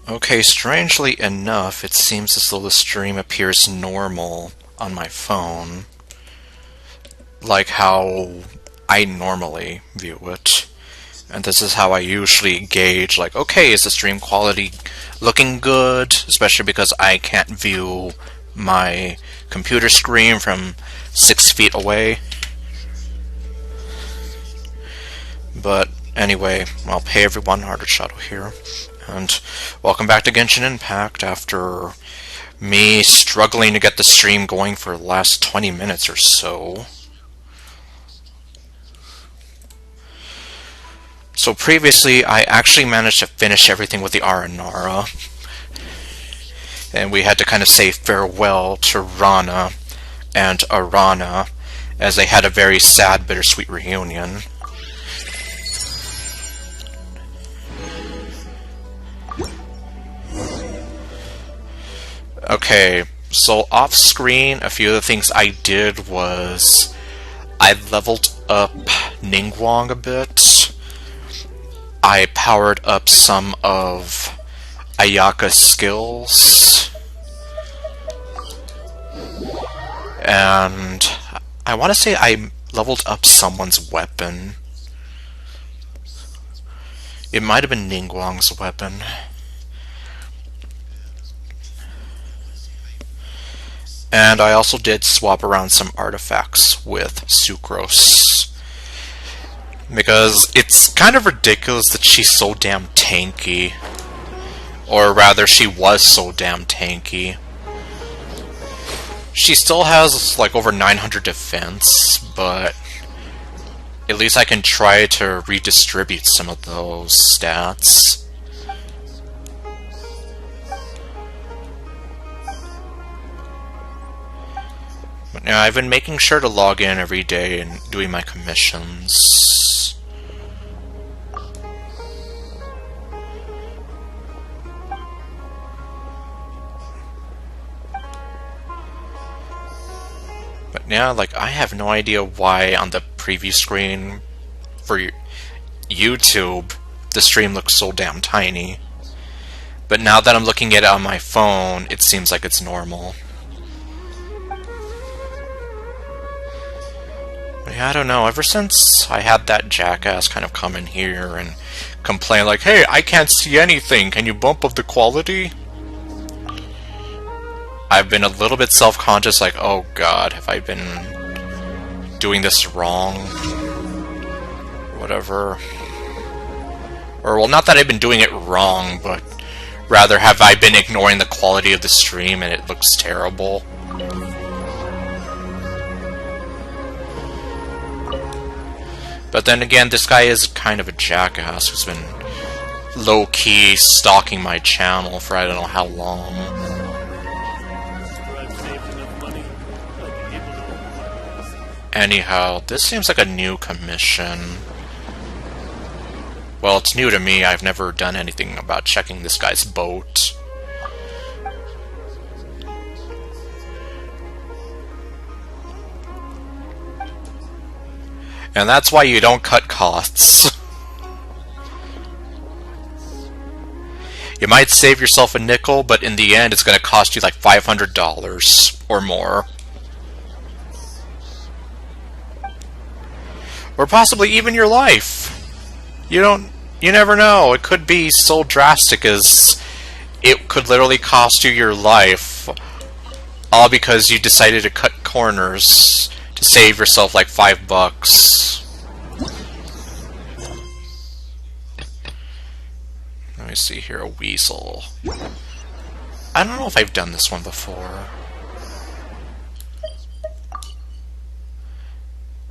Okay, strangely enough, it seems as though the stream appears normal on my phone, like how I normally view it. And this is how I usually gauge, like, okay, is the stream quality looking good? Especially because I can't view my computer screen from 6 feet away. But anyway, I'll pay everyone Harder Shadow here. And welcome back to Genshin Impact after me struggling to get the stream going for the last 20 minutes or so. So previously, I actually managed to finish everything with the Aranara. And we had to kind of say farewell to Rana and Arana, as they had a very sad, bittersweet reunion. Okay, so off screen, a few of the things I did was I leveled up Ningguang a bit. I powered up some of Ayaka's skills. And I want to say I leveled up someone's weapon. It might have been Ningguang's weapon. And I also did swap around some artifacts with Sucrose. Because it's kind of ridiculous that she's so damn tanky. Or rather, she was so damn tanky. She still has like over 900 defense, but at least I can try to redistribute some of those stats. Now, I've been making sure to log in every day and doing my commissions. But now, like, I have no idea why on the preview screen for YouTube, the stream looks so damn tiny. But now that I'm looking at it on my phone, it seems like it's normal. Yeah, I don't know, ever since I had that jackass kind of come in here and complain like, hey, I can't see anything, can you bump up the quality? I've been a little bit self-conscious, like, oh god, have I been doing this wrong? Whatever. Or, well, not that I've been doing it wrong, but rather have I been ignoring the quality of the stream and it looks terrible? But then again, this guy is kind of a jackass who's been low-key stalking my channel for I don't know how long. Anyhow, this seems like a new commission. Well, it's new to me. I've never done anything about checking this guy's boat. And that's why you don't cut costs. You might save yourself a nickel, but in the end it's going to cost you like $500 or more. Or possibly even your life. You never know. It could be so drastic as it could literally cost you your life, all because you decided to cut corners to save yourself like $5. Let me see here, a weasel. I don't know if I've done this one before.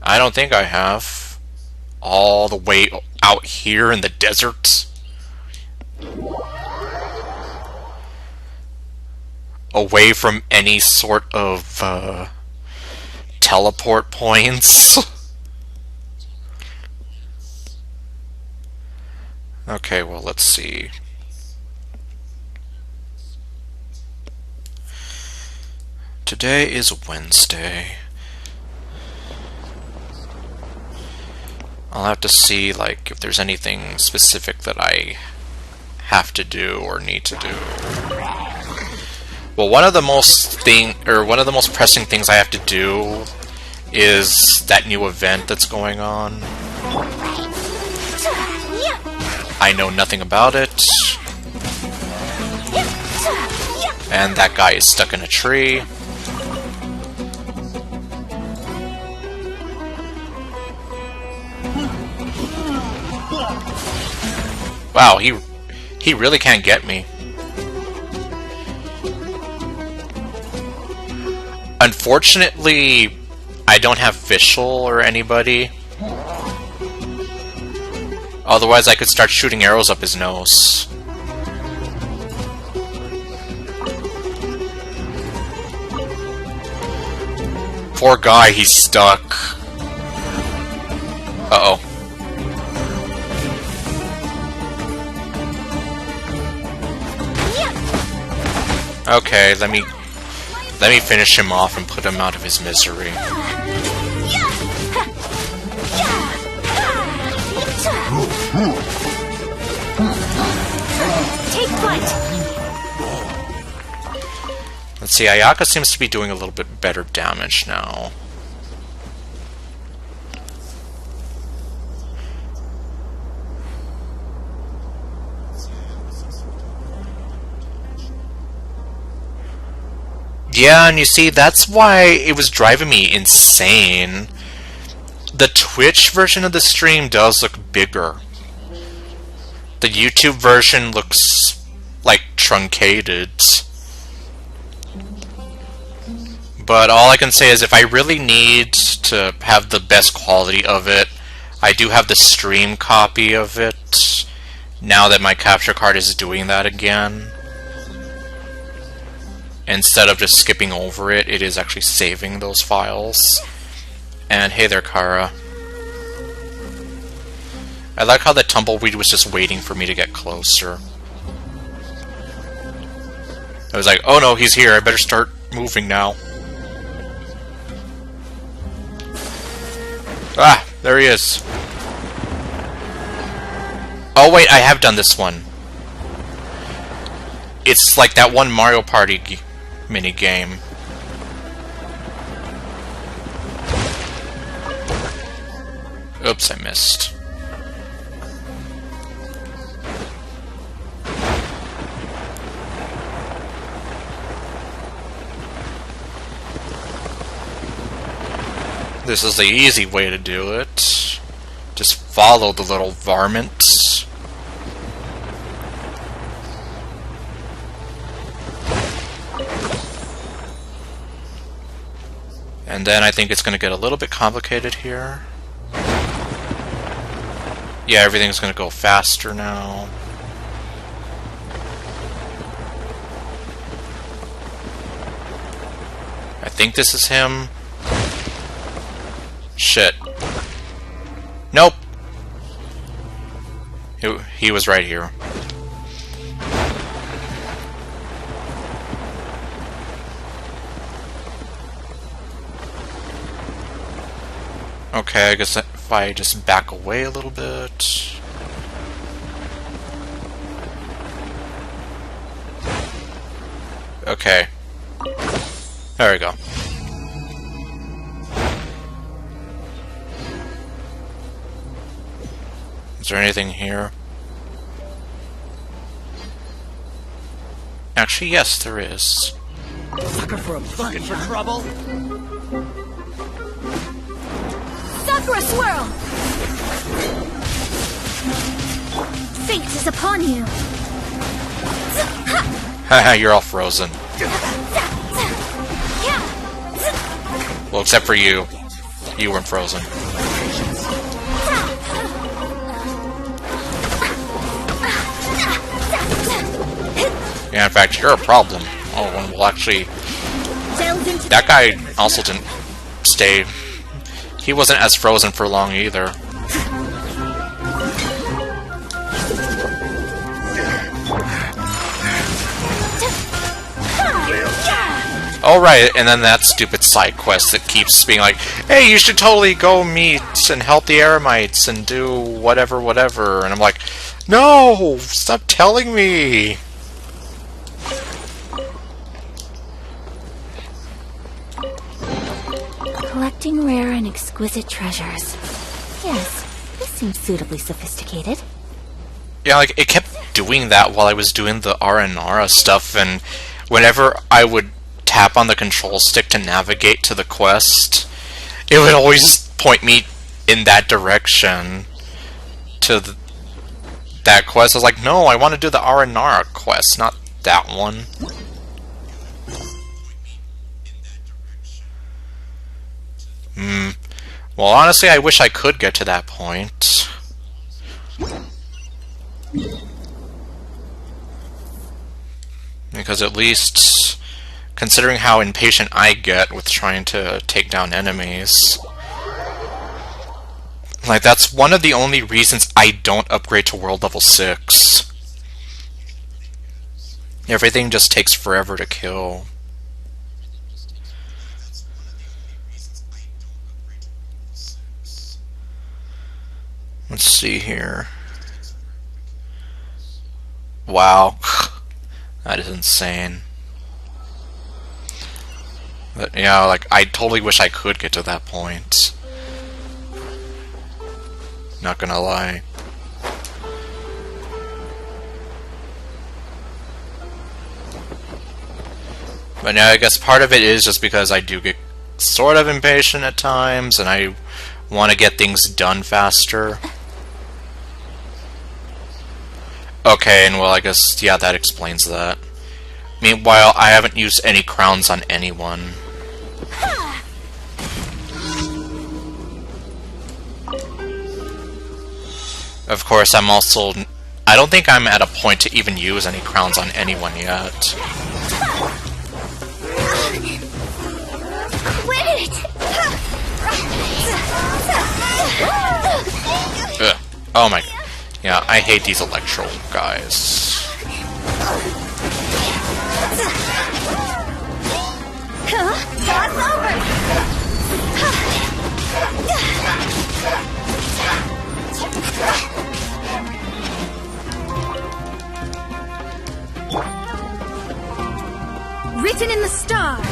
I don't think I have. All the way out here in the desert. Away from any sort of teleport points. Okay, well, let's see. Today is Wednesday. I'll have to see, like, if there's anything specific that I have to do or need to do? Well, one of the most pressing things I have to do is that new event that's going on. I know nothing about it. And that guy is stuck in a tree. Wow, he really can't get me. Unfortunately, I don't have Vishal or anybody. Otherwise, I could start shooting arrows up his nose. Poor guy, he's stuck. Uh-oh. Okay, let me finish him off and put him out of his misery. Take flight. Let's see, Ayaka seems to be doing a little bit better damage now. Yeah, and you see, that's why it was driving me insane. The Twitch version of the stream does look bigger. The YouTube version looks, like, truncated. But all I can say is if I really need to have the best quality of it, I do have the stream copy of it, now that my capture card is doing that again. Instead of just skipping over it, it is actually saving those files. And hey there, Kara. I like how the tumbleweed was just waiting for me to get closer. I was like, oh no, he's here, I better start moving now. Ah, there he is. Oh wait, I have done this one. It's like that one Mario Party mini game. Oops, I missed. This is the easy way to do it. Just follow the little varmint. And then I think it's going to get a little bit complicated here. Yeah, everything's going to go faster now. I think this is him. Shit. Nope. He was right here. Okay, I guess if I just back away a little bit. Okay. There we go. Is there anything here? Actually, yes, there is. Sucker for a bucket for trouble. Sakura swirl! Fate is upon you. Haha, you're all frozen. Well, except for you. You weren't frozen. Yeah, in fact, you're a problem. Oh, and we'll actually... That guy also didn't stay... He wasn't as frozen for long either. Alright, and then that stupid side quest that keeps being like, hey, you should totally go meet and help the Eremites and do whatever, whatever. And I'm like, No! Stop telling me! Collecting rare and exquisite treasures. Yes, this seems suitably sophisticated. Yeah, like, it kept doing that while I was doing the Aranara stuff, and whenever I would tap on the control stick to navigate to the quest, it would always point me in that direction to that quest. I was like, no, I want to do the Aranara quest, not that one. Well, honestly, I wish I could get to that point. Because at least, considering how impatient I get with trying to take down enemies, like, that's one of the only reasons I don't upgrade to world level 6. Everything just takes forever to kill. Let's see here. Wow. That is insane. But, yeah, like, I totally wish I could get to that point. Not gonna lie. But now I guess part of it is just because I do get sort of impatient at times, and I want to get things done faster. Okay, and well, I guess, yeah, that explains that. Meanwhile, I haven't used any crowns on anyone. Of course, I'm also... I don't think I'm at a point to even use any crowns on anyone yet. Quit it! Ugh. Oh my... Yeah, I hate these electro guys. Toss over! Written in the stars!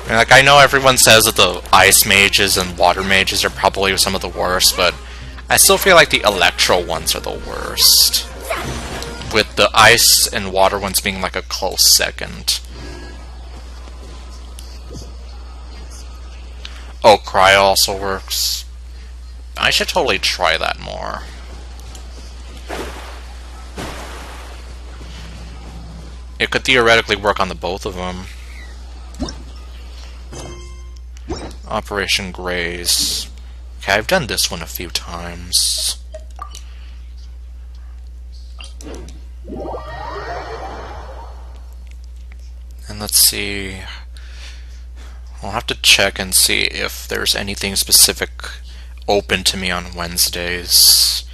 And, like, I know everyone says that the ice mages and water mages are probably some of the worst, but I still feel like the electro ones are the worst. With the ice and water ones being like a close second. Oh, cryo also works. I should totally try that more. It could theoretically work on the both of them. Operation Graze. Okay, I've done this one a few times. And let's see. I'll have to check and see if there's anything specific open to me on Wednesdays.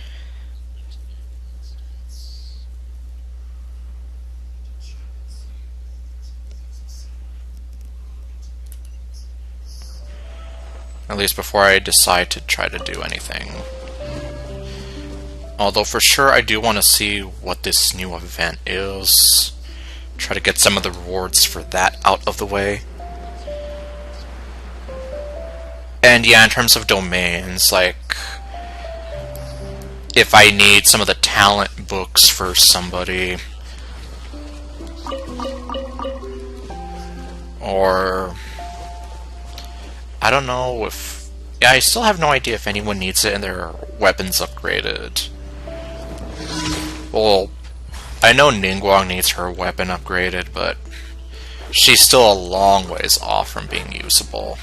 At least before I decide to try to do anything. Although for sure I do want to see what this new event is. Try to get some of the rewards for that out of the way. And yeah, in terms of domains, like, if I need some of the talent books for somebody, or I don't know if... Yeah, I still have no idea if anyone needs it and their weapons upgraded. Well, I know Ningguang needs her weapon upgraded, but she's still a long ways off from being usable.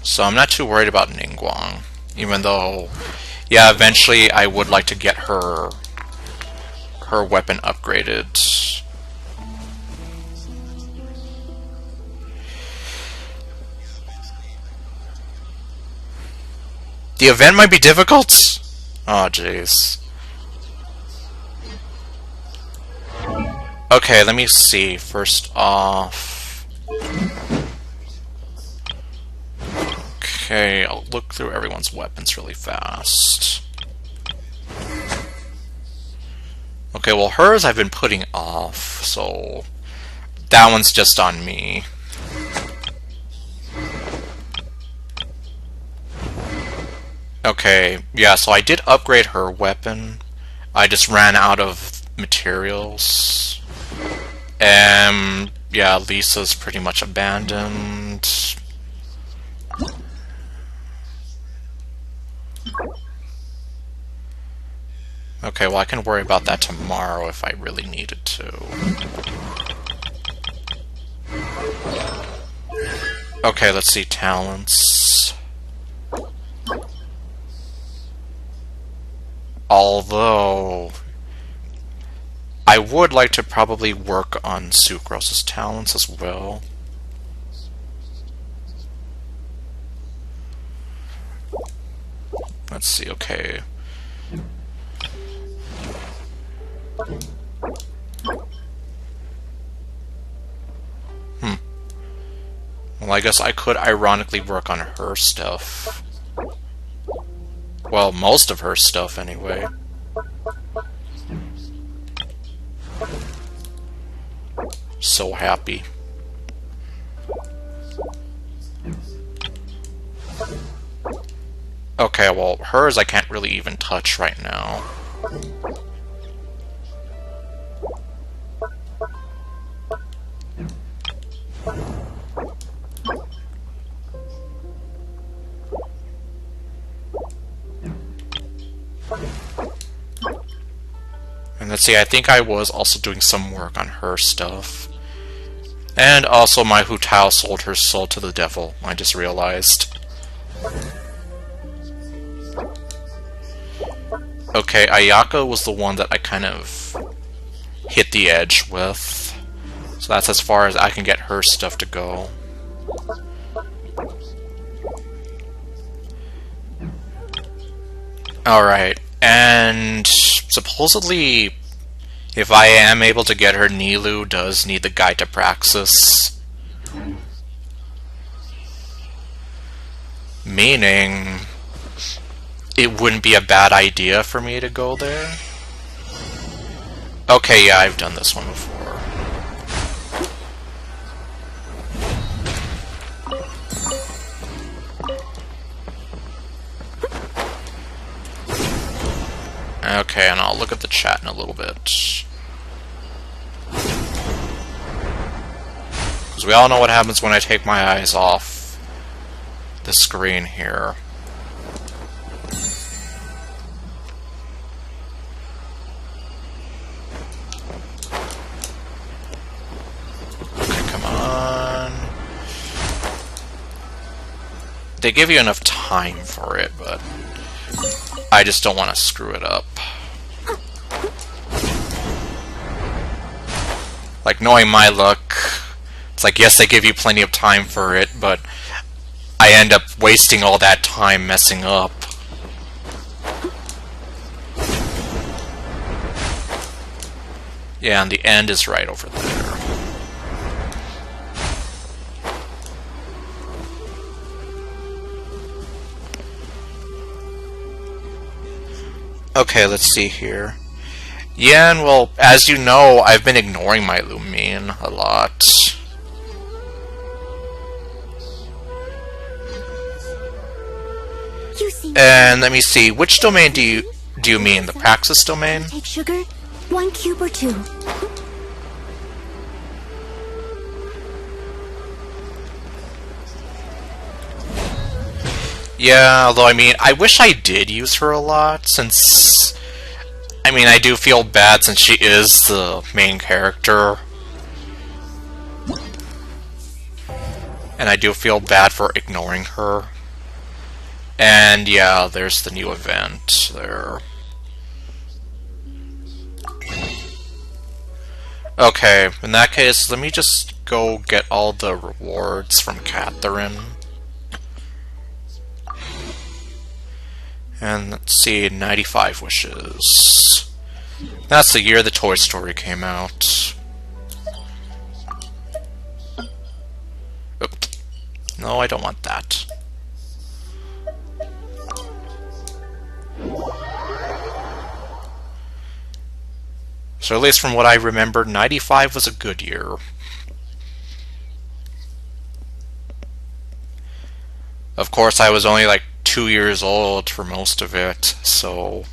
So I'm not too worried about Ningguang, even though, yeah, eventually I would like to get her weapon upgraded. The event might be difficult? Oh, jeez. Okay, let me see. First off... Okay, I'll look through everyone's weapons really fast. Okay, well, hers I've been putting off, so... That one's just on me. Okay, yeah, so I did upgrade her weapon. I just ran out of materials. Yeah, Lisa's pretty much abandoned. Okay, well I can worry about that tomorrow if I really needed to. Okay, let's see, talents. Although... I would like to probably work on Sucrose's talents as well. Let's see, okay. Well, I guess I could ironically work on her stuff. Well, most of her stuff, anyway. So happy. Okay, well, hers I can't really even touch right now. And let's see, I think I was also doing some work on her stuff. And also my Hu Tao sold her soul to the devil, I just realized. Okay, Ayaka was the one that I kind of hit the edge with. So that's as far as I can get her stuff to go. Alright, and supposedly if I am able to get her, Nilou does need the guide to Praxis. Meaning, it wouldn't be a bad idea for me to go there. Okay, yeah, I've done this one before. Okay, and I'll look at the chat in a little bit. Because we all know what happens when I take my eyes off the screen here. Okay, come on. They give you enough time for it, but I just don't want to screw it up. Like, knowing my luck, it's like, yes, they give you plenty of time for it, but I end up wasting all that time messing up. Yeah, and the end is right over there. Okay, let's see here. Yeah, and well, as you know, I've been ignoring my Lumine a lot. And let me see, which domain do you mean? The Praxis domain? Take sugar, 1 cube or 2. Yeah, although I mean, I wish I did use her a lot, since... I mean, I do feel bad since she is the main character. And I do feel bad for ignoring her. And yeah, there's the new event there. Okay, in that case, let me just go get all the rewards from Catherine. And let's see, 95 wishes. That's the year the Toy Story came out. No, I don't want that. So at least from what I remember, 95 was a good year. Of course, I was only like 2 years old for most of it, so...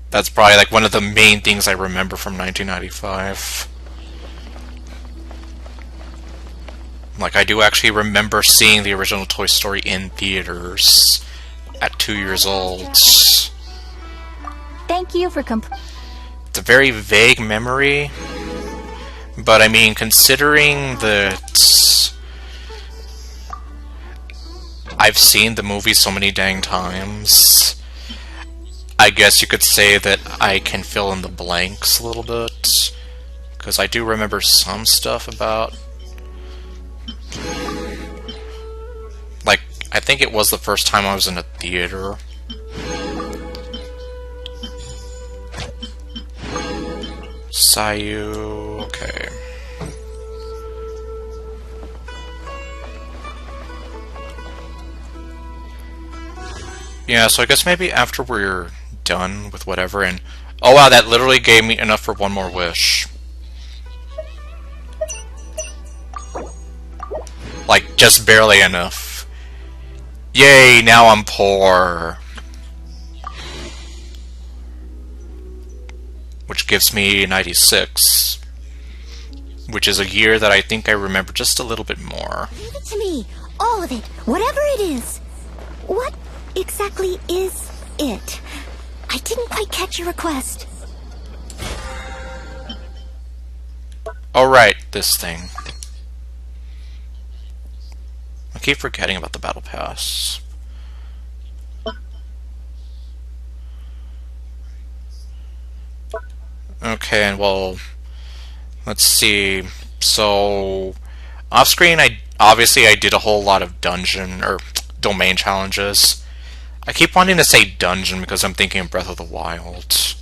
That's probably like one of the main things I remember from 1995. Like, I do actually remember seeing the original Toy Story in theaters at 2 years old. Thank you for It's a very vague memory, but I mean, considering that I've seen the movie so many dang times, I guess you could say that I can fill in the blanks a little bit, because I do remember some stuff about... Like, I think it was the first time I was in a theater. Sayu... okay. Yeah, so I guess maybe after we're done with whatever, and... oh wow, that literally gave me enough for one more wish. Like, just barely enough. Yay, now I'm poor. Which gives me 96. Which is a year that I think I remember just a little bit more. Give it to me. All of it. Whatever it is. What exactly is it? I didn't quite catch your request. Alright, this thing. I keep forgetting about the Battle Pass. Okay, and well, let's see. So, off screen, I did a whole lot of dungeon or domain challenges. I keep wanting to say dungeon because I'm thinking of Breath of the Wild.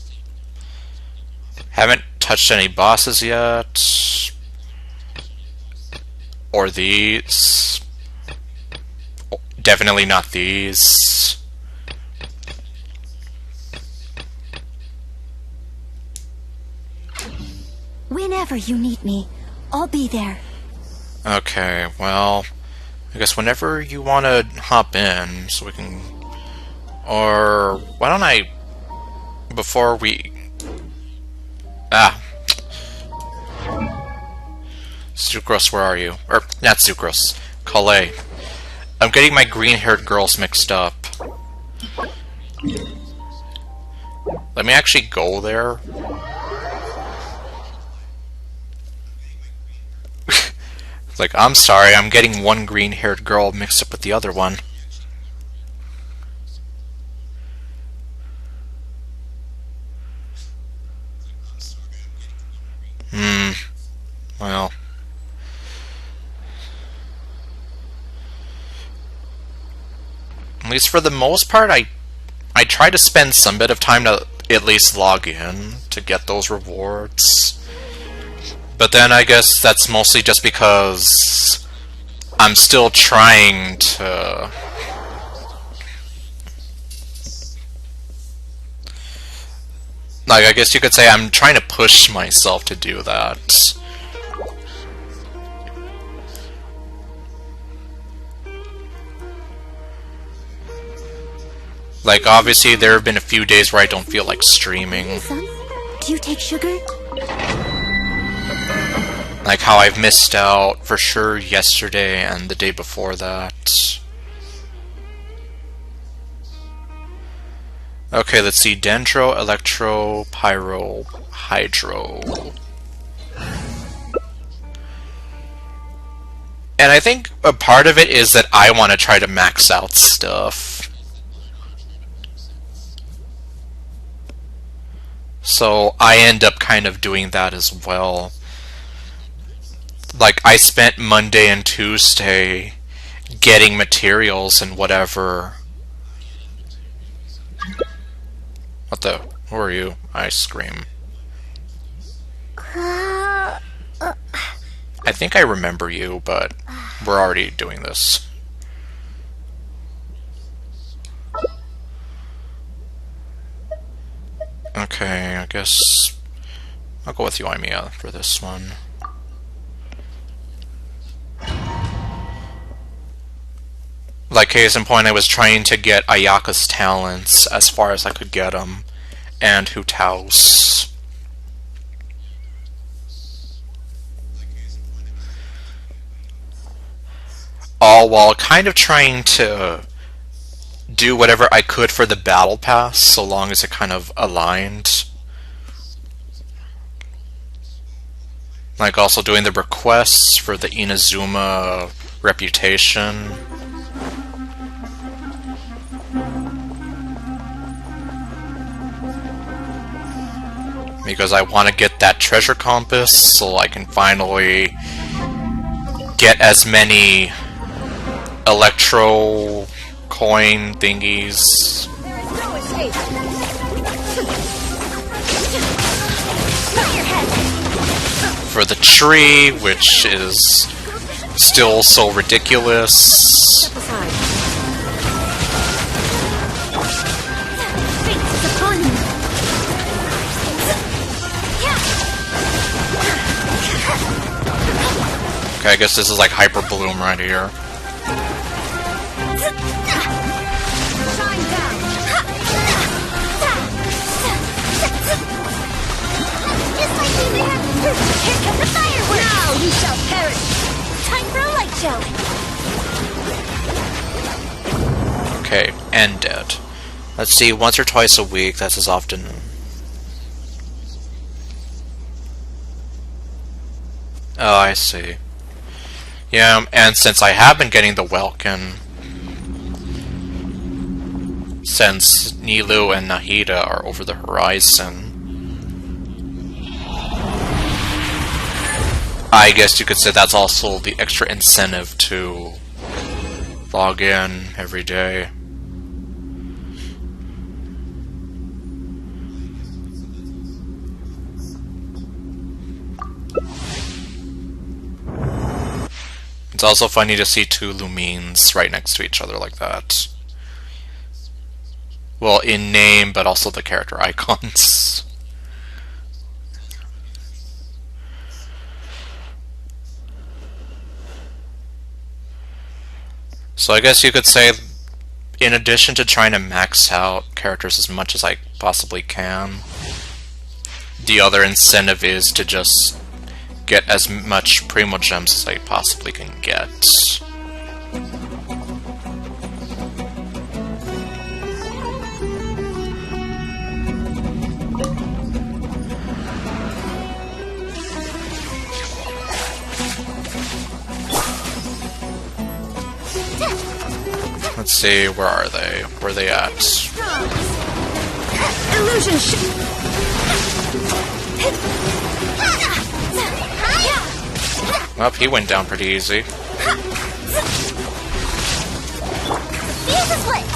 Haven't touched any bosses yet. Or these. Definitely not these. Whenever you need me, I'll be there. Okay, well, I guess whenever you want to hop in, so we can... Or, why don't I... Before we... Ah. Sucrose, where are you? Or, not Sucrose. Calais. I'm getting my green-haired girls mixed up. Let me actually go there. Like, I'm sorry, I'm getting one green-haired girl mixed up with the other one. Well. At least for the most part, I try to spend some bit of time to at least log in to get those rewards. But then I guess that's mostly just because I'm still trying to... Like, I guess you could say I'm trying to push myself to do that. Like, obviously, there have been a few days where I don't feel like streaming. Son, do you take sugar? Like how I've missed out for sure yesterday and the day before that. Okay, let's see. Dendro, Electro, Pyro, Hydro. And I think a part of it is that I want to try to max out stuff. So I end up kind of doing that as well. Like, I spent Monday and Tuesday getting materials and whatever. What the? Who are you? Ice cream. Uh, I think I remember you, but we're already doing this. Okay, I guess I'll go with Yoimiya for this one. Like, case in point, I was trying to get Ayaka's talents as far as I could get them, and Hu Tao's. All while kind of trying to do whatever I could for the battle pass, so long as it kind of aligned. Like also doing the requests for the Inazuma reputation. Because I want to get that treasure compass so I can finally get as many electro coin thingies for the tree, which is still so ridiculous. Okay, I guess this is like Hyper Bloom right here. Here comes the fireworks! Now you shall perish! Time for a light show! Okay, and dead. Let's see, once or twice a week, that's as often. Oh, I see. Yeah, and since I have been getting the Welkin, since Nilou and Nahida are over the horizon, I guess you could say that's also the extra incentive to log in every day. It's also funny to see two Lumines right next to each other like that. Well, in name, but also the character icons. So I guess you could say, in addition to trying to max out characters as much as I possibly can, the other incentive is to just get as much Primo Gems as I possibly can get. Let's see, where are they? Where are they at? Illusion Well, he went down pretty easy. Fuse is lit!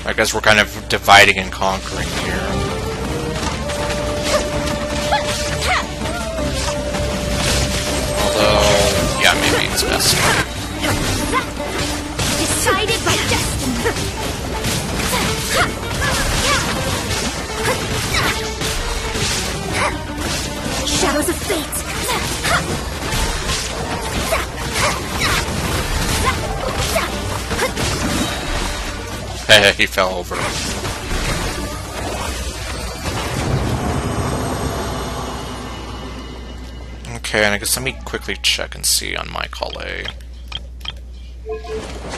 I guess we're kind of dividing and conquering here. Although, yeah, maybe it's best. Decided by destiny! Shadows of fate! Hey, he fell over. Okay, and I guess let me quickly check and see on my Kale.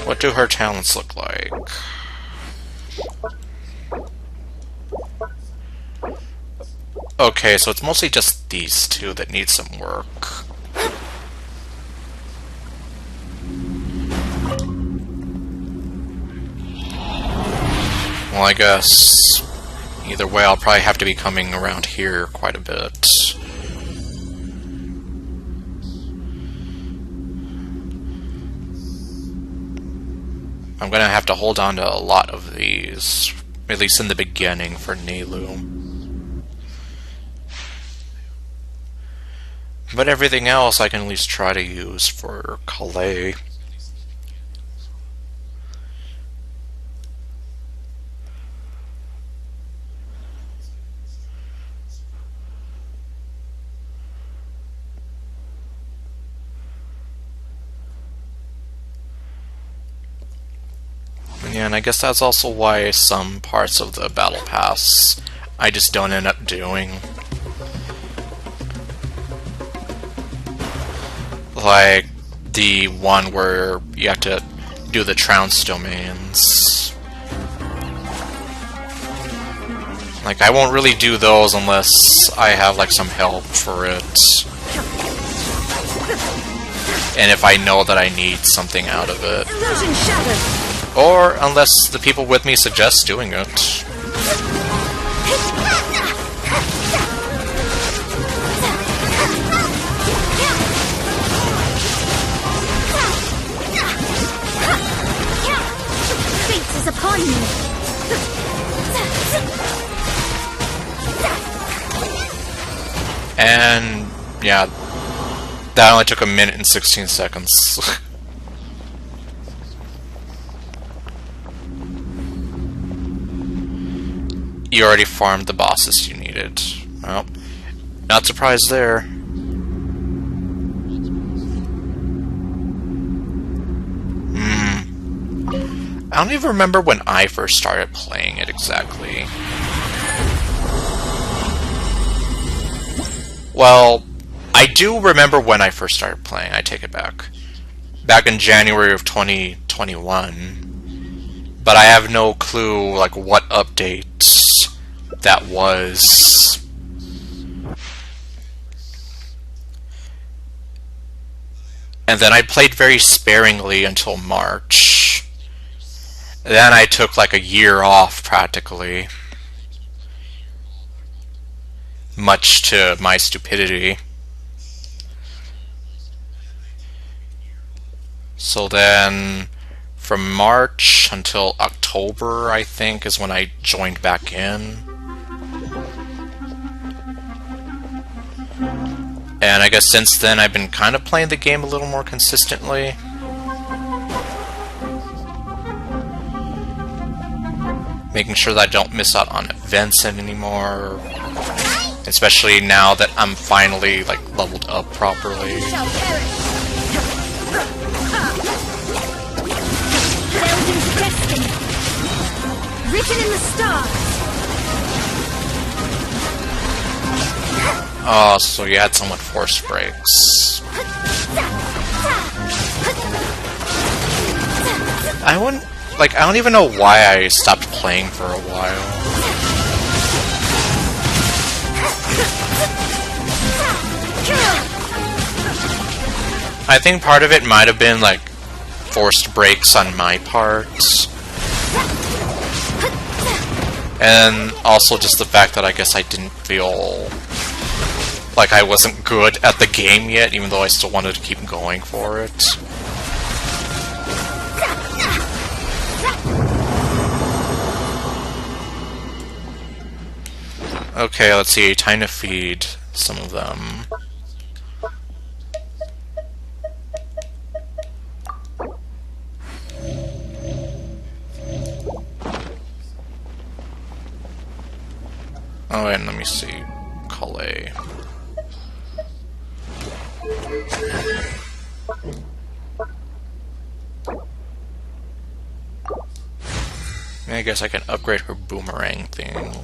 What do her talents look like? Okay, so it's mostly just these two that need some work. Well, I guess either way I'll probably have to be coming around here quite a bit. I'm gonna have to hold on to a lot of these, at least in the beginning, for Nilou. But everything else I can at least try to use for Calais. Yeah, and I guess that's also why some parts of the Battle Pass I just don't end up doing. Like the one where you have to do the trounce domains. Like, I won't really do those unless I have like some help for it. And if I know that I need something out of it. Illusion shattered. Or unless the people with me suggest doing it. Fate is upon you. And yeah, that only took a minute and 16 seconds. You already farmed the bosses you needed. Well, not surprised there. I don't even remember when I first started playing it exactly. Well, I do remember when I first started playing, I take it back. Back in January of 2021. But I have no clue, like, what updates that was. And then I played very sparingly until March. Then I took like a year off, practically. Much to my stupidity. So then, from March until October, I think, is when I joined back in. And I guess since then I've been kind of playing the game a little more consistently. Making sure that I don't miss out on events anymore. Especially now that I'm finally like leveled up properly. Written in the stars. Oh, so you had some with force breaks. I wouldn't, like, I don't even know why I stopped playing for a while. I think part of it might have been, like, forced breaks on my part. And also just the fact that I guess I didn't feel like I wasn't good at the game yet, even though I still wanted to keep going for it. Okay, let's see. Time to feed some of them. Oh, and let me see. Calais. I guess I can upgrade her boomerang thing.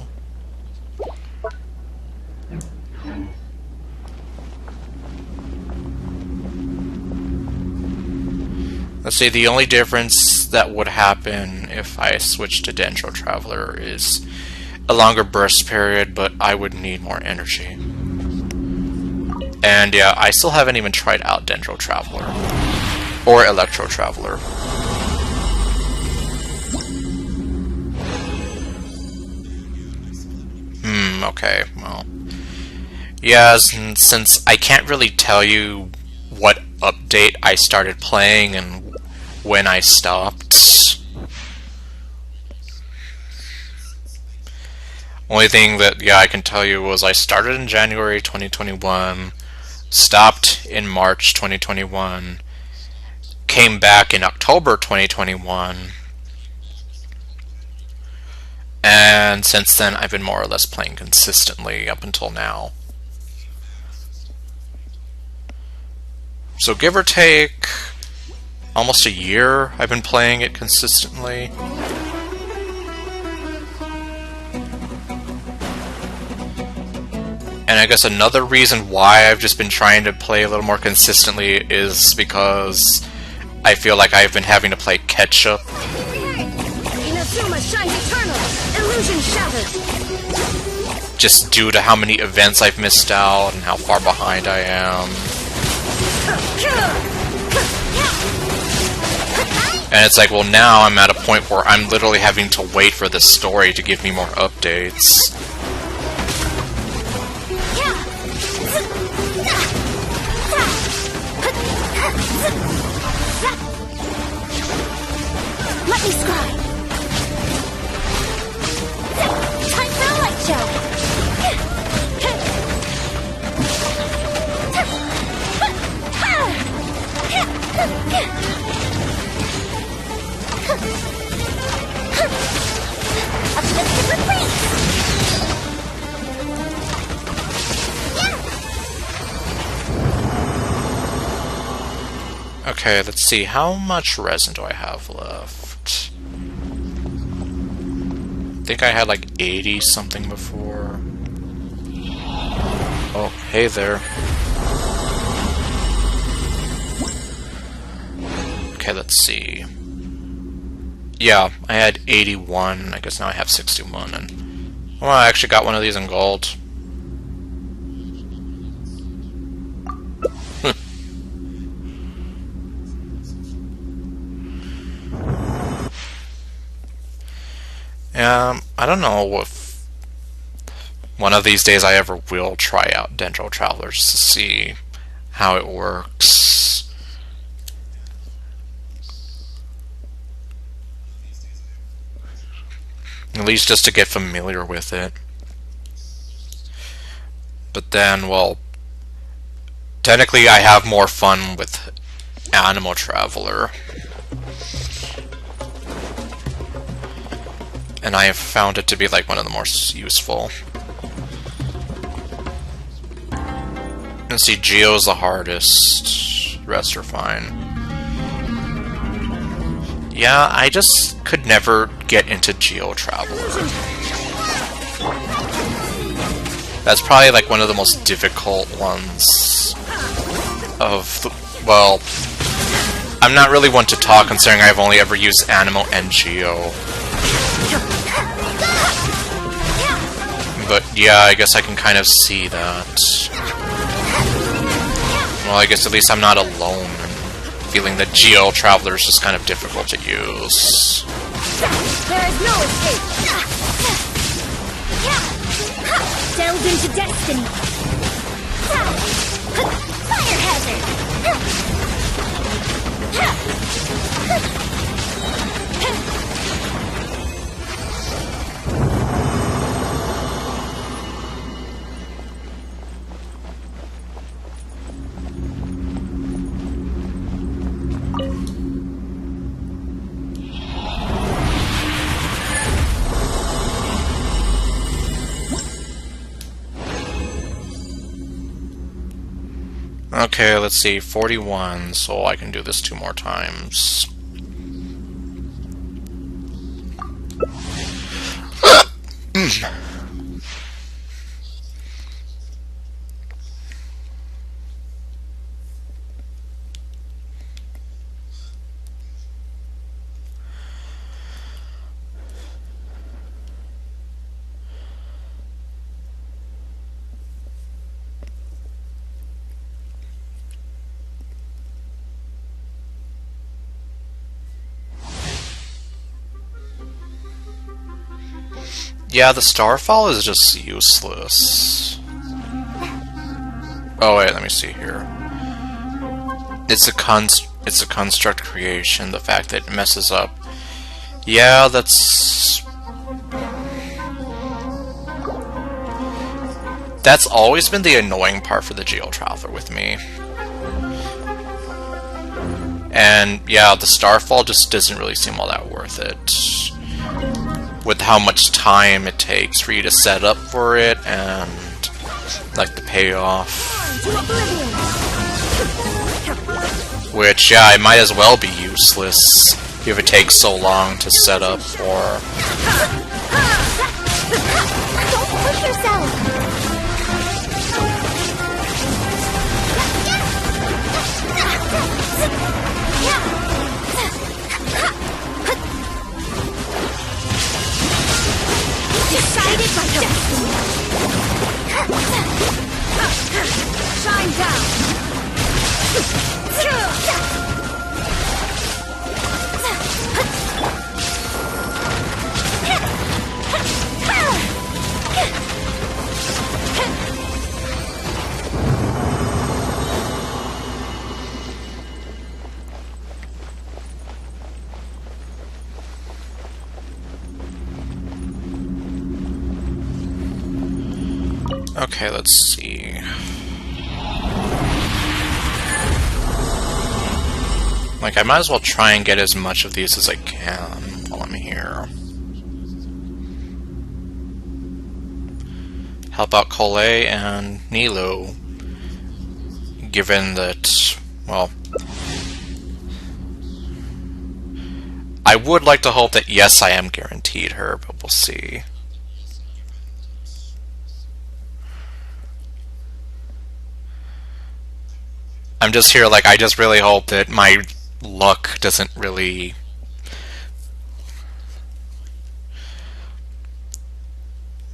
Let's see, the only difference that would happen if I switched to Dendro Traveler is a longer burst period, but I would need more energy. And yeah, I still haven't even tried out Dendro Traveler. Or Electro Traveler. Okay, well. Yeah, since I can't really tell you what update I started playing and when I stopped, Only thing that, yeah, I can tell you was I started in January 2021, stopped in March 2021, came back in October 2021, and since then I've been more or less playing consistently up until now. So give or take almost a year I've been playing it consistently. And I guess another reason why I've just been trying to play a little more consistently is because I feel like I've been having to play catch up. Inazuma shines eternal. Illusion shattered. Just due to how many events I've missed out and how far behind I am. And it's like, well, now I'm at a point where I'm literally having to wait for this story to give me more updates. Let me scribe. Time for a light show. Uplifted retreat. Okay, let's see. How much resin do I have left? I think I had like 80 something before. Oh, hey there. Okay, let's see. Yeah, I had 81. I guess now I have 61. And well, I actually got one of these in gold. I don't know if one of these days I ever will try out Dendro Travelers to see how it works. At least just to get familiar with it. But then, well, technically I have more fun with Animal Traveler. And I have found it to be like one of the most useful. And see, Geo's the hardest. The rest are fine. Yeah, I just could never get into Geo Traveler. That's probably like one of the most difficult ones of the, well, I'm not really one to talk considering I've only ever used Animo and Geo. But yeah, I guess I can kind of see that. Well, I guess at least I'm not alone in feeling that Geo Traveler is just kind of difficult to use. There is no escape. Delve into destiny. Fire hazard. Okay, let's see, 41, so I can do this 2 more times. Yeah, the Starfall is just useless. Oh wait, let me see here. It's a construct creation, the fact that it messes up. Yeah, that's... that's always been the annoying part for the Geo Traveler with me. And yeah, the Starfall just doesn't really seem all that worth it. With how much time it takes for you to set up for it and like the payoff. Which, yeah, it might as well be useless if it takes so long to set up for. Don't push yourself! Decided by destiny! Shine down! Okay, let's see. Like, I might as well try and get as much of these as I can while I'm here. Help out Cole and Nilo, given that, well, I would like to hope that, yes, I am guaranteed her, but we'll see. I'm just here, like, I just really hope that my luck doesn't really...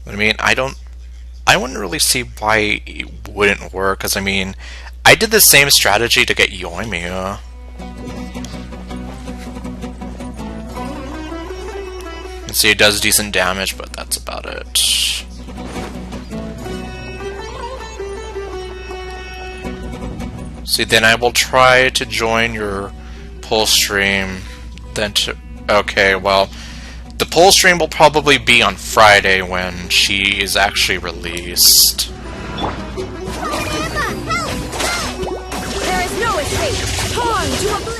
I mean, I wouldn't really see why it wouldn't work, because, I mean, I did the same strategy to get Yoimiya. And see, it does decent damage, but that's about it. See, then I will try to join your pull stream, then to... Okay, well, the pull stream will probably be on Friday when she is actually released.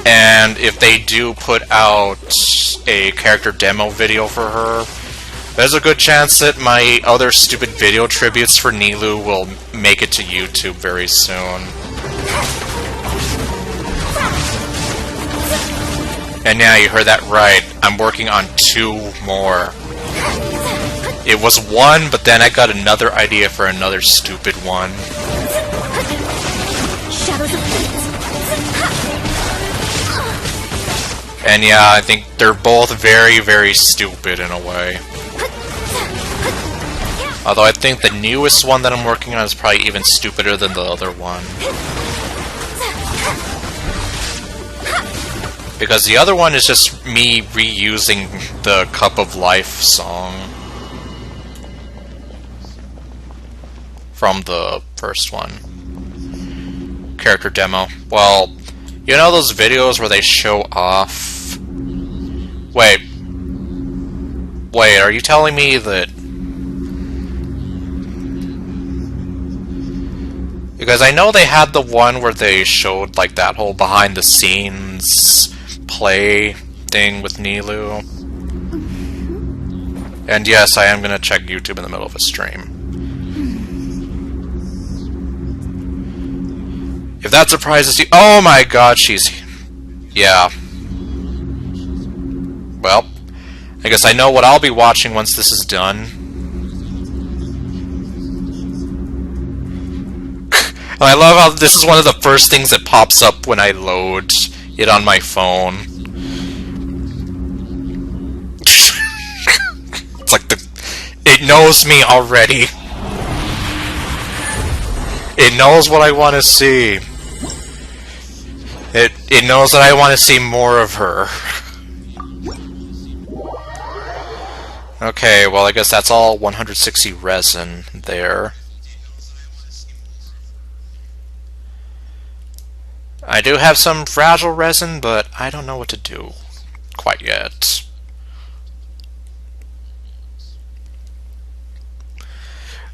And if they do put out a character demo video for her, there's a good chance that my other stupid video tributes for Nilou will make it to YouTube very soon. And yeah, you heard that right. I'm working on 2 more. It was 1, but then I got another idea for another stupid one. And yeah, I think they're both very, very stupid in a way. Although I think the newest one that I'm working on is probably even stupider than the other one. Because the other one is just me reusing the Cup of Life song from the first one. Character demo. Well, you know those videos where they show off... Wait, are you telling me that... Because I know they had the one where they showed like that whole behind the scenes play thing with Nilou. And yes, I am gonna check YouTube in the middle of a stream. If that surprises you... Oh my god, she's... Yeah. Well, I guess I know what I'll be watching once this is done. I love how this is one of the first things that pops up when I load it on my phone. It's like it knows me already. It knows what I want to see. It knows that I want to see more of her. Okay, well I guess that's all 160 resin there. I do have some fragile resin, but I don't know what to do quite yet.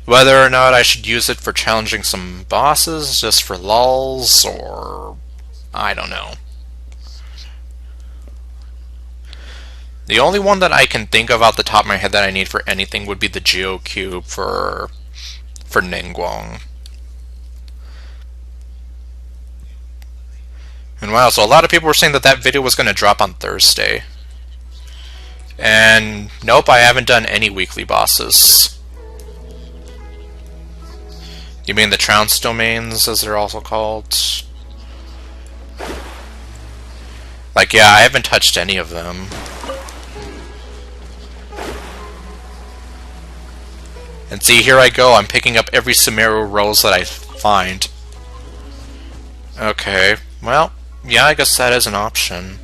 Whether or not I should use it for challenging some bosses, just for lulz, or... I don't know. The only one that I can think of off the top of my head that I need for anything would be the Geo Cube for Ningguang. And wow, so a lot of people were saying that that video was going to drop on Thursday. And nope, I haven't done any weekly bosses. You mean the trounce domains, as they're also called? Like, yeah, I haven't touched any of them. And see, here I go, I'm picking up every Sumeru rose that I find. Okay, well, yeah, I guess that is an option.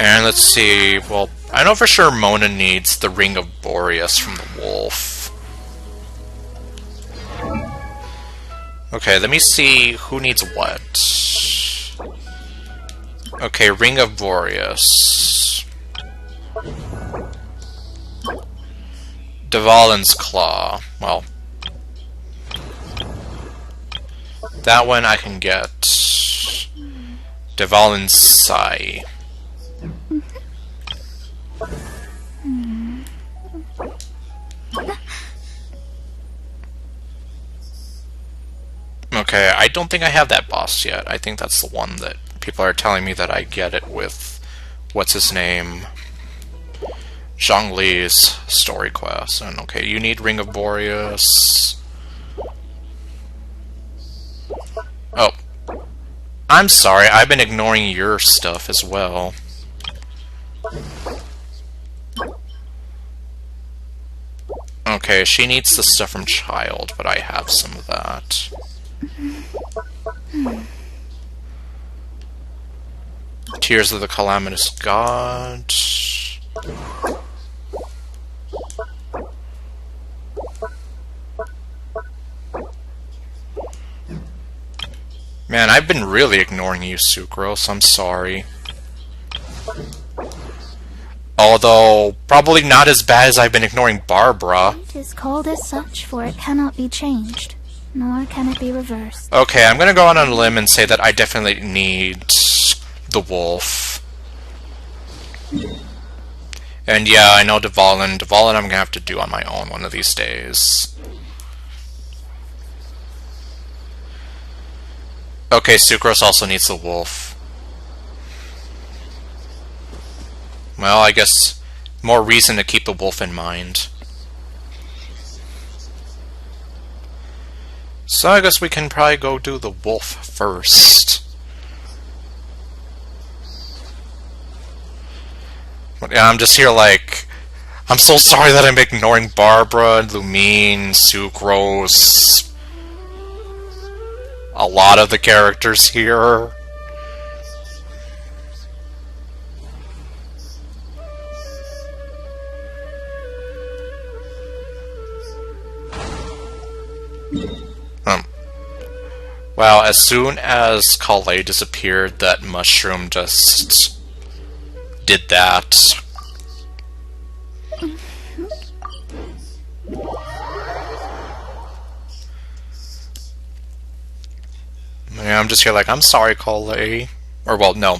And let's see, well, I know for sure Mona needs the Ring of Boreas from the wolf. Okay, let me see who needs what. Okay, Ring of Boreas. Dvalin's Claw. Well, that one I can get. Dvalin's Sai. Okay, I don't think I have that boss yet. I think that's the one that people are telling me that I get it with, what's his name? Zhongli's story quest. And okay, you need Ring of Boreas. Oh. I'm sorry, I've been ignoring your stuff as well. Okay, she needs the stuff from Child, but I have some of that. Tears of the Calamitous God. Man, I've been really ignoring you, Sucrose. I'm sorry. Although, probably not as bad as I've been ignoring Barbara. It is called as such, for it cannot be changed, nor can it be reversed. Okay, I'm gonna go on a limb and say that I definitely need the wolf. And yeah, I know Dvalin. Dvalin I'm gonna have to do on my own one of these days. Okay, Sucrose also needs the wolf. Well, I guess more reason to keep the wolf in mind. So I guess we can probably go do the wolf first. But yeah, I'm just here like, I'm so sorry that I'm ignoring Barbara, Lumine, Sucrose. A lot of the characters here. Wow, as soon as Calais disappeared, that mushroom just did that. Yeah, I'm just here like, I'm sorry, Calais. Or, well, no.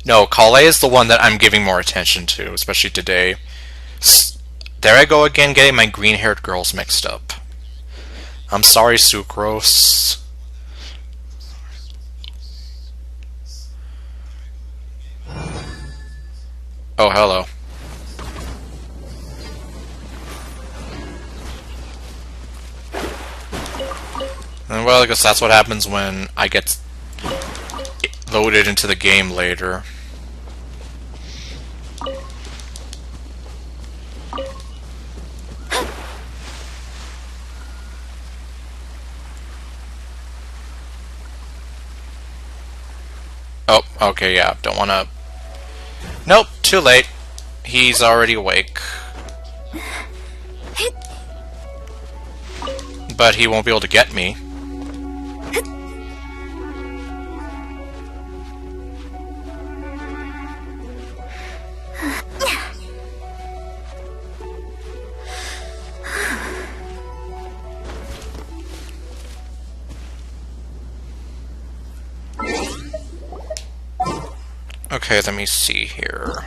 No, Calais is the one that I'm giving more attention to, especially today. There I go again, getting my green-haired girls mixed up. I'm sorry, Sucrose. Oh, hello. And well, I guess that's what happens when I get loaded into the game later. Oh, okay, yeah, don't wanna... Nope, too late. He's already awake. But he won't be able to get me. Okay, let me see here.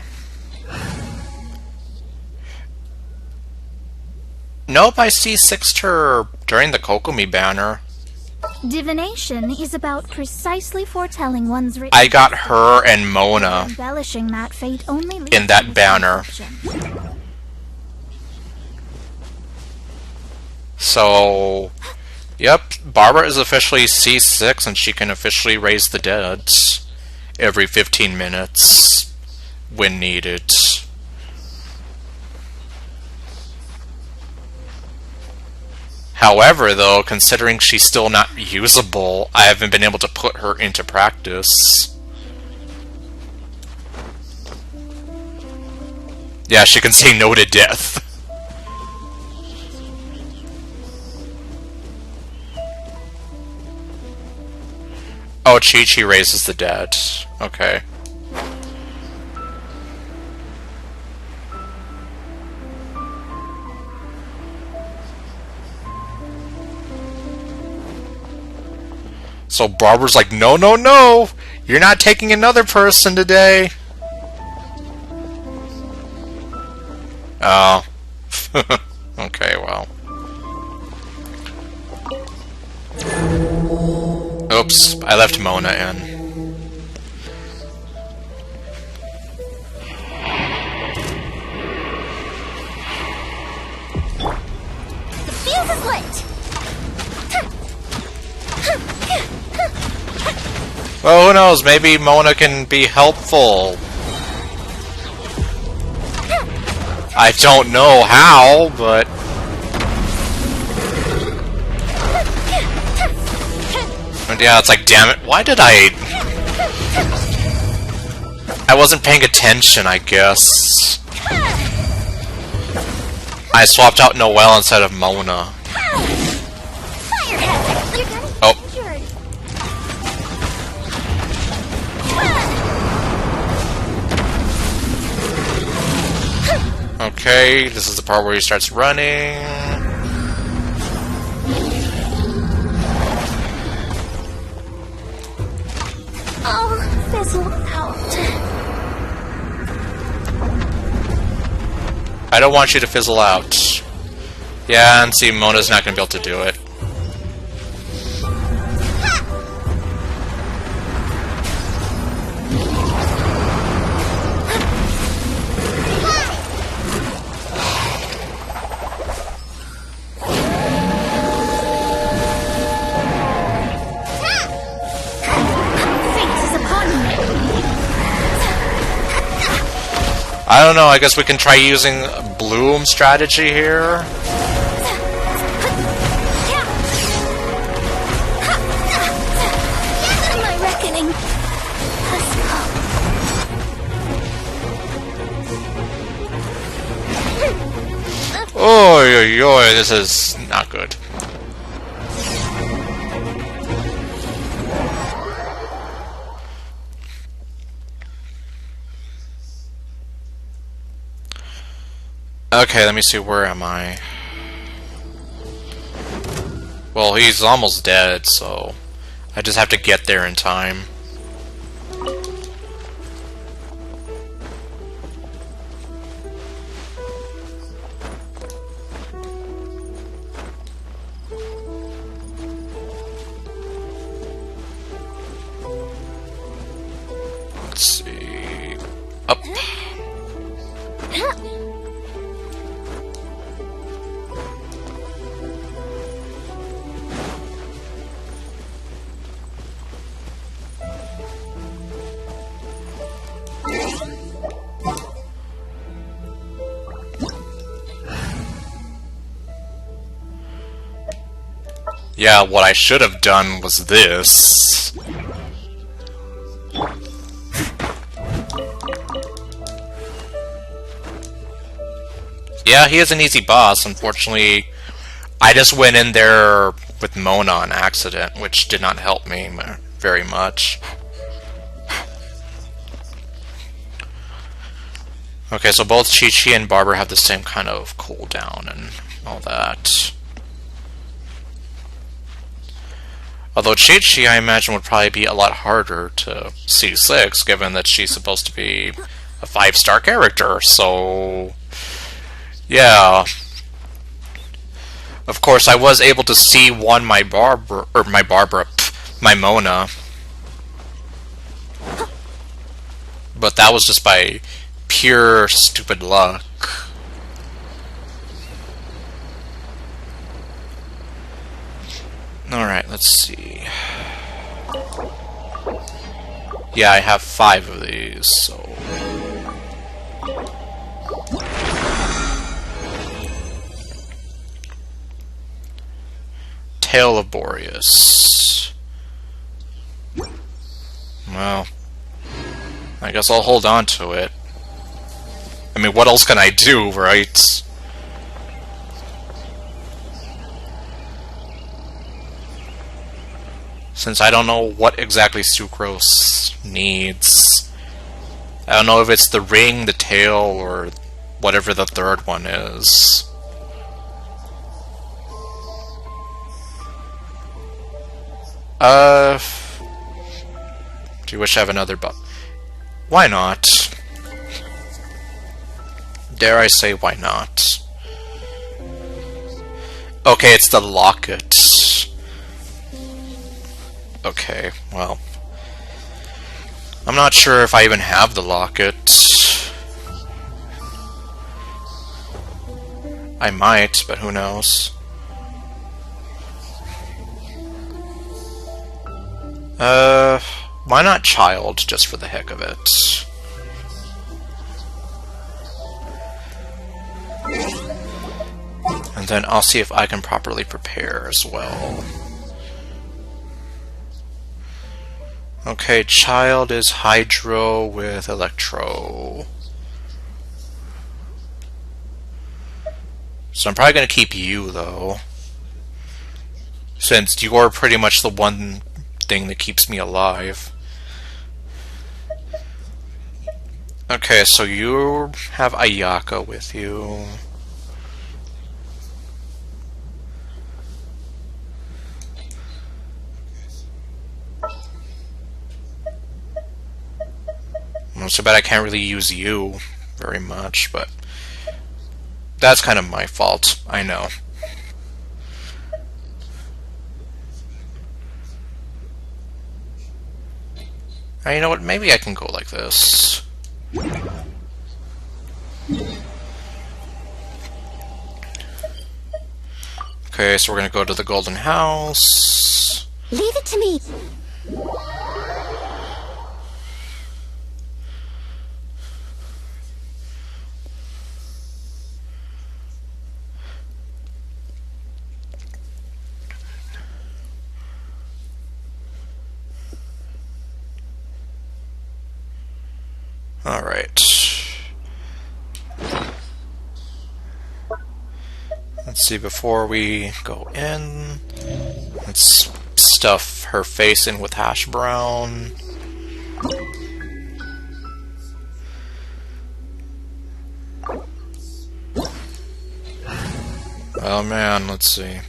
Nope, I C6'd her during the Kokomi banner. Divination is about precisely foretelling one's written. I got her and Mona Embellishing that fate only leads in that to banner. misconception. So, yep, Barbara is officially C6 and she can officially raise the dead every 15 minutes when needed. However, though, considering she's still not usable, I haven't been able to put her into practice. Yeah, she can say no to death. Oh, Chi-Chi raises the dead. Okay. So Barbara's like, no, no, no! You're not taking another person today! Oh. Okay, well. Oops, I left Mona in. The fuse is lit! Well, who knows? Maybe Mona can be helpful. I don't know how, but... And yeah, it's like, damn it, why did I wasn't paying attention, I guess. I swapped out Noelle instead of Mona. Oh. Okay, this is the part where he starts running. Oh, fizzle out. I don't want you to fizzle out. Yeah, and see, Mona's not gonna be able to do it. I don't know, I guess we can try using Bloom strategy here. My reckoning. Oy, oy, oy, this is not good. Okay, let me see, where am I? Well, he's almost dead, so I just have to get there in time. Let's see. Up. Yeah, what I should have done was this. Yeah, he is an easy boss. Unfortunately, I just went in there with Mona on accident, which did not help me very much. Okay, so both Chi-Chi and Barbara have the same kind of cooldown and all that. Although Chi-Chi, I imagine, would probably be a lot harder to C6, given that she's supposed to be a 5-star character, so... yeah. Of course, I was able to C1 my Mona. But that was just by pure stupid luck. Alright, let's see. Yeah, I have 5 of these, so... Tale of Boreas. Well, I guess I'll hold on to it. I mean, what else can I do, right? Since I don't know what exactly Sucrose needs. I don't know if it's the ring, the tail, or whatever the third one is. Do you wish to have another Why not? Dare I say, why not? Okay, it's the locket. Okay, well. I'm not sure if I even have the locket. I might, but who knows? Why not child, just for the heck of it? And then I'll see if I can properly prepare as well. Okay, child is Hydro with Electro. So I'm probably going to keep you, though. Since you're pretty much the one thing that keeps me alive. Okay, so you have Ayaka with you. Well, so bad I can't really use you very much, but that's kind of my fault, I know. You know what, maybe I can go like this. Okay, so we're gonna go to the Golden House. Leave it to me. Alright. Let's see, before we go in, let's stuff her face in with hash brown. Oh man, let's see.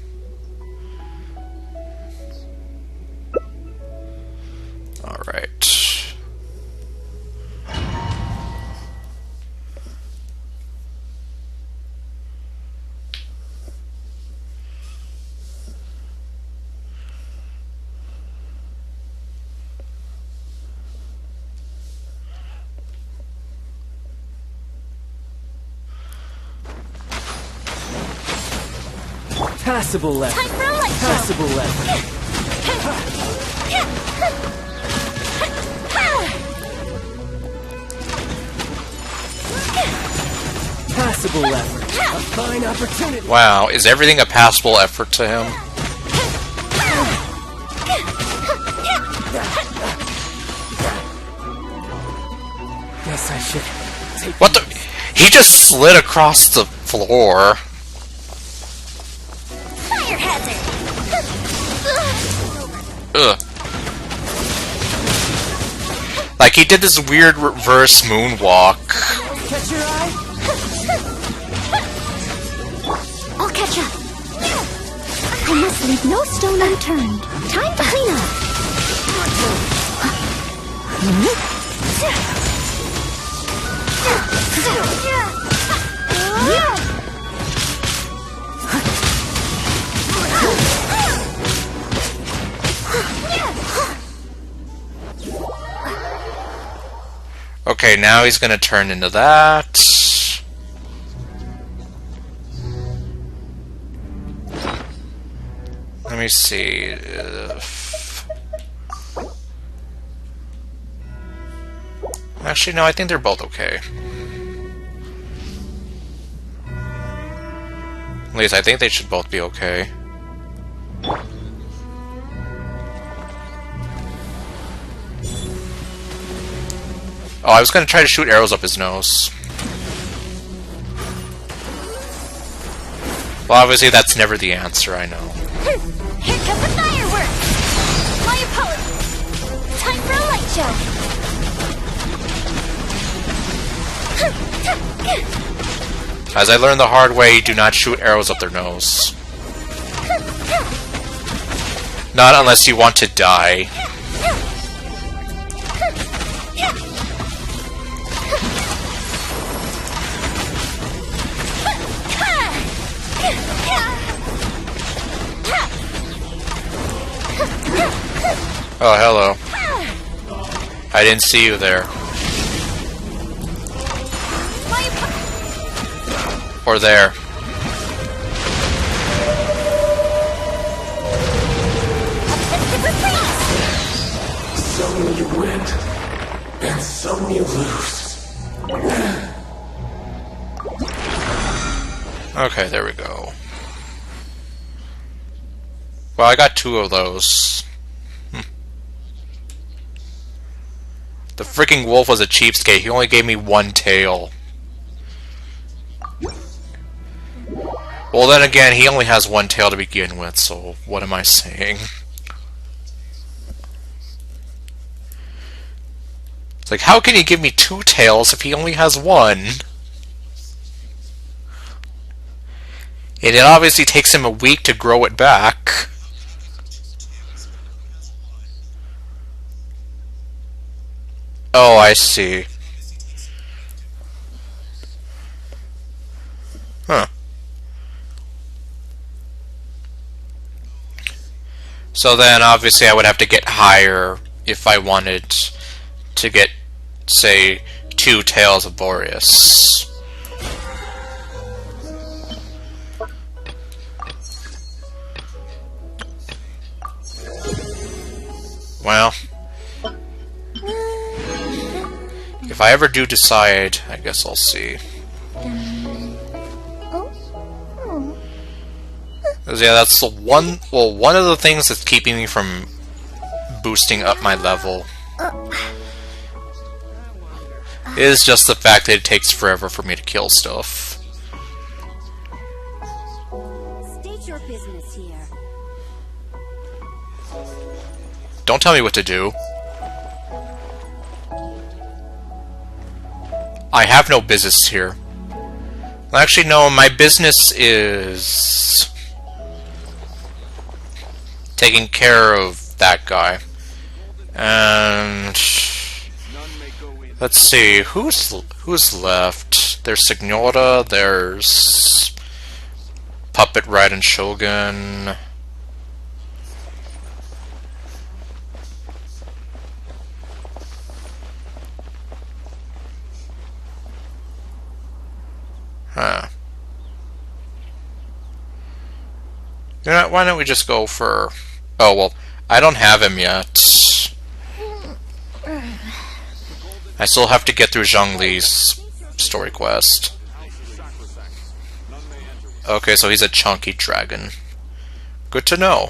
Alright. Passable left. Time for a light show. Passable left. Passable effort. A fine opportunity. Wow, is everything a passable effort to him? Guess I should take. What the? He just slid across the floor. Fire hazard. Ugh. Like, he did this weird reverse moonwalk. Catch your eye. I'll catch up. I must leave no stone unturned. Time to clean up. Okay, now he's gonna turn into that. Let me see. Actually, no, I think they're both okay. At least I think they should both be okay. Oh, I was gonna try to shoot arrows up his nose. Well, obviously that's never the answer, I know. Here comes the fireworks! My apologies. Time for a light show. As I learned the hard way, do not shoot arrows up their nose. Not unless you want to die. Oh, hello. I didn't see you there. Or there. Some you win, and some you lose. Okay, there we go. Well, I got 2 of those. The freaking wolf was a cheapskate. He only gave me 1 tail. Well, then again, he only has 1 tail to begin with, so what am I saying? It's like, how can he give me 2 tails if he only has 1? And it obviously takes him a week to grow it back. Oh, I see. Huh. So then, obviously, I would have to get higher if I wanted to get, say, 2 tails of Boreas. Well, if I ever do decide, I guess I'll see. 'Cause, yeah, that's the one. Well, one of the things that's keeping me from boosting up my level is just the fact that it takes forever for me to kill stuff. State your business here. Don't tell me what to do. I have no business here. Actually, no, my business is taking care of that guy. And let's see, who's left? There's Signora, there's Puppet Ride and Shogun. Huh. You know what, why don't we just go for... Oh, well, I don't have him yet. I still have to get through Zhongli's story quest. Okay, so he's a chunky dragon. Good to know.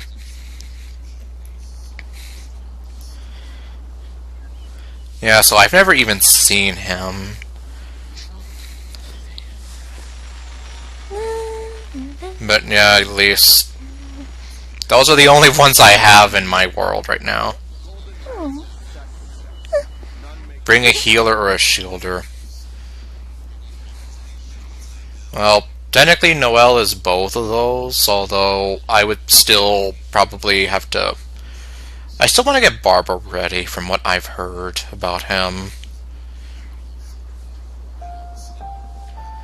Yeah, so I've never even seen him. But yeah, at least those are the only ones I have in my world right now. Bring a healer or a shielder. Well, technically Noelle is both of those, although I would still probably have to I still want to get Barbara ready from what I've heard about him.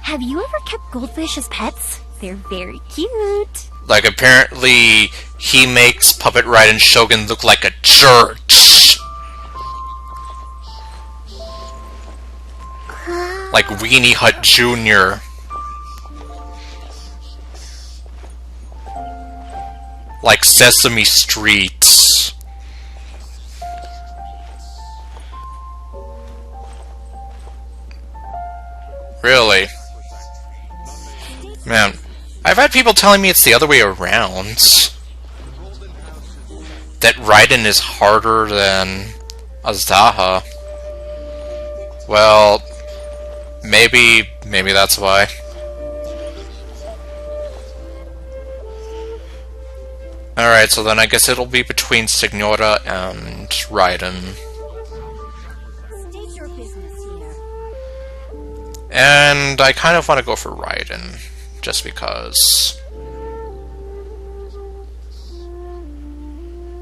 Have you ever kept goldfish as pets? They're very cute. Like, apparently, he makes Puppet Raiden Shogun look like a church. Like Weenie Hut Jr. Like Sesame Street. Really? Man, I've had people telling me it's the other way around. That Raiden is harder than Azdaha. Well, maybe that's why. Alright, so then I guess it'll be between Signora and Raiden. State your business here. And I kind of want to go for Raiden, just because.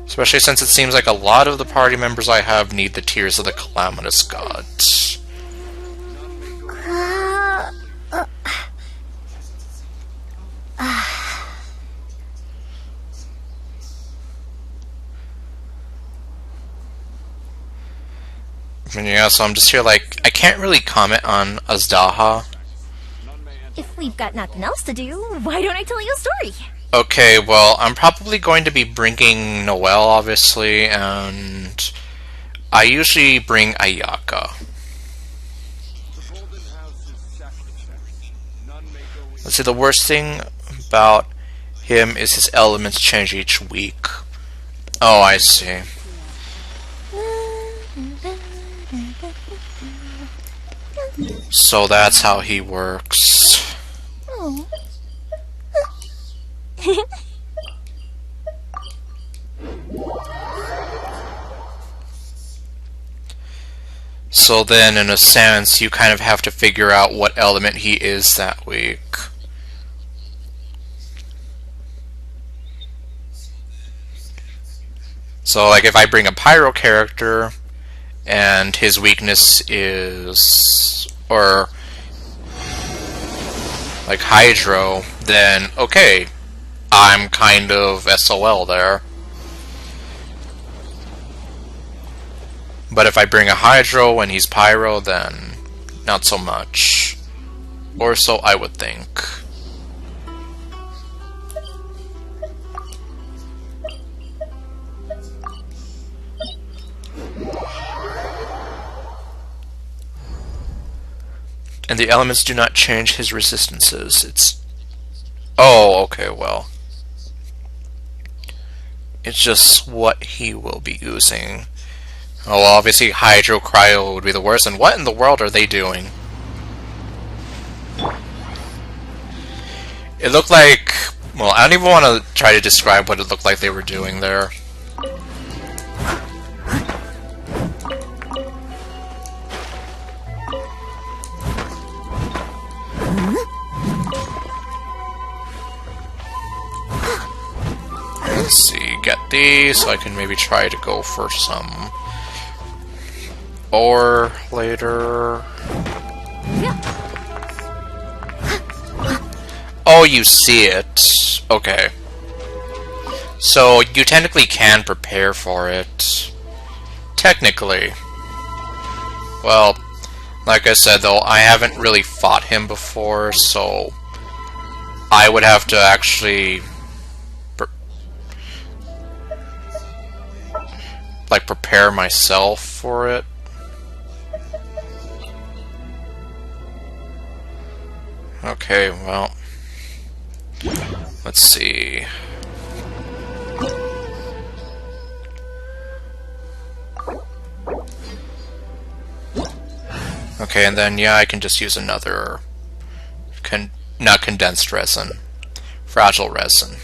Especially since it seems like a lot of the party members I have need the Tears of the Calamitous God. And yeah, so I'm just here like, I can't really comment on Azdaha. If we've got nothing else to do, why don't I tell you a story? Okay, well, I'm probably going to be bringing Noelle, obviously, and I usually bring Ayaka. Let's see, the worst thing about him is his elements change each week. Oh, I see. So that's how he works. Oh. So then, in a sense, you kind of have to figure out what element he is that week. So, like, if I bring a Pyro character, and his weakness is, or, like, Hydro, then, okay, I'm kind of SOL there. But if I bring a Hydro and he's Pyro, then not so much. Or so I would think. And the elements do not change his resistances. It's... Oh, okay, well. It's just what he will be using. Oh, well, obviously Hydro Cryo would be the worst, and what in the world are they doing? It looked like... Well, I don't even want to try to describe what it looked like they were doing there. Let's see, get these so I can maybe try to go for some ore later. Oh, you see it. Okay. So you technically can prepare for it. Technically. Well, like I said though, I haven't really fought him before, so I would have to actually prepare myself for it. Okay, well, let's see. Okay, and then yeah, I can just use another not condensed resin, fragile resin.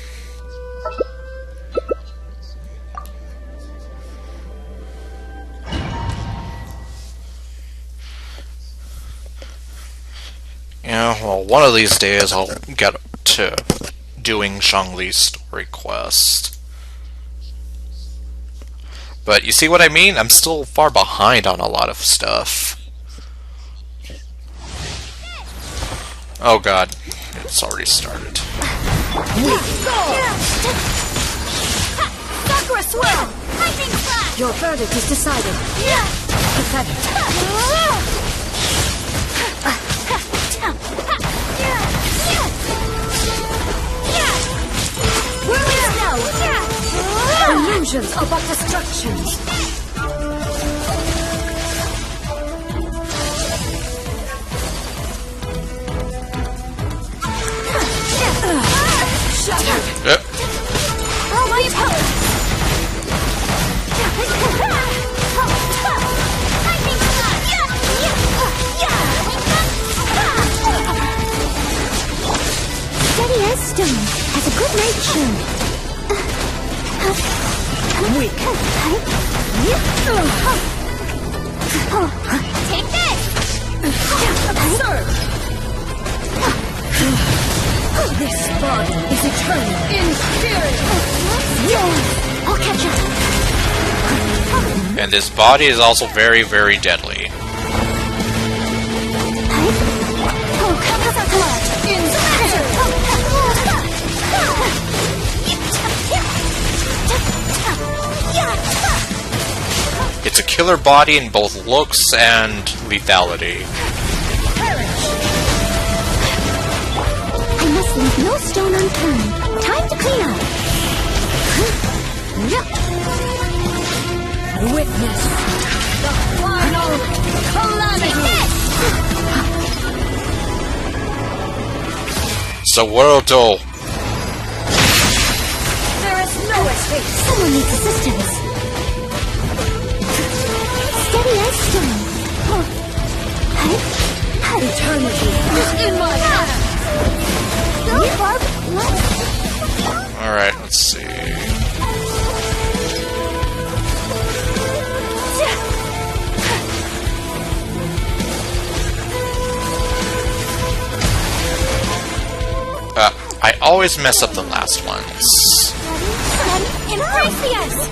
Yeah, well, one of these days I'll get to doing Zhongli's story quest. But you see what I mean? I'm still far behind on a lot of stuff. Oh god, it's already started. Sakura swirl! Lightning flash! Your verdict is decided. Pathetic. Whirling snow! Illusions are but distractions. Yep. Oh, my power! Lightning flash! Steady as stone has a good night show. Weak. Take this! Absurd. This body is eternal. Inferior. I'll catch up. And this body is also very, very deadly. It's a killer body in both looks and lethality. I must leave no stone unturned. Time to clean up. Witness the final calamity. So Worldo. There is no escape. Someone needs assistance. Steady as stone. Eternity is in my hand. Go, Barb. Alright, let's see. I always mess up the last ones. Embrace the ice.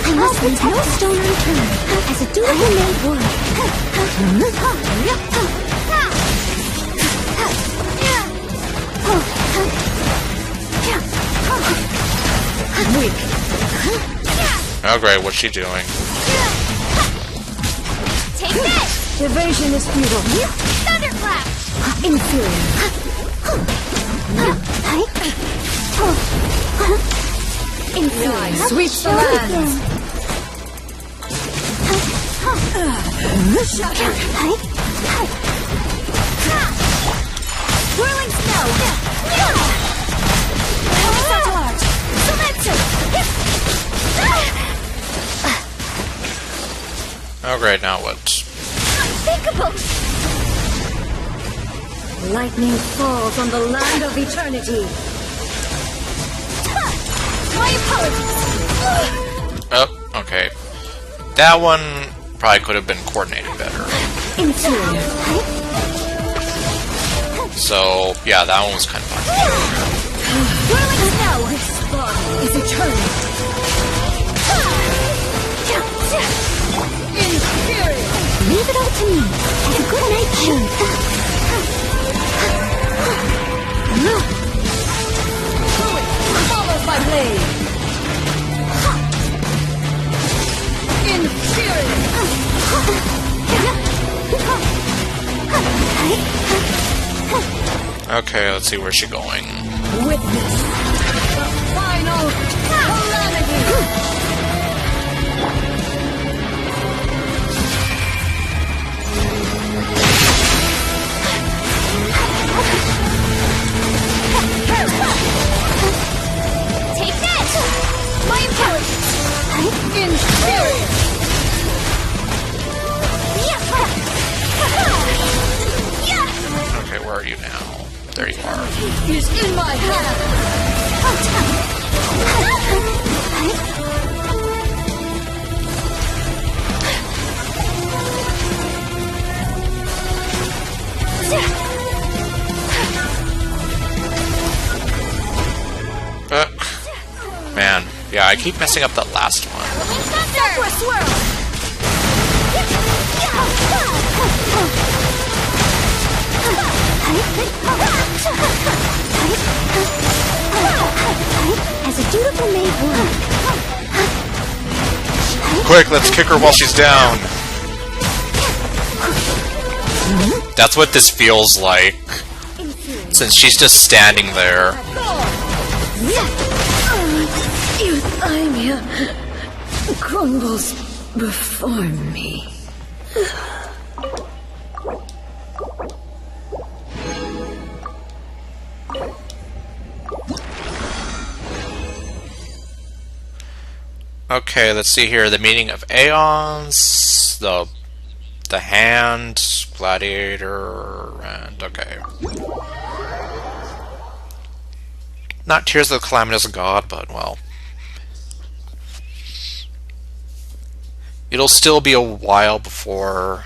I must leave no stone unturned, as a dutiful maid would. Weak. Oh great, what's she doing? Take this! Evasion is futile. Thunderclap! Inferior. Inferior. Sweeps the land. Whirling snow! Oh great, now what? Unthinkable! Lightning falls on the land of eternity. My apologies! Oh, okay. That one probably could have been coordinated better. Inferior. So, yeah, that one was kind of fun. Whirling snow! This body is eternal. Inferior. Leave it all to me, as a good night show. Followed by blade. Inferior. Okay, let's see where's she going. Witness the final calamity. Take this! My apologies! Inferior. Okay, where are you now? There you are. Is in my hand. I keep messing up that last one. Southwest swirl! As a dutiful maid would. Quick, let's kick her while she's down. That's what this feels like. Since she's just standing there. Euthymia crumbles before me. Okay, let's see here. The meaning of Aeons, the hand, gladiator, and okay. Not Tears of the Calamitous God, but well. It'll still be a while before...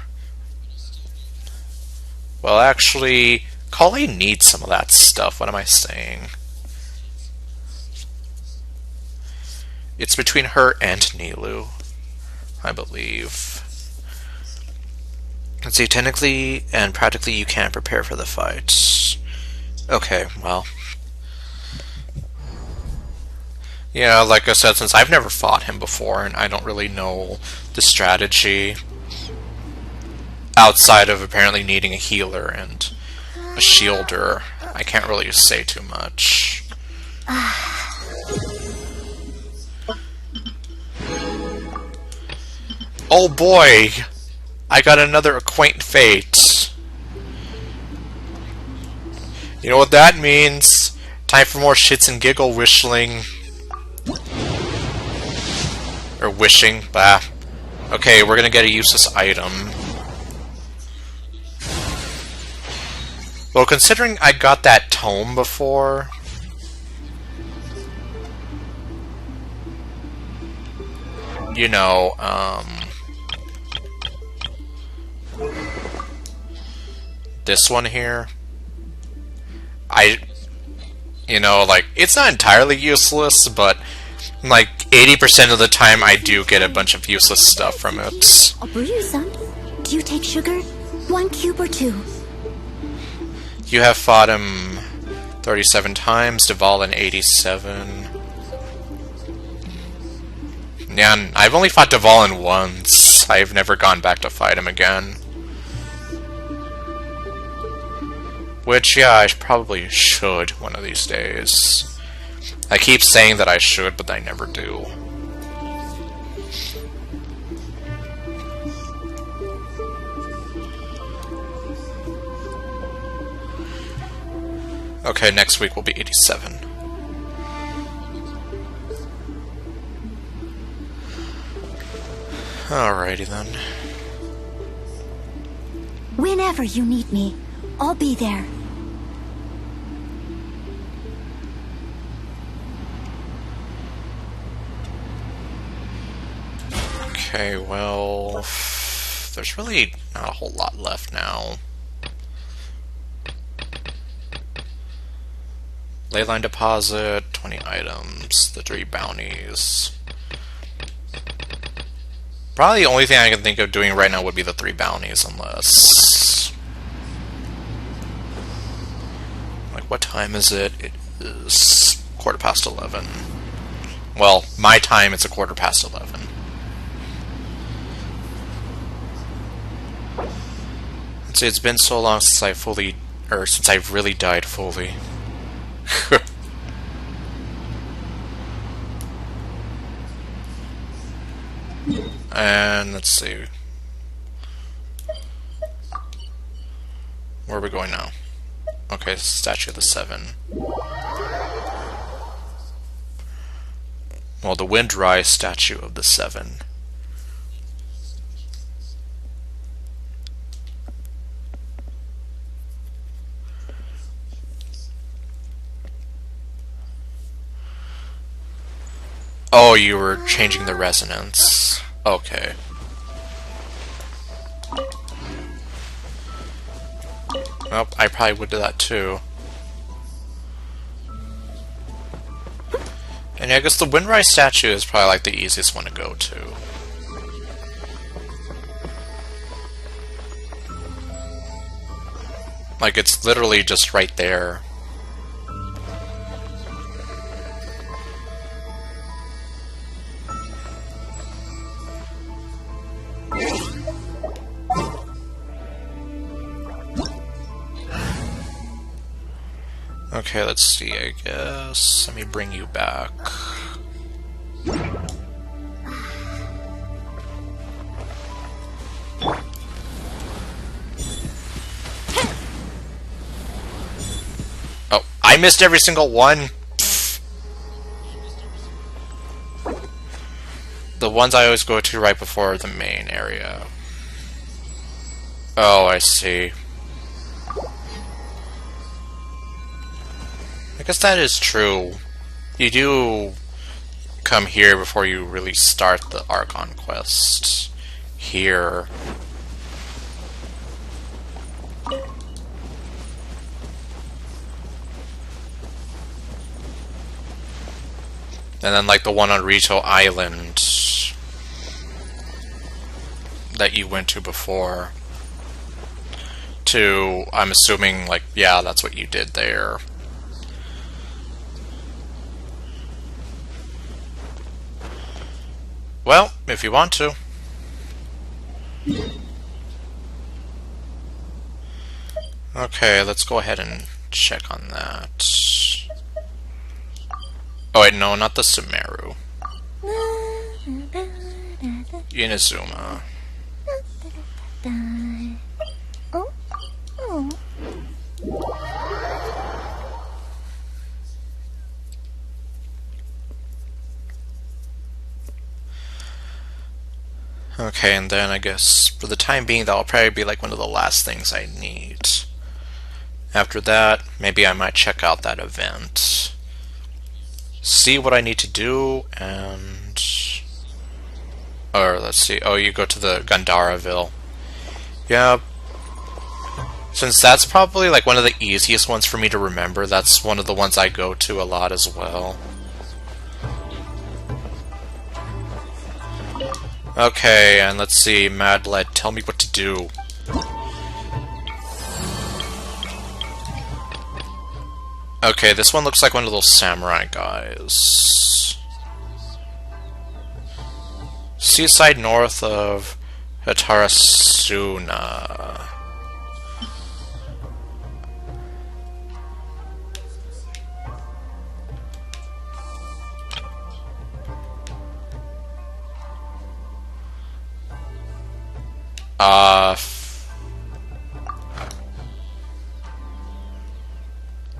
Well, actually, Colleen needs some of that stuff. What am I saying? It's between her and Nilu, I believe. Let's see, technically and practically you can't prepare for the fight. Okay, well. Yeah, like I said, since I've never fought him before and I don't really know the strategy outside of apparently needing a healer and a shielder, I can't really say too much. Oh boy! I got another acquaint fate. You know what that means? Time for more shits and giggle wishing. Or wishing, bah. Okay, we're gonna get a useless item. Well, considering I got that tome before... You know, this one here, you know, like, it's not entirely useless, but like 80% of the time I do get a bunch of useless stuff from it. I'll brew you some. Do you take sugar? 1 cube or 2? You have fought him 37 times, Duvall 87. Yeah, and I've only fought Duvall once. I've never gone back to fight him again. Which, yeah, I probably should one of these days. I keep saying that I should, but I never do. Okay, next week will be 87. Alrighty then. Whenever you need me, I'll be there. Okay, well... There's really not a whole lot left now. Leyline deposit, 20 items, the 3 bounties. Probably the only thing I can think of doing right now would be the 3 bounties, unless... Like, what time is it? It is 11:15. Well, my time, it's 11:15. Let's see, it's been so long since since I've really died fully. And let's see. Where are we going now? Okay, Statue of the 7. Well, the Windrise Statue of the 7. Oh, you were changing the resonance. Okay. Well, I probably would do that too. And yeah, I guess the Windrise statue is probably like the easiest one to go to. Like, it's literally just right there. Okay, let's see, I guess. Let me bring you back. Oh, I missed every single one! Pfft. The ones I always go to right before the main area. Oh, I see. I guess that is true. You do come here before you really start the Archon quest. Here. And then like the one on Rito Island that you went to before. To, I'm assuming, like, yeah, that's what you did there. Well, if you want to. Okay, let's go ahead and check on that. Oh wait, no, not the Sumeru. Inazuma. Oh, oh. Okay, and then I guess for the time being that'll probably be like one of the last things I need. After that, maybe I might check out that event. See what I need to do, and... Or, let's see. Oh, you go to the Gandaraville. Yeah. Since that's probably like one of the easiest ones for me to remember, that's one of the ones I go to a lot as well. Okay, and let's see, Mad Led, tell me what to do. Okay, this one looks like one of those samurai guys. Seaside north of Hatarasuna.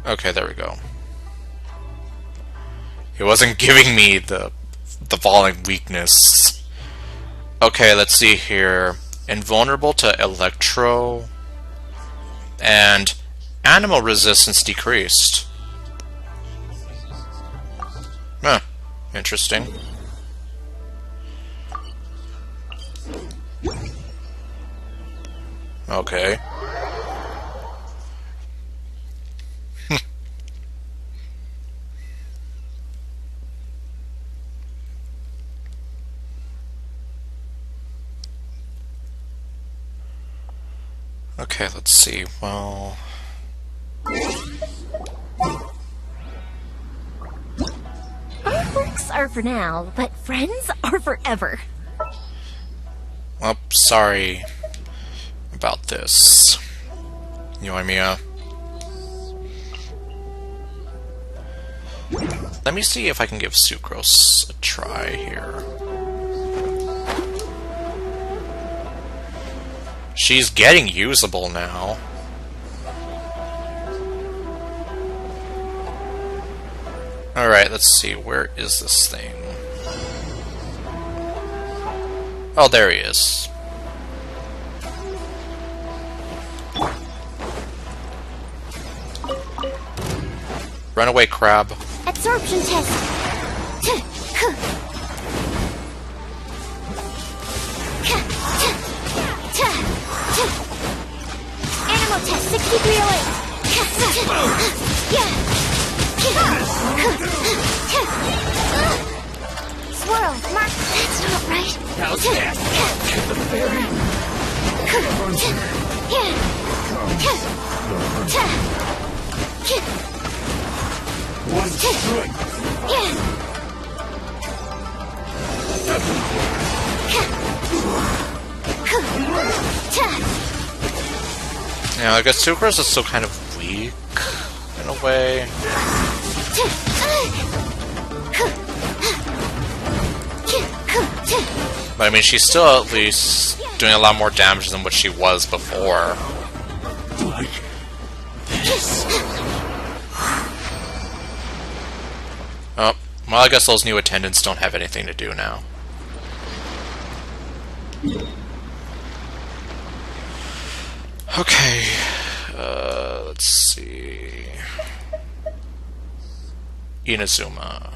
Okay, there we go. It wasn't giving me the falling weakness. Okay, let's see here. Invulnerable to electro and animal resistance decreased. Huh, interesting. Okay. Okay, let's see. Well... Artworks are for now, but friends are forever. Well, sorry about this, Yoimiya. Let me see if I can give Sucrose a try here. She's getting usable now. Alright, let's see. Where is this thing? Oh, there he is. Runaway crab. Absorption test. Animal test 6308. Swirl, Mark. That's not right. How's that? Get the fairy. One strike. Yeah, I guess Sucrose is still kind of weak in a way. But I mean, she's still at least doing a lot more damage than what she was before. Like this. Oh, well, I guess those new attendants don't have anything to do now. Okay, let's see. Inazuma.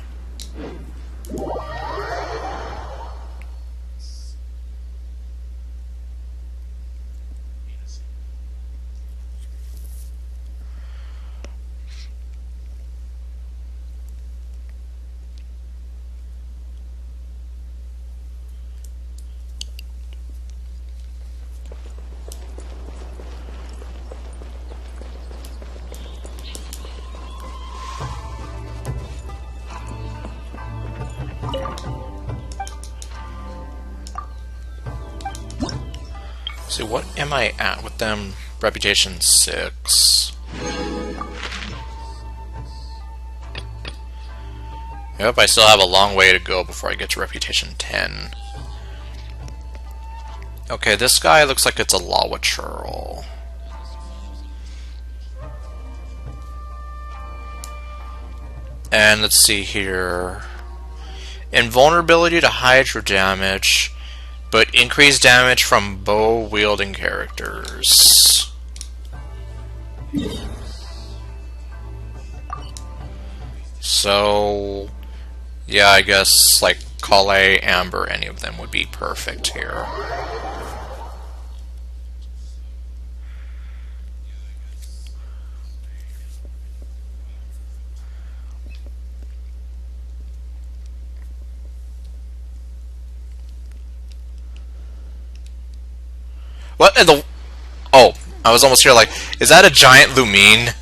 See, what am I at with them? Reputation 6. Yep, I still have a long way to go before I get to Reputation 10. Okay, this guy looks like it's a Lawa churl. And let's see here. Invulnerability to hydro damage, but increased damage from bow-wielding characters. So, yeah, I guess, like, Kale, Amber, any of them would be perfect here. What in the... Oh, I was almost here like, is that a giant Lumine?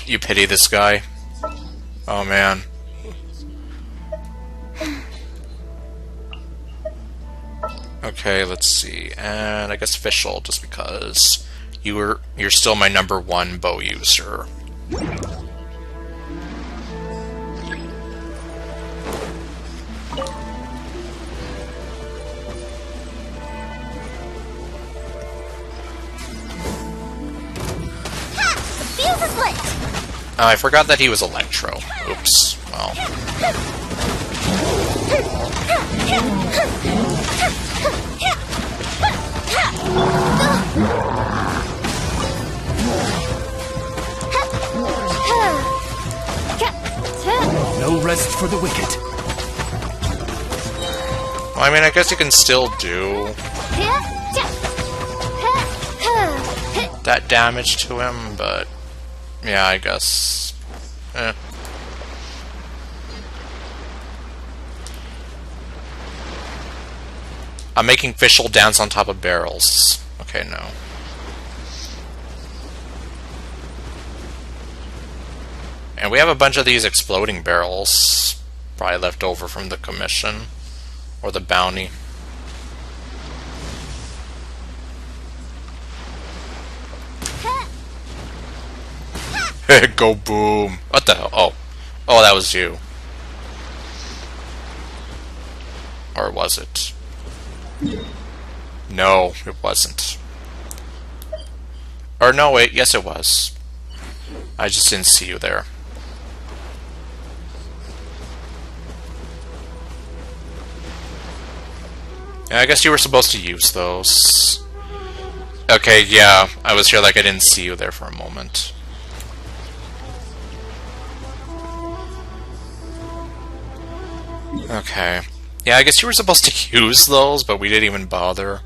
You pity this guy? Oh man. Okay, let's see. And I guess Fischl, just because you're still my #1 bow user. Oh, I forgot that he was Electro. Oops. Well. No rest for the wicked. Well, I mean, I guess you can still do that damage to him, but yeah, I guess. I'm making Fischl dance on top of barrels. Okay, no. And we have a bunch of these exploding barrels, probably left over from the commission or the bounty. Go boom. What the hell? Oh. Oh, that was you. Or was it? No, it wasn't. Or no, wait. Yes, it was. I just didn't see you there. Yeah, I guess you were supposed to use those. Okay, yeah. I was here like I didn't see you there for a moment. Okay. Yeah, I guess you were supposed to use those, but we didn't even bother.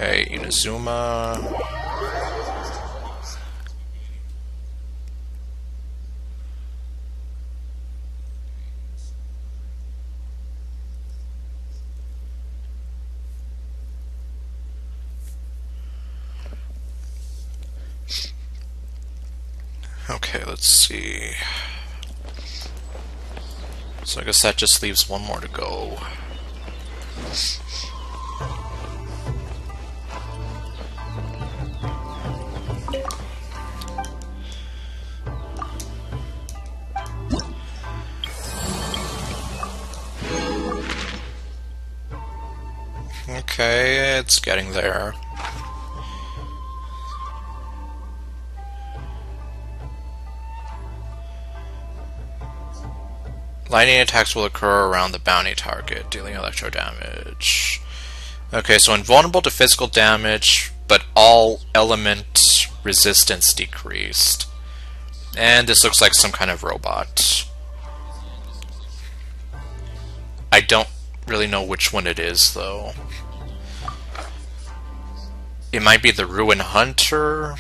Okay, Inazuma. Okay, let's see. So I guess that just leaves one more to go. Okay, it's getting there. Lightning attacks will occur around the bounty target, dealing electro damage. Okay, so invulnerable to physical damage, but all element resistance decreased. And this looks like some kind of robot. I don't really know which one it is, though. It might be the Ruin Hunter.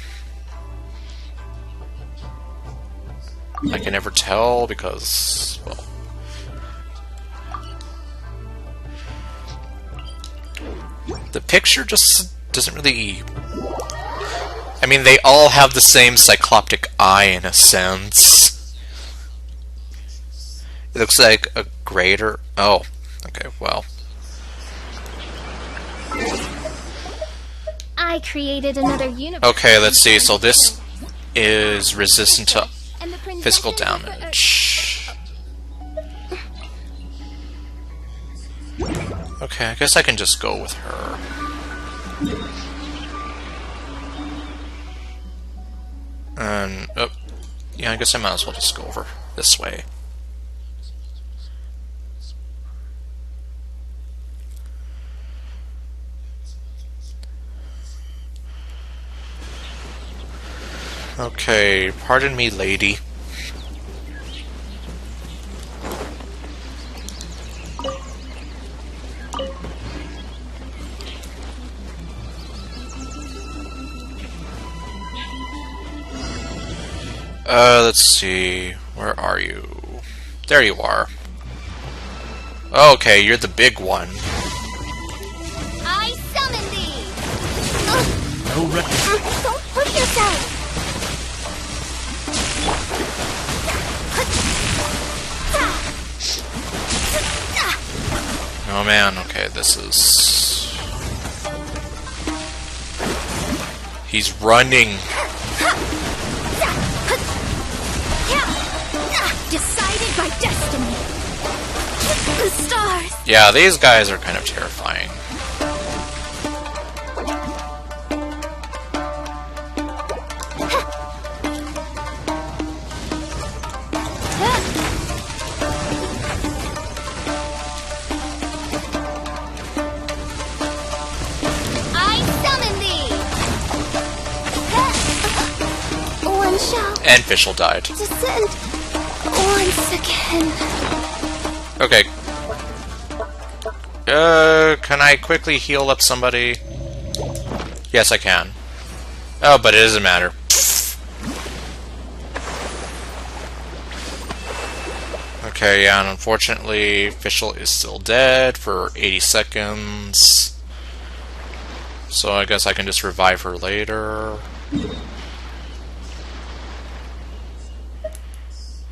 I can never tell because, well... the picture just doesn't really... I mean, they all have the same cycloptic eye in a sense. It looks like a greater... oh, okay, well... I created another universe. okay, let's see, so this is resistant to physical damage. Okay, I guess I can just go with her. And, oh, yeah, I guess I might as well just go over this way. Okay, pardon me, lady. Let's see. Where are you? There you are. Okay, you're the big one. I summon thee! No rest. Don't hurt yourself! Oh man, okay, this is... he's running! Decided by destiny! The stars! Yeah, these guys are kind of terrifying. And Fischl died. Descend once again. Okay. Can I quickly heal up somebody? Yes, I can. Oh, but it doesn't matter. Okay, yeah, and unfortunately, Fischl is still dead for 80 seconds. So I guess I can just revive her later.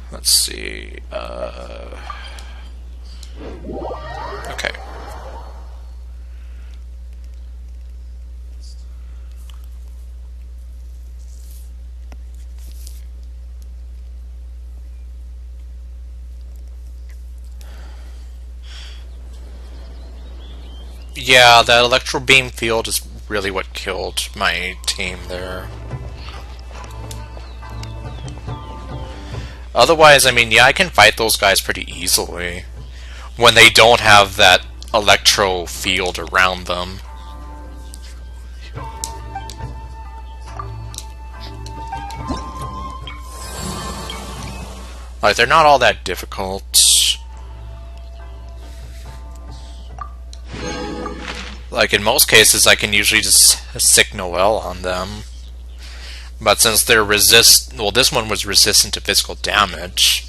Let's see, okay. Yeah, that electro beam field is really what killed my team there. Otherwise, I mean, yeah, I can fight those guys pretty easily when they don't have that electro field around them. Like, they're not all that difficult. Like, in most cases, I can usually just sick Noel on them. But since they're well, this one was resistant to physical damage.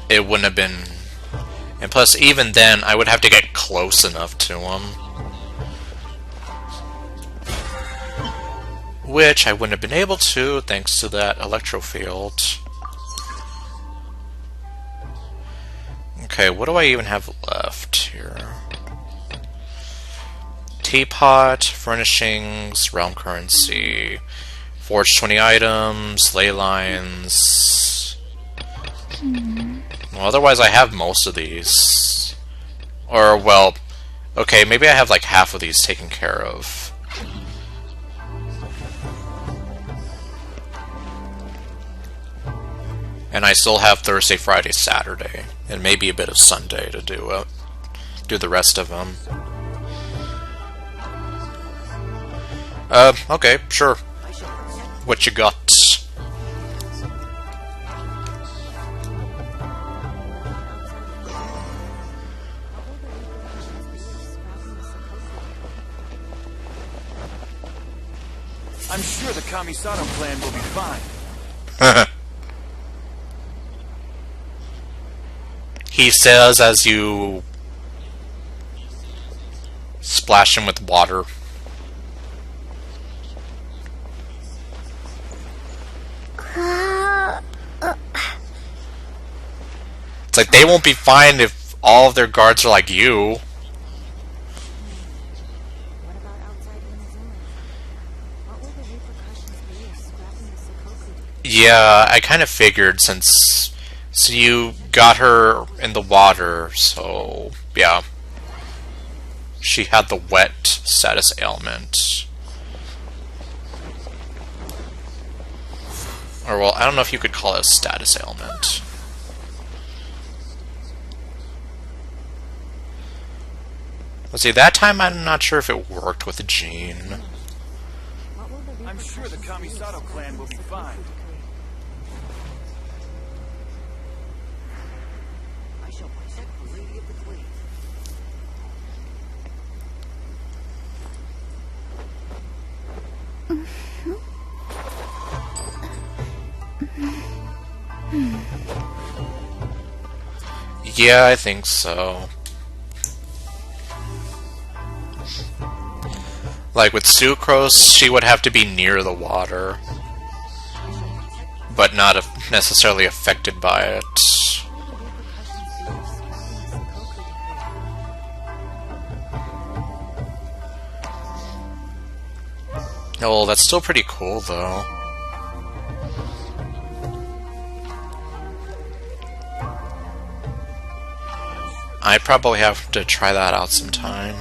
It wouldn't have been... And plus, even then, I would have to get close enough to him. Which I wouldn't have been able to, thanks to that electro field. Okay, what do I even have left here? Teapot, furnishings, realm currency, forge 20 items, ley lines. Well, otherwise I have most of these. Or, well, okay, maybe I have like half of these taken care of. And I still have Thursday, Friday, Saturday, and maybe a bit of Sunday to do the rest of them. Okay, sure. What you got? I'm sure the Kamisato clan will be fine. He says as you splash him with water. It's like they won't be fine if all of their guards are like you. Yeah, I kind of figured since you got her in the water, so yeah. She had the wet status ailment. Or well, I don't know if you could call it a status ailment. Let's see, that time I'm not sure if it worked with Jean. I'm sure the Kamisato clan will be fine. I shall protect the Lady of the Glades. Yeah, I think so. Like with Sucrose, she would have to be near the water, but not necessarily affected by it. Oh, that's still pretty cool, though. I probably have to try that out sometime.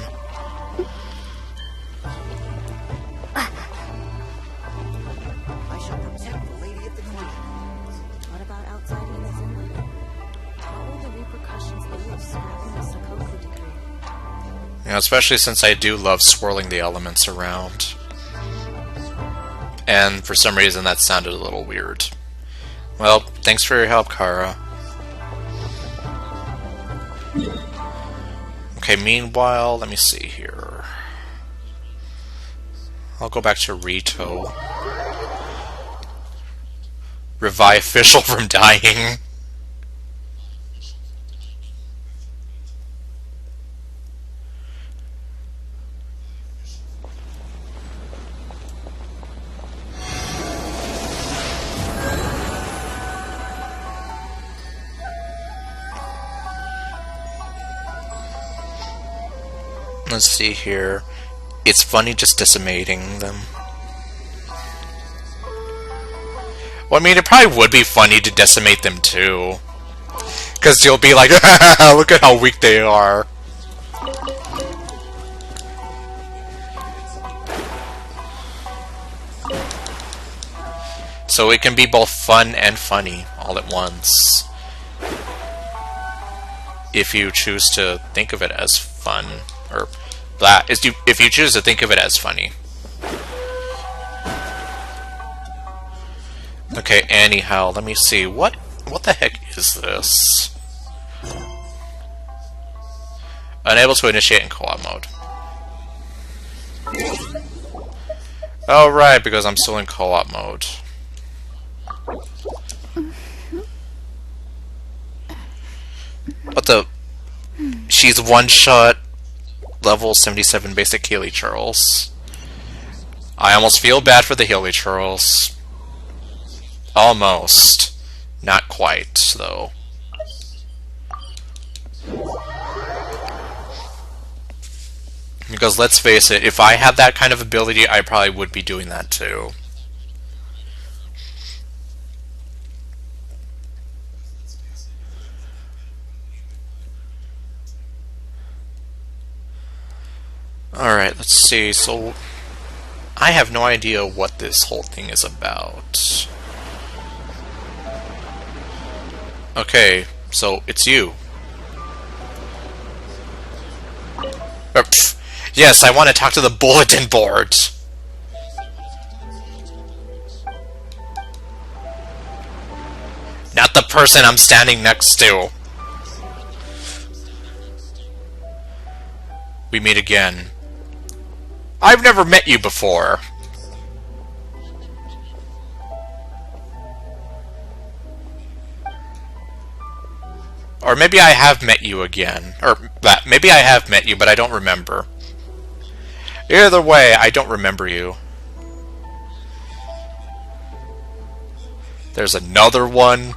You know, especially since I do love swirling the elements around. And for some reason that sounded a little weird. Well, thanks for your help, Kara. Okay, meanwhile, let me see here. I'll go back to Rito. Revive Fischl from dying. Let's see here. It's funny just decimating them. Well, I mean, it probably would be funny to decimate them too. Because you'll be like, look at how weak they are. So it can be both fun and funny all at once. If you choose to think of it as fun. Or that is if you choose to think of it as funny. Okay, anyhow, let me see. What the heck is this? Unable to initiate in co-op mode. Oh, right, because I'm still in co-op mode. But she's one-shot level 77 basic Healy Charles. I almost feel bad for the Healy Charles. Almost. Not quite, though. Because let's face it, if I had that kind of ability, I probably would be doing that too. Alright, let's see. So, I have no idea what this whole thing is about. Okay, so it's you. Yes, I want to talk to the bulletin board. Not the person I'm standing next to. We meet again. I've never met you before. Or maybe I have met you again. Or maybe I have met you, but I don't remember. Either way, I don't remember you. There's another one.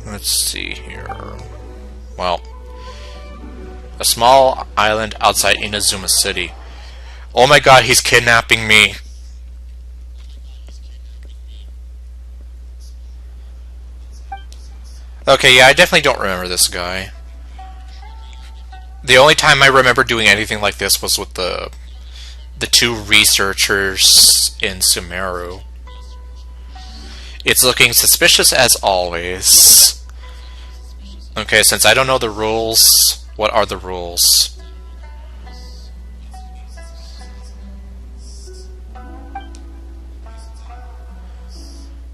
Let's see here. Well, a small island outside Inazuma City. Oh my god, he's kidnapping me. Okay, yeah, I definitely don't remember this guy. The only time I remember doing anything like this was with the two researchers in Sumeru. It's looking suspicious as always. Okay, since I don't know the rules, what are the rules?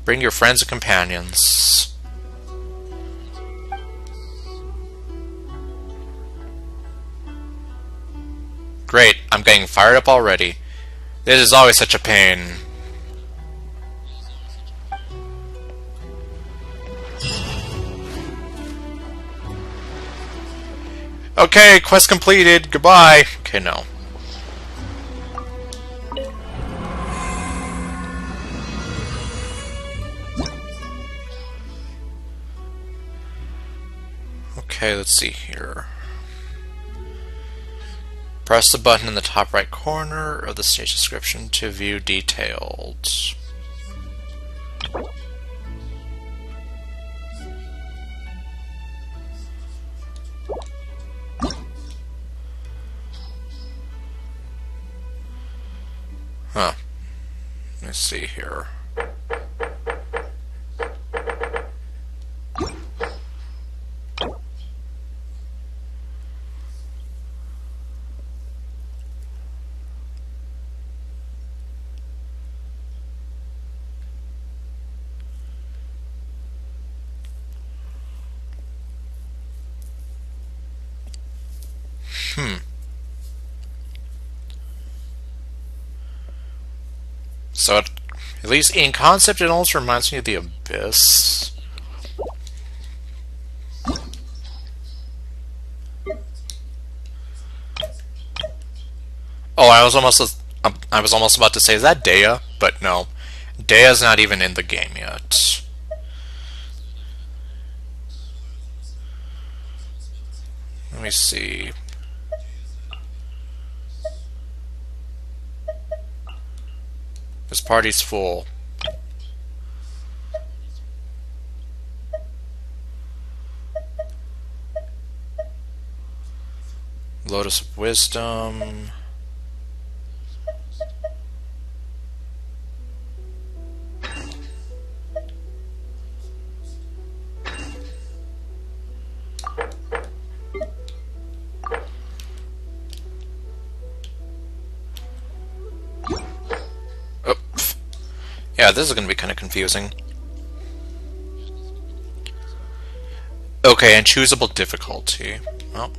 Bring your friends and companions. Great, I'm getting fired up already. This is always such a pain. Okay, quest completed. Goodbye. Okay, no. Okay, let's see here. Press the button in the top right corner of the stage description to view detailed. Huh. Let's see here. So, at least in concept, it almost reminds me of the Abyss. Oh, I was almost about to say, is that Dea? But no, Dea's not even in the game yet. Let me see. This party's full. Lotus of Wisdom. Yeah, this is going to be kind of confusing. Okay, and choosable difficulty. Well.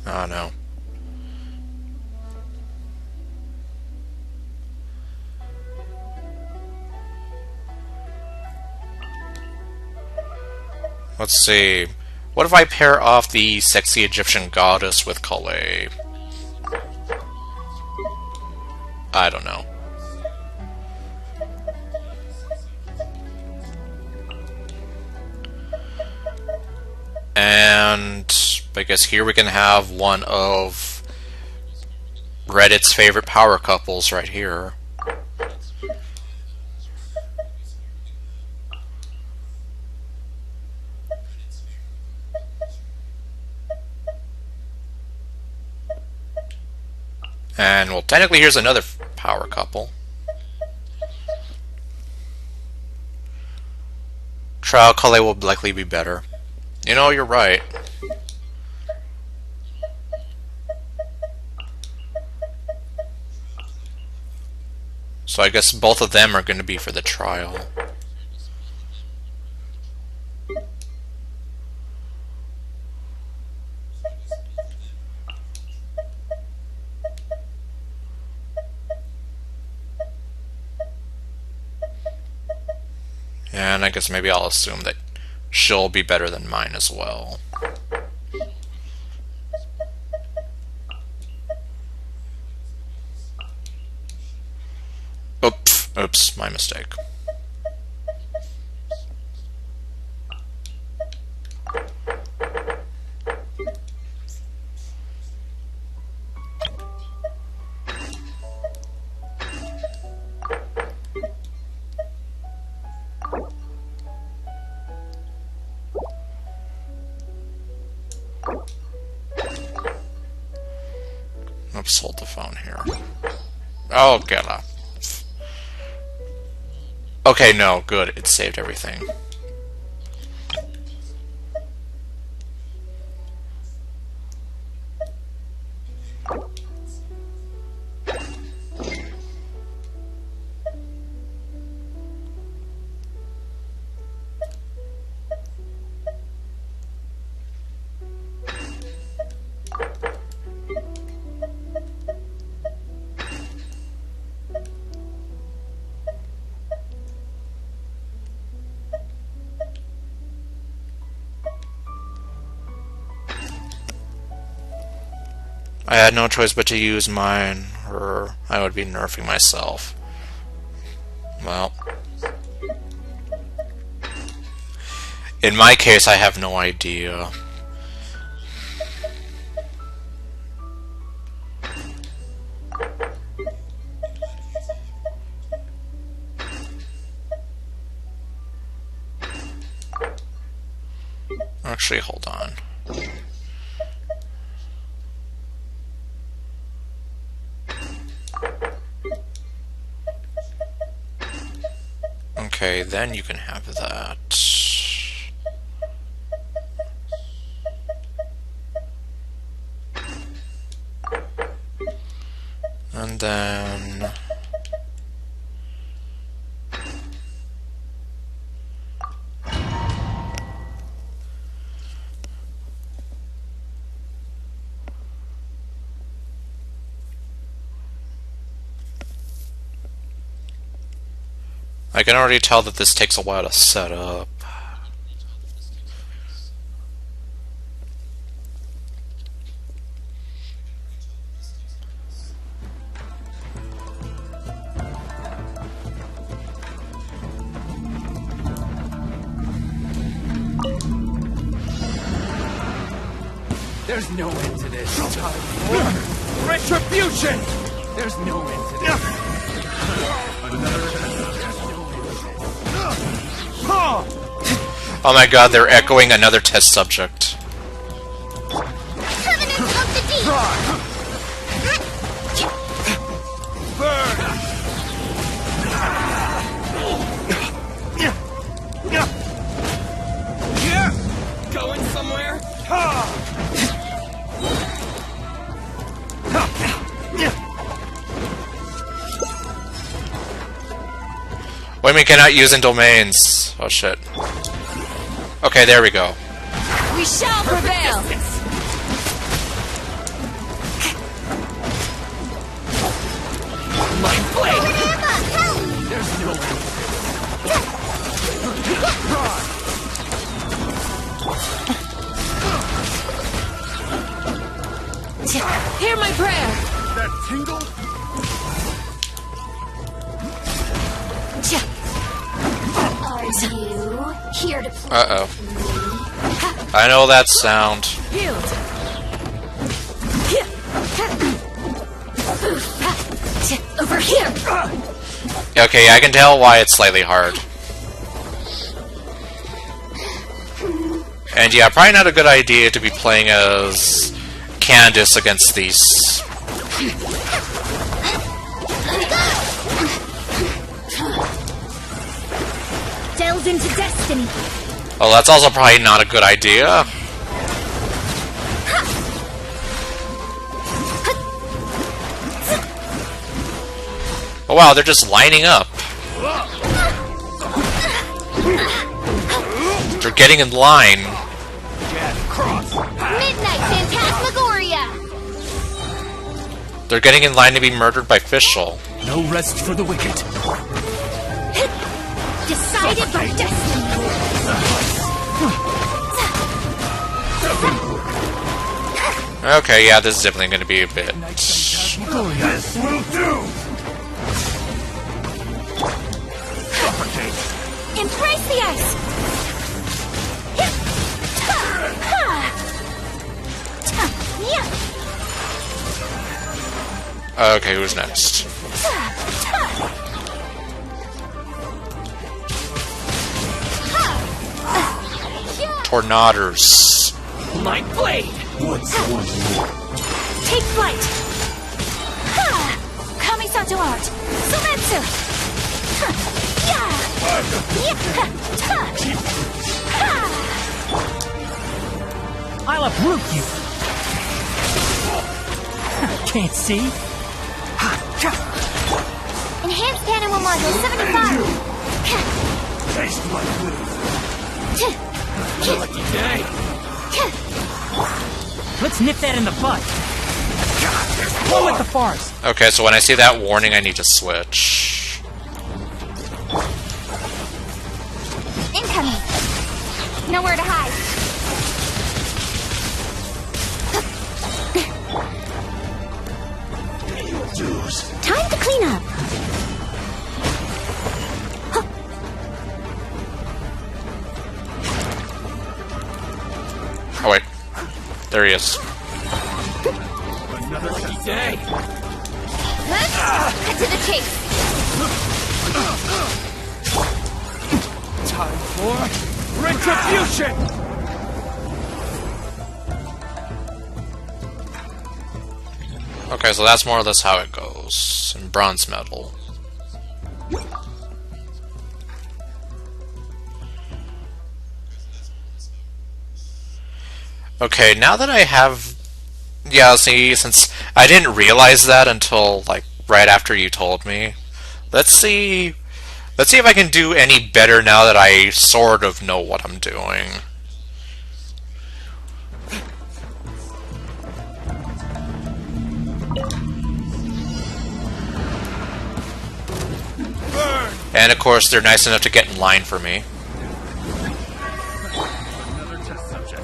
Oh no. Let's see. What if I pair off the sexy Egyptian goddess with Kale? I don't know. And I guess here we can have one of Reddit's favorite power couples right here. And, well, technically here's another power couple. Trial Kale will likely be better. You know, you're right. So I guess both of them are going to be for the trial. And I guess maybe I'll assume that she'll be better than mine as well. Oops, my mistake. Oops, hold the phone here. Oh, get up. Okay, no, good. It saved everything. I had no choice but to use mine, or I would be nerfing myself. Well, in my case, I have no idea. Actually, hold on. Okay, then you can have that. And then... I can already tell that this takes a while to set up. There's no end to this. Time for retribution! There's no end to this. Oh my god, they're echoing another test subject. Covenant of the Deep! Burn! Going somewhere? Wait a minute, cannot use in domains. Oh shit. Okay, there we go. We shall prevail! My blade! There's no way. Hear my prayer! That tingle? Are you here to play? Uh-oh. I know that sound. Healed! Over here! Okay, I can tell why it's slightly hard. And yeah, probably not a good idea to be playing as Candace against these. Delved into destiny. Oh, that's also probably not a good idea. Oh wow, they're just lining up. They're getting in line. Midnight Phantasmagoria! They're getting in line to be murdered by Fischl. No rest for the wicked. Decided by destiny! Okay, yeah, this is definitely going to be a bit. This will do! Suffocate! Embrace the ice! Okay, who's next? Tornadors. My blade! Take flight! Kamisato art! Sumetsu! I'll uproot you! Can't see? Enhanced animal module 75! Taste my blade! Lucky day! Let's nip that in the butt! Go with the farce! Okay, so when I see that warning, I need to switch. Incoming! Nowhere to hide. Time to clean up. Oh wait, there he is. Another lucky day! Cut to the chase. Time for retribution! Okay, so that's more or less how it goes. In bronze medal. Okay, now that I have... Yeah, see, since I didn't realize that until, like, right after you told me. Let's see if I can do any better now that I sort of know what I'm doing. And of course, they're nice enough to get in line for me. Another test subject.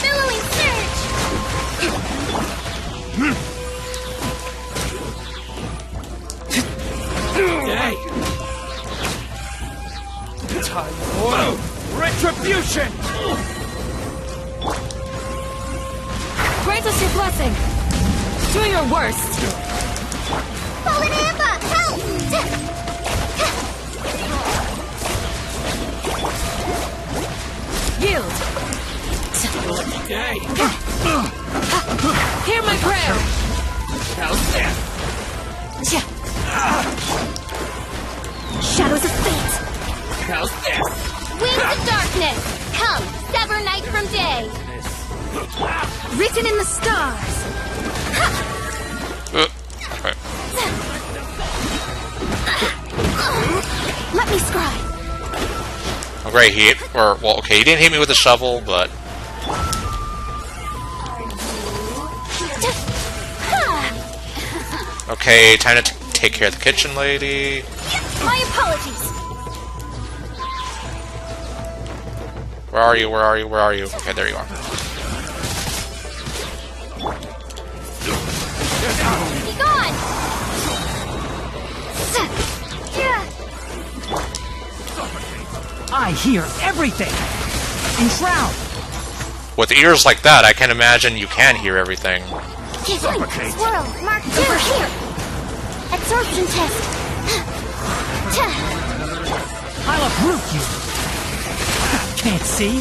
Billowing surge. Day! Time for retribution! Grant us your blessing! Do your worst! Fallen Amber, help! Yield! Lucky day! Hear my prayer! How's that? Shadows of fate. How's this? Wings of darkness. Come, sever night from day. Written in the stars! Okay. Let me scry. Oh, great, well, okay, he didn't hit me with a shovel, but... Okay, time to take care of the kitchen lady. My apologies. Where are you? Where are you? Where are you? Okay, there you are. Be gone. I hear everything! Enshroud! With ears like that, I can imagine you can hear everything. Swirl. Mark 2. Over here. Absorption test. I'll uproot you! Can't see?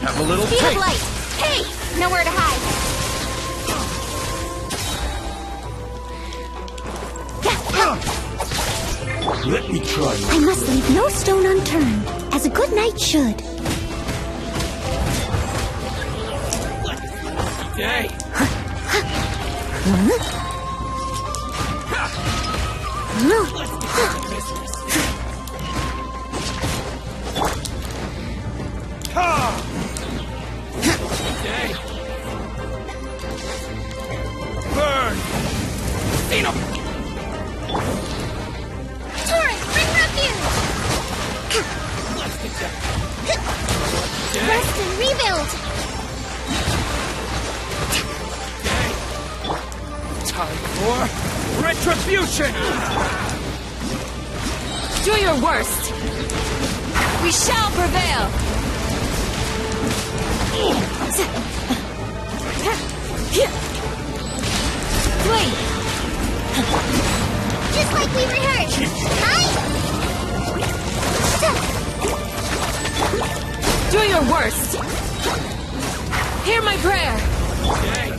Have a little Speed of taste. light. Hey! Nowhere to hide. Let me try it. I must leave no stone unturned, as a good knight should. Yay! Yay! Burn! Seen 'em! Torrent, bring refuge! Yay! Rest and rebuild! Yay! Time for retribution! Do your worst. We shall prevail. Flee. Just like we rehearsed! Do your worst. Hear my prayer. Yay!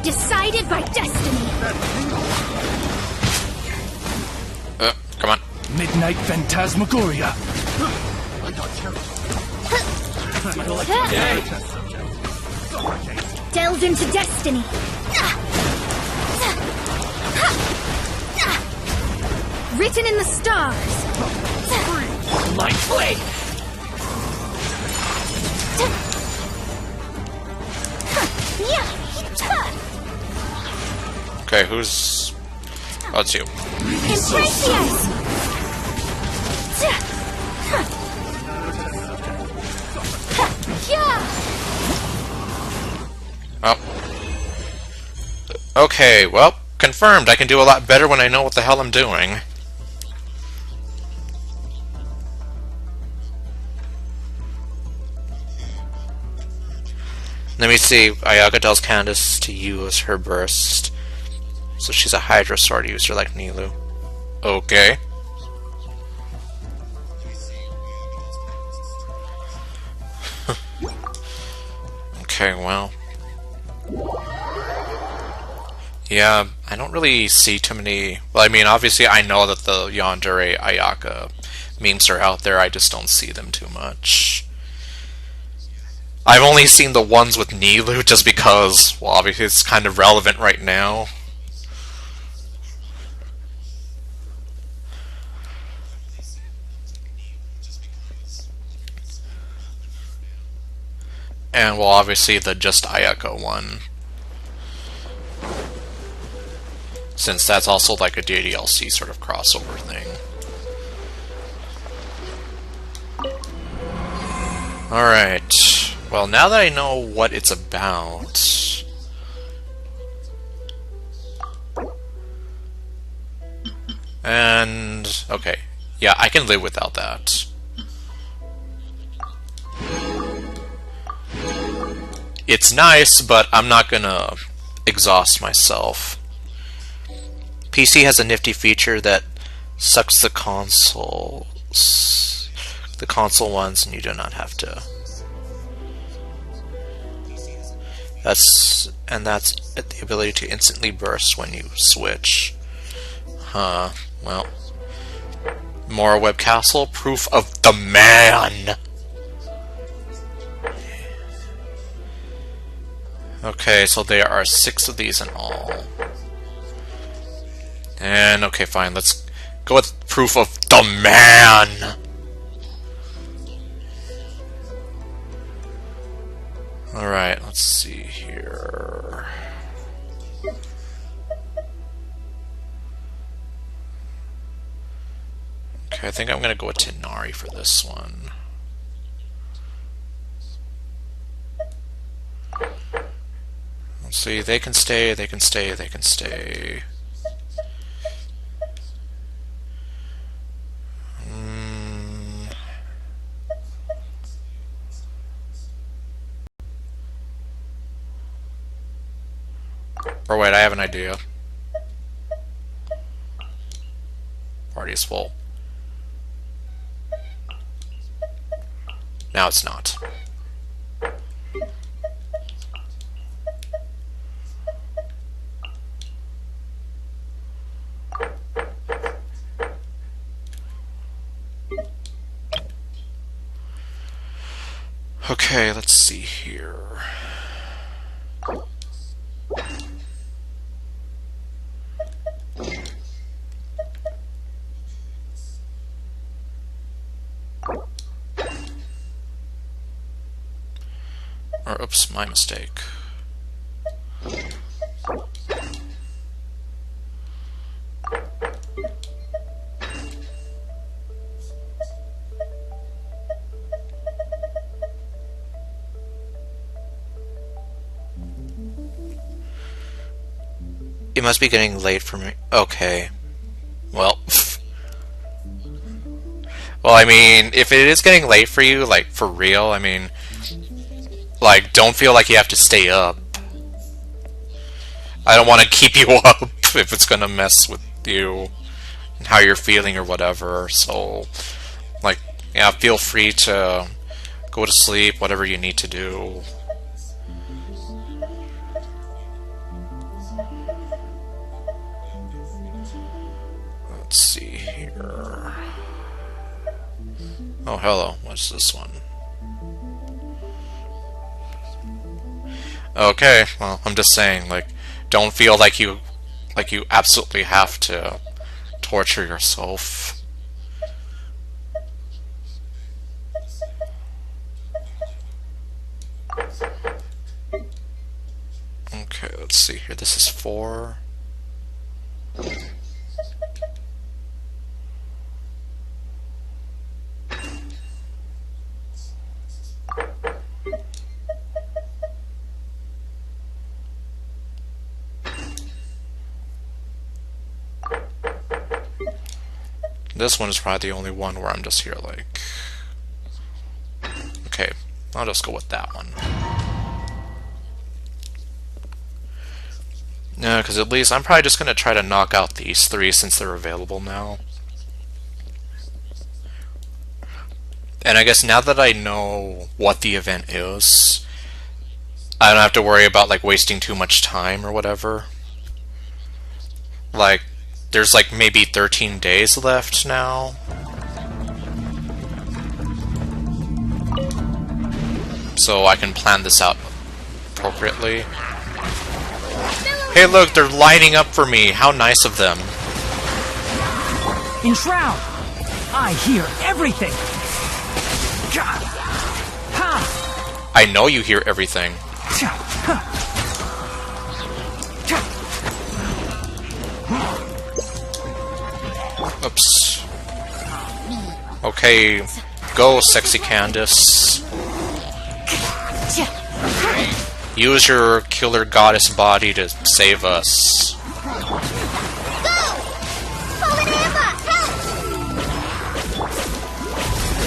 Decided by destiny! Come on. Midnight Phantasmagoria! Yay! Delve into destiny! Written in the stars! Light blade! Okay, who's... Oh, it's you. Imprecious! Oh. Okay, well, confirmed. I can do a lot better when I know what the hell I'm doing. Let me see. Ayaka tells Candace to use her burst. So she's a Hydro Sword user like Nilu. Okay. Okay, well. Yeah, I don't really see too many... Well, I mean, obviously I know that the Yandere Ayaka memes are out there, I just don't see them too much. I've only seen the ones with Nilu just because, well, obviously it's kind of relevant right now. And, well, obviously the Just Ayaka one. Since that's also like a DDLC sort of crossover thing. Alright. Well, now that I know what it's about... And... okay. Yeah, I can live without that. It's nice, but I'm not gonna exhaust myself. PC has a nifty feature that sucks the console ones, and you do not have to. That's the ability to instantly burst when you switch. Huh. Well, more Web Castle, proof of the man. Okay, so there are 6 of these in all. And, okay, fine, let's go with proof of the man! Alright, let's see here. Okay, I think I'm gonna go with Tinari for this one. Let's see, they can stay, they can stay, they can stay. Or wait, I have an idea. Party is full. Now it's not. Okay, let's see here. Or, oops, my mistake. It must be getting late for me. Okay. Well. Well, I mean, if it is getting late for you, like, for real, I mean, like, don't feel like you have to stay up. I don't want to keep you up if it's gonna mess with you and how you're feeling or whatever. So, like, yeah, feel free to go to sleep, whatever you need to do. Let's see here. Oh, hello. What's this one? Okay, well, I'm just saying, like, don't feel like you absolutely have to torture yourself. Okay, let's see here. This is 4. This one is probably the only one where I'm just here like... Okay, I'll just go with that one. No, because at least I'm probably just going to try to knock out these 3 since they're available now. And I guess now that I know what the event is, I don't have to worry about like wasting too much time or whatever. Like, there's like maybe 13 days left now. So I can plan this out appropriately. Hey look, they're lining up for me. How nice of them. Enshroud! I hear everything! Ha! I know you hear everything. Oops. Okay, go, sexy Candace. Use your killer goddess body to save us.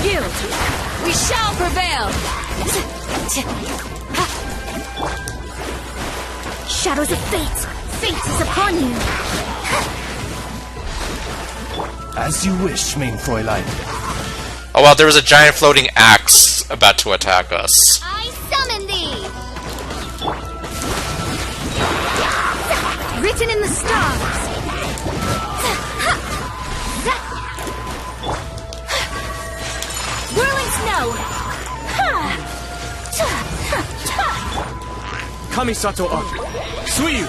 Yield! We shall prevail! Shadows of fate! Fate is upon you! As you wish, main Fräulein. Oh well, there was a giant floating axe about to attack us. I summon thee! Written in the stars! Whirling snow! Kamisato up. Suiyu!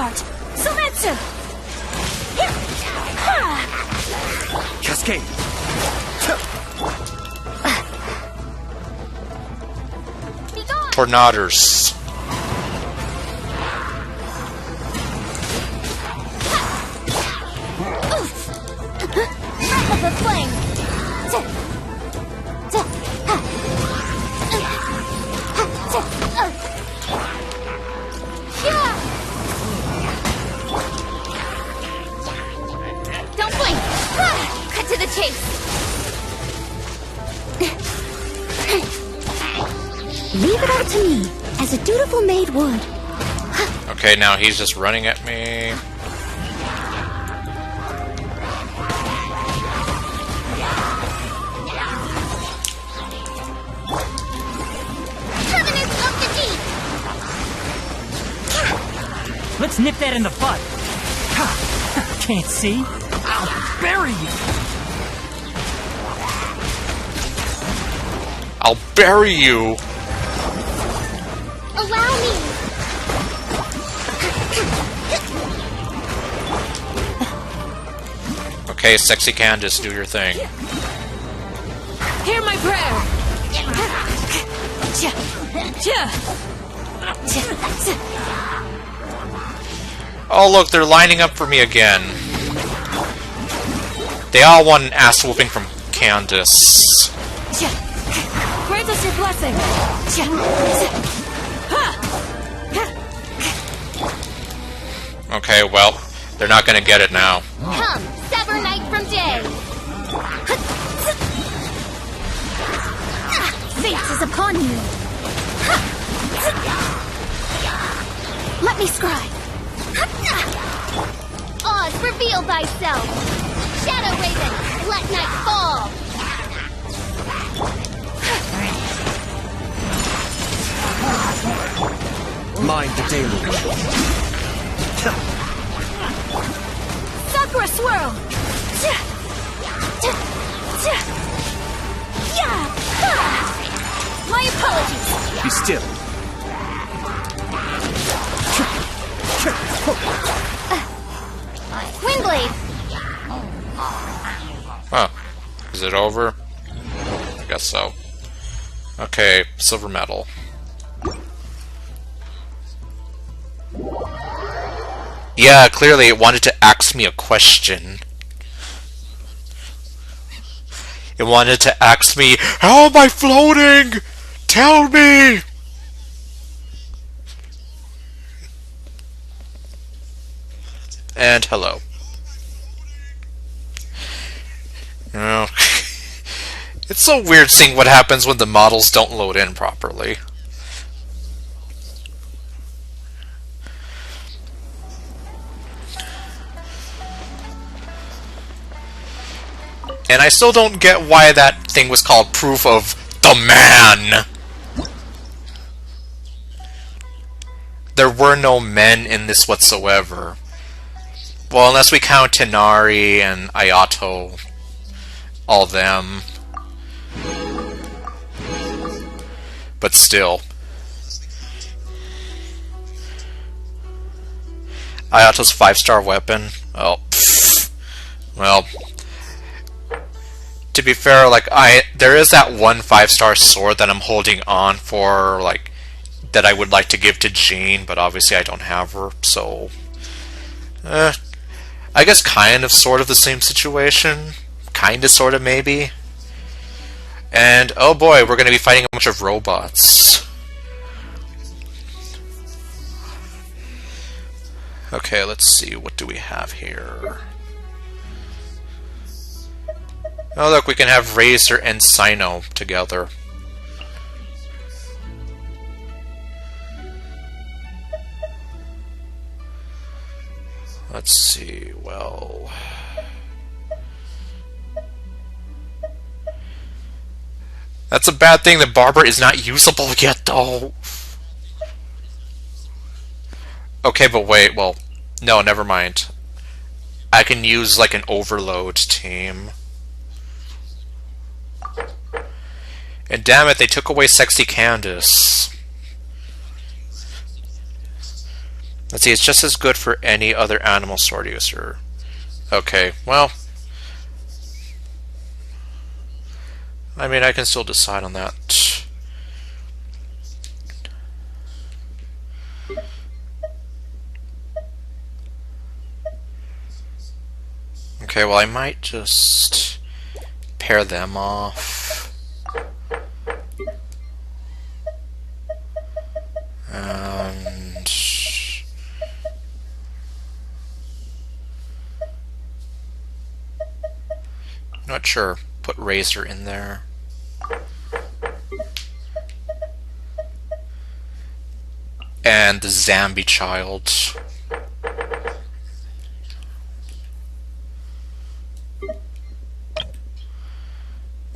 part! Sumetsu! Cascade. Be gone! Tornadoes. Wrath of the flame! Don't blink! Cut to the chase! Leave it all to me, as a dutiful maid would. Okay, now he's just running at me. Covenants of the Deep! Let's nip that in the bud. Ha! Can't see. I'll bury you. I'll bury you! Allow me! Okay, sexy Candace, do your thing. Hear my prayer! Oh look, they're lining up for me again. They all want an ass whooping from Candace. Grant us your blessing! Okay, well, they're not gonna get it now. Come, sever night from day! Fate is upon you. Let me scribe. Oz, reveal thyself! Shadow Raven, let night fall! Mind the deluge. Sakura Swirl! My apologies! Be still. Windblade! Huh. Is it over? I guess so. Okay, silver medal. Yeah, clearly it wanted to ask me a question. It wanted to ask me, how am I floating? Tell me! And hello. You know, it's so weird seeing what happens when the models don't load in properly. And I still don't get why that thing was called proof of the man. There were no men in this whatsoever. Well, unless we count Tenari and Ayato. All them. But still. Ayato's 5-star weapon? Oh, pfft. Well, to be fair, like, there is that one 5-star sword that I'm holding on for, like, that I would like to give to Jean, but obviously I don't have her, so I guess kind of sort of the same situation. Kind of sort of maybe. And oh boy, we're going to be fighting a bunch of robots. Okay, let's see, what do we have here? Oh look, we can have Razor and Sino together. Let's see, well... That's a bad thing, the barber is not usable yet, though. Okay, but wait, well... No, never mind. I can use, like, an overload team. And damn it, they took away Sexy Candace. Let's see, it's just as good for any other animal sword user. Okay, well, I mean, I can still decide on that. Okay, well, I might just pair them off. And not sure. Put Razor in there. And the Zombie Child.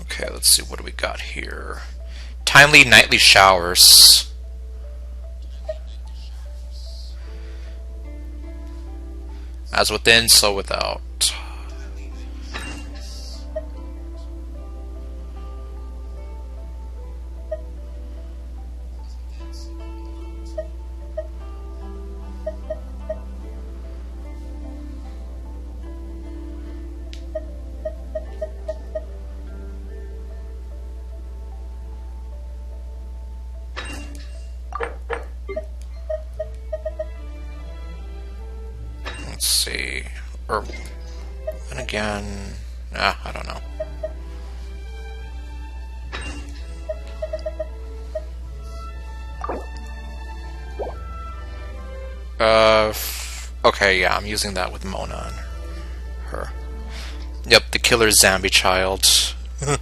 Okay, let's see, what do we got here? Timely nightly showers. As within, so without. Let's see. And again, I don't know. Okay, yeah, I'm using that with Mona and her. Yep, the killer zombie child. Okay,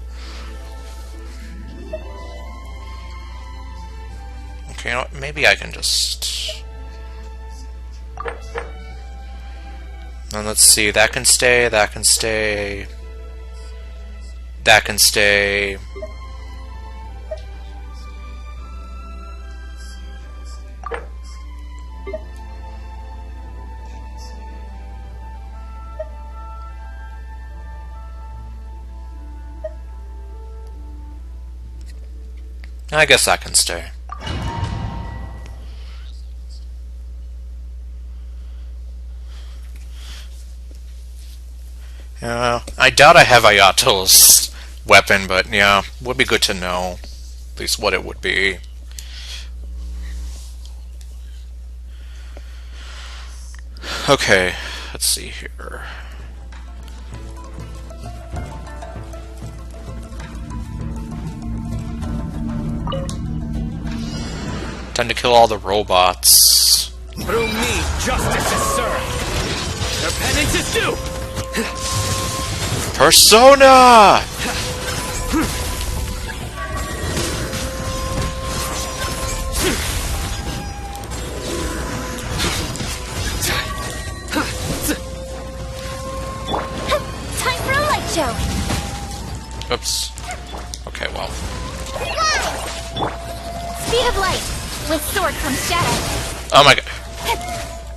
you know what? Maybe I can just... And let's see, that can stay, that can stay... That can stay... I guess that can stay. Yeah, I doubt I have Ayato's weapon, but yeah, would be good to know at least what it would be. Okay, let's see here. Time to kill all the robots. Through me, justice is served. Their penance is due. Persona! Time for a light show. Oops. Okay, well. Speed of light. With sword comes shadow. Oh my god.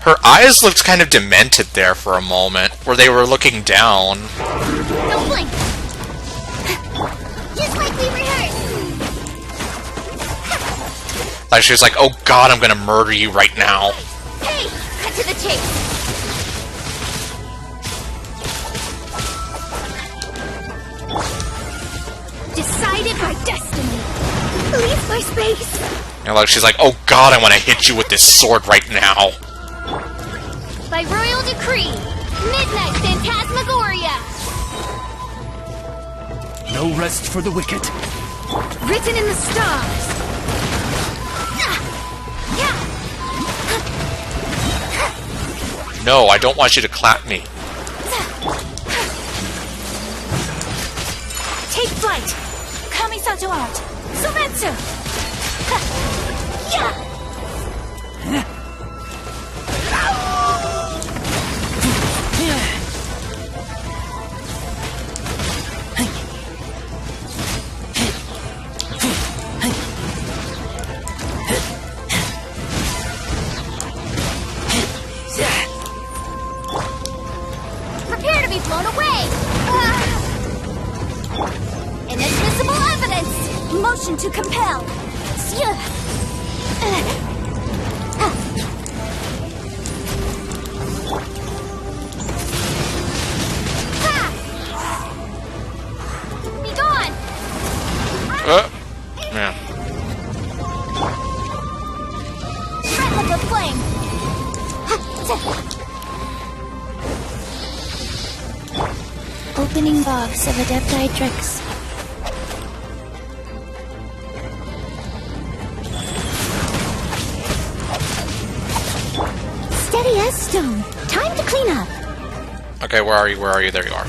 Her eyes looked kind of demented there for a moment, where they were looking down. Don't blink. Just like we rehearsed. Like she was like, oh god, I'm gonna murder you right now. Hey, cut to the chase. Decided by destiny. Leave my space. And like she's like, oh god, I want to hit you with this sword right now. By royal decree, Midnight Phantasmagoria. No rest for the wicked. Written in the stars. No, I don't want you to clap me. Take flight! Kamisato out! Sumetsu! Prepare to be blown away. Inadmissible evidence. Motion to compel. Opening box of Adepti tricks. Steady as stone. Time to clean up. Okay, where are you? Where are you? There you are.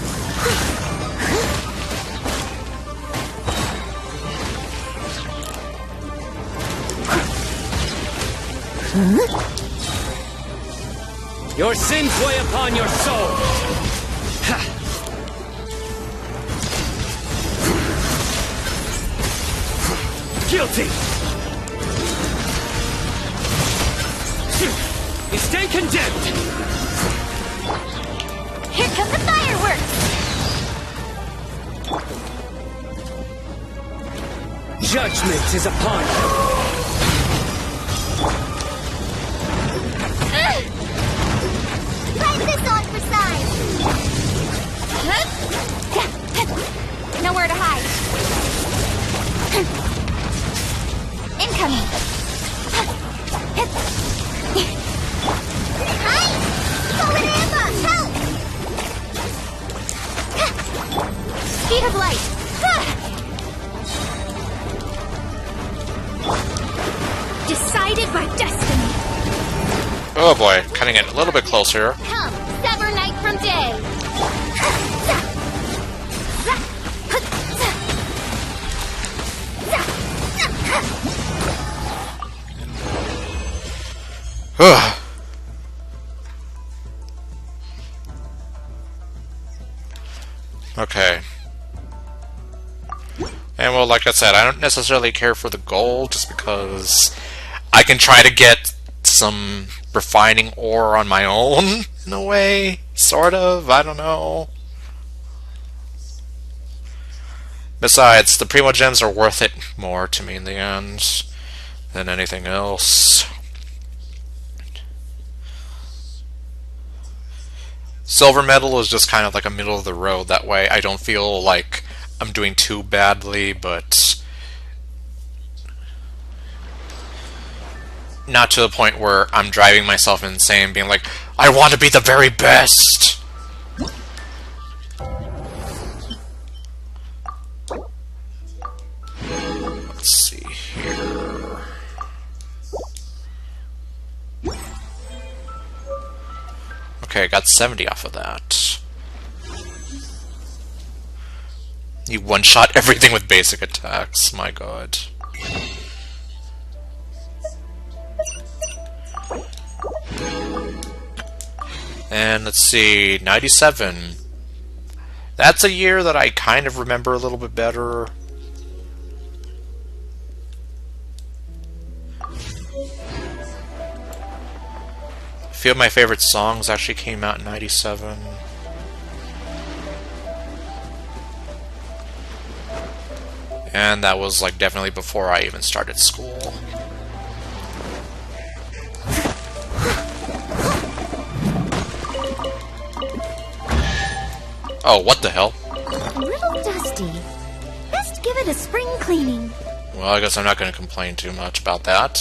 Your sins weigh upon your soul. Ha. Guilty. You stand condemned. Here come the fireworks! Judgment is upon you. Light this on for size. Nowhere to hide. Incoming. Hi! Solar ambush! Help! Speed of light. Decided by destiny. Oh boy, cutting it a little bit closer. Come, sever night from day. Okay. And well, like I said, I don't necessarily care for the gold, just because I can try to get some refining ore on my own, in a way. Sort of, I don't know. Besides, the Primo Gems are worth it more to me in the end than anything else. Silver medal is just kind of like a middle of the road. That way I don't feel like I'm doing too badly, but not to the point where I'm driving myself insane, being like, I want to be the very best! Let's see here. Okay, I got 70 off of that. You one-shot everything with basic attacks, my god. And let's see, 97. That's a year that I kind of remember a little bit better. A few of my favorite songs actually came out in 97. And that was like definitely before I even started school. Oh, what the hell? A little dusty. Best give it a spring cleaning. Well, I guess I'm not going to complain too much about that.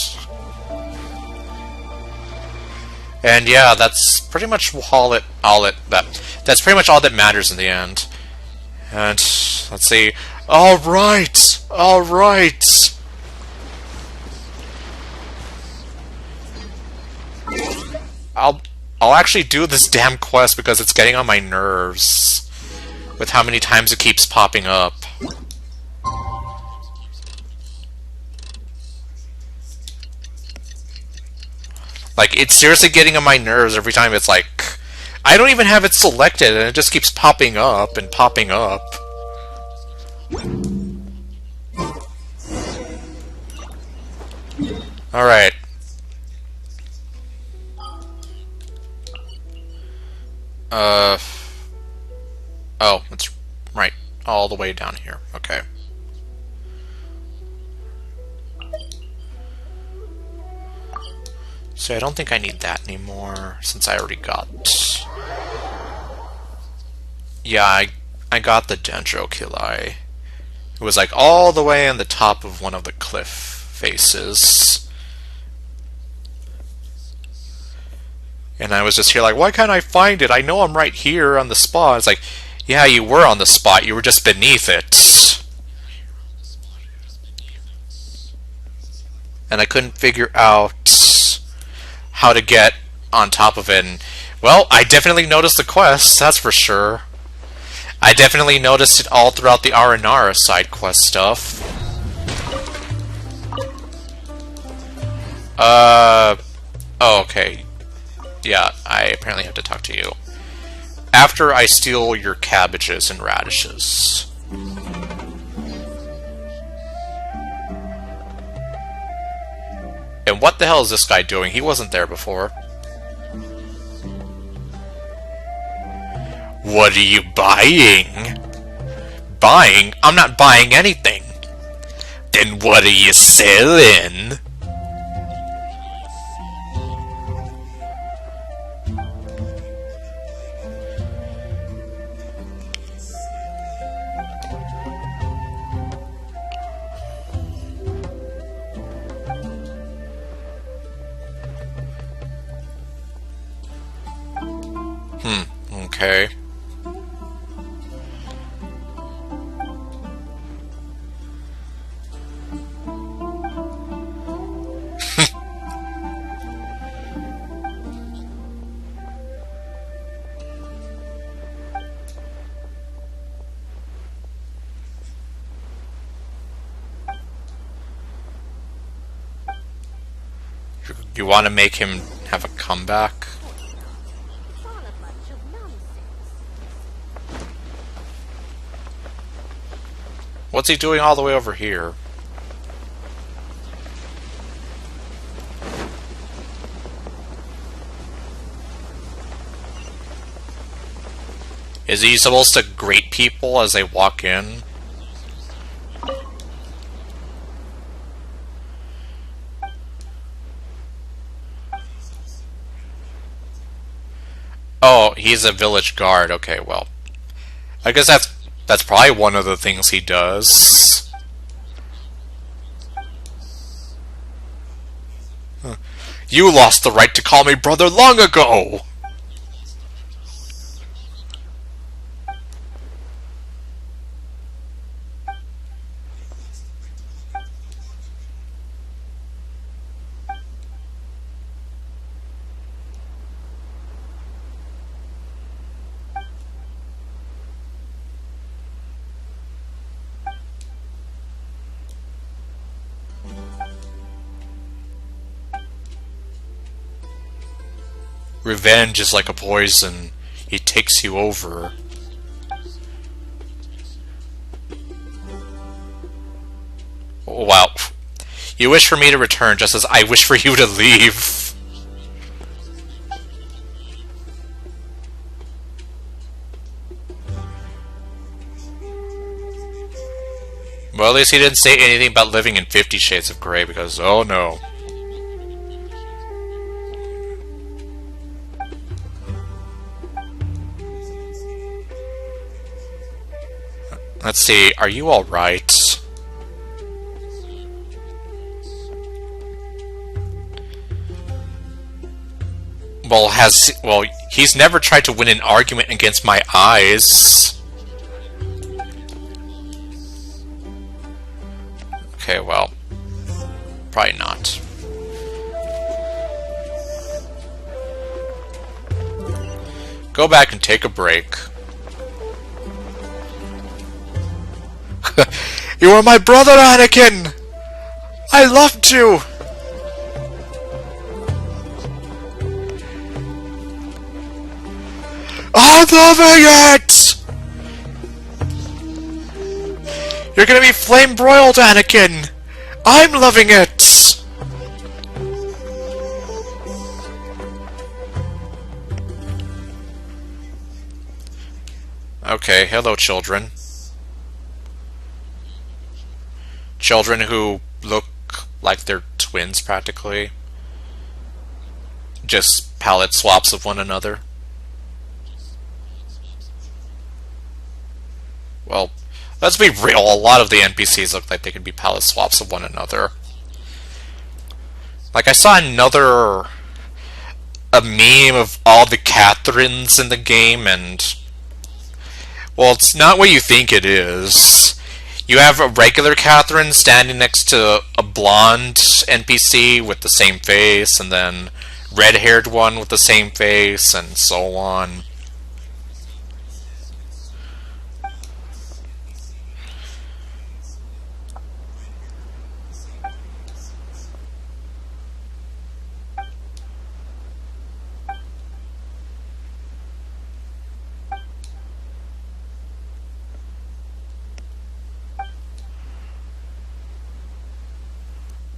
And yeah, that's pretty much that's pretty much all that matters in the end. And let's see. All right. I'll actually do this damn quest because it's getting on my nerves with how many times it keeps popping up. Like, it's seriously getting on my nerves every time. It's like, I don't even have it selected and it just keeps popping up and popping up. Alright. Oh, it's right. All the way down here. Okay. So I don't think I need that anymore, since I already got... Yeah, I got the Dendrochili. It was like all the way on the top of one of the cliff faces. And I was just here like, why can't I find it? I know I'm right here on the spot. It's like, yeah, you were on the spot. You were just beneath it. And I couldn't figure out how to get on top of it. And, well, I definitely noticed the quest, that's for sure. I definitely noticed it all throughout the Aranara side quest stuff. Oh, okay. Yeah, I apparently have to talk to you. After I steal your cabbages and radishes. And what the hell is this guy doing? He wasn't there before. What are you buying? Buying? I'm not buying anything. Then what are you selling? Okay. You want to make him have a comeback? What's he doing all the way over here? Is he supposed to greet people as they walk in? Oh, he's a village guard. Okay, well, I guess that's probably one of the things he does. Huh. You lost the right to call me brother long ago! Revenge is like a poison. It takes you over. Oh, wow. You wish for me to return just as I wish for you to leave. Well, at least he didn't say anything about living in 50 Shades of Grey because, oh no. Let's see, are you alright? Well, he's never tried to win an argument against my eyes. Okay, well, probably not. Go back and take a break. You were my brother, Anakin! I loved you! I'm loving it! You're gonna be flame broiled, Anakin! I'm loving it! Okay, hello, children. Children who look like they're twins, practically. Just palette swaps of one another. Well, let's be real, a lot of the NPCs look like they could be palette swaps of one another. Like, I saw a meme of all the Catherines in the game, and well, it's not what you think it is. You have a regular Catherine standing next to a blonde NPC with the same face, and then red-haired one with the same face, and so on.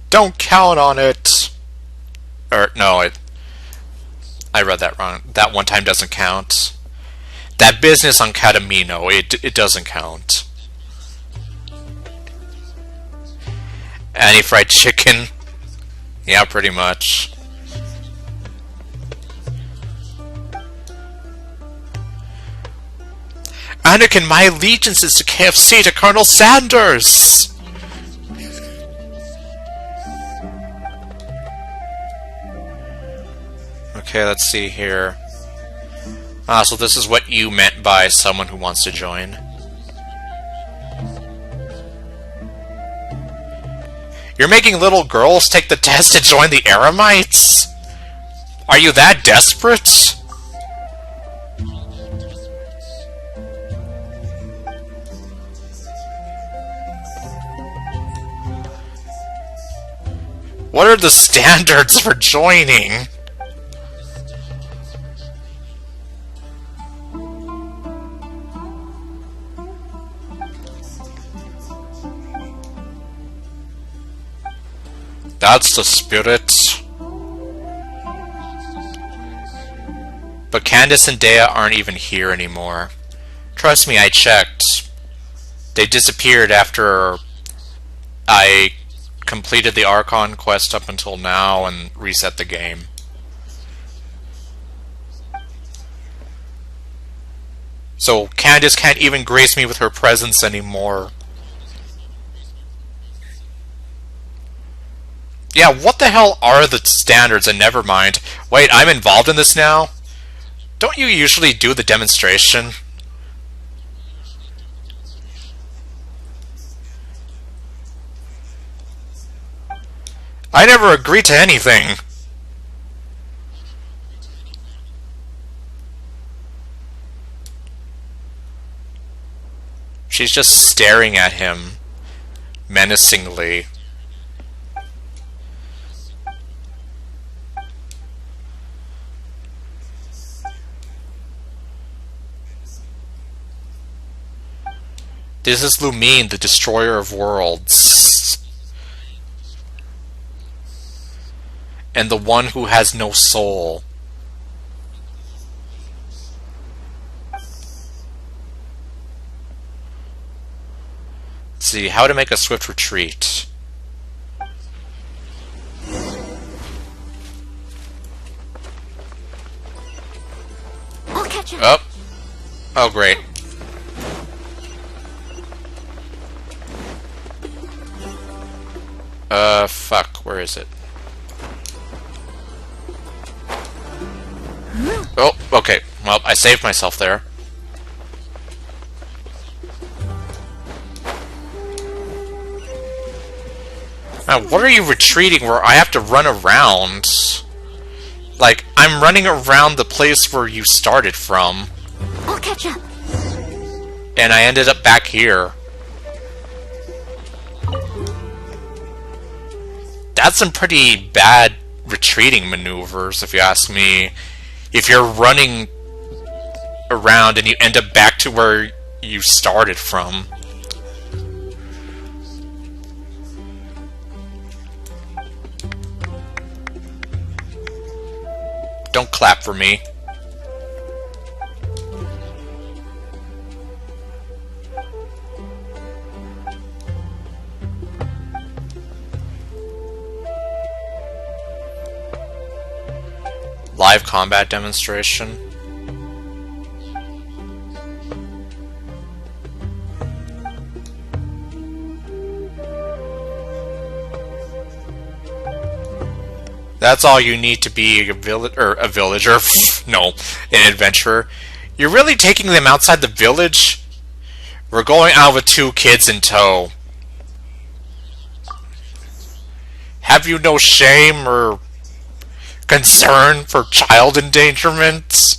Don't count on it! Or, no, I read that wrong. That one time doesn't count. That business on Catamino, it doesn't count. Any fried chicken? Yeah, pretty much. Anakin, my allegiance is to KFC, to Colonel Sanders! Okay, let's see here. So this is what you meant by someone who wants to join. You're making little girls take the test to join the Eremites? Are you that desperate? What are the standards for joining? That's the spirit. But Candace and Dea aren't even here anymore. Trust me, I checked. They disappeared after I completed the Archon quest up until now and reset the game. So Candace can't even grace me with her presence anymore. Yeah, what the hell are the standards? And never mind. Wait, I'm involved in this now? Don't you usually do the demonstration? I never agreed to anything. She's just staring at him menacingly. This is Lumine, the destroyer of worlds. And the one who has no soul. Let's see, how to make a swift retreat. I'll catch up. Oh. Oh, great. Fuck, where is it? Oh, okay. Well, I saved myself there. Now, what are you retreating where I have to run around? Like, I'm running around the place where you started from. I'll catch up. And I ended up back here. That's some pretty bad retreating maneuvers, if you ask me. If you're running around and you end up back to where you started from. Don't clap for me. Live combat demonstration. That's all you need to be a villager. No, an adventurer. You're really taking them outside the village? We're going out with 2 kids in tow. Have you no shame or concern for child endangerment?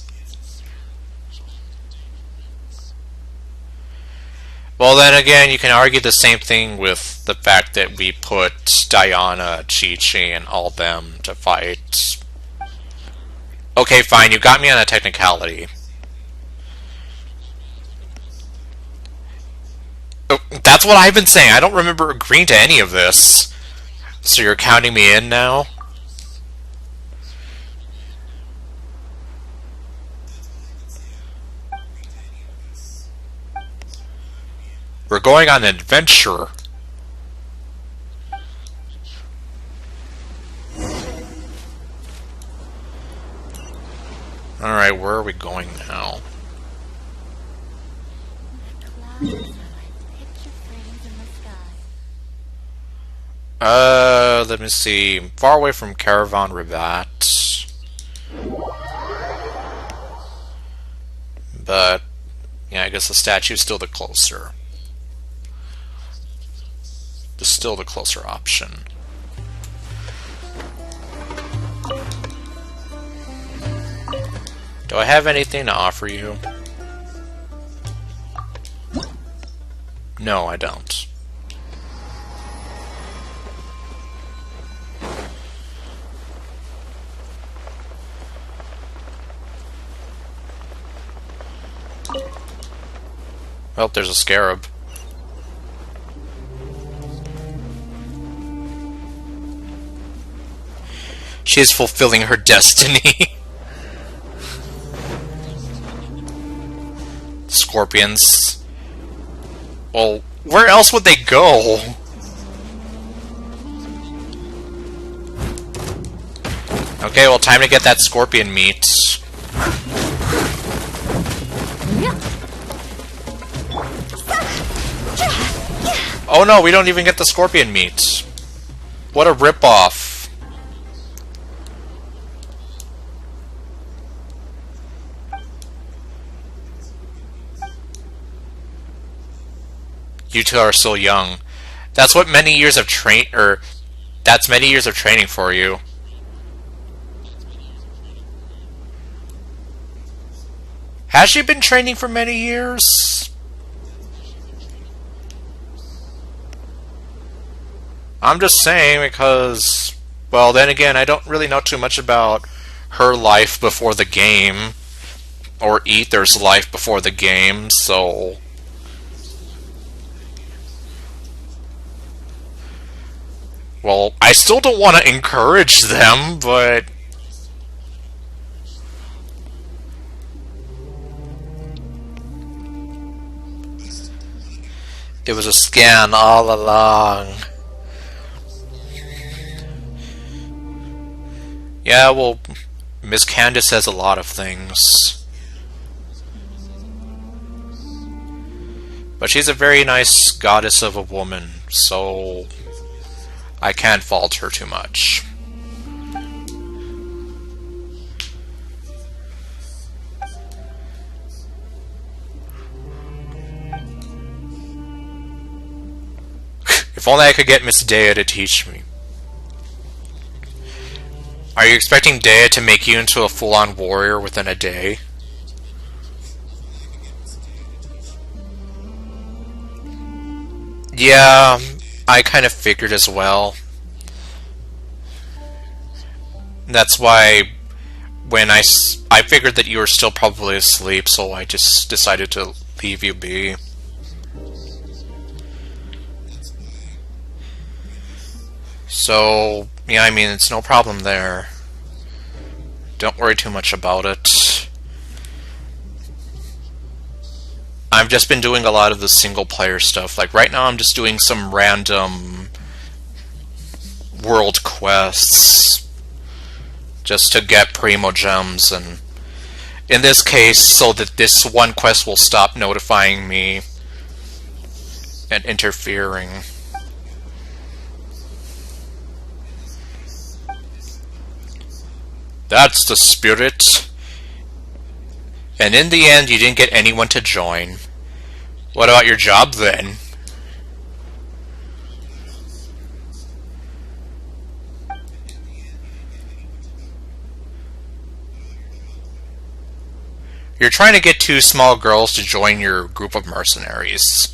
Well, then again, you can argue the same thing with the fact that we put Diana, Chi-Chi, and all them to fight. Okay, fine, you got me on a technicality. Oh, that's what I've been saying. I don't remember agreeing to any of this. So you're counting me in now? We're going on an adventure. Alright, where are we going now? Let me see. Far away from Caravan Rabat. But, yeah, I guess the statue's still the closer. Still the closer option. Do I have anything to offer you? No, I don't. Well, there's a scarab. She is fulfilling her destiny. Scorpions. Well, where else would they go? Okay, well, time to get that scorpion meat. Oh no, we don't even get the scorpion meat. What a ripoff. You two are still young. That's what many years of that's many years of training for you. Has she been training for many years? I'm just saying because, well, then again, I don't really know too much about her life before the game, or Ether's life before the game, so... Well, I still don't want to encourage them, but... It was a scan all along. Yeah, well, Miss Candace says a lot of things. But she's a very nice goddess of a woman, so I can't fault her too much. If only I could get Miss Dea to teach me. Are you expecting Dea to make you into a full-on warrior within a day? Yeah, I kind of figured as well. That's why when I figured that you were still probably asleep, so I just decided to leave you be. So, yeah, I mean, it's no problem there. Don't worry too much about it. I've just been doing a lot of the single-player stuff. Like, right now I'm just doing some random world quests just to get Primo Gems, and in this case, so that this one quest will stop notifying me and interfering. That's the spirit. And in the end, you didn't get anyone to join. What about your job then? You're trying to get two small girls to join your group of mercenaries.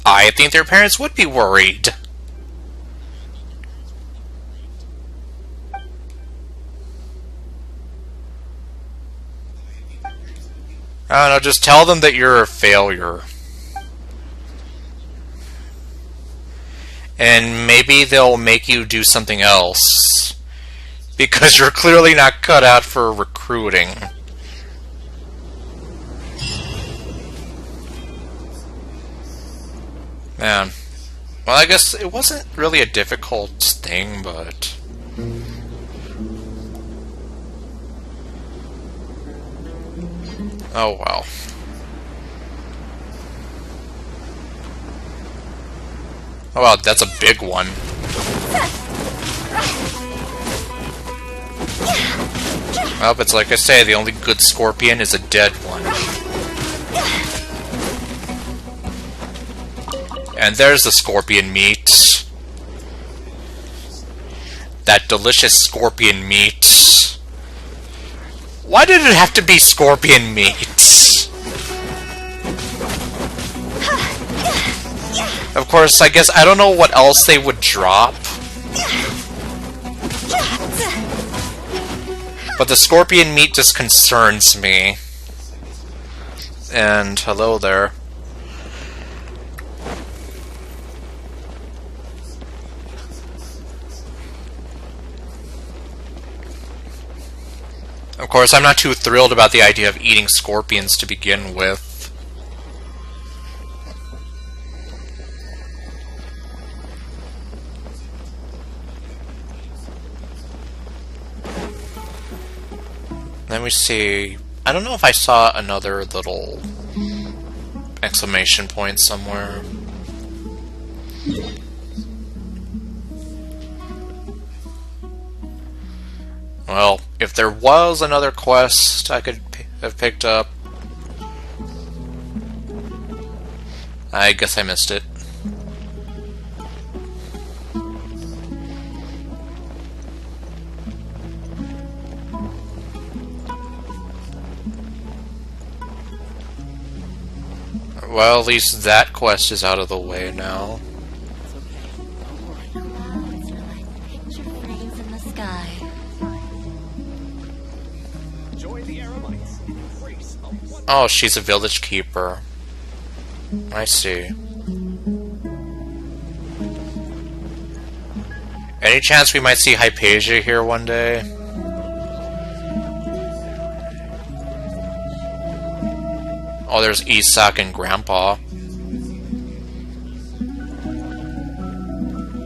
I think their parents would be worried. I don't know, just tell them that you're a failure. And maybe they'll make you do something else. Because you're clearly not cut out for recruiting. Man. Well, I guess it wasn't really a difficult thing, but... oh well. Oh wow, that's a big one. Well, it's like I say, the only good scorpion is a dead one. And there's the scorpion meat. That delicious scorpion meat. Why did it have to be scorpion meat? Of course, I guess I don't know what else they would drop. But the scorpion meat just concerns me. And hello there. Of course, I'm not too thrilled about the idea of eating scorpions to begin with. Let me see. I don't know if I saw another little exclamation point somewhere. Well, if there was another quest I could have picked up, I guess I missed it. Well, at least that quest is out of the way now. Oh, she's a village keeper. I see. Any chance we might see Hypatia here one day? Oh, there's Isak and Grandpa.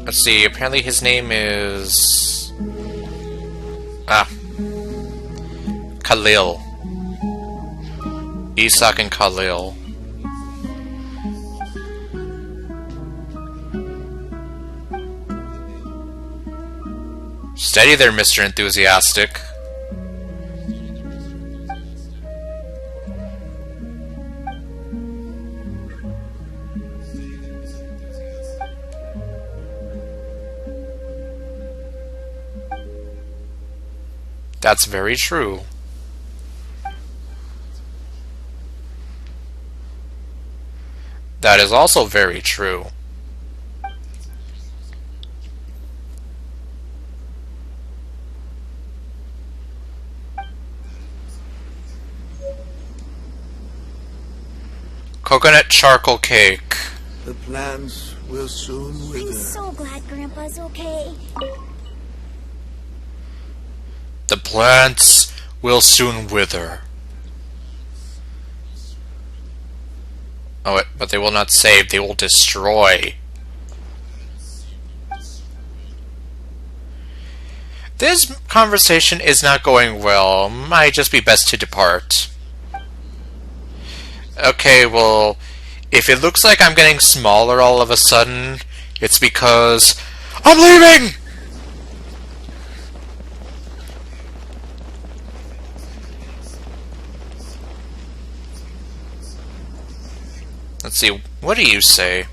Let's see, apparently his name is... Khalil. Isak and Khalil. Steady there, Mr. Enthusiastic. That's very true. That is also very true. Coconut charcoal cake. The plants will soon wither. I'm so glad Grandpa's okay. The plants will soon wither. Oh, but they will not save, they will destroy. This conversation is not going well. Might just be best to depart. Okay, well, if it looks like I'm getting smaller all of a sudden, it's because I'm leaving! Let's see, what do you say?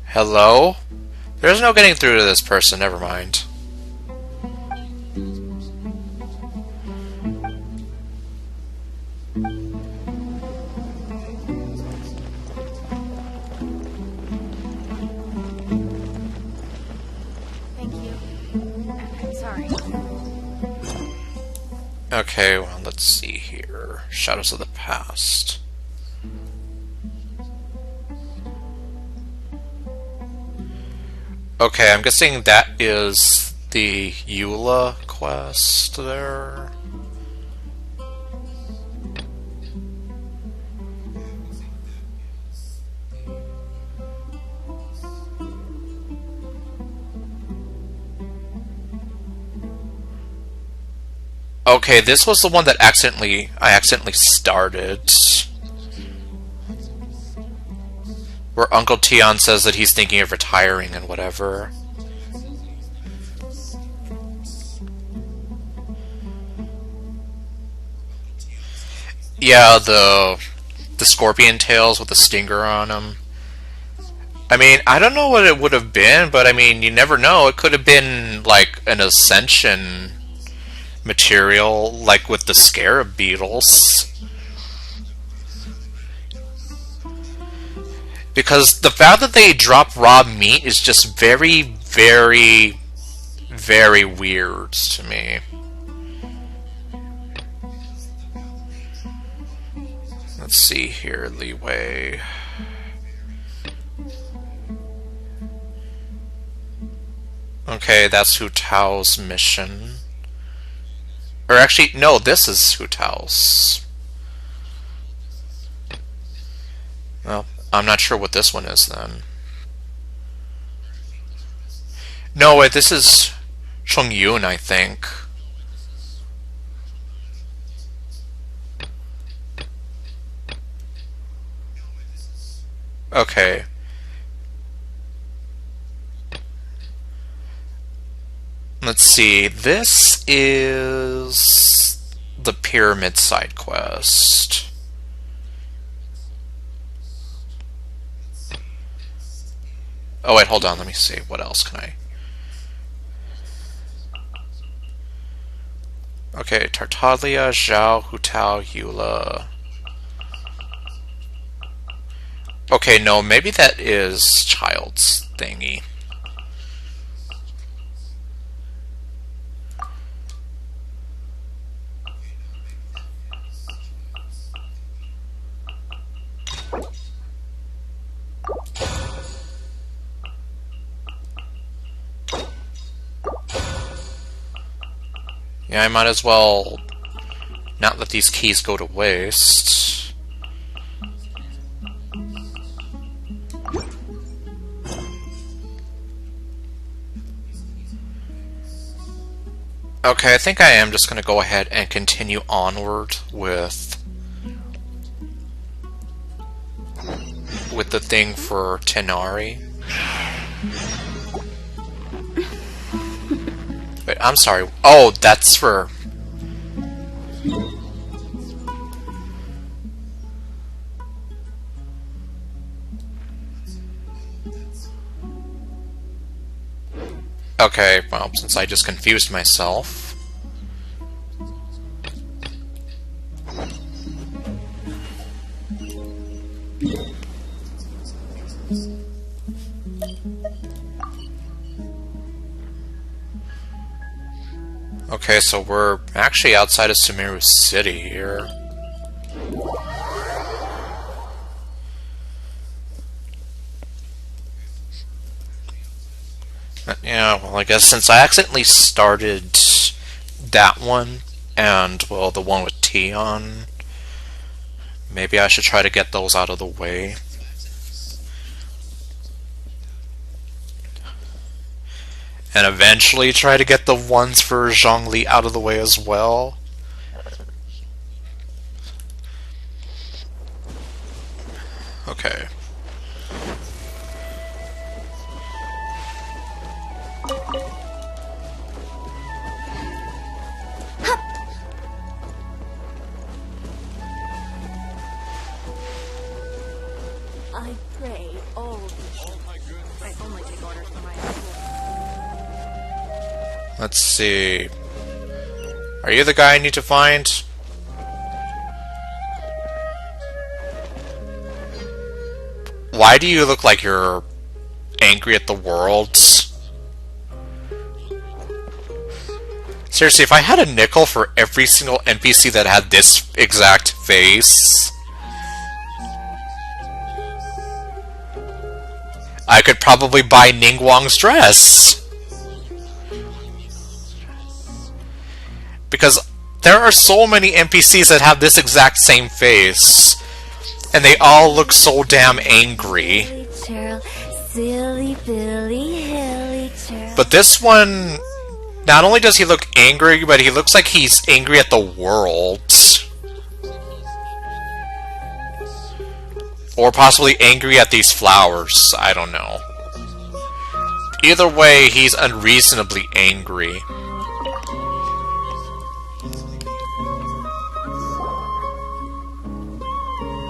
Hello? There's no getting through to this person, never mind. Thank you. I'm sorry. Okay, well, let's see here. Shadows of the Past. Okay, I'm guessing that is the Eula quest there. Okay, this was the one that I accidentally started. Where Uncle Tion says that he's thinking of retiring and whatever. Yeah, the scorpion tails with the stinger on them. I mean, I don't know what it would have been, but I mean, you never know. It could have been like an ascension material, like with the scarab beetles. Because the fact that they drop raw meat is just very, very, very weird to me. Let's see here, leeway. Okay, that's Hu Tao's mission. Or actually, no, this is Hu Tao's. Well, I'm not sure what this one is then. No, wait, this is Chung Yun, I think. Okay. Let's see, this is the pyramid side quest. Oh wait, hold on, let me see, what else can I... Okay, Tartaglia, Zhao, Hu Tao, Eula... Okay, no, maybe that is Child's thingy. Yeah, I might as well not let these keys go to waste. Okay, I think I am just going to go ahead and continue onward with the thing for Tenari. Wait, I'm sorry. Oh, that's for... Okay, well, since I just confused myself... Okay, so we're actually outside of Sumeru City here. Yeah, well, I guess since I accidentally started that one, and, well, the one with Tion, Maybe I should try to get those out of the way. And eventually try to get the ones for Zhongli out of the way as well. Okay. I pray all I only take orders from my husband. Let's see. Are you the guy I need to find? Why do you look like you're angry at the world? Seriously, if I had a nickel for every single NPC that had this exact face, I could probably buy Ningguang's dress. Because there are so many NPCs that have this exact same face, and they all look so damn angry. Silly Billy, Hilly Churl. But this one, not only does he look angry, but he looks like he's angry at the world. Or possibly angry at these flowers, I don't know. Either way, he's unreasonably angry.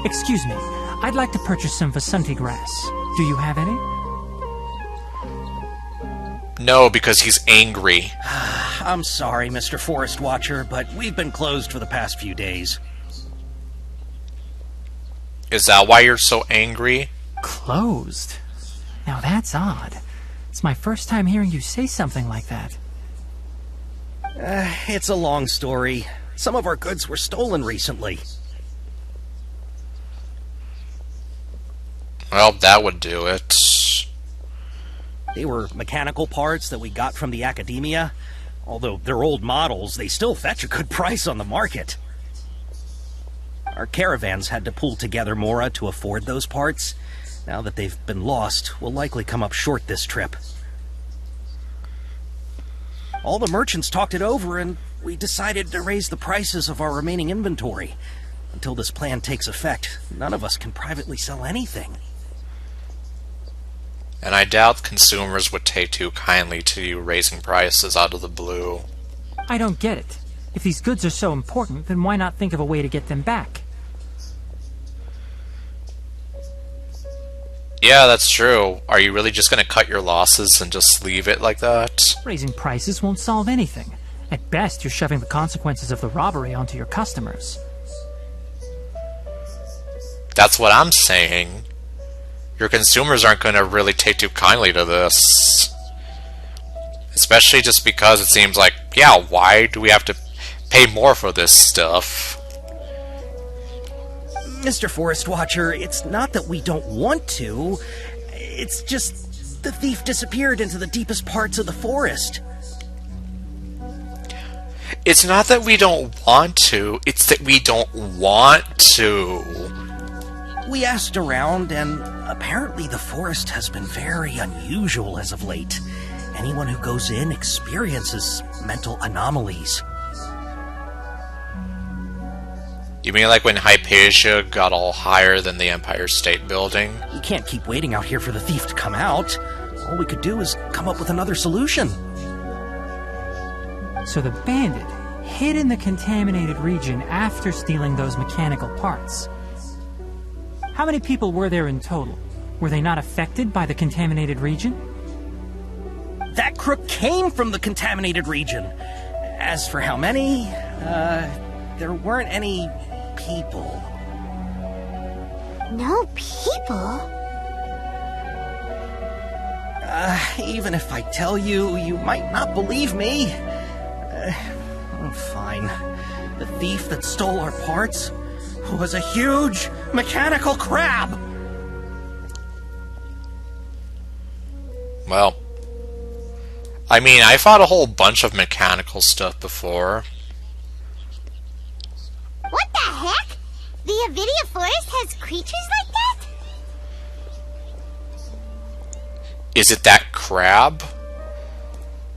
Excuse me, I'd like to purchase some Vasanti grass. Do you have any? No, because he's angry. I'm sorry, Mr. Forest Watcher, but we've been closed for the past few days. Is that why you're so angry? Closed? Now that's odd. It's my first time hearing you say something like that. It's a long story. Some of our goods were stolen recently. Well, that would do it. They were mechanical parts that we got from the academia. Although they're old models, they still fetch a good price on the market. Our caravans had to pull together more to afford those parts. Now that they've been lost, we'll likely come up short this trip. All the merchants talked it over, and we decided to raise the prices of our remaining inventory. Until this plan takes effect, none of us can privately sell anything. And I doubt consumers would take too kindly to you raising prices out of the blue. I don't get it. If these goods are so important, then why not think of a way to get them back? Yeah, that's true. Are you really just going to cut your losses and just leave it like that? Raising prices won't solve anything. At best, you're shoving the consequences of the robbery onto your customers. That's what I'm saying. Your consumers aren't going to really take too kindly to this. Especially just because it seems like, yeah, why do we have to pay more for this stuff? Mr. Forest Watcher, it's not that we don't want to. It's just the thief disappeared into the deepest parts of the forest. It's not that we don't want to, it's that we don't want to. We asked around, and apparently the forest has been very unusual as of late. Anyone who goes in experiences mental anomalies. You mean like when Hypatia got all higher than the Empire State Building? We can't keep waiting out here for the thief to come out. All we could do is come up with another solution. So the bandit hid in the contaminated region after stealing those mechanical parts. How many people were there in total? Were they not affected by the contaminated region? That crook came from the contaminated region. As for how many, there weren't any people. No people? Even if I tell you, you might not believe me. Fine. The thief that stole our parts was a huge mechanical crab. Well, I mean, I fought a whole bunch of mechanical stuff before. What the heck? The Avidia Forest has creatures like that? Is it that crab?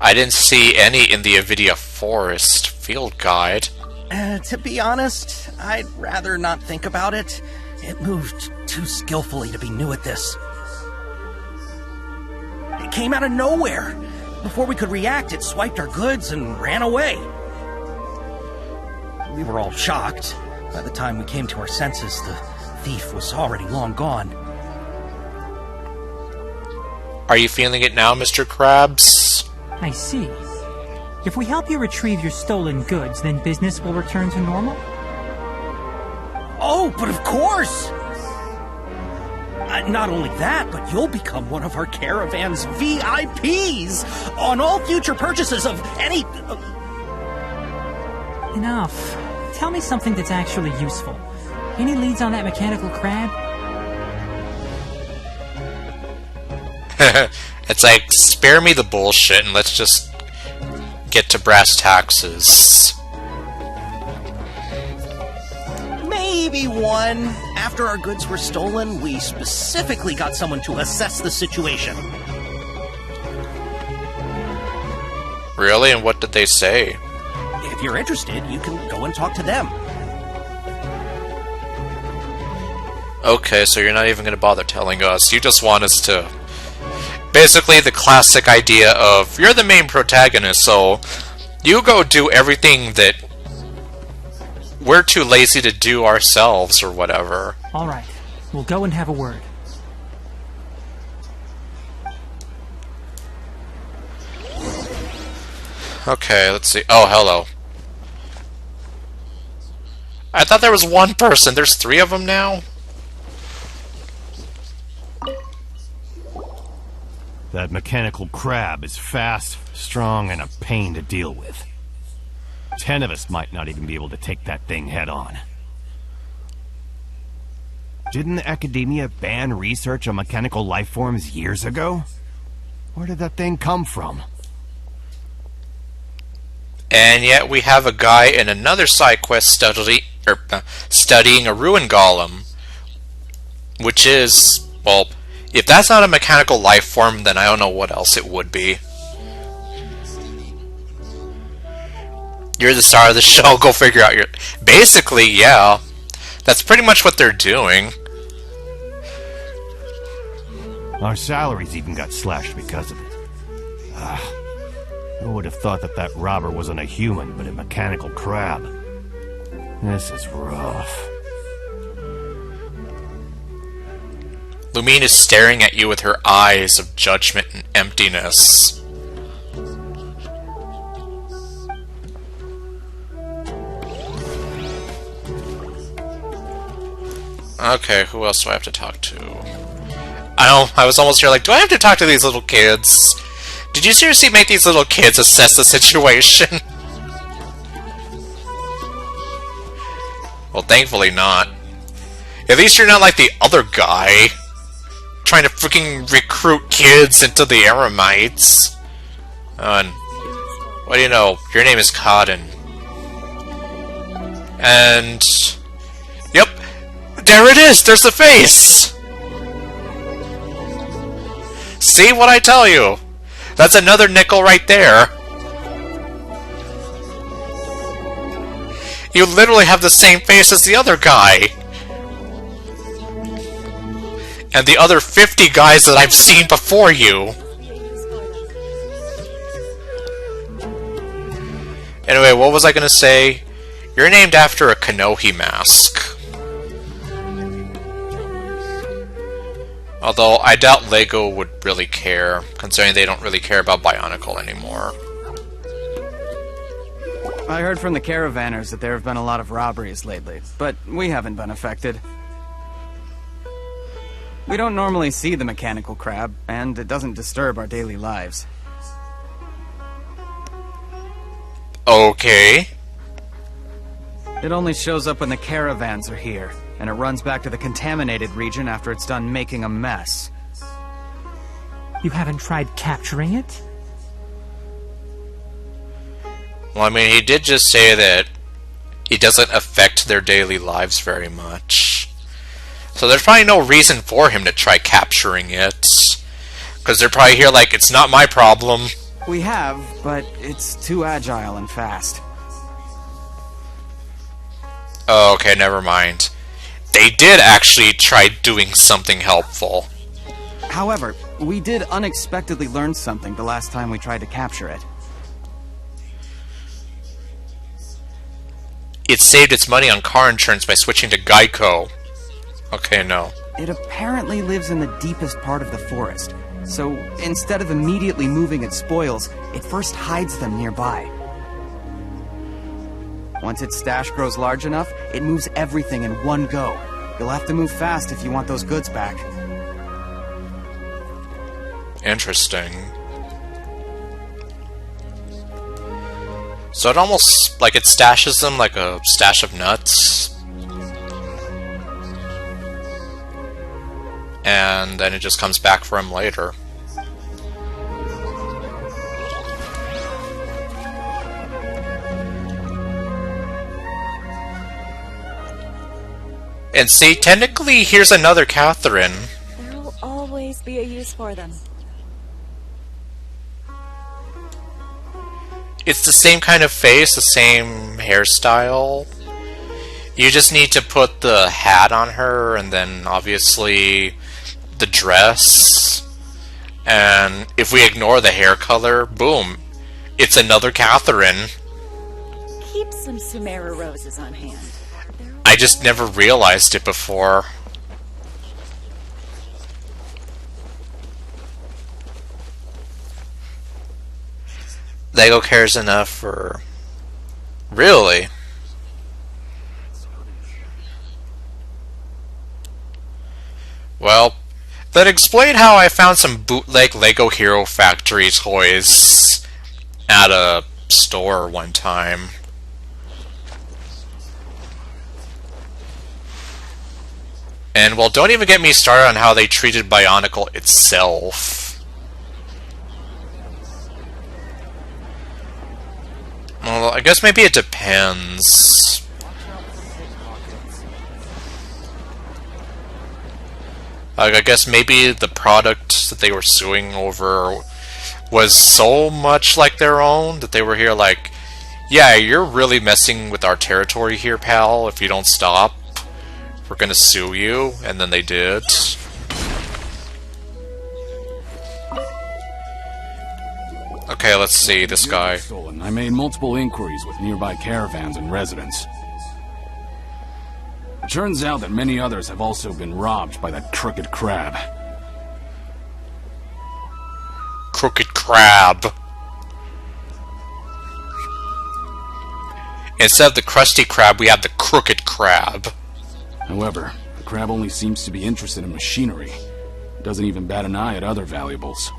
I didn't see any in the Avidia Forest field guide. To be honest, I'd rather not think about it. It moved too skillfully to be new at this. It came out of nowhere. Before we could react, it swiped our goods and ran away. We were all shocked. By the time we came to our senses, the thief was already long gone. Are you feeling it now, Mr. Krabs? I see. If we help you retrieve your stolen goods, then business will return to normal? Oh, but of course! Not only that, but you'll become one of our caravan's VIPs on all future purchases of any... Enough. Tell me something that's actually useful. Any leads on that mechanical crab? It's like, spare me the bullshit and let's just get to brass taxes. Maybe one. After our goods were stolen, we specifically got someone to assess the situation. Really? And what did they say? If you're interested, you can go and talk to them. Okay, so you're not even going to bother telling us. You just want us to... Basically, the classic idea of, you're the main protagonist, so you go do everything that we're too lazy to do ourselves, or whatever. Alright, we'll go and have a word. Okay, let's see. Oh, hello. I thought there was one person. There's 3 of them now? That mechanical crab is fast, strong, and a pain to deal with. 10 of us might not even be able to take that thing head on. Didn't the Academia ban research on mechanical life forms years ago? Where did that thing come from? And yet we have a guy in another side quest studying a ruin golem. Which is, well, if that's not a mechanical life form, then I don't know what else it would be. You're the star of the show, go figure out your... Basically, yeah. That's pretty much what they're doing. Our salaries even got slashed because of it. Who would have thought that that robber wasn't a human, but a mechanical crab? This is rough. Lumine is staring at you with her eyes of judgment and emptiness. Okay, who else do I have to talk to? I was almost here like, do I have to talk to these little kids? Did you seriously make these little kids assess the situation? Well, thankfully not. At least you're not like the other guy, trying to freaking recruit kids into the Eremites. And what do you know? Your name is Cotton. And... Yep! There it is! There's the face! See what I tell you? That's another nickel right there. You literally have the same face as the other guy. And the other 50 guys that I've seen before you. Anyway, what was I gonna say? You're named after a Kanohi mask. Although, I doubt LEGO would really care, considering they don't really care about Bionicle anymore. I heard from the caravanners that there have been a lot of robberies lately, but we haven't been affected. We don't normally see the mechanical crab, and it doesn't disturb our daily lives. Okay. It only shows up when the caravans are here, and it runs back to the contaminated region after it's done making a mess. You haven't tried capturing it? Well, I mean, he did just say that it doesn't affect their daily lives very much. So there's probably no reason for him to try capturing it. Because they're probably here like, it's not my problem. We have, but it's too agile and fast. Oh, okay, never mind. They did actually try doing something helpful. However, we did unexpectedly learn something the last time we tried to capture it. It saved its money on car insurance by switching to Geico. Okay, no. It apparently lives in the deepest part of the forest. So, instead of immediately moving its spoils, it first hides them nearby. Once its stash grows large enough, it moves everything in one go. You'll have to move fast if you want those goods back. Interesting. So it almost, like, it stashes them like a stash of nuts. And then it just comes back for him later. And see, technically, here's another Catherine. There'll always be a use for them. It's the same kind of face, the same hairstyle. You just need to put the hat on her, and then obviously the dress. And if we ignore the hair color, boom, it's another Catherine. Keep some Sumeru roses on hand. I just never realized it before. Lego cares enough for... Really? Well, that explained how I found some bootleg Lego Hero Factory toys at a store one time. And, well, don't even get me started on how they treated Bionicle itself. Well, I guess maybe it depends. Like, I guess maybe the product that they were suing over was so much like their own that they were here like, yeah, you're really messing with our territory here, pal, if you don't stop. We're gonna sue you, and then they did. Okay, let's see, this guy. Stolen. I made multiple inquiries with nearby caravans and residents. It turns out that many others have also been robbed by that crooked crab. Crooked crab. Instead of the crusty crab, we have the crooked crab. However, the crab only seems to be interested in machinery. It doesn't even bat an eye at other valuables.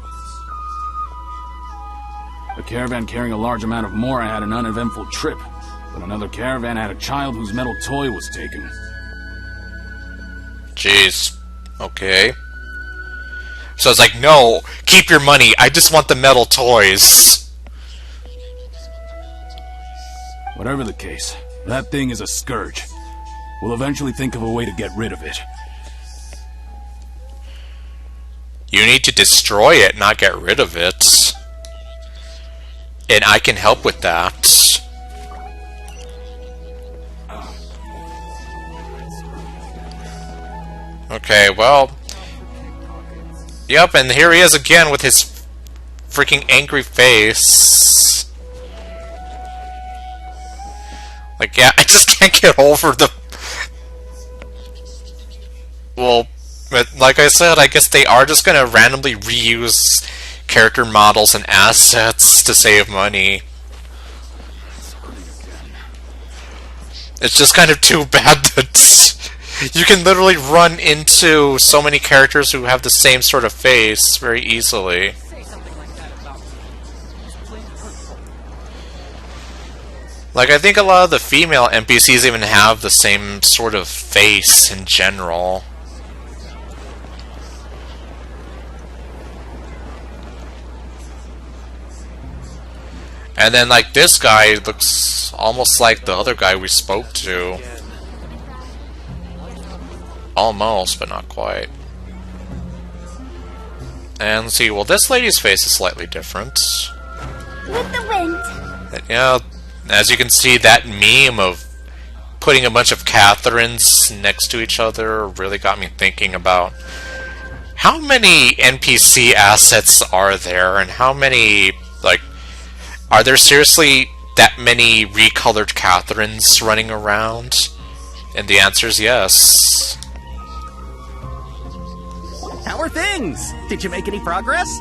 A caravan carrying a large amount of Mora had an uneventful trip, but another caravan had a child whose metal toy was taken. Jeez. Okay. So it's like, no, keep your money. I just want the metal toys. Whatever the case, that thing is a scourge. We'll eventually think of a way to get rid of it. You need to destroy it, not get rid of it. And I can help with that. Okay, well... Yep, and here he is again with his freaking angry face. Like, yeah, I just can't get over the... Well, like I said, I guess they are just gonna randomly reuse character models and assets to save money. It's just kind of too bad that you can literally run into so many characters who have the same sort of face very easily. Like, I think a lot of the female NPCs even have the same sort of face in general. And then, like, this guy looks almost like the other guy we spoke to. Almost, but not quite. And let's see, well, this lady's face is slightly different. With the wind. And, yeah, as you can see, that meme of putting a bunch of Catherines next to each other really got me thinking about how many NPC assets are there, and how many, like, are there seriously that many recolored Catherines running around? And the answer is yes. How are things? Did you make any progress?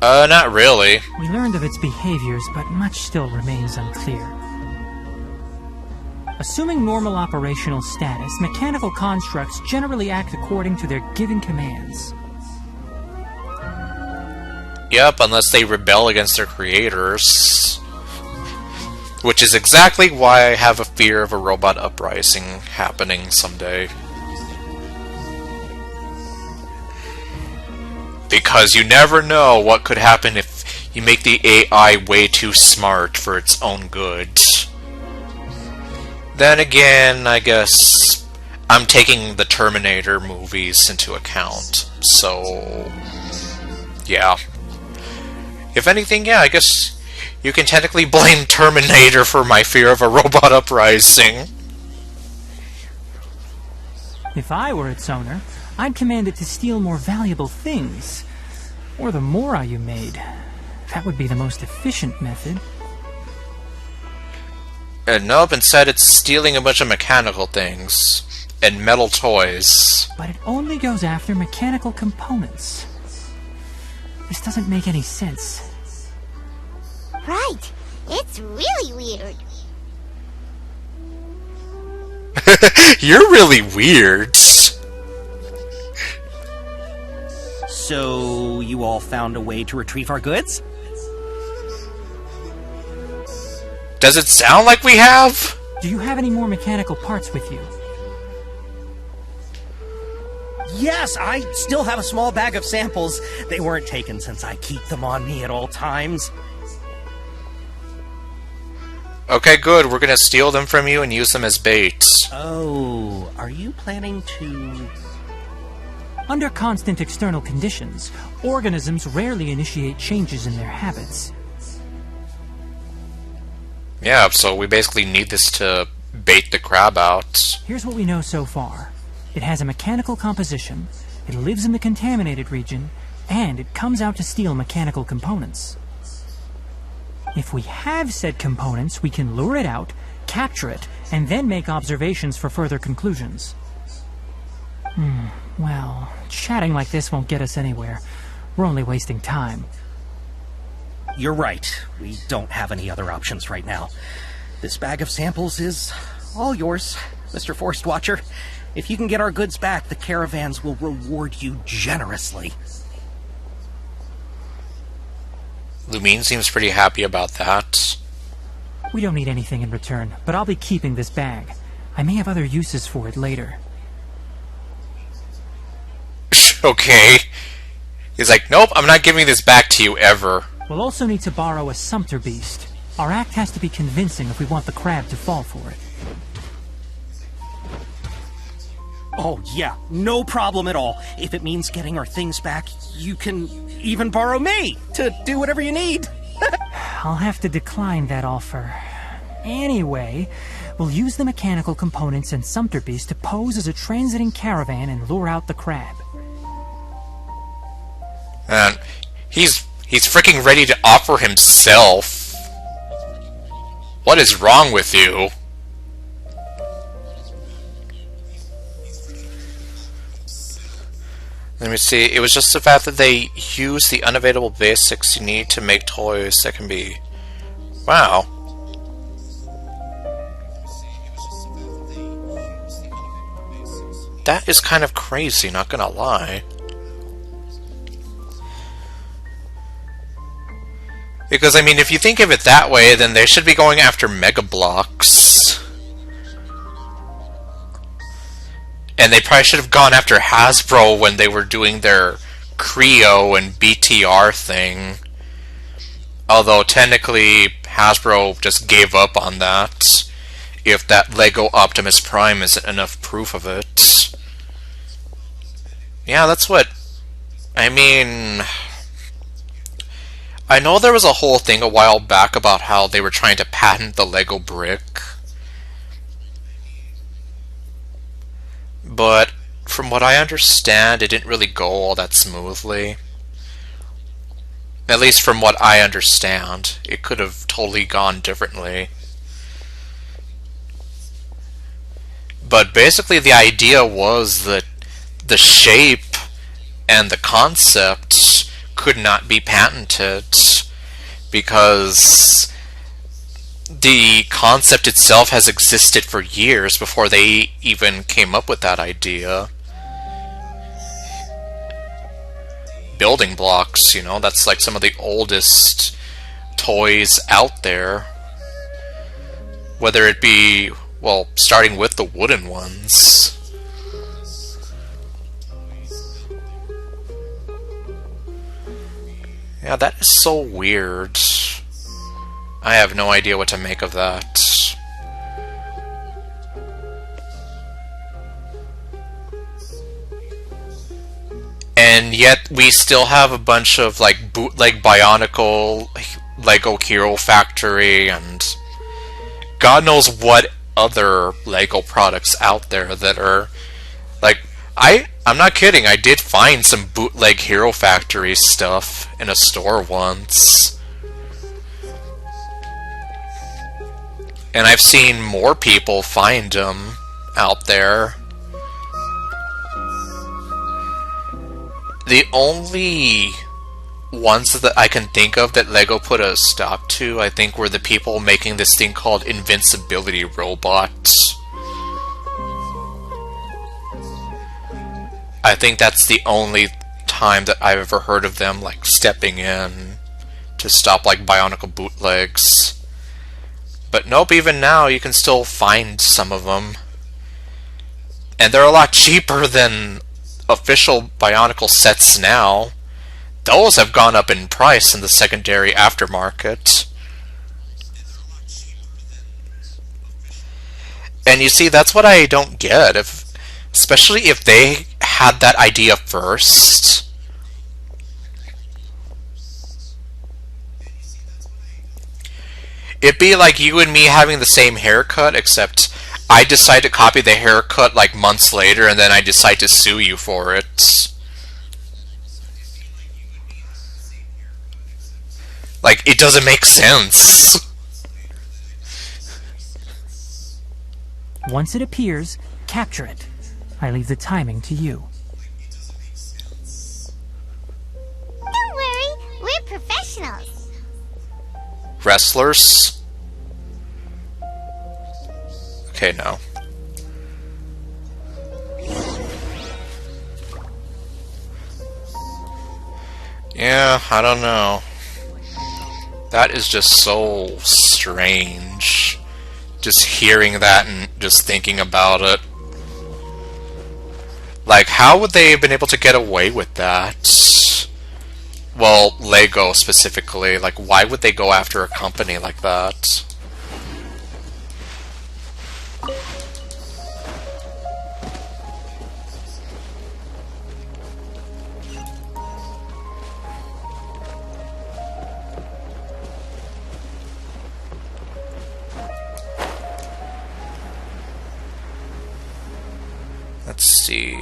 Not really. We learned of its behaviors, but much still remains unclear. Assuming normal operational status, mechanical constructs generally act according to their given commands. Yep, unless they rebel against their creators. Which is exactly why I have a fear of a robot uprising happening someday. Because you never know what could happen if you make the AI way too smart for its own good. Then again, I guess I'm taking the Terminator movies into account, so yeah. If anything, yeah, I guess you can technically blame Terminator for my fear of a robot uprising. If I were its owner, I'd command it to steal more valuable things. Or the Mora you made. That would be the most efficient method. Nope, instead it's stealing a bunch of mechanical things. And metal toys. But it only goes after mechanical components. This doesn't make any sense. Right. It's really weird. You're really weird. So, you all found a way to retrieve our goods? Does it sound like we have? Do you have any more mechanical parts with you? Yes, I still have a small bag of samples. They weren't taken since I keep them on me at all times. Okay, good. We're gonna steal them from you and use them as bait. Oh, are you planning to... Under constant external conditions, organisms rarely initiate changes in their habits. Yeah, so we basically need this to bait the crab out. Here's what we know so far. It has a mechanical composition, it lives in the contaminated region, and it comes out to steal mechanical components. If we have said components, we can lure it out, capture it, and then make observations for further conclusions. Well, chatting like this won't get us anywhere. We're only wasting time. You're right. We don't have any other options right now. This bag of samples is all yours, Mr. Forest Watcher. If you can get our goods back, the caravans will reward you generously. Lumine seems pretty happy about that. We don't need anything in return, but I'll be keeping this bag. I may have other uses for it later. Okay. He's like, nope, I'm not giving this back to you ever. We'll also need to borrow a sumpter beast. Our act has to be convincing if we want the crab to fall for it. Oh, yeah, no problem at all. If it means getting our things back, you can even borrow me to do whatever you need. I'll have to decline that offer. Anyway, we'll use the mechanical components and sumpter beast to pose as a transiting caravan and lure out the crab. And he's freaking ready to offer himself. What is wrong with you? Let me see. It was just the fact that they use the unavailable basics you need to make toys that can be... Wow. That is kind of crazy, not gonna lie. Because, I mean, if you think of it that way, then they should be going after Mega Bloks. And they probably should have gone after Hasbro when they were doing their Creo and BTR thing. Although technically Hasbro just gave up on that, if that Lego Optimus Prime isn't enough proof of it. Yeah, that's what... I mean... I know there was a whole thing a while back about how they were trying to patent the Lego brick. But from what I understand, it didn't really go all that smoothly. At least from what I understand. It could have totally gone differently. But basically the idea was that the shape and the concept could not be patented because the concept itself has existed for years before they even came up with that idea. Building blocks, you know, that's like some of the oldest toys out there. Whether it be, well, starting with the wooden ones. Yeah, that is so weird. I have no idea what to make of that. And yet we still have a bunch of like bootleg Bionicle, Lego Hero Factory, and God knows what other Lego products out there that are like, I'm not kidding, I did find some bootleg Hero Factory stuff in a store once. And I've seen more people find them out there. The only ones that I can think of that Lego put a stop to, I think, were the people making this thing called Invincibility Robots. I think that's the only time that I've ever heard of them like stepping in to stop like Bionicle bootlegs. But nope, even now you can still find some of them. And they're a lot cheaper than official Bionicle sets now. Those have gone up in price in the secondary aftermarket. And you see, that's what I don't get. Especially if they had that idea first. It'd be like you and me having the same haircut, except I decide to copy the haircut like months later, and then I decide to sue you for it. Like, it doesn't make sense. Once it appears, capture it. I leave the timing to you. Don't worry, we're professionals. Wrestlers? Okay, no. Yeah, I don't know. That is just so strange. Just hearing that and just thinking about it. Like, how would they have been able to get away with that? Well, Lego specifically. Like, why would they go after a company like that? Let's see.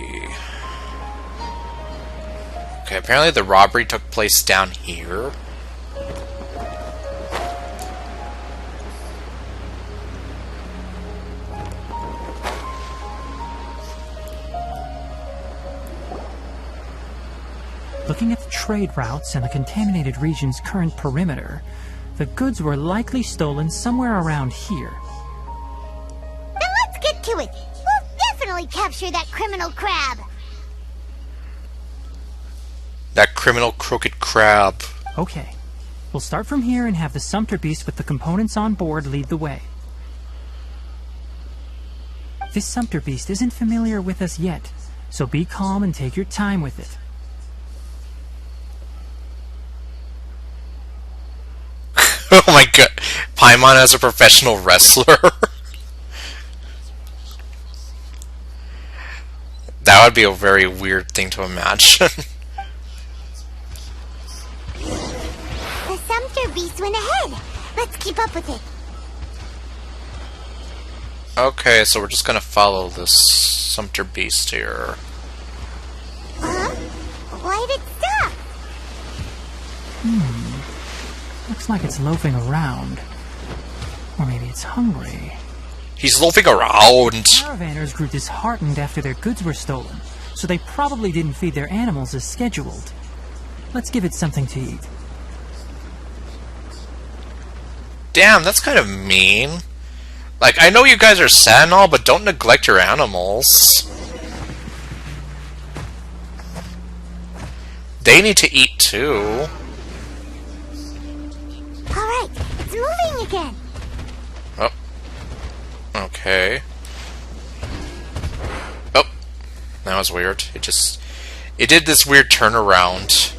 Okay, apparently the robbery took place down here. Looking at the trade routes and the contaminated region's current perimeter, the goods were likely stolen somewhere around here. Then let's get to it. We'll definitely capture that criminal crab. That criminal crooked crab. Okay. We'll start from here and have the Sumpter Beast with the components on board lead the way. This Sumpter Beast isn't familiar with us yet, so be calm and take your time with it. my god. Paimon as a professional wrestler? That would be a very weird thing to imagine. The Sumter Beast went ahead. Let's keep up with it. Okay, so we're just gonna follow this Sumter Beast here. Huh? Why did it stop? Looks like it's loafing around. Or maybe it's hungry. He's loafing around! Caravanners grew disheartened after their goods were stolen, so they probably didn't feed their animals as scheduled. Let's give it something to eat. Damn, that's kind of mean. Like, I know you guys are sad and all, but don't neglect your animals. They need to eat too. Alright, it's moving again. Oh. Okay. Oh. That was weird. It did this weird turnaround.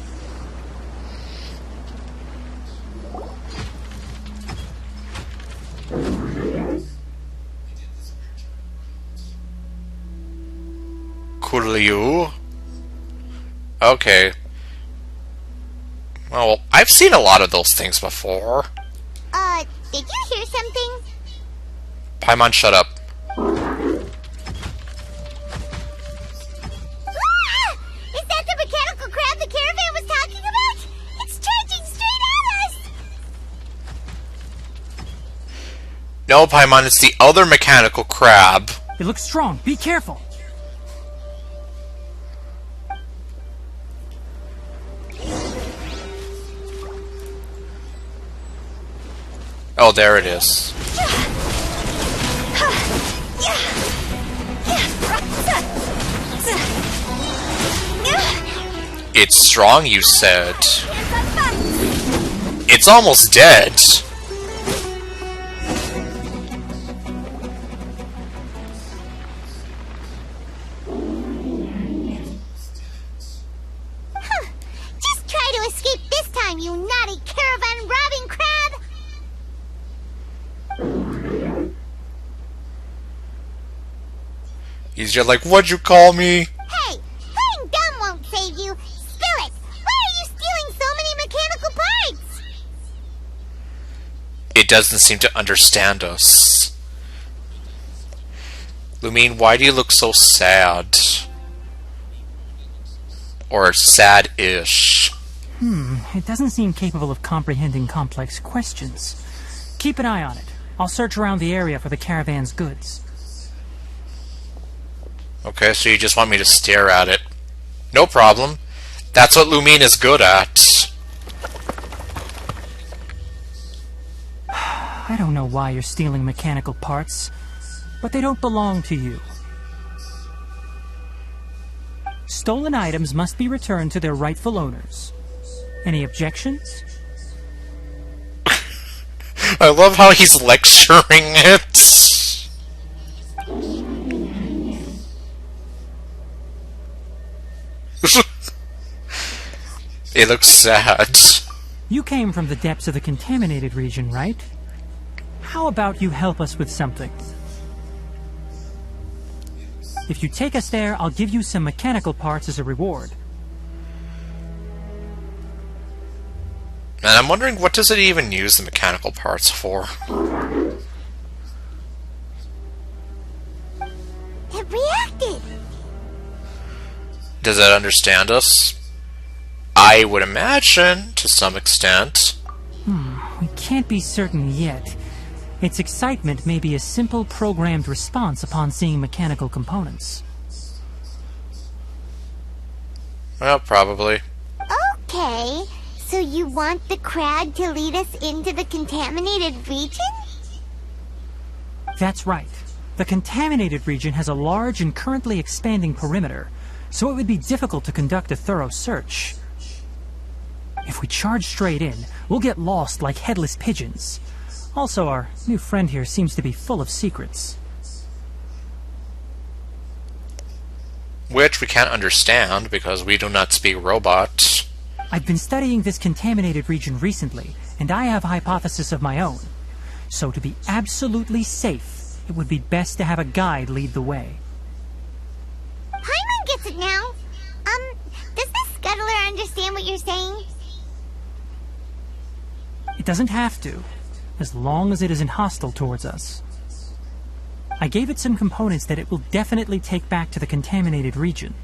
Kurliu? Okay. Well, I've seen a lot of those things before. Did you hear something? Paimon, shut up. Ah! Is that the mechanical crab the caravan was talking about? It's charging straight at us! No, Paimon, it's the other mechanical crab. It looks strong. Be careful. Oh, there it is. It's strong, you said. It's almost dead. Just try to escape this time, you naughty caravan robbing crab! He's just like, what'd you call me? Hey, playing dumb won't save you. Spirit, why are you stealing so many mechanical parts? It doesn't seem to understand us. Lumine, why do you look so sad? Or sad-ish? It doesn't seem capable of comprehending complex questions. Keep an eye on it. I'll search around the area for the caravan's goods. Okay, so you just want me to stare at it. No problem. That's what Lumine is good at. I don't know why you're stealing mechanical parts, but they don't belong to you. Stolen items must be returned to their rightful owners. Any objections? I love how he's lecturing it. It looks sad. You came from the depths of the contaminated region, right? How about you help us with something? If you take us there, I'll give you some mechanical parts as a reward. And I'm wondering, what does it even use the mechanical parts for? It reacted! Does it understand us? I would imagine, to some extent. We can't be certain yet. Its excitement may be a simple programmed response upon seeing mechanical components. Well, probably. Okay, so you want the crab to lead us into the contaminated region? That's right. The contaminated region has a large and currently expanding perimeter, so it would be difficult to conduct a thorough search. If we charge straight in, we'll get lost like headless pigeons. Also, our new friend here seems to be full of secrets. Which we can't understand because we do not speak robot. I've been studying this contaminated region recently, and I have a hypothesis of my own. So to be absolutely safe, it would be best to have a guide lead the way. Paimon gets it now. Does this scuttler understand what you're saying? It doesn't have to, as long as it isn't hostile towards us. I gave it some components that it will definitely take back to the contaminated region.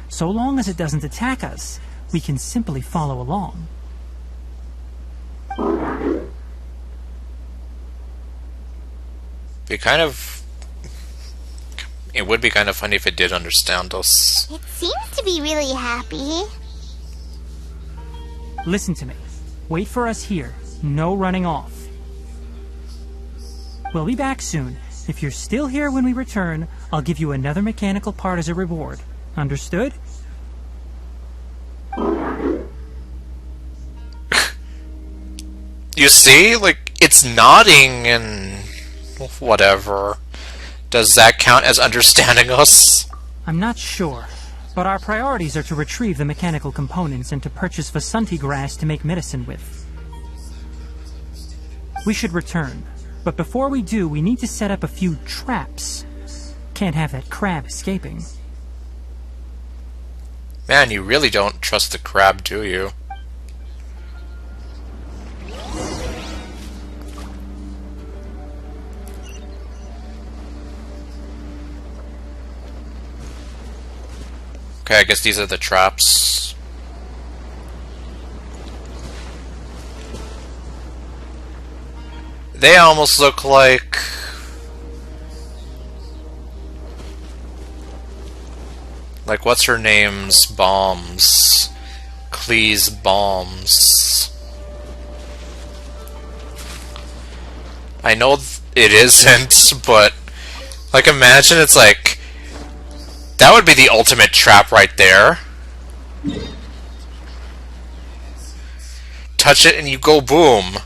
So long as it doesn't attack us, we can simply follow along. It would be kind of funny if it did understand us. It seems to be really happy. Listen to me. Wait for us here. No running off. We'll be back soon. If you're still here when we return, I'll give you another mechanical part as a reward. Understood? You see? Like, it's nodding and whatever. Does that count as understanding us? I'm not sure, but our priorities are to retrieve the mechanical components and to purchase Vasanti grass to make medicine with. We should return, but before we do, we need to set up a few traps. Can't have that crab escaping. Man, you really don't trust the crab, do you? Okay, I guess these are the traps. They almost look like... what's her name's bombs? Clee's bombs. I know it isn't, but... like, imagine it's like... that would be the ultimate trap right there. Touch it and you go boom.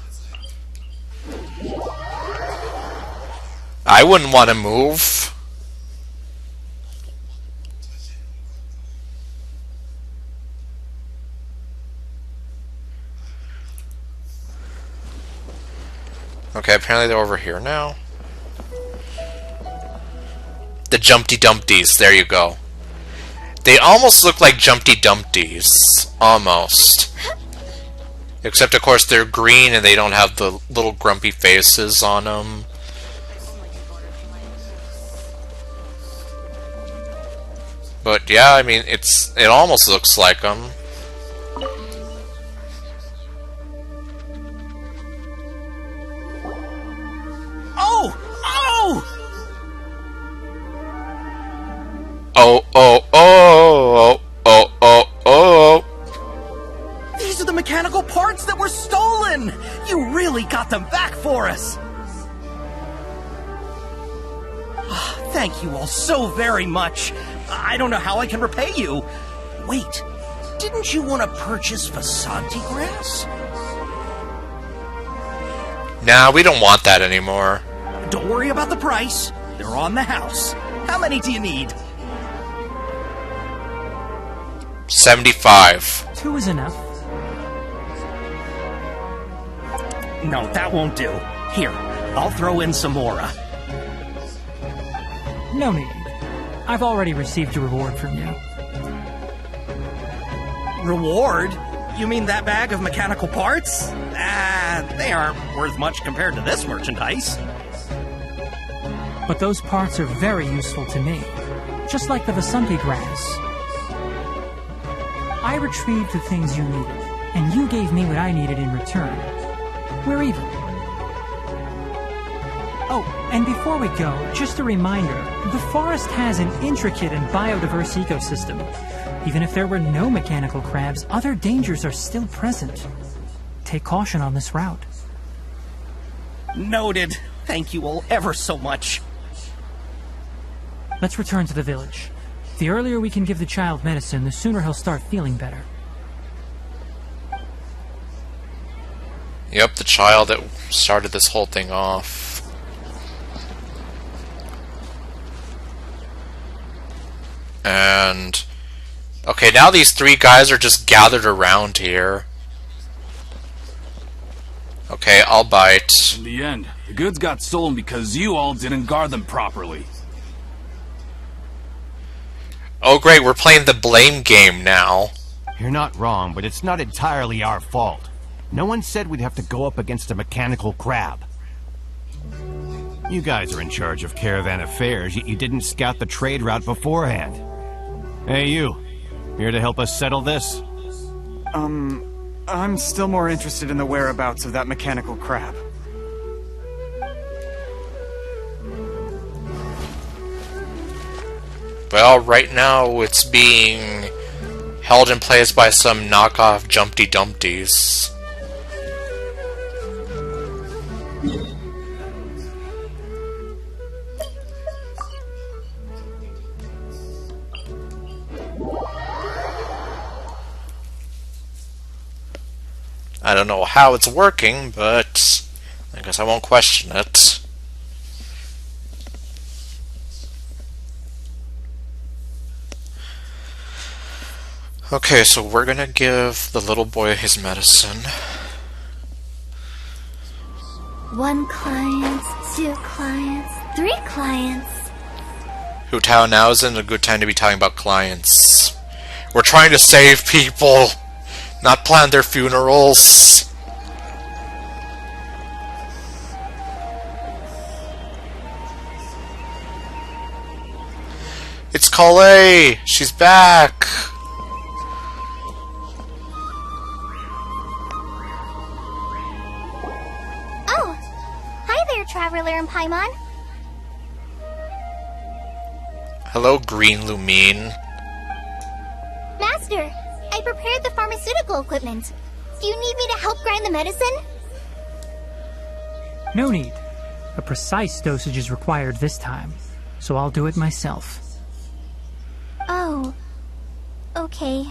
I wouldn't want to move. Okay, apparently they're over here now. The Jumpty Dumpties, there you go. They almost look like Jumpty Dumpties. Almost. Except, of course, they're green and they don't have the little grumpy faces on them. But yeah, I mean, it almost looks like them. Oh! Oh! Oh, oh, oh, oh, oh, oh, oh. These are the mechanical parts that were stolen! You really got them back for us! Thank you all so very much. I don't know how I can repay you. Wait, didn't you want to purchase Vasanti grass? Nah, we don't want that anymore. Don't worry about the price. They're on the house. How many do you need? 75. 2 is enough. No, that won't do. Here, I'll throw in some more. No need. I've already received a reward from you. Reward? You mean that bag of mechanical parts? They aren't worth much compared to this merchandise. But those parts are very useful to me. Just like the Vasanti grass. I retrieved the things you needed, and you gave me what I needed in return. We're even. Oh, and before we go, just a reminder, the forest has an intricate and biodiverse ecosystem. Even if there were no mechanical crabs, other dangers are still present. Take caution on this route. Noted. Thank you all ever so much. Let's return to the village. The earlier we can give the child medicine, the sooner he'll start feeling better. Yep, the child that started this whole thing off. And... okay, now these 3 guys are just gathered around here. Okay, I'll bite. In the end, the goods got stolen because you all didn't guard them properly. Oh great, we're playing the blame game now. You're not wrong, but it's not entirely our fault. No one said we'd have to go up against a mechanical crab. You guys are in charge of caravan affairs, yet you didn't scout the trade route beforehand. Hey you, here to help us settle this? I'm still more interested in the whereabouts of that mechanical crab. Well, right now it's being held in place by some knockoff Jumpty Dumpties. I don't know how it's working, but I guess I won't question it. Okay, so we're gonna give the little boy his medicine. 1 client, 2 clients, 3 clients. Hutao, now isn't a good time to be talking about clients. We're trying to save people, not plan their funerals. It's Colette! She's back! Oh, hi there, Traveler and Paimon. Hello, Green Lumine. Master, I prepared the pharmaceutical equipment. Do you need me to help grind the medicine? No need. A precise dosage is required this time, so I'll do it myself. Oh, okay.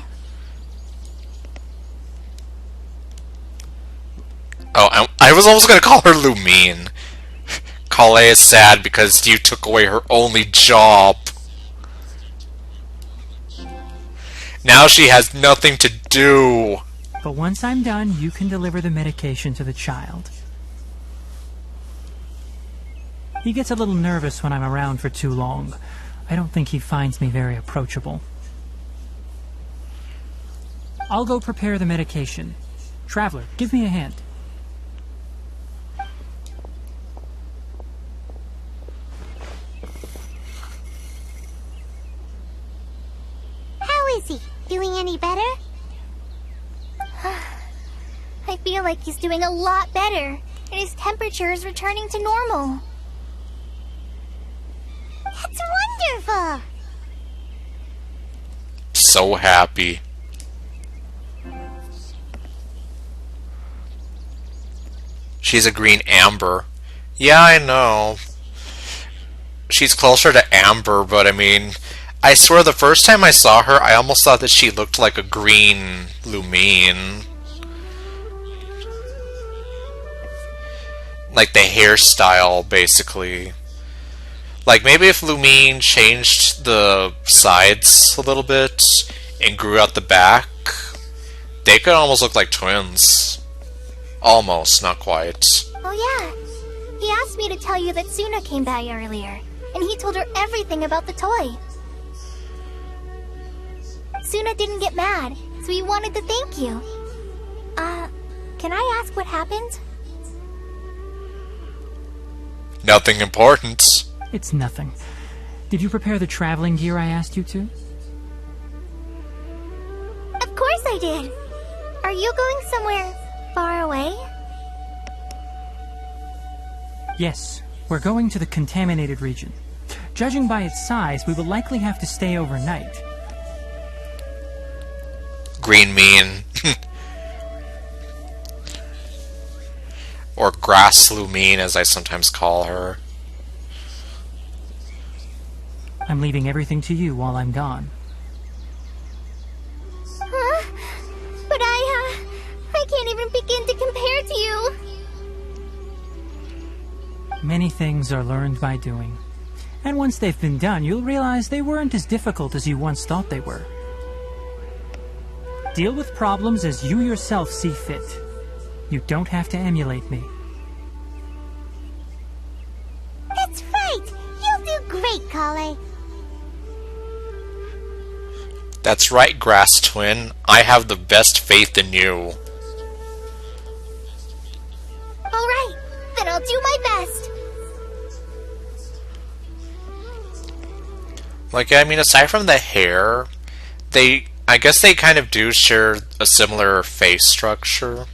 Oh, I was almost gonna call her Lumine. Colette is sad because you took away her only job. Now she has nothing to do. But once I'm done, you can deliver the medication to the child. He gets a little nervous when I'm around for too long. I don't think he finds me very approachable. I'll go prepare the medication. Traveler, give me a hand. How is he? Doing any better? I feel like he's doing a lot better, and his temperature is returning to normal. That's wonderful! So happy. She's a green amber. Yeah, I know. She's closer to amber, but I mean, I swear the first time I saw her, I almost thought that she looked like a green Lumine. Like the hairstyle, basically. Like, maybe if Lumine changed the sides a little bit and grew out the back, they could almost look like twins. Almost, not quite. Oh yeah, he asked me to tell you that Suna came by earlier, and he told her everything about the toy. Suna didn't get mad, so he wanted to thank you. Can I ask what happened? Nothing important. It's nothing. Did you prepare the traveling gear I asked you to? Of course I did. Are you going somewhere far away? Yes, we're going to the contaminated region. Judging by its size, we will likely have to stay overnight. Green mean. Or Grass Lumine, as I sometimes call her. I'm leaving everything to you while I'm gone. Huh? But I can't even begin to compare to you. Many things are learned by doing. And once they've been done, you'll realize they weren't as difficult as you once thought they were. Deal with problems as you yourself see fit. You don't have to emulate me. That's right! You'll do great, Kale. That's right, Grass Twin. I have the best faith in you. Alright, then I'll do my best. Like, I mean, aside from the hair, I guess they kind of do share a similar face structure.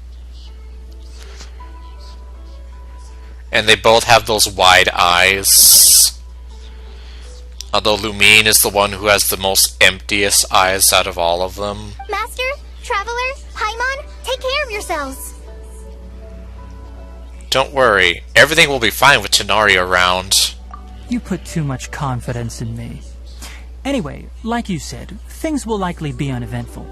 And they both have those wide eyes. Although Lumine is the one who has the most emptiest eyes out of all of them. Master, Traveler, Paimon, take care of yourselves. Don't worry, everything will be fine with Tighnari around. You put too much confidence in me. Anyway, like you said, things will likely be uneventful.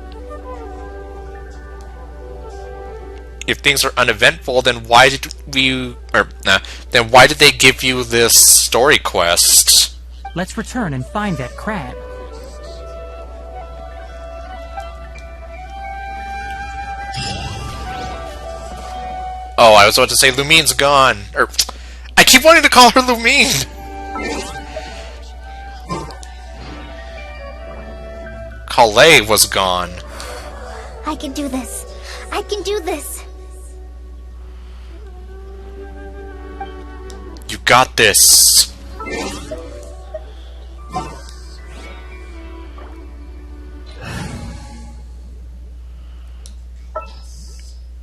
If things are uneventful, then why did then why did they give you this story quest? Let's return and find that crab. Oh, I was about to say Lumine's gone. I keep wanting to call her Lumine. Kale was gone. I can do this. I can do this. You got this.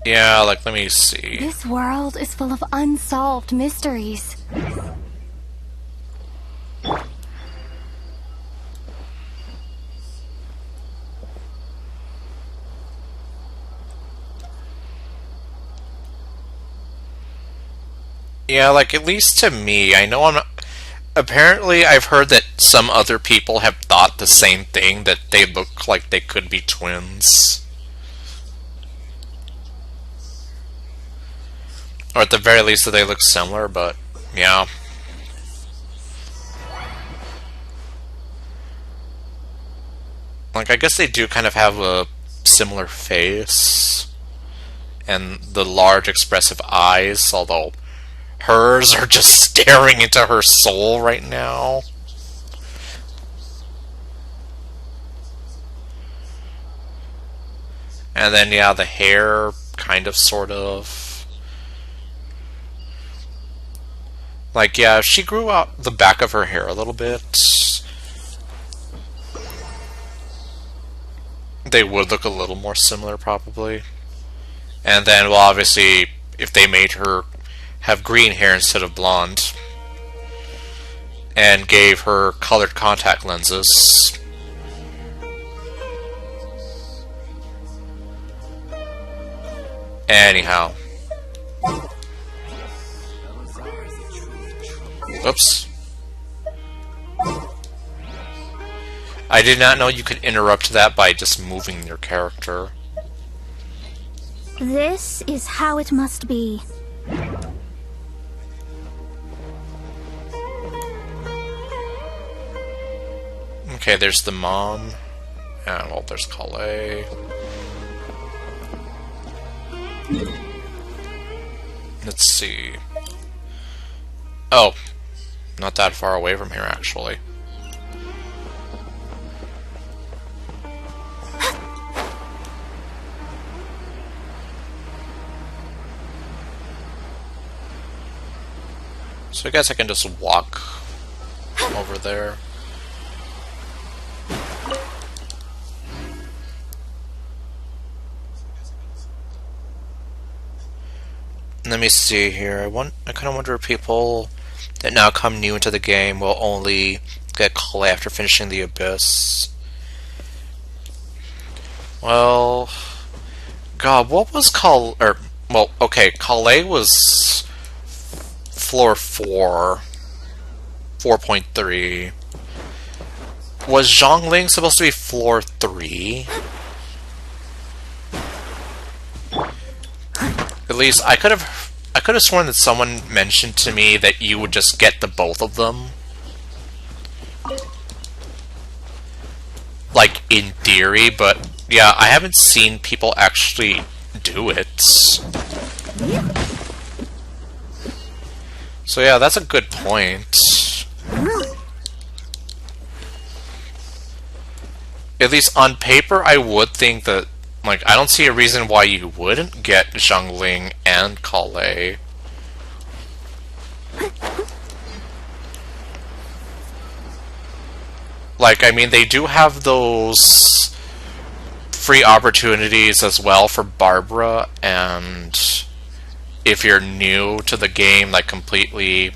Yeah, like, let me see. This world is full of unsolved mysteries. Yeah, like, at least to me, I know I'm not... Apparently, I've heard that some other people have thought the same thing, that they look like they could be twins. Or at the very least that they look similar, but, yeah. Like, I guess they do kind of have a similar face. And the large expressive eyes, although... hers are just staring into her soul right now. And then, yeah, the hair, kind of, sort of. Like, yeah, if she grew out the back of her hair a little bit, they would look a little more similar, probably. And then, well, obviously, if they made her have green hair instead of blonde, and gave her colored contact lenses. Anyhow. Oops. I did not know you could interrupt that by just moving your character. This is how it must be. Okay, there's the mom. And, well, there's Kale. Let's see. Oh, not that far away from here, actually. So I guess I can just walk over there. Let me see here. I kind of wonder if people that now come new into the game will only get Kale after finishing the Abyss. Well, God, what was Kale? Well, okay, Kale was floor 4, 4.3. Was Zhongling supposed to be floor 3? At least I could have sworn that someone mentioned to me that you would just get the both of them. Like, in theory, but yeah, I haven't seen people actually do it. So yeah, that's a good point. At least on paper, I would think that, like, I don't see a reason why you wouldn't get Zhongling and Kalei. Like, I mean, they do have those free opportunities as well for Barbara, and if you're new to the game, like, completely,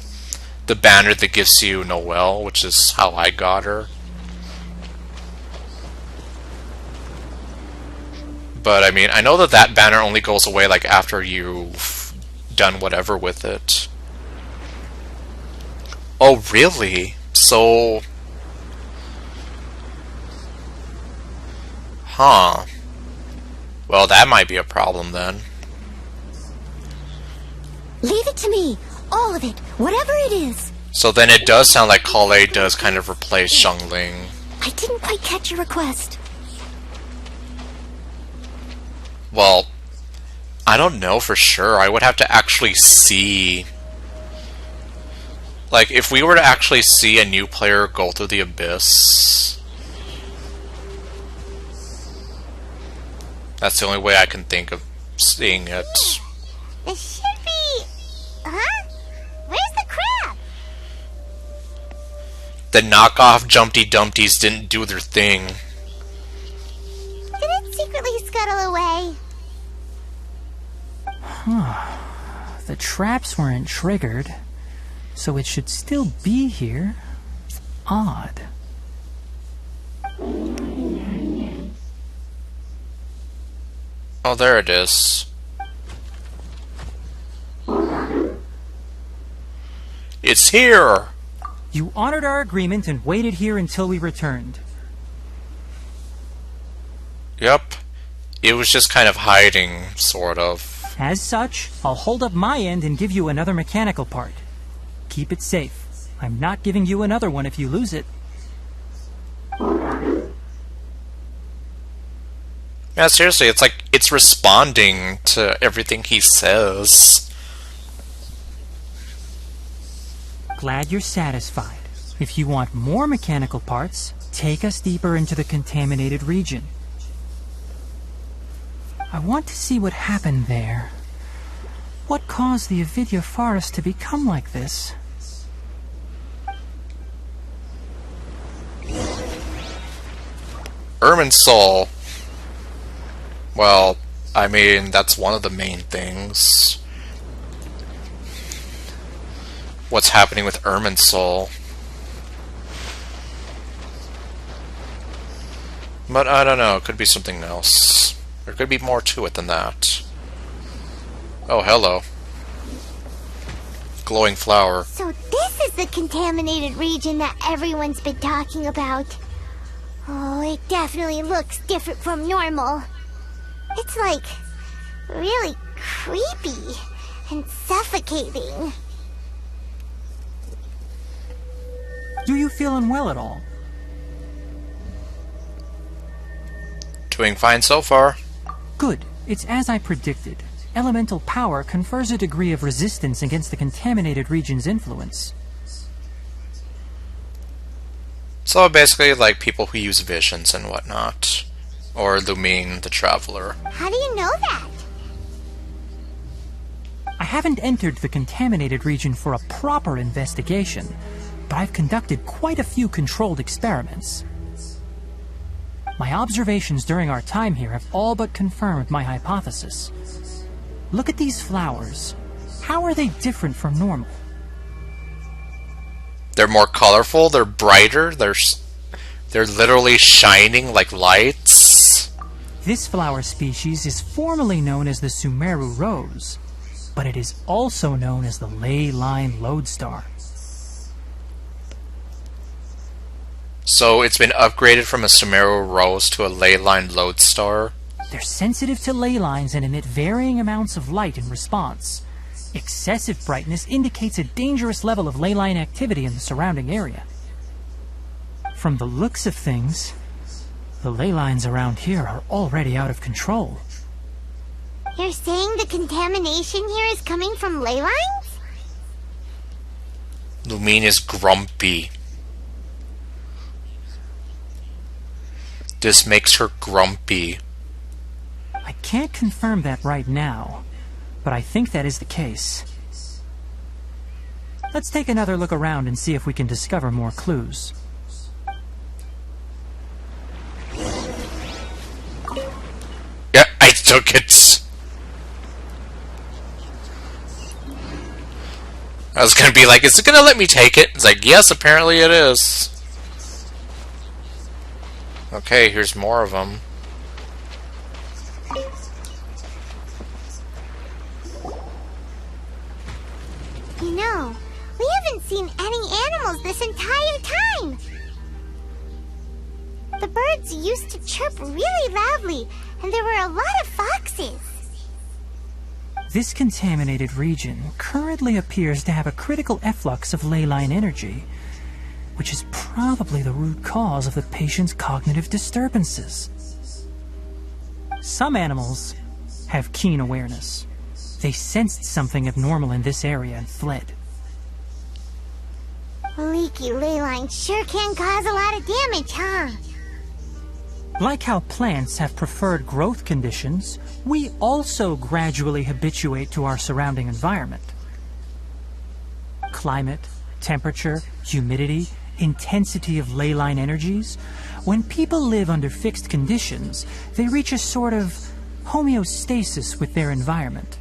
the banner that gives you Noelle, which is how I got her. But, I mean, I know that that banner only goes away, like, after you've done whatever with it. Oh, really? So... Huh. Well, that might be a problem, then. Leave it to me. All of it. Whatever it is. So then it does sound like Kalei does kind of replace Zhongling. I didn't quite catch your request. Well, I don't know for sure. I would have to actually see... Like, if we were to actually see a new player go through the abyss... That's the only way I can think of seeing it. It should be... Huh? Where's the crab? The knockoff Jumpty Dumpties didn't do their thing. Did it secretly scuttle away? Huh. The traps weren't triggered, so it should still be here. Odd. Oh, there it is. It's here! You honored our agreement and waited here until we returned. Yep. It was just kind of hiding, sort of. As such, I'll hold up my end and give you another mechanical part. Keep it safe. I'm not giving you another one if you lose it. Yeah, seriously, it's like, it's responding to everything he says. Glad you're satisfied. If you want more mechanical parts, take us deeper into the contaminated region. I want to see what happened there. What caused the Avidya forest to become like this? Irminsul. Well, I mean, that's one of the main things. What's happening with Irminsul? But I don't know, it could be something else. There could be more to it than that. Oh, hello. Glowing flower. So this is the contaminated region that everyone's been talking about. Oh, it definitely looks different from normal. It's like really creepy and suffocating. Do you feel unwell at all? Doing fine so far. Good. It's as I predicted. Elemental power confers a degree of resistance against the contaminated region's influence. So basically like people who use visions and whatnot. Or Lumine the Traveler. How do you know that? I haven't entered the contaminated region for a proper investigation, but I've conducted quite a few controlled experiments. My observations during our time here have all but confirmed my hypothesis. Look at these flowers. How are they different from normal? They're more colorful, they're brighter, they're literally shining like lights. This flower species is formally known as the Sumeru rose, but it is also known as the ley line lodestar. So it's been upgraded from a Sumeru rose to a ley line lodestar. They're sensitive to ley lines and emit varying amounts of light in response. Excessive brightness indicates a dangerous level of ley line activity in the surrounding area. From the looks of things, the ley lines around here are already out of control. You're saying the contamination here is coming from ley lines? Lumine is grumpy. This makes her grumpy. I can't confirm that right now, but I think that is the case. Let's take another look around and see if we can discover more clues. Yeah, I took it. I was gonna be like, is it gonna let me take it? It's like, yes, apparently it is. Okay, here's more of them. You know, we haven't seen any animals this entire time. The birds used to chirp really loudly, and there were a lot of foxes. This contaminated region currently appears to have a critical efflux of ley line energy, which is probably the root cause of the patient's cognitive disturbances. Some animals have keen awareness. They sensed something abnormal in this area and fled. Leaky ley lines sure can cause a lot of damage, huh? Like how plants have preferred growth conditions, we also gradually habituate to our surrounding environment. Climate, temperature, humidity, intensity of ley line energies. When people live under fixed conditions, they reach a sort of homeostasis with their environment.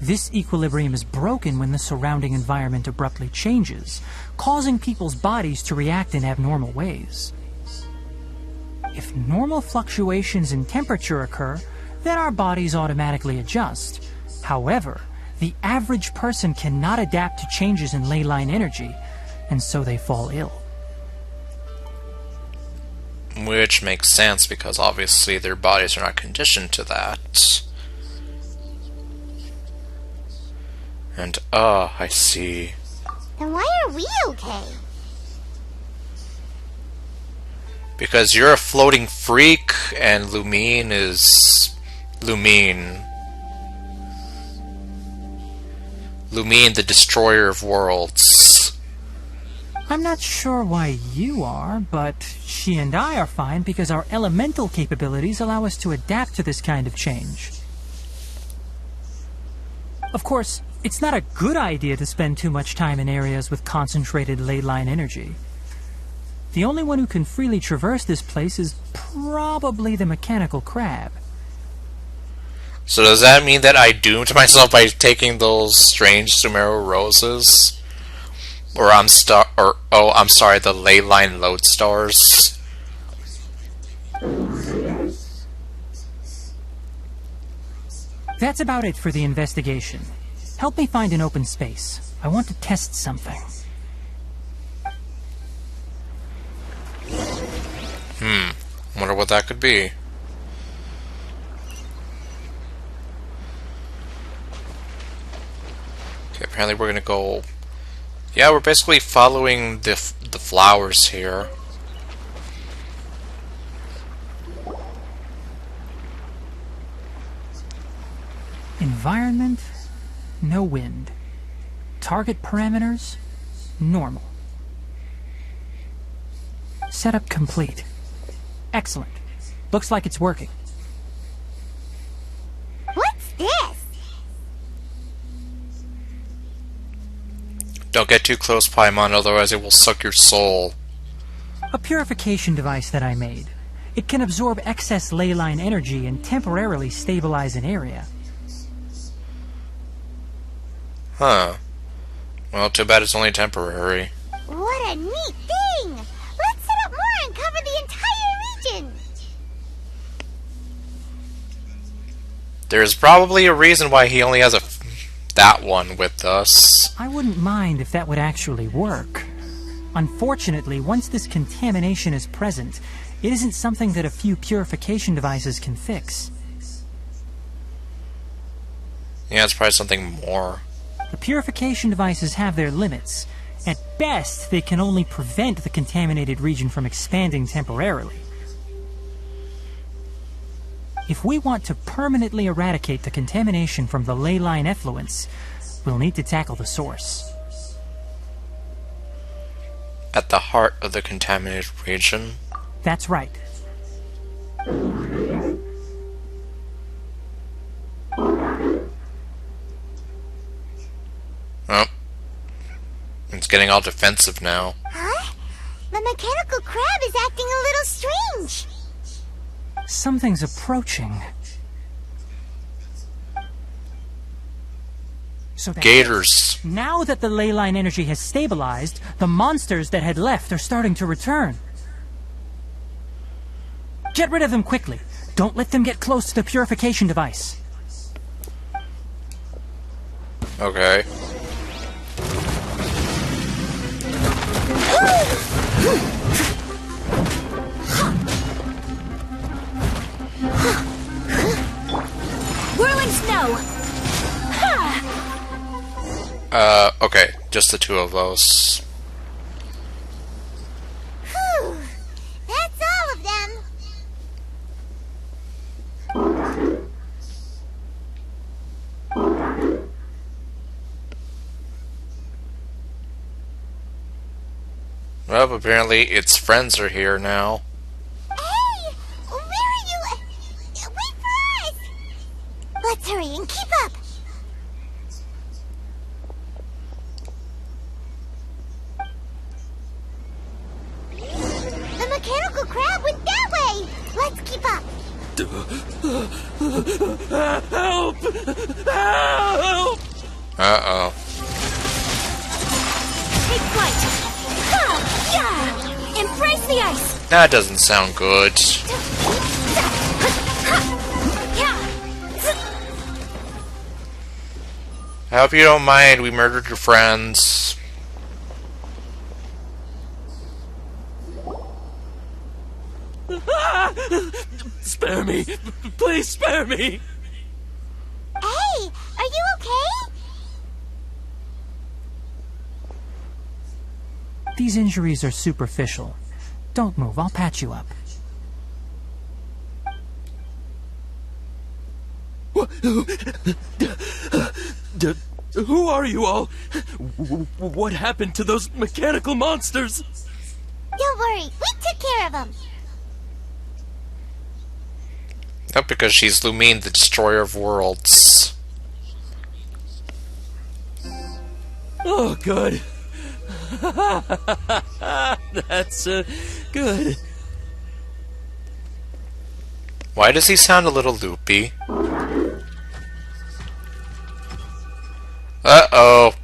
This equilibrium is broken when the surrounding environment abruptly changes, causing people's bodies to react in abnormal ways. If normal fluctuations in temperature occur, then our bodies automatically adjust. However, the average person cannot adapt to changes in ley line energy, and so they fall ill. Which makes sense, because obviously their bodies are not conditioned to that. And, I see. Then why are we okay? Because you're a floating freak, and Lumine is... Lumine. Lumine, the destroyer of worlds. I'm not sure why you are, but she and I are fine because our elemental capabilities allow us to adapt to this kind of change. Of course, it's not a good idea to spend too much time in areas with concentrated ley line energy. The only one who can freely traverse this place is probably the mechanical crab. So does that mean that I doomed myself by taking those strange Sumeru roses? Or I'm sorry, the ley line lodestars? That's about it for the investigation. Help me find an open space. I want to test something. Wonder what that could be. Okay, apparently we're gonna go... Yeah, we're basically following the flowers here. Environment, no wind. Target parameters, normal. Setup complete. Excellent. Looks like it's working. What's this? Don't get too close, Paimon, otherwise it will suck your soul. A purification device that I made. It can absorb excess ley line energy and temporarily stabilize an area. Huh. Well, too bad it's only temporary. What a neat thing! Let's set up more and cover the entire region! There's probably a reason why he only has that one with us. I wouldn't mind if that would actually work. Unfortunately, once this contamination is present, it isn't something that a few purification devices can fix. Yeah, it's probably something more. The purification devices have their limits. At best, they can only prevent the contaminated region from expanding temporarily. If we want to permanently eradicate the contamination from the ley line effluents, we'll need to tackle the source. At the heart of the contaminated region? That's right. Oh. It's getting all defensive now. Huh? The mechanical crab is acting a little strange. Something's approaching. So Gators. Now that the ley line energy has stabilized, the monsters that had left are starting to return. Get rid of them quickly. Don't let them get close to the purification device. Okay. Whirling snow! Okay. Just the two of those. Whew. That's all of them. Well, apparently its friends are here now. Hey! Where are you? Wait for us! Let's hurry and keep up. The mechanical crab went that way. Let's keep up. Help! Help! Uh-oh. Take flight! Yeah! Embrace the ice! That doesn't sound good. I hope you don't mind we murdered your friends. Spare me! Please spare me! Hey, are you okay? These injuries are superficial. Don't move, I'll patch you up. Who are you all? What happened to those mechanical monsters? Don't worry, we took care of them. Not because she's Lumine, the destroyer of worlds. Oh, good. That's good. Why does he sound a little loopy? Uh-oh.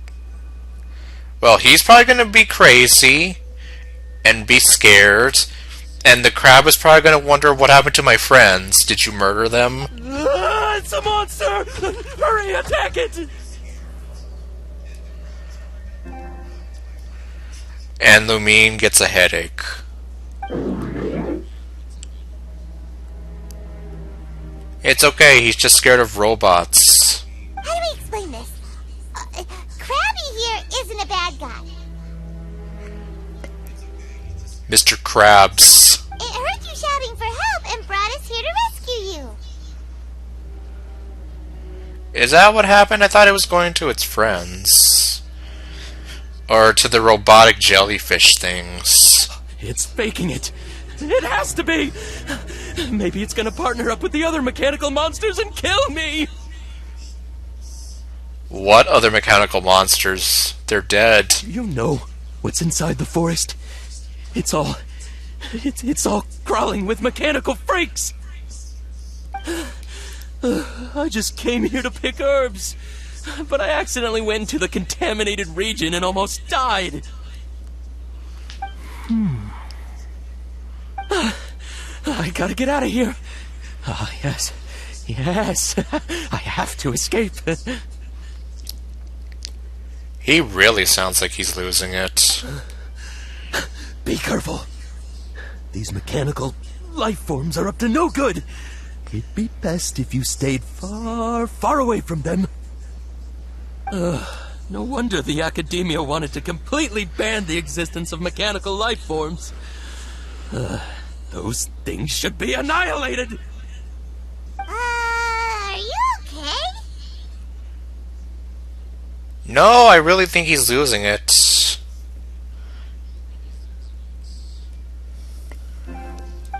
Well, he's probably gonna be crazy and be scared, and the crab is probably gonna wonder what happened to my friends. Did you murder them? It's a monster! Hurry, attack it! And Lumine gets a headache. It's okay, he's just scared of robots. How do we explain this? Krabby here isn't a bad guy. Mr. Krabs. It heard you shouting for help and brought us here to rescue you. Is that what happened? I thought it was going to its friends. Or to the robotic jellyfish things. It's faking it. It has to be. Maybe it's gonna partner up with the other mechanical monsters and kill me. What other mechanical monsters? They're dead. You know what's inside the forest. It's all crawling with mechanical freaks. I just came here to pick herbs, but I accidentally went into the contaminated region and almost died. I gotta get out of here. Ah, yes. Yes. I have to escape. He really sounds like he's losing it. Be careful. These mechanical life forms are up to no good. It'd be best if you stayed far, far away from them. No wonder the Academia wanted to completely ban the existence of mechanical life forms. Those things should be annihilated! No, I really think he's losing it.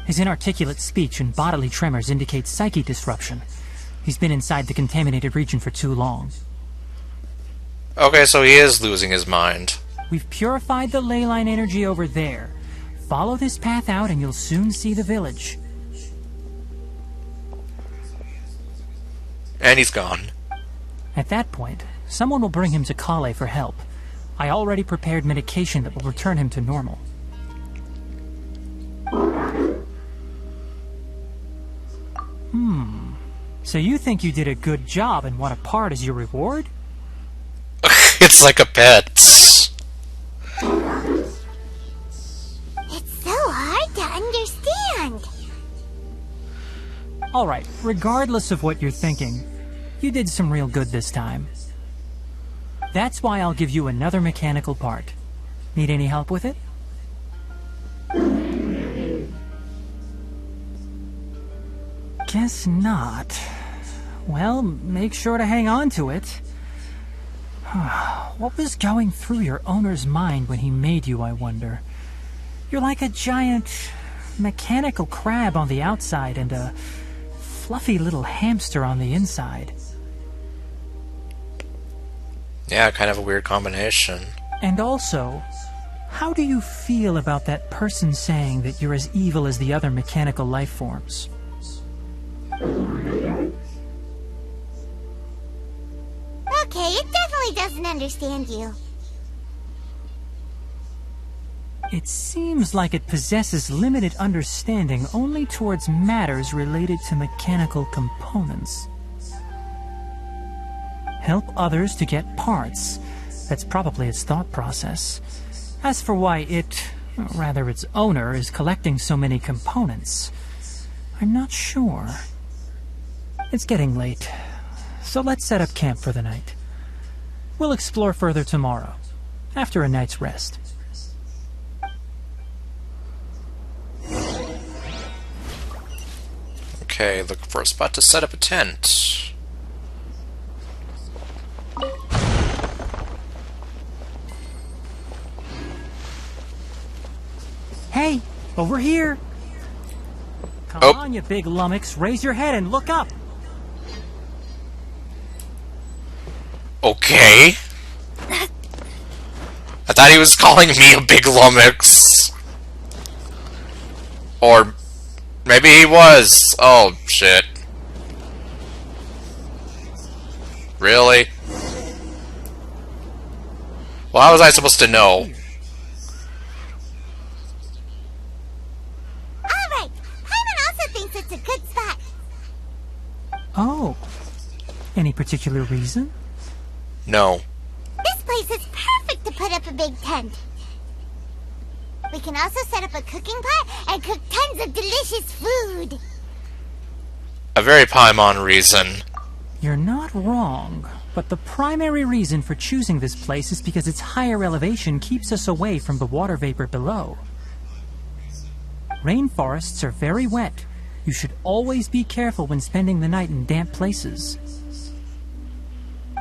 His inarticulate speech and bodily tremors indicate psyche disruption. He's been inside the contaminated region for too long. Okay, so he is losing his mind. We've purified the ley line energy over there. Follow this path out and you'll soon see the village. And he's gone. At that point, someone will bring him to Kale for help. I already prepared medication that will return him to normal. So you think you did a good job and want a part as your reward? It's like a pet. It's so hard to understand. Alright, regardless of what you're thinking, you did some real good this time. That's why I'll give you another mechanical part. Need any help with it? Guess not. Well, make sure to hang on to it. What was going through your owner's mind when he made you, I wonder? You're like a giant mechanical crab on the outside and a fluffy little hamster on the inside. Yeah, kind of a weird combination. And also, how do you feel about that person saying that you're as evil as the other mechanical life forms? Okay, it definitely doesn't understand you. It seems like it possesses limited understanding only towards matters related to mechanical components. Help others to get parts. That's probably its thought process. As for why it, or rather its owner, is collecting so many components, I'm not sure. It's getting late, so let's set up camp for the night. We'll explore further tomorrow, after a night's rest. Okay, looking for a spot to set up a tent. Hey, over here! Come on, you big lummox, raise your head and look up! Okay. I thought he was calling me a big lummox. Or maybe he was. Oh, shit. Really? Well, how was I supposed to know? Alright, Hyman also thinks it's a good spot. Oh. Any particular reason? No. This place is perfect to put up a big tent. We can also set up a cooking pot and cook tons of delicious food. A very Paimon reason. You're not wrong, but the primary reason for choosing this place is because its higher elevation keeps us away from the water vapor below. Rainforests are very wet. You should always be careful when spending the night in damp places.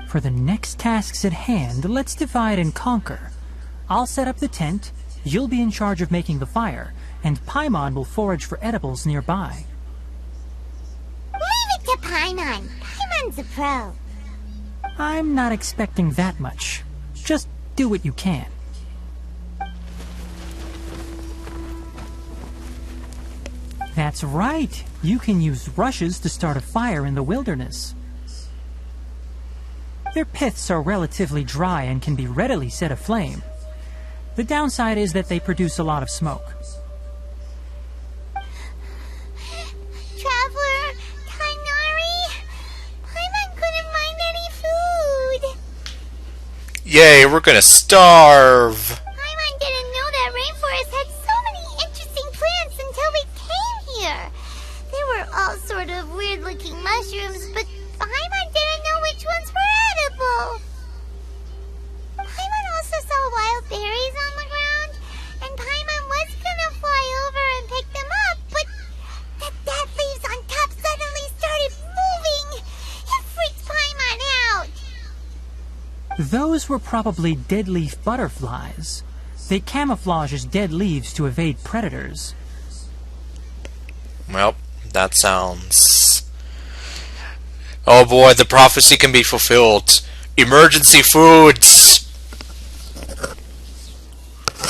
For the next tasks at hand, let's divide and conquer. I'll set up the tent, you'll be in charge of making the fire, and Paimon will forage for edibles nearby. Leave it to Paimon. Paimon's a pro. I'm not expecting that much. Just do what you can. That's right. You can use rushes to start a fire in the wilderness. Their piths are relatively dry and can be readily set aflame. The downside is that they produce a lot of smoke. Traveler, Tainari, Paimon couldn't find any food. Yay, we're gonna starve! Paimon didn't know that rainforest had so many interesting plants until we came here. They were all sort of weird-looking mushrooms, but Paimon didn't know which ones were edible. Paimon also saw wild berries on the ground, and Paimon was gonna fly over and pick them up, but the dead leaves on top suddenly started moving. It freaked Paimon out. Those were probably dead leaf butterflies. They camouflage as dead leaves to evade predators. Well, that sounds... Oh boy, the prophecy can be fulfilled. Emergency foods!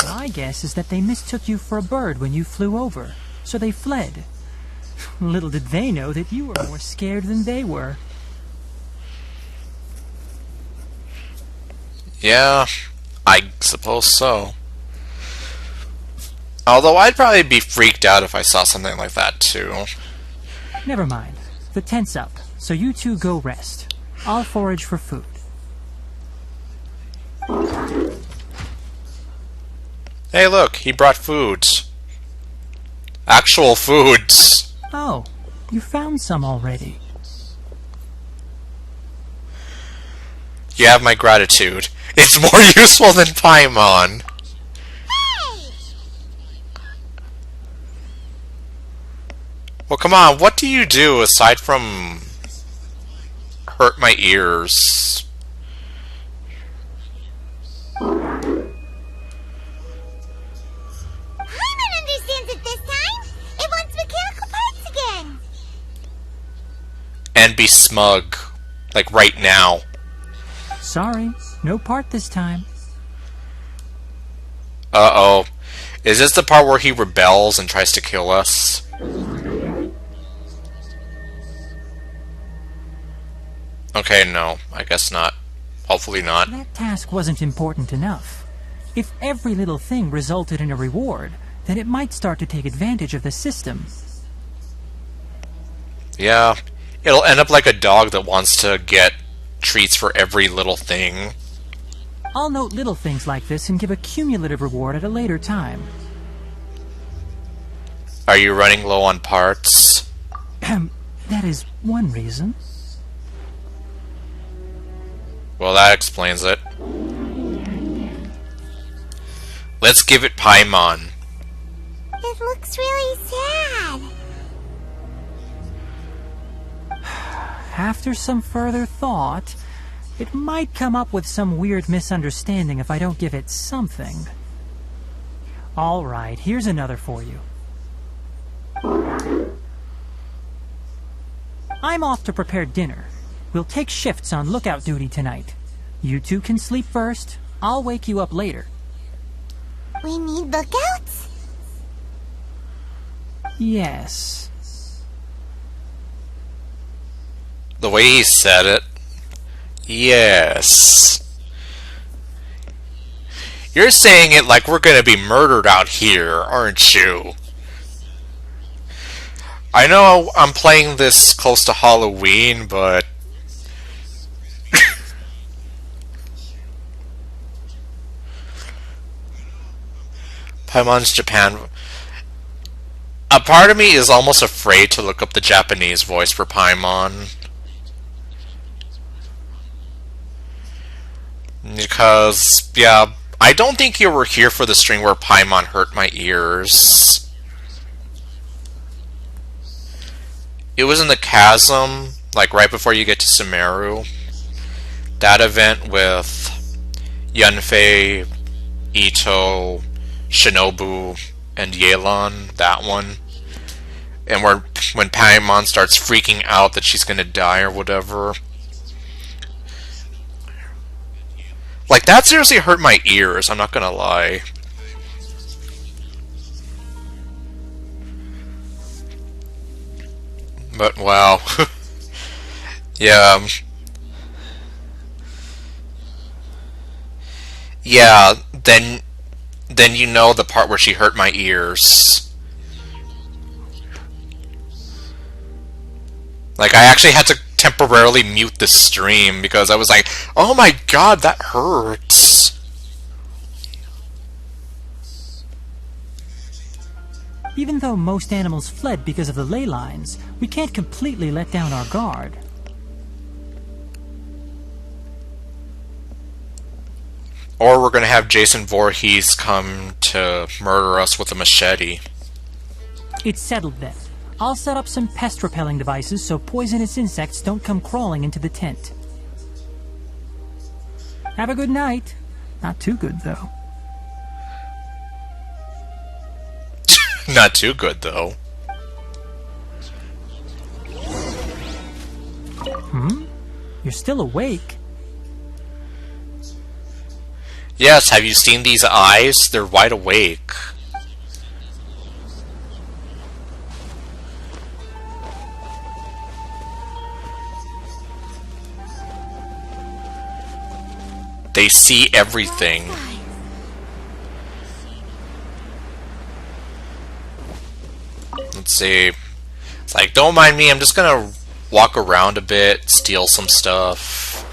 My guess is that they mistook you for a bird when you flew over, so they fled. Little did they know that you were more scared than they were. Yeah, I suppose so. Although I'd probably be freaked out if I saw something like that too. Never mind. The tent's up, so you two go rest. I'll forage for food. Hey look, he brought foods. Actual foods. Oh, you found some already. You have my gratitude. It's more useful than Paimon. Well, come on, what do you do aside from hurt my ears? Paimon understands it this time. It wants mechanical parts again. And be smug. Like right now. Sorry, no part this time. Uh-oh. Is this the part where he rebels and tries to kill us? Okay, no. I guess not. Hopefully not. That task wasn't important enough. If every little thing resulted in a reward, then it might start to take advantage of the system. Yeah. It'll end up like a dog that wants to get treats for every little thing. I'll note little things like this and give a cumulative reward at a later time. Are you running low on parts? That is one reason. Well, that explains it. Let's give it Paimon. It looks really sad. After some further thought, it might come up with some weird misunderstanding if I don't give it something. Alright, here's another for you. I'm off to prepare dinner. We'll take shifts on lookout duty tonight. You two can sleep first. I'll wake you up later. We need lookouts? Yes. The way he said it. Yes. You're saying it like we're gonna be murdered out here, aren't you? I know I'm playing this close to Halloween, but... Paimon's Japan... A part of me is almost afraid to look up the Japanese voice for Paimon. Because, yeah, I don't think you were here for the string where Paimon hurt my ears. It was in the chasm, like right before you get to Sumeru. That event with Yunfei, Ito, Shinobu, and Yelan, that one. And when Paimon starts freaking out that she's gonna die or whatever. Like, that seriously hurt my ears, I'm not gonna lie. But, wow. Yeah. Yeah, then you know the part where she hurt my ears. Like, I actually had to temporarily mute the stream because I was like, oh my god, that hurts. Even though most animals fled because of the ley lines, we can't completely let down our guard. Or we're gonna have Jason Voorhees come to murder us with a machete. It's settled then. I'll set up some pest-repelling devices so poisonous insects don't come crawling into the tent. Have a good night. Not too good, though. Not too good, though. You're still awake. Yes, have you seen these eyes? They're wide awake. They see everything. Let's see. It's like, don't mind me, I'm just gonna walk around a bit, steal some stuff.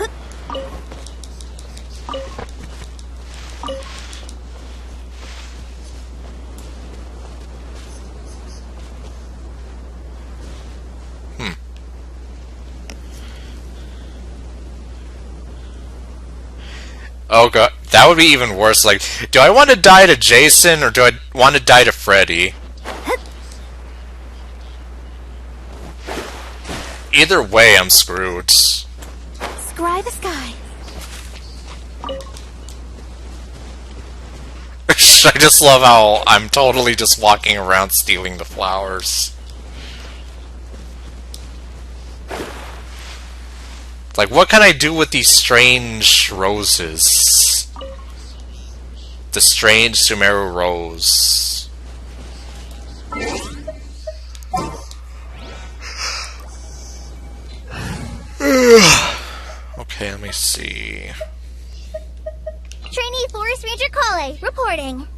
Oh god, that would be even worse. Like, do I want to die to Jason or do I want to die to Freddy? Either way, I'm screwed. Scry the sky. I just love how I'm totally just walking around stealing the flowers. Like, what can I do with these strange roses? The strange Sumeru rose. Okay, let me see. Trainee Forest Ranger Kale, reporting.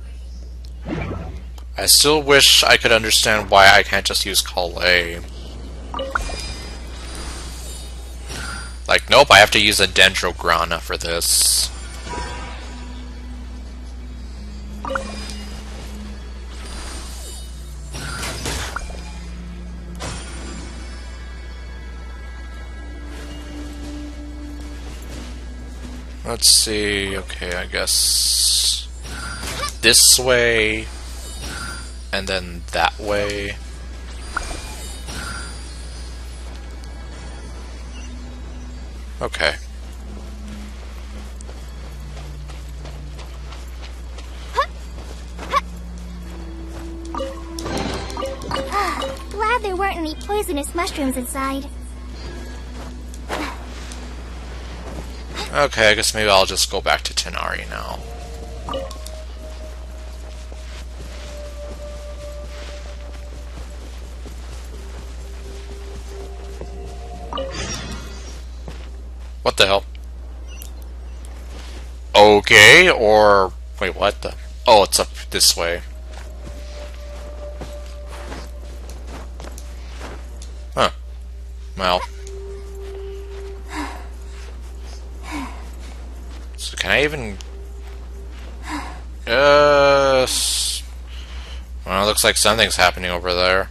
I still wish I could understand why I can't just use Kale. Like, nope, I have to use a Dendrograna for this. Let's see, okay, I guess this way, and then that way. Okay. Glad there weren't any poisonous mushrooms inside. Okay, I guess maybe I'll just go back to Tenari now. What the hell? Okay, or... Wait, what the... Oh, it's up this way. Huh. Well. So can I even... Yes... Well, it looks like something's happening over there.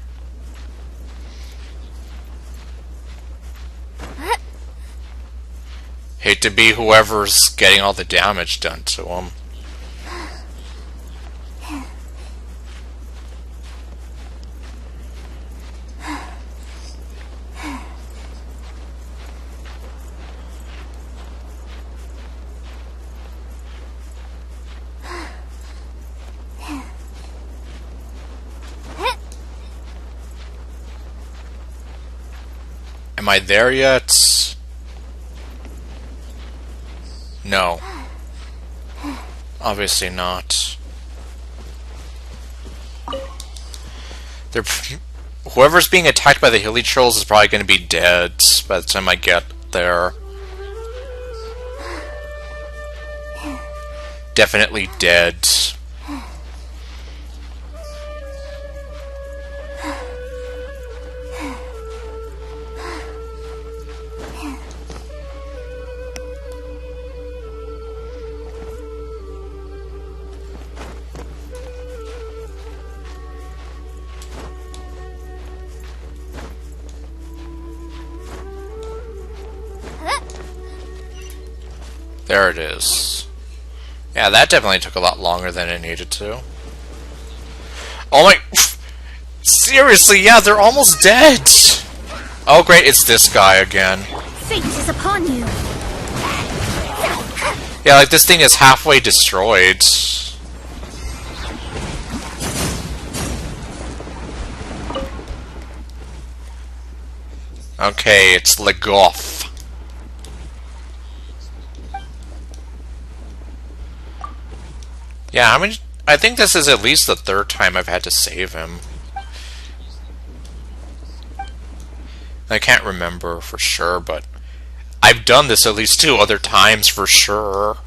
Hate to be whoever's getting all the damage done to him. Am I there yet? No. Obviously not. They're... Whoever's being attacked by the hilly trolls is probably going to be dead by the time I get there. Definitely dead. There it is. Yeah, that definitely took a lot longer than it needed to. Oh my... Seriously, yeah, they're almost dead! Oh great, it's this guy again. Fate is upon you. Yeah, like this thing is halfway destroyed. Okay, it's Legoff. Yeah, I think this is at least the third time I've had to save him. I can't remember for sure, but I've done this at least 2 other times for sure.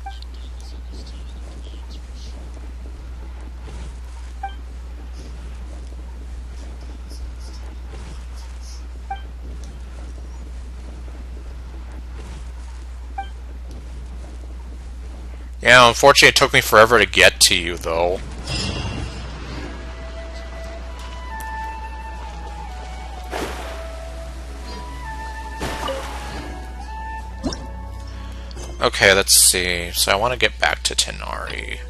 Yeah, unfortunately it took me forever to get to you, though. Okay, let's see. So I want to get back to Tenari.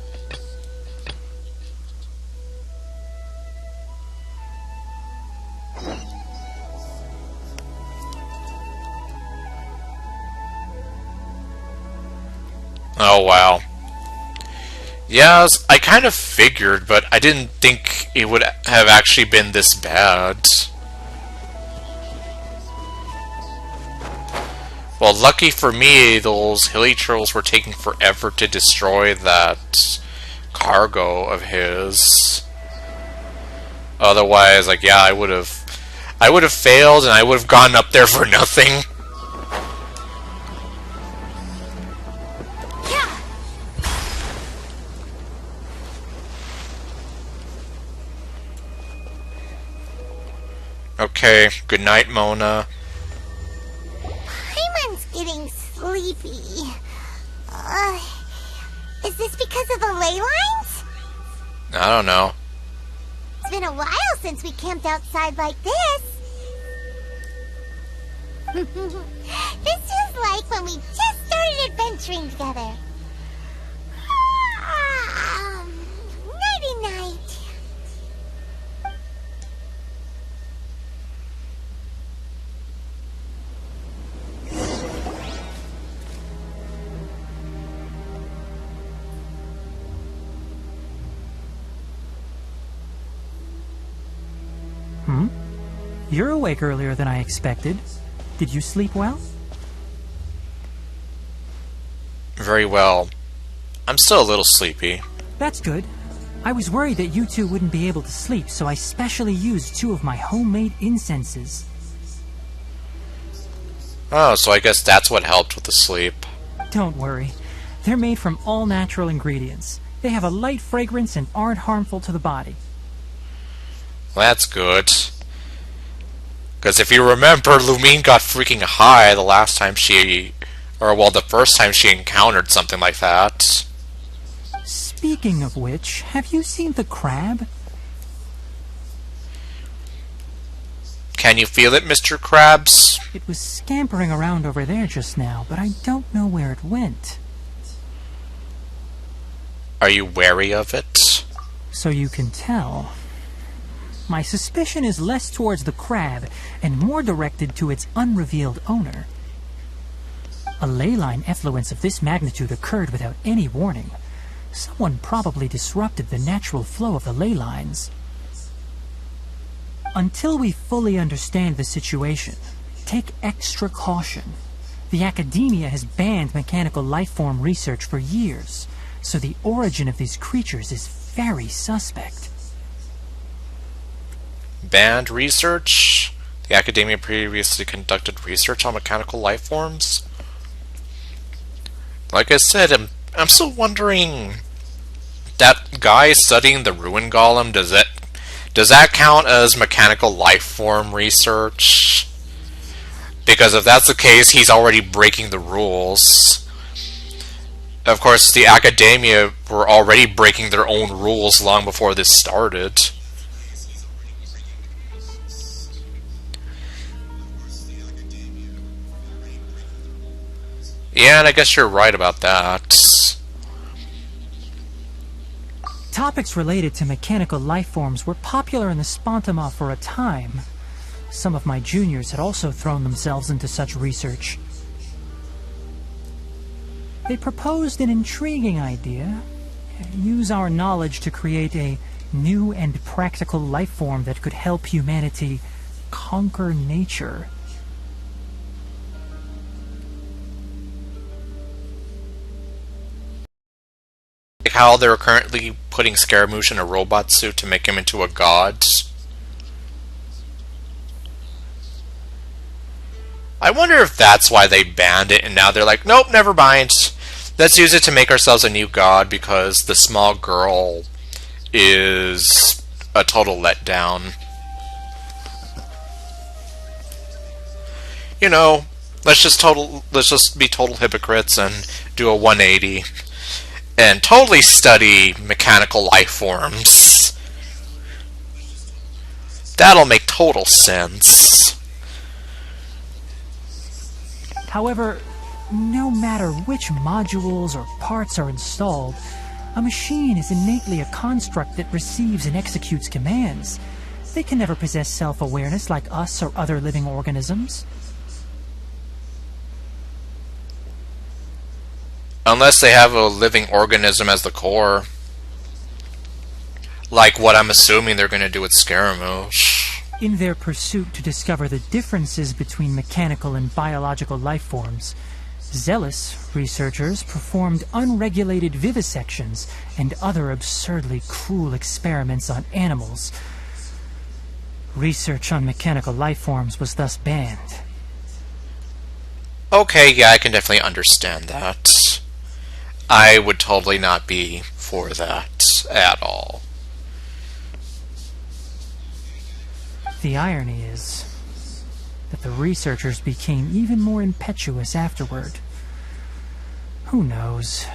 Oh, wow. Yeah, I kind of figured, but I didn't think it would have actually been this bad. Well, lucky for me, those hilly trolls were taking forever to destroy that cargo of his. Otherwise, like, yeah, I would have failed and I would have gone up there for nothing. Okay, good night, Mona. Paimon's getting sleepy. Is this because of the ley lines? I don't know. It's been a while since we camped outside like this. This is like when we just started adventuring together. Nighty-night. You're awake earlier than I expected. Did you sleep well? Very well. I'm still a little sleepy. That's good. I was worried that you two wouldn't be able to sleep, so I specially used 2 of my homemade incenses. Oh, so I guess that's what helped with the sleep. Don't worry. They're made from all natural ingredients. They have a light fragrance and aren't harmful to the body. Well, that's good. Because if you remember, Lumine got freaking high the last time the first time she encountered something like that. Speaking of which, have you seen the crab? Can you feel it, Mr. Krabs? It was scampering around over there just now, but I don't know where it went. Are you wary of it? So you can tell. My suspicion is less towards the crab and more directed to its unrevealed owner. A ley line effluence of this magnitude occurred without any warning. Someone probably disrupted the natural flow of the ley lines. Until we fully understand the situation, take extra caution. The academia has banned mechanical lifeform research for years, so the origin of these creatures is very suspect. Banned research? The Academia previously conducted research on mechanical lifeforms? Like I said, I'm still wondering, that guy studying the ruin golem, does that count as mechanical lifeform research? Because if that's the case, he's already breaking the rules. Of course, the Academia were already breaking their own rules long before this started. Yeah, and I guess you're right about that. Topics related to mechanical lifeforms were popular in the Spontama for a time. Some of my juniors had also thrown themselves into such research. They proposed an intriguing idea. Use our knowledge to create a new and practical life form that could help humanity conquer nature. Like how they're currently putting Scaramouche in a robot suit to make him into a god. I wonder if that's why they banned it and now they're like, nope, never mind. Let's use it to make ourselves a new god because the small girl is a total letdown. You know, let's just be total hypocrites and do a 180 and totally study mechanical life forms. That'll make total sense. However, no matter which modules or parts are installed, a machine is innately a construct that receives and executes commands. They can never possess self-awareness like us or other living organisms. Unless they have a living organism as the core. Like what I'm assuming they're going to do with Scaramouche. In their pursuit to discover the differences between mechanical and biological life forms, zealous researchers performed unregulated vivisections and other absurdly cruel experiments on animals. Research on mechanical life forms was thus banned. Okay, yeah, I can definitely understand that. I would totally not be for that at all. The irony is that the researchers became even more impetuous afterward. Who knows?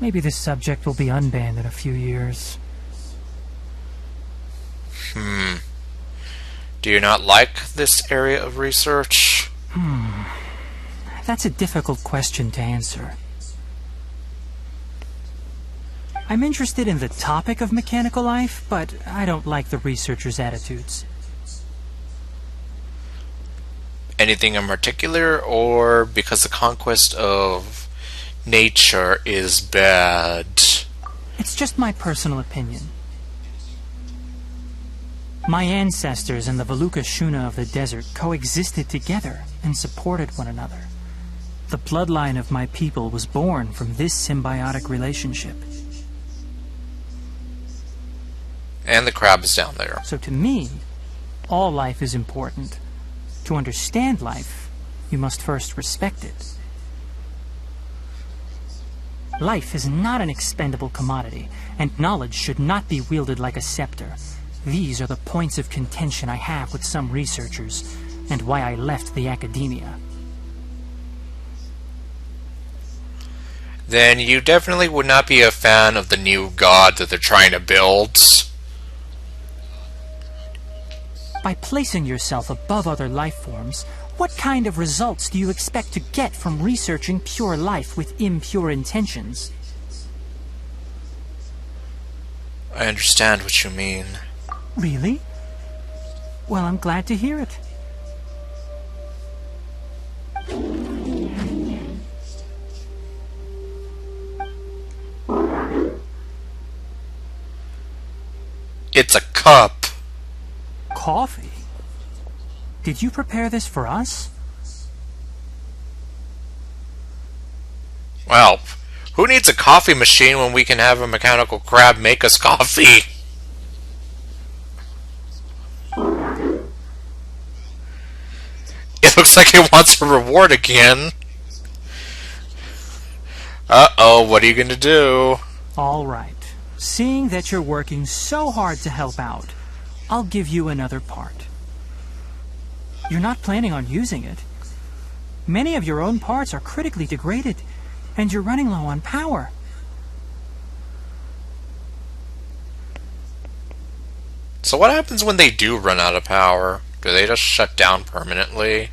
Maybe this subject will be unbanned in a few years. Do you not like this area of research? That's a difficult question to answer. I'm interested in the topic of mechanical life, but I don't like the researchers' attitudes. Anything in particular, or because the conquest of nature is bad? It's just my personal opinion. My ancestors and the Valuka Shuna of the desert coexisted together and supported one another. The bloodline of my people was born from this symbiotic relationship. And the crab is down there. So to me, all life is important. To understand life, you must first respect it. Life is not an expendable commodity, and knowledge should not be wielded like a scepter. These are the points of contention I have with some researchers, and why I left the academia. Then you definitely would not be a fan of the new god that they're trying to build. By placing yourself above other life forms, what kind of results do you expect to get from researching pure life with impure intentions? I understand what you mean. Really? Well, I'm glad to hear it. It's a cup. Coffee? Did you prepare this for us? Well, who needs a coffee machine when we can have a mechanical crab make us coffee? It looks like it wants a reward again. Uh-oh, what are you gonna do? All right. Seeing that you're working so hard to help out, I'll give you another part. You're not planning on using it. Many of your own parts are critically degraded, and you're running low on power. So what happens when they do run out of power? Do they just shut down permanently?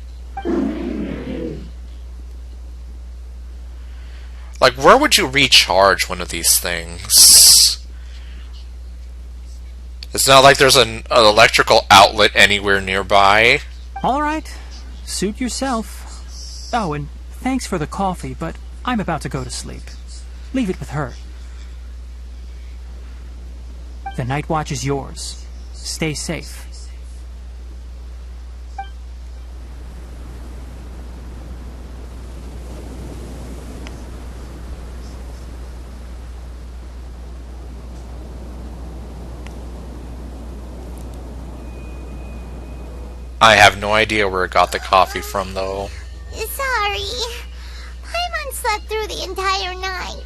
Like, where would you recharge one of these things? It's not like there's an electrical outlet anywhere nearby. All right. Suit yourself. Oh, and thanks for the coffee, but I'm about to go to sleep. Leave it with her. The night watch is yours. Stay safe. I have no idea where it got the coffee from, though. Sorry. Paimon slept through the entire night.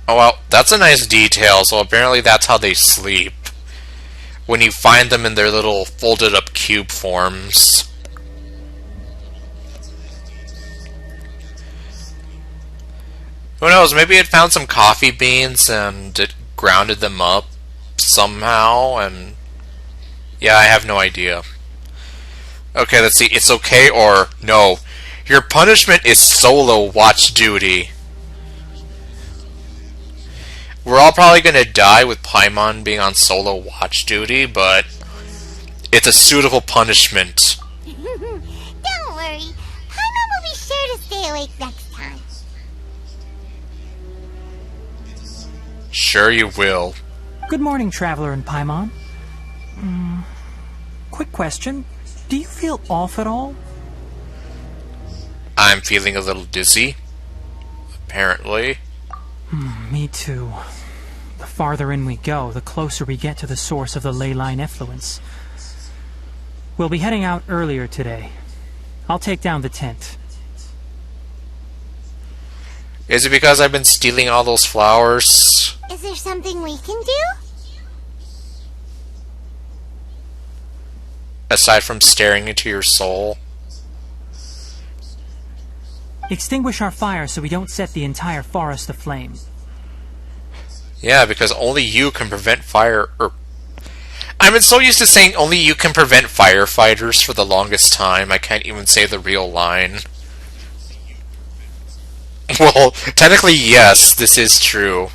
Oh well, that's a nice detail, so apparently that's how they sleep. When you find them in their little folded up cube forms. Who knows, maybe it found some coffee beans and it grounded them up somehow, and yeah, I have no idea. Okay, let's see. It's okay or no. Your punishment is solo watch duty. We're all probably gonna die with Paimon being on solo watch duty, but it's a suitable punishment. Don't worry. Paimon will be sure to stay awake next time. Sure you will. Good morning, Traveler and Paimon. Quick question. Do you feel off at all? I'm feeling a little dizzy. Apparently. Me too. The farther in we go, the closer we get to the source of the ley line effluence. We'll be heading out earlier today. I'll take down the tent. Is it because I've been stealing all those flowers? Is there something we can do? Aside from staring into your soul? Extinguish our fire so we don't set the entire forest aflame. Yeah, because only you can prevent fire. I've been so used to saying only you can prevent firefighters for the longest time, I can't even say the real line. Well, technically, yes, this is true.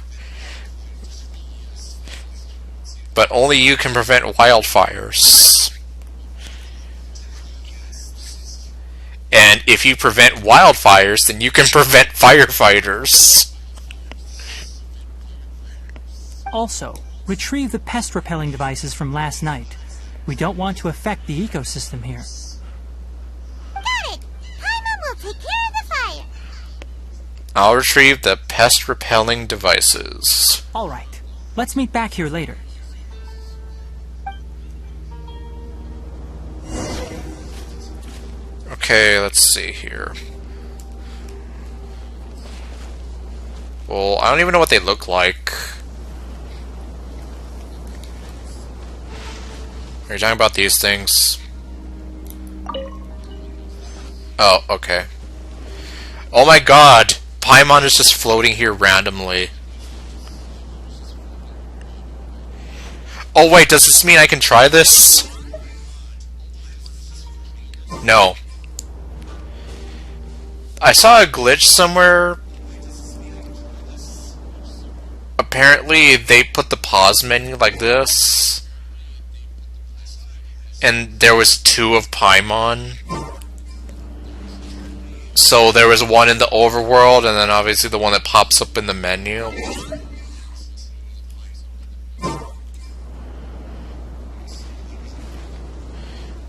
But only you can prevent wildfires. And if you prevent wildfires, then you can prevent firefighters. Also, retrieve the pest repelling devices from last night. We don't want to affect the ecosystem here. Got it! Paimon will take care of the fire. I'll retrieve the pest repelling devices. Alright, let's meet back here later. Okay, let's see here. Well, I don't even know what they look like. Are you talking about these things? Oh, okay. Oh my god! Paimon is just floating here randomly. Oh wait, does this mean I can try this? No. I saw a glitch somewhere. Apparently they put the pause menu like this. And there was two of Paimon. So there was one in the overworld, and then obviously the one that pops up in the menu.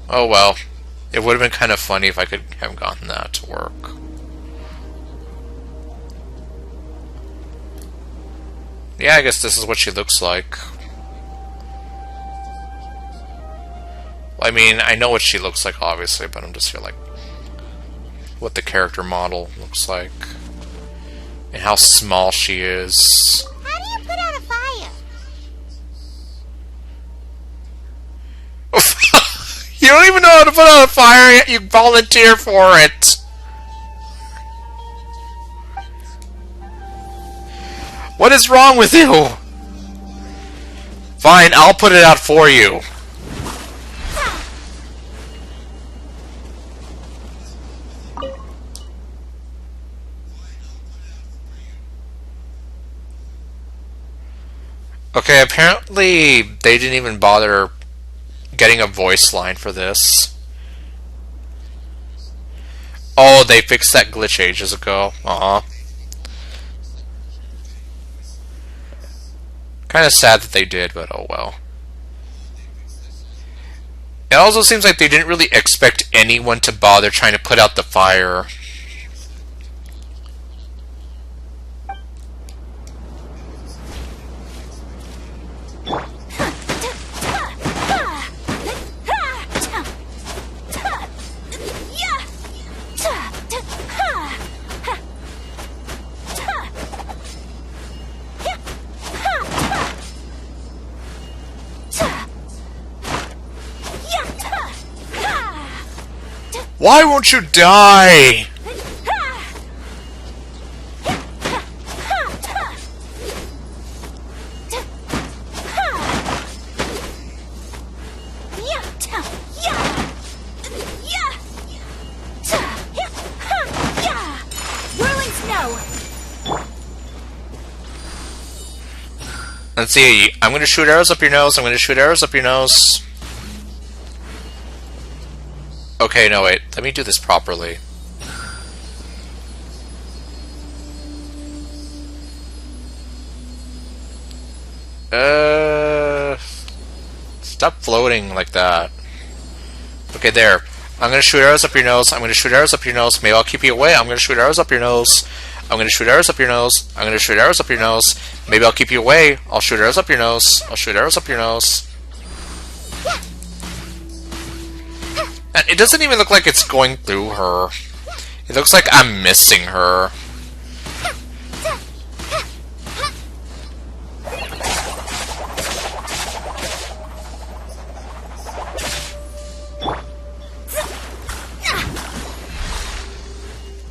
Oh well. It would have been kind of funny if I could have gotten that to work. Yeah, I guess this is what she looks like. I mean, I know what she looks like, obviously, but I'm just here like what the character model looks like and how small she is. How do you put out a fire? You don't even know how to put out a fire, yet you volunteer for it. What is wrong with you? Fine, I'll put it out for you. Okay, apparently they didn't even bother getting a voice line for this. Oh, they fixed that glitch ages ago. Kind of sad that they did, but oh well. It also seems like they didn't really expect anyone to bother trying to put out the fire. Why won't you die? Let's see, I'm gonna shoot arrows up your nose, I'm gonna shoot arrows up your nose. Okay, no wait, let me do this properly. Stop floating like that. Okay, there. I'm gonna shoot arrows up your nose, I'm gonna shoot arrows up your nose, maybe I'll keep you away, I'm gonna shoot arrows up your nose. I'm gonna shoot arrows up your nose. I'm gonna shoot arrows up your nose. Maybe I'll keep you away. I'll shoot arrows up your nose. I'll shoot arrows up your nose. And it doesn't even look like it's going through her. It looks like I'm missing her.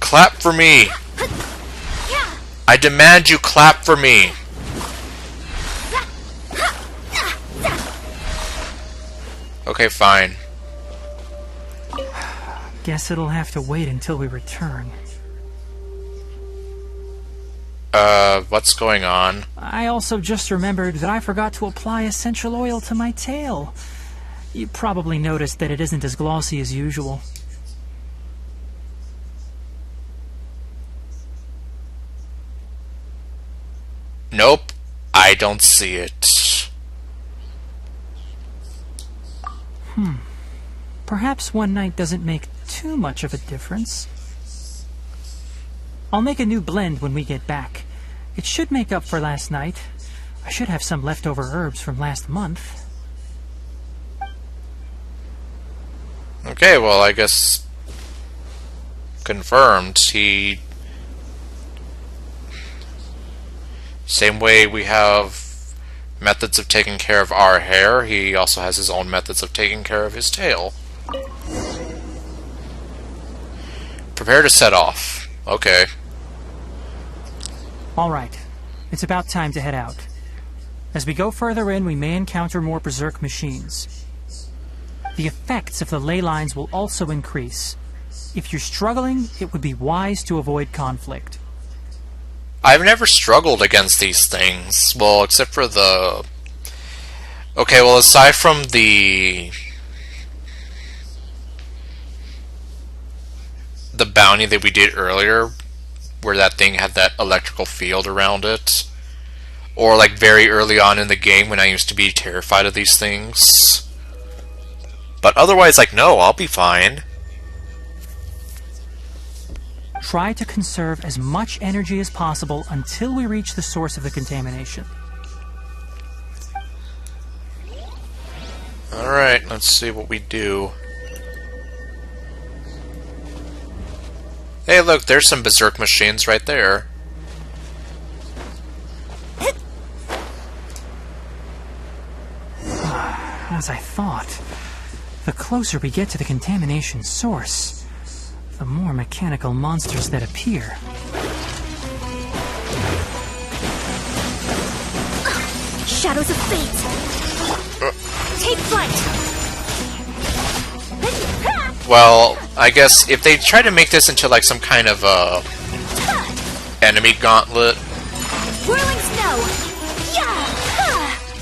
Clap for me. I demand you clap for me. Okay, fine. Guess it'll have to wait until we return. What's going on? I also just remembered that I forgot to apply essential oil to my tail. You probably noticed that it isn't as glossy as usual. Nope, I don't see it. Perhaps one night doesn't make too much of a difference. I'll make a new blend when we get back. It should make up for last night. I should have some leftover herbs from last month. Okay, well, I guess... confirmed. He... Same way we have methods of taking care of our hair, he also has his own methods of taking care of his tail. Prepare to set off. Okay. Alright. It's about time to head out. As we go further in, we may encounter more berserk machines. The effects of the ley lines will also increase. If you're struggling, it would be wise to avoid conflict. I've never struggled against these things. Well, except for the... Okay, well, aside from the bounty that we did earlier, where that thing had that electrical field around it, or like very early on in the game when I used to be terrified of these things. But otherwise, like, no, I'll be fine. Try to conserve as much energy as possible until we reach the source of the contamination. Alright, let's see what we do. Hey, look, there's some berserk machines right there. As I thought, the closer we get to the contamination source, the more mechanical monsters that appear. Shadows of fate! Take flight! Well, I guess if they try to make this into like some kind of enemy gauntlet, Whirling snow!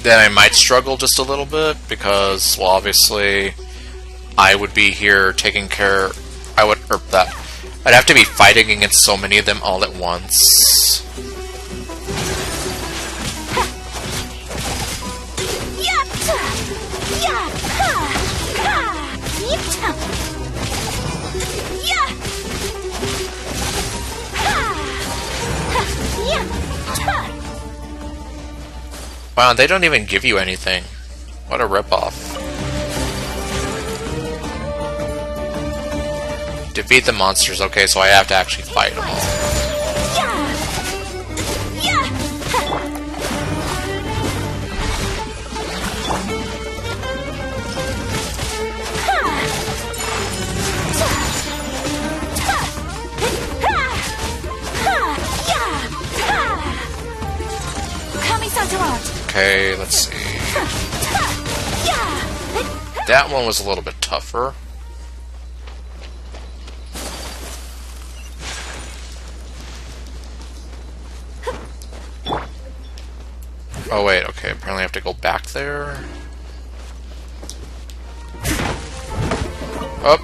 then I might struggle just a little bit, because, well, obviously, I would be here taking care... I I'd have to be fighting against so many of them all at once. Wow, they don't even give you anything. What a ripoff. Defeat the monsters. Okay, so I have to actually fight them all. Okay, let's see. That one was a little bit tougher. Oh wait, okay, apparently I have to go back there. Up.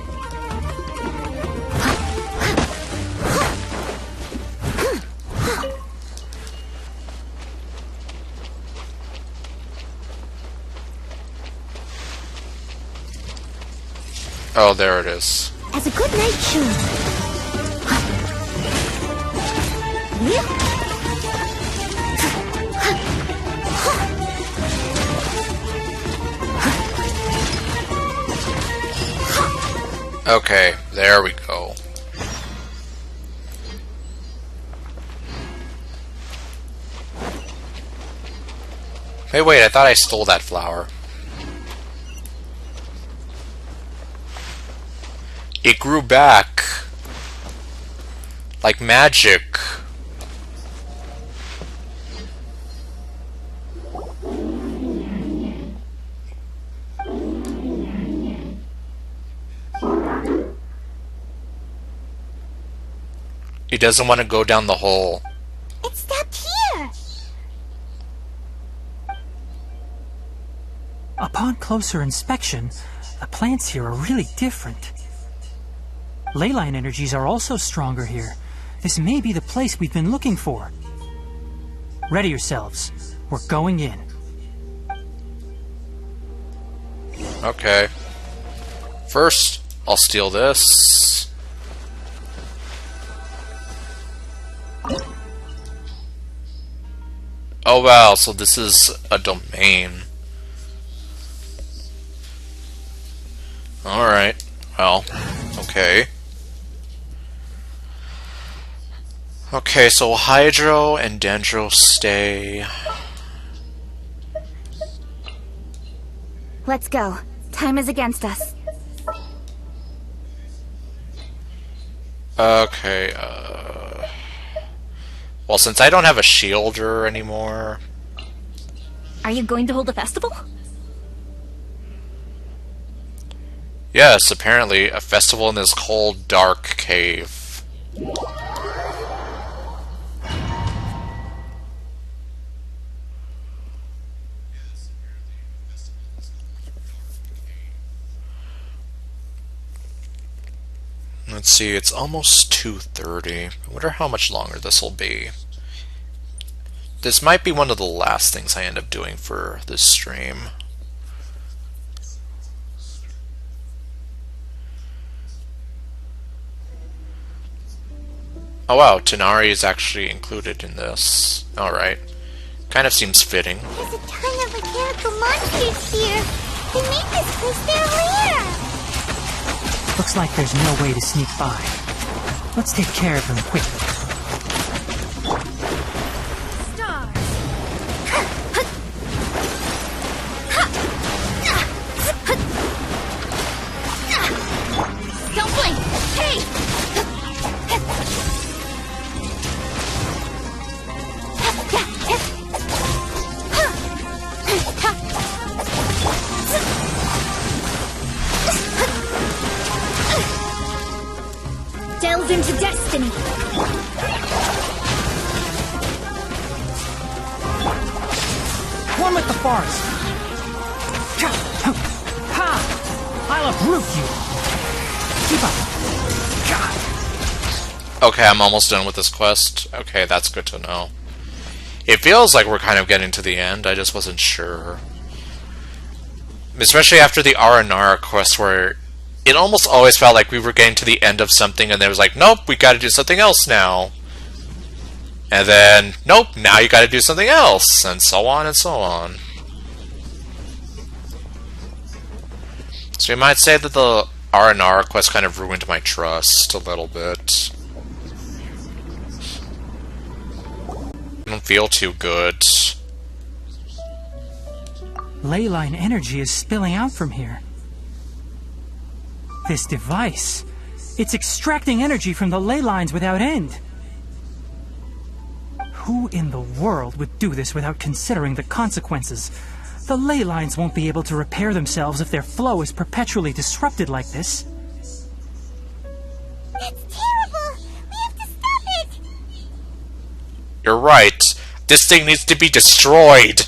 Oh, there it is. As a good night should. Okay, there we go. Hey, wait, I thought I stole that flower. It grew back. Like magic. He doesn't want to go down the hole. It stopped here. Upon closer inspection, the plants here are really different. Leyline energies are also stronger here. This may be the place we've been looking for. Ready yourselves. We're going in. Okay. First, I'll steal this. Oh wow, so this is a domain. Alright, well, okay. Okay, so Hydro and Dendro stay. Let's go. Time is against us. Okay, well, since I don't have a shielder anymore... Are you going to hold a festival? Yes, apparently, a festival in this cold, dark cave. Let's see, it's almost 2:30. I wonder how much longer this will be. This might be one of the last things I end up doing for this stream. Oh wow, Tanari is actually included in this. Alright. Kind of seems fitting. There's a ton of mechanical monsters here. They made this place their lair. Looks like there's no way to sneak by. Let's take care of them quickly. Don't blink! Hey! Delve into destiny! One with the forest! Ha! I'll uproot you! Keep up! Okay, I'm almost done with this quest. Okay, that's good to know. It feels like we're kind of getting to the end, I just wasn't sure. Especially after the Aranara quest, where it almost always felt like we were getting to the end of something and there was like, nope, we gotta do something else now. And then, nope, now you gotta do something else, and so on and so on. So you might say that the Aranara quest kind of ruined my trust a little bit. I don't feel too good. Leyline energy is spilling out from here. This device, it's extracting energy from the ley lines without end. Who in the world would do this without considering the consequences? The ley lines won't be able to repair themselves if their flow is perpetually disrupted like this. That's terrible! We have to stop it! You're right. This thing needs to be destroyed.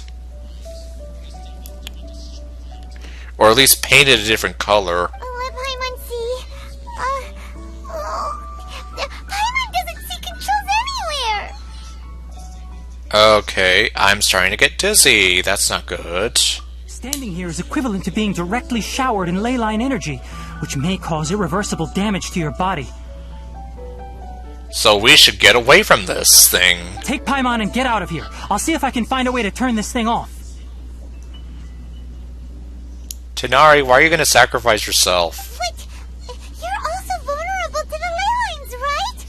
Or at least painted a different color. Paimon see. Paimon doesn't see controls anywhere! Okay, I'm starting to get dizzy. That's not good. Standing here is equivalent to being directly showered in leyline energy, which may cause irreversible damage to your body. So we should get away from this thing. Take Paimon and get out of here. I'll see if I can find a way to turn this thing off. Tighnari, why are you going to sacrifice yourself? But you're also vulnerable to the ley lines, right?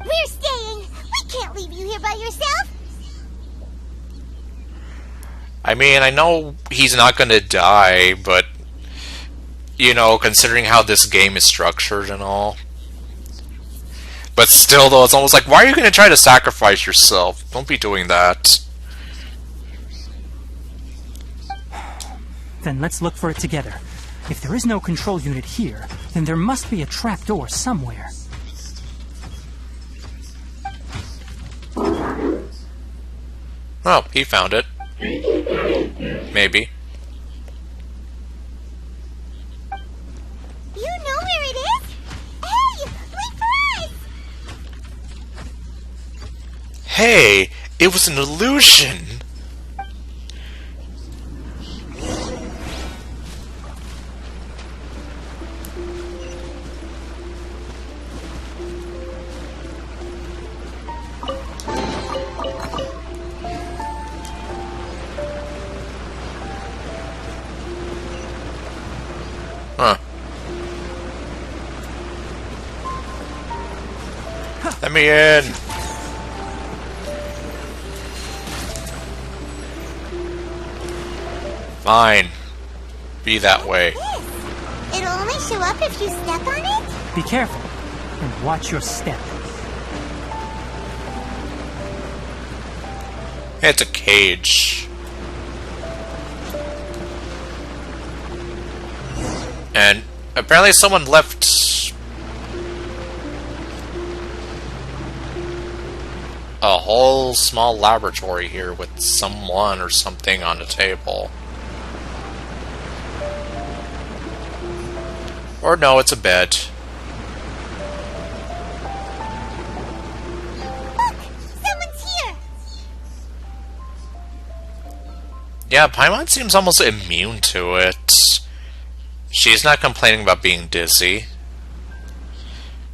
We're staying. We can't leave you here by yourself. I mean, I know he's not going to die, but, you know, considering how this game is structured and all. But still, though, it's almost like, why are you going to try to sacrifice yourself? Don't be doing that. Then let's look for it together. If there is no control unit here, then there must be a trapdoor somewhere. Oh, he found it. Maybe. You know where it is? Hey, wait for us! Hey, it was an illusion! Huh. Let me in! Fine. Be that way. It'll only show up if you step on it? Be careful, and watch your step. It's a cage. And apparently someone left a whole small laboratory here with someone or something on the table. Or no, it's a bed. Look! Someone's here! Yeah, Paimon seems almost immune to it. She's not complaining about being dizzy.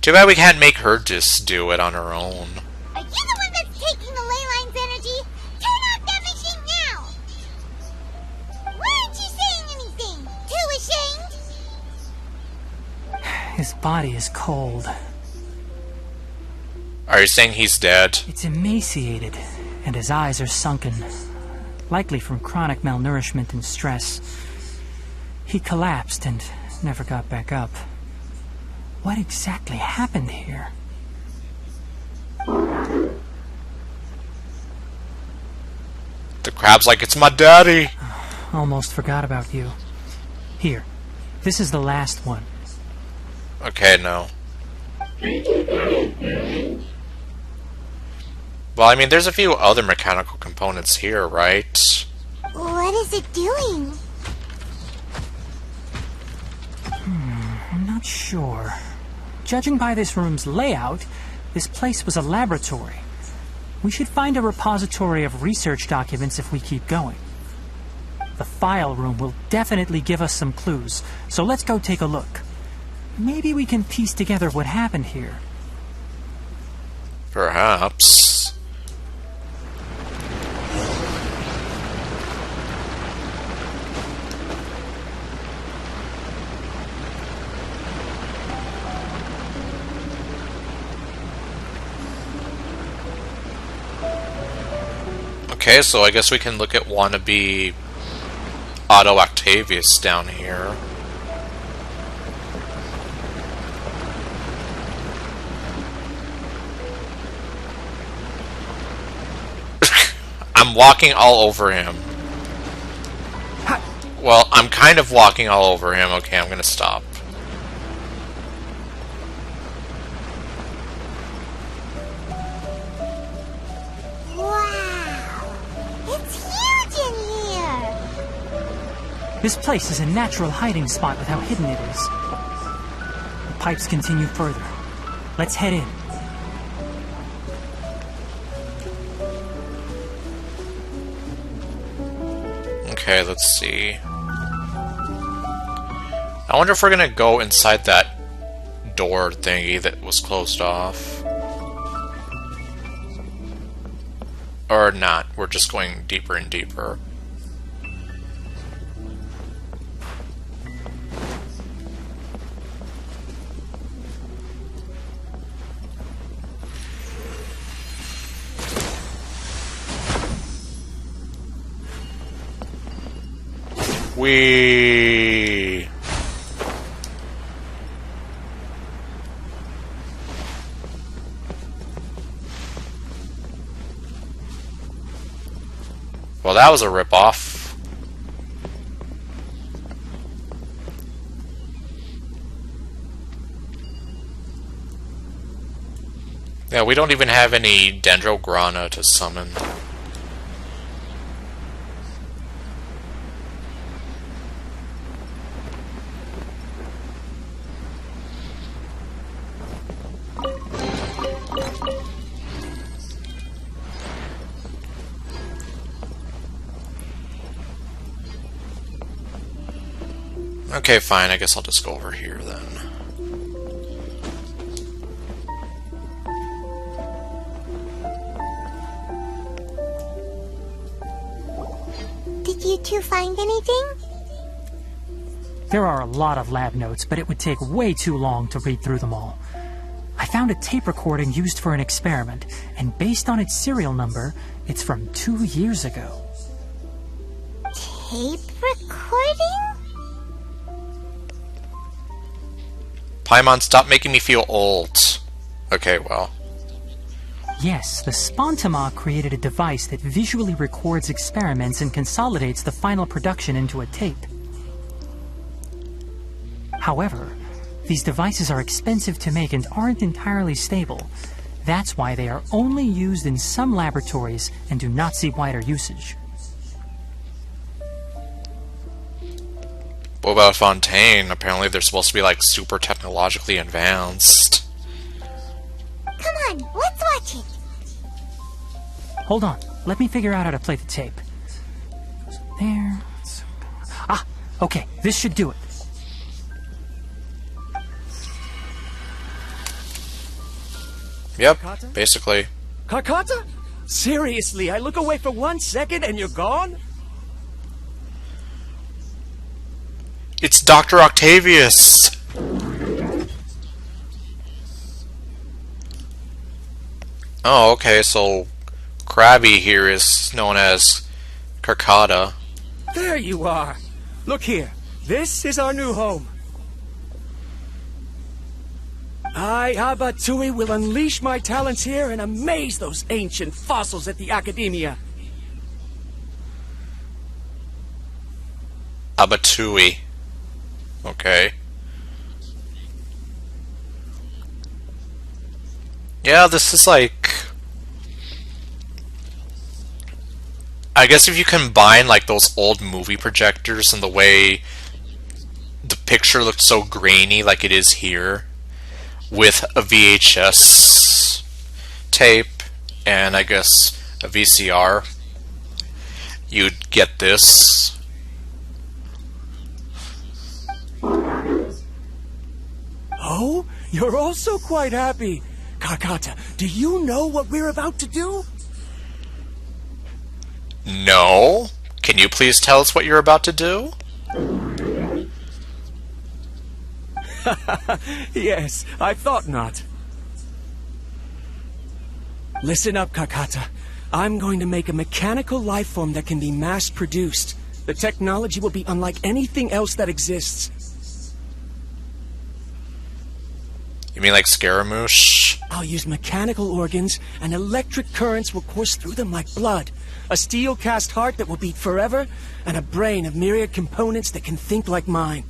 Too bad we can't make her just do it on her own. Are you the one that's taking the ley line's energy? Turn off that machine now! Why aren't you saying anything? Too ashamed? His body is cold. Are you saying he's dead? It's emaciated, and his eyes are sunken, likely from chronic malnourishment and stress. He collapsed and never got back up. What exactly happened here? The crab's like, it's my daddy! Almost forgot about you. Here, this is the last one. Okay, no. Well, I mean, there's a few other mechanical components here, right? What is it doing? I'm not sure. judging by this room's layout, this place was a laboratory. We should find a repository of research documents if we keep going. The file room will definitely give us some clues, so let's go take a look. Maybe we can piece together what happened here. Perhaps. Okay, so I guess we can look at wannabe Otto Octavius down here. I'm walking all over him. Well, I'm kind of walking all over him. Okay, I'm gonna stop. This place is a natural hiding spot with how hidden it is. The pipes continue further. Let's head in. Okay, let's see. I wonder if we're gonna go inside that door thingy that was closed off. Or not. We're just going deeper and deeper. Wee. Well, that was a ripoff. Yeah, we don't even have any Dendrograna to summon. Okay, fine. I guess I'll just go over here then. Did you two find anything? There are a lot of lab notes, but it would take way too long to read through them all. I found a tape recording used for an experiment, and based on its serial number, it's from 2 years ago. Tape recording? Paimon, stop making me feel old. Okay, well. Yes, the Spontima created a device that visually records experiments and consolidates the final production into a tape. However, these devices are expensive to make and aren't entirely stable. That's why they are only used in some laboratories and do not see wider usage. What about Fontaine? Apparently they're supposed to be like super technologically advanced. Come on, let's watch it. Hold on, let me figure out how to play the tape. There. Ah, okay, this should do it. Yep, basically. Carcotta? Seriously, I look away for 1 second and you're gone? It's Dr. Octavius! Oh, okay, so Krabby here is known as Carcotta. There you are. Look here. This is our new home. I, Abatui, will unleash my talents here and amaze those ancient fossils at the Academia. Abatui. Okay. Yeah, this is like... I guess if you combine like those old movie projectors and the way the picture looked so grainy like it is here, with a VHS tape and I guess a VCR, you'd get this. Oh, you're also quite happy. Kakata, do you know what we're about to do? No. Can you please tell us what you're about to do? Yes, I thought not. Listen up, Kakata. I'm going to make a mechanical life form that can be mass-produced. The technology will be unlike anything else that exists. You mean like Scaramouche? I'll use mechanical organs, and electric currents will course through them like blood. A steel-cast heart that will beat forever, and a brain of myriad components that can think like mine.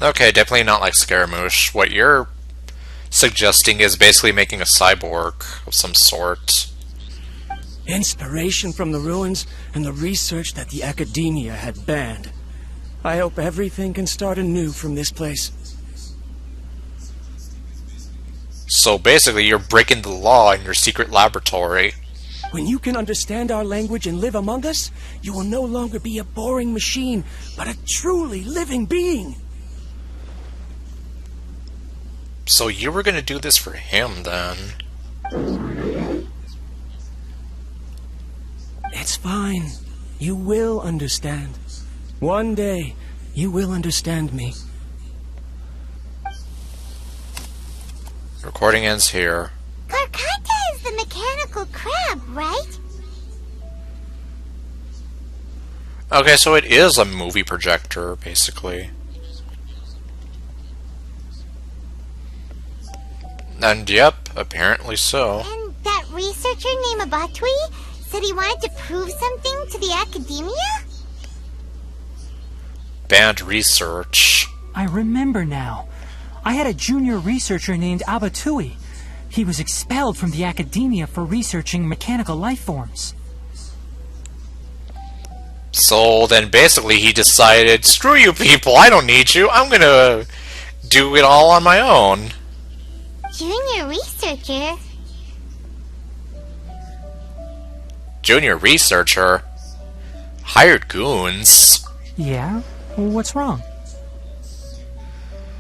Okay, definitely not like Scaramouche. What you're suggesting is basically making a cyborg of some sort. Inspiration from the ruins and the research that the academia had banned. I hope everything can start anew from this place. So basically you're breaking the law in your secret laboratory. When you can understand our language and live among us, you will no longer be a boring machine, but a truly living being. So you were gonna do this for him then? It's fine. You will understand. One day, you will understand me. Recording ends here. Karkata is the mechanical crab, right? Okay, so it is a movie projector, basically. And yep, apparently so. And that researcher named Abatui said he wanted to prove something to the academia? Banned research. I remember now. I had a junior researcher named Abatui. He was expelled from the academia for researching mechanical life forms. So then basically he decided, screw you people, I don't need you, I'm gonna do it all on my own. Junior researcher? Junior researcher? Hired goons? Yeah? What's wrong?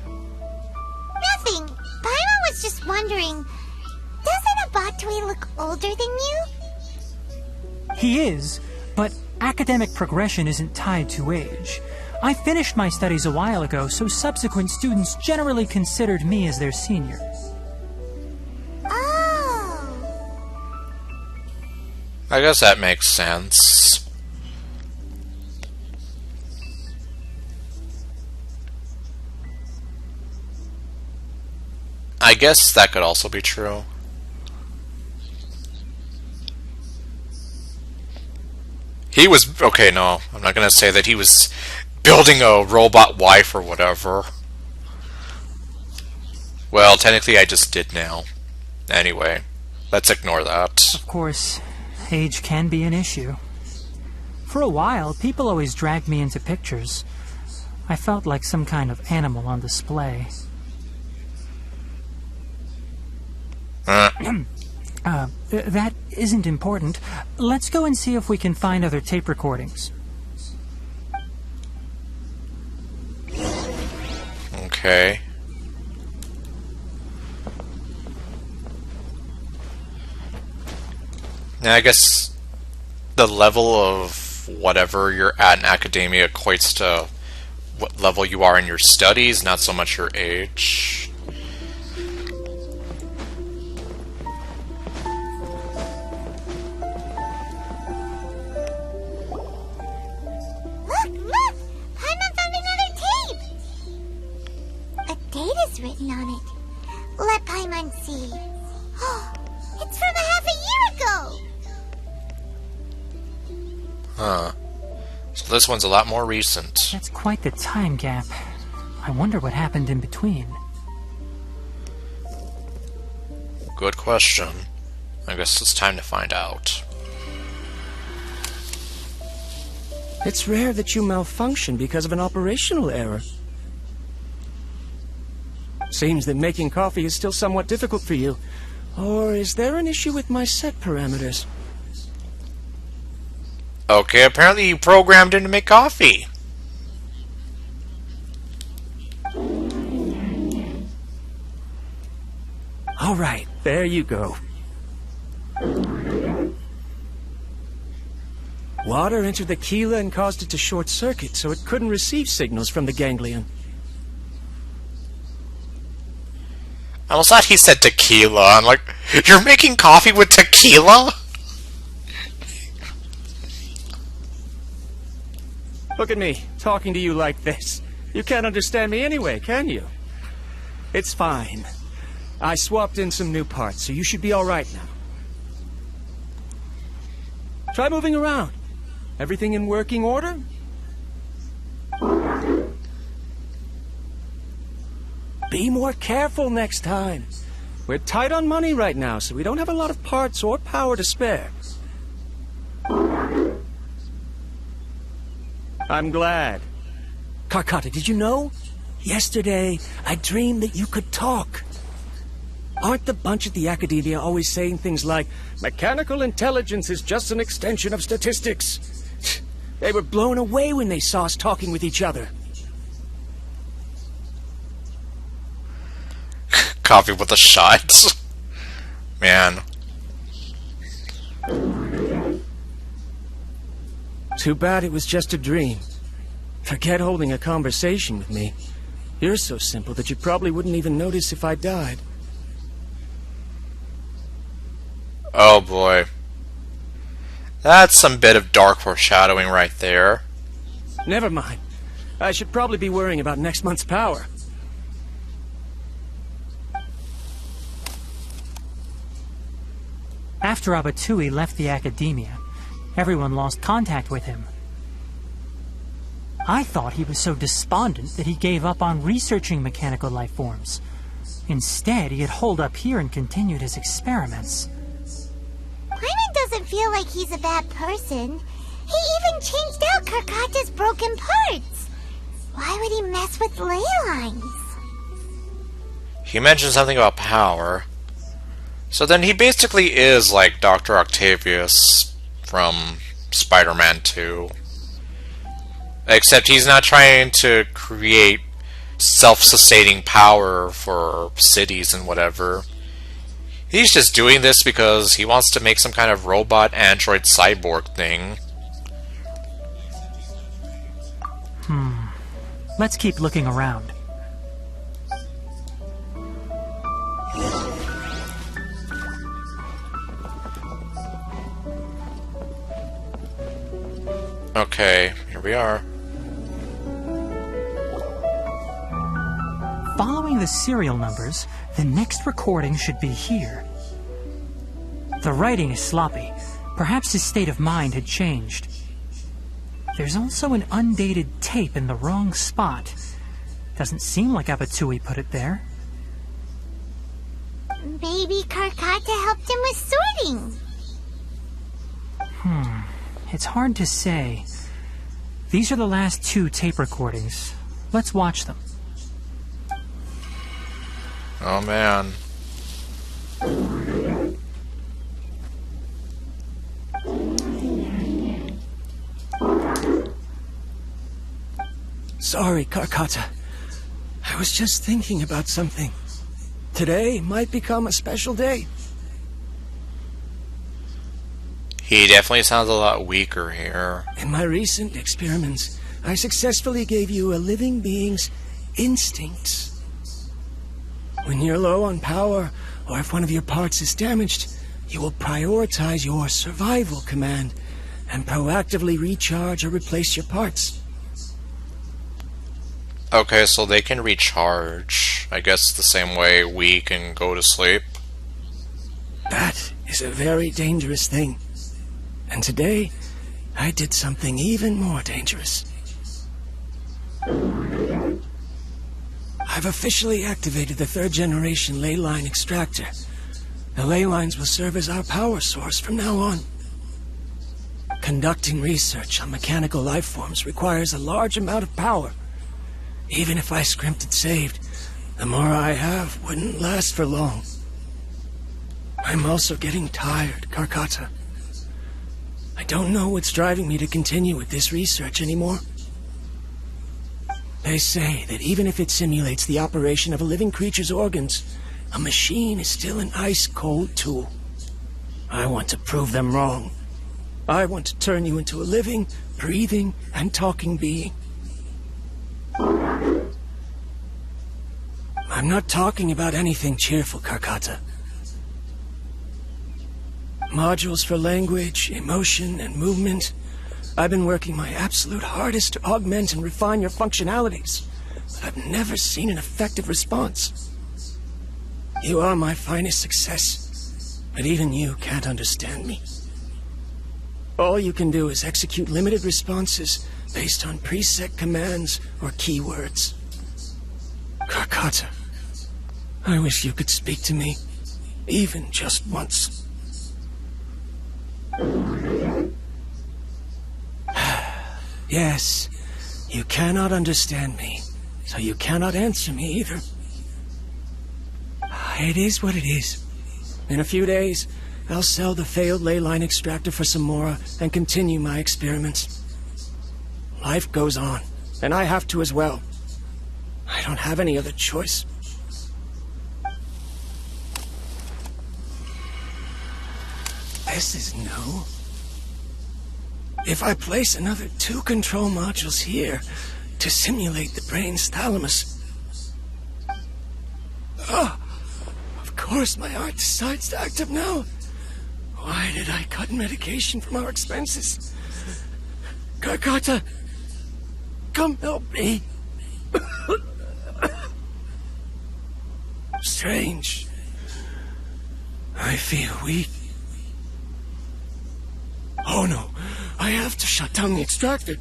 Nothing. Paimon was just wondering, doesn't Abatui look older than you? He is, but academic progression isn't tied to age. I finished my studies a while ago, so subsequent students generally considered me as their senior. Oh. I guess that makes sense. I guess that could also be true. He was... okay, no. I'm not gonna say that he was building a robot wife or whatever. Well, technically I just did now. Anyway, let's ignore that. Of course, age can be an issue. For a while, people always dragged me into pictures. I felt like some kind of animal on display. That isn't important. Let's go and see if we can find other tape recordings. Okay. Now, I guess the level of whatever you're at in academia equates to what level you are in your studies, not so much your age. Look! Paimon found another tape! A date is written on it. Let Paimon see. It's from a half a year ago! Huh. So this one's a lot more recent. That's quite the time gap. I wonder what happened in between. Good question. I guess it's time to find out. It's rare that you malfunction because of an operational error. Seems that making coffee is still somewhat difficult for you. Or is there an issue with my set parameters? Okay, apparently you programmed him to make coffee. All right, there you go. Water entered the chela and caused it to short circuit, so it couldn't receive signals from the ganglion. I almost thought he said tequila. I'm like, you're making coffee with tequila? Look at me, talking to you like this. You can't understand me anyway, can you? It's fine. I swapped in some new parts, so you should be all right now. Try moving around. Everything in working order? Be more careful next time. We're tight on money right now, so we don't have a lot of parts or power to spare. I'm glad. Karkata, did you know? Yesterday, I dreamed that you could talk. Aren't the bunch at the Academia always saying things like, mechanical intelligence is just an extension of statistics? They were blown away when they saw us talking with each other. Coffee with a shot. Man. Too bad it was just a dream. Forget holding a conversation with me. You're so simple that you probably wouldn't even notice if I died. Oh boy. That's some bit of dark foreshadowing right there. Never mind. I should probably be worrying about next month's power. After Abatui left the Academia, everyone lost contact with him. I thought he was so despondent that he gave up on researching mechanical life forms. Instead, he had holed up here and continued his experiments. Paimon doesn't feel like he's a bad person. He even changed out Karkata's broken parts. Why would he mess with ley lines? He mentioned something about power. So then he basically is like Dr. Octavius from Spider-Man 2. Except he's not trying to create self-sustaining power for cities and whatever. He's just doing this because he wants to make some kind of robot android cyborg thing. Let's keep looking around. Okay, here we are. Following the serial numbers, the next recording should be here. The writing is sloppy. Perhaps his state of mind had changed. There's also an undated tape in the wrong spot. Doesn't seem like Abatui put it there. Maybe Karkata helped him with sorting. It's hard to say. These are the last 2 tape recordings. Let's watch them. Oh man. Sorry, Karkata. I was just thinking about something. Today might become a special day. He definitely sounds a lot weaker here. In my recent experiments, I successfully gave you a living being's instincts. When you're low on power, or if one of your parts is damaged, you will prioritize your survival command and proactively recharge or replace your parts. Okay, so they can recharge. I guess the same way we can go to sleep. That is a very dangerous thing. And today, I did something even more dangerous. I've officially activated the 3rd generation ley line extractor. The ley lines will serve as our power source from now on. Conducting research on mechanical life forms requires a large amount of power. Even if I scrimped and saved, the more I have wouldn't last for long. I'm also getting tired, Karkata. I don't know what's driving me to continue with this research anymore. They say that even if it simulates the operation of a living creature's organs, a machine is still an ice-cold tool. I want to prove them wrong. I want to turn you into a living, breathing, and talking being. I'm not talking about anything cheerful, Karkata. Modules for language, emotion, and movement. I've been working my absolute hardest to augment and refine your functionalities, but I've never seen an effective response. You are my finest success, but even you can't understand me. All you can do is execute limited responses based on preset commands or keywords. Karkata, I wish you could speak to me, even just once. Yes, you cannot understand me, so you cannot answer me either. It is what it is. In a few days, I'll sell the failed ley line extractor for some more and continue my experiments. Life goes on, and I have to as well. I don't have any other choice. This is new. If I place another 2 control modules here to simulate the brain's thalamus... Oh, of course my heart decides to act up now. Why did I cut medication from our expenses? Karkata, come help me. Strange. I feel weak. Oh no, I have to shut down the extractor.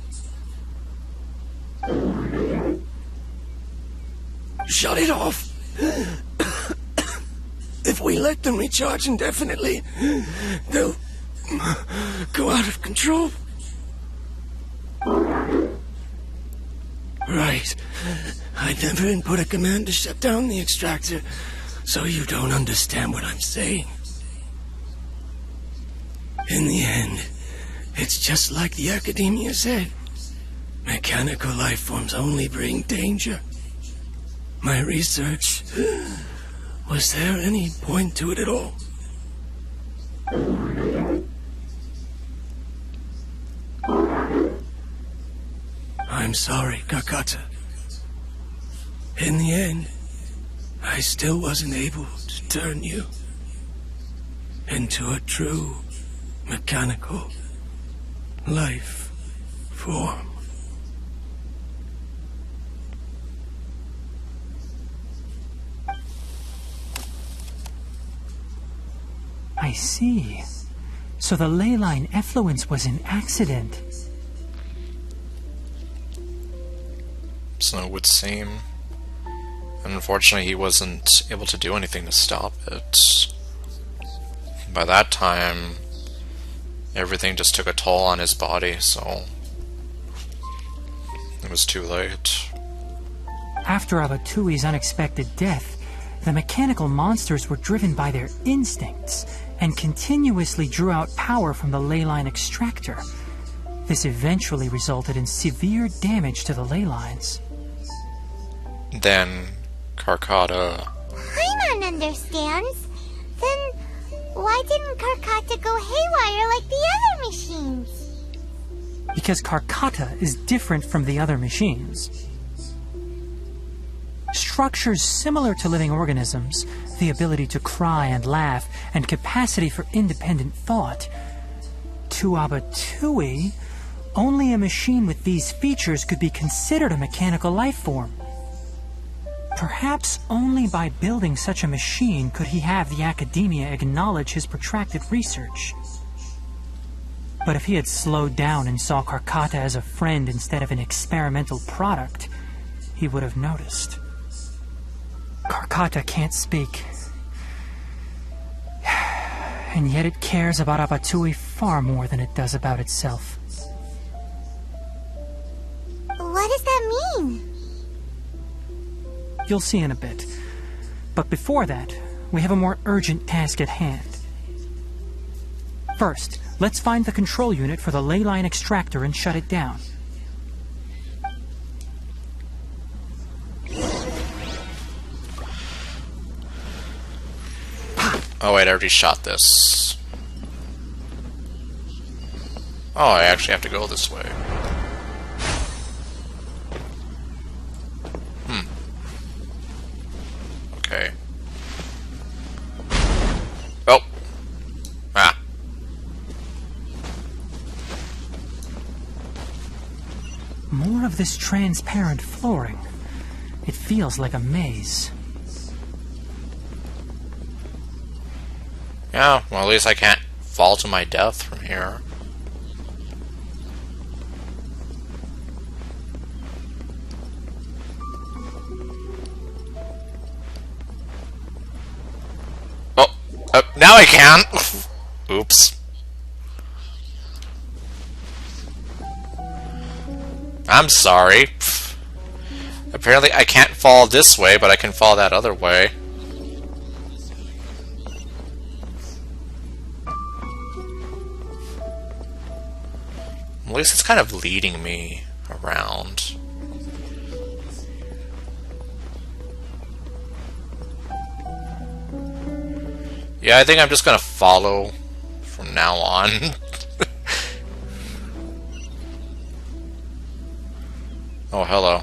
Shut it off. If we let them recharge indefinitely, they'll go out of control. Right. I never input a command to shut down the extractor, so you don't understand what I'm saying. In the end, it's just like the academia said. Mechanical life forms only bring danger. My research... Was there any point to it at all? I'm sorry, Karkata. In the end, I still wasn't able to turn you into a true mechanical life form. I see. So the ley line effluence was an accident. So it would seem. And unfortunately, he wasn't able to do anything to stop it. By that time, everything just took a toll on his body, so it was too late. After Abatui's unexpected death, the mechanical monsters were driven by their instincts and continuously drew out power from the ley line extractor. This eventually resulted in severe damage to the ley lines. Then, Karkata... Paimon understands. Then, why didn't Karkata go haywire like the other machines? Because Karkata is different from the other machines. Structures similar to living organisms, the ability to cry and laugh, and capacity for independent thought. To Abatui, only a machine with these features could be considered a mechanical life form. Perhaps only by building such a machine could he have the academia acknowledge his protracted research. But if he had slowed down and saw Karkata as a friend instead of an experimental product, he would have noticed. Karkata can't speak. And yet it cares about Abatui far more than it does about itself. What does that mean? You'll see in a bit. But before that, we have a more urgent task at hand. First, let's find the control unit for the ley line extractor and shut it down. Oh wait, I already shot this. Oh, I actually have to go this way. Okay. Oh. Ah. More of this transparent flooring. It feels like a maze. Yeah, well, at least I can't fall to my death from here. Oh, now I can! Oops. I'm sorry. Apparently I can't fall this way, but I can fall that other way. At least it's kind of leading me around. Yeah, I think I'm just gonna follow from now on. Oh, hello.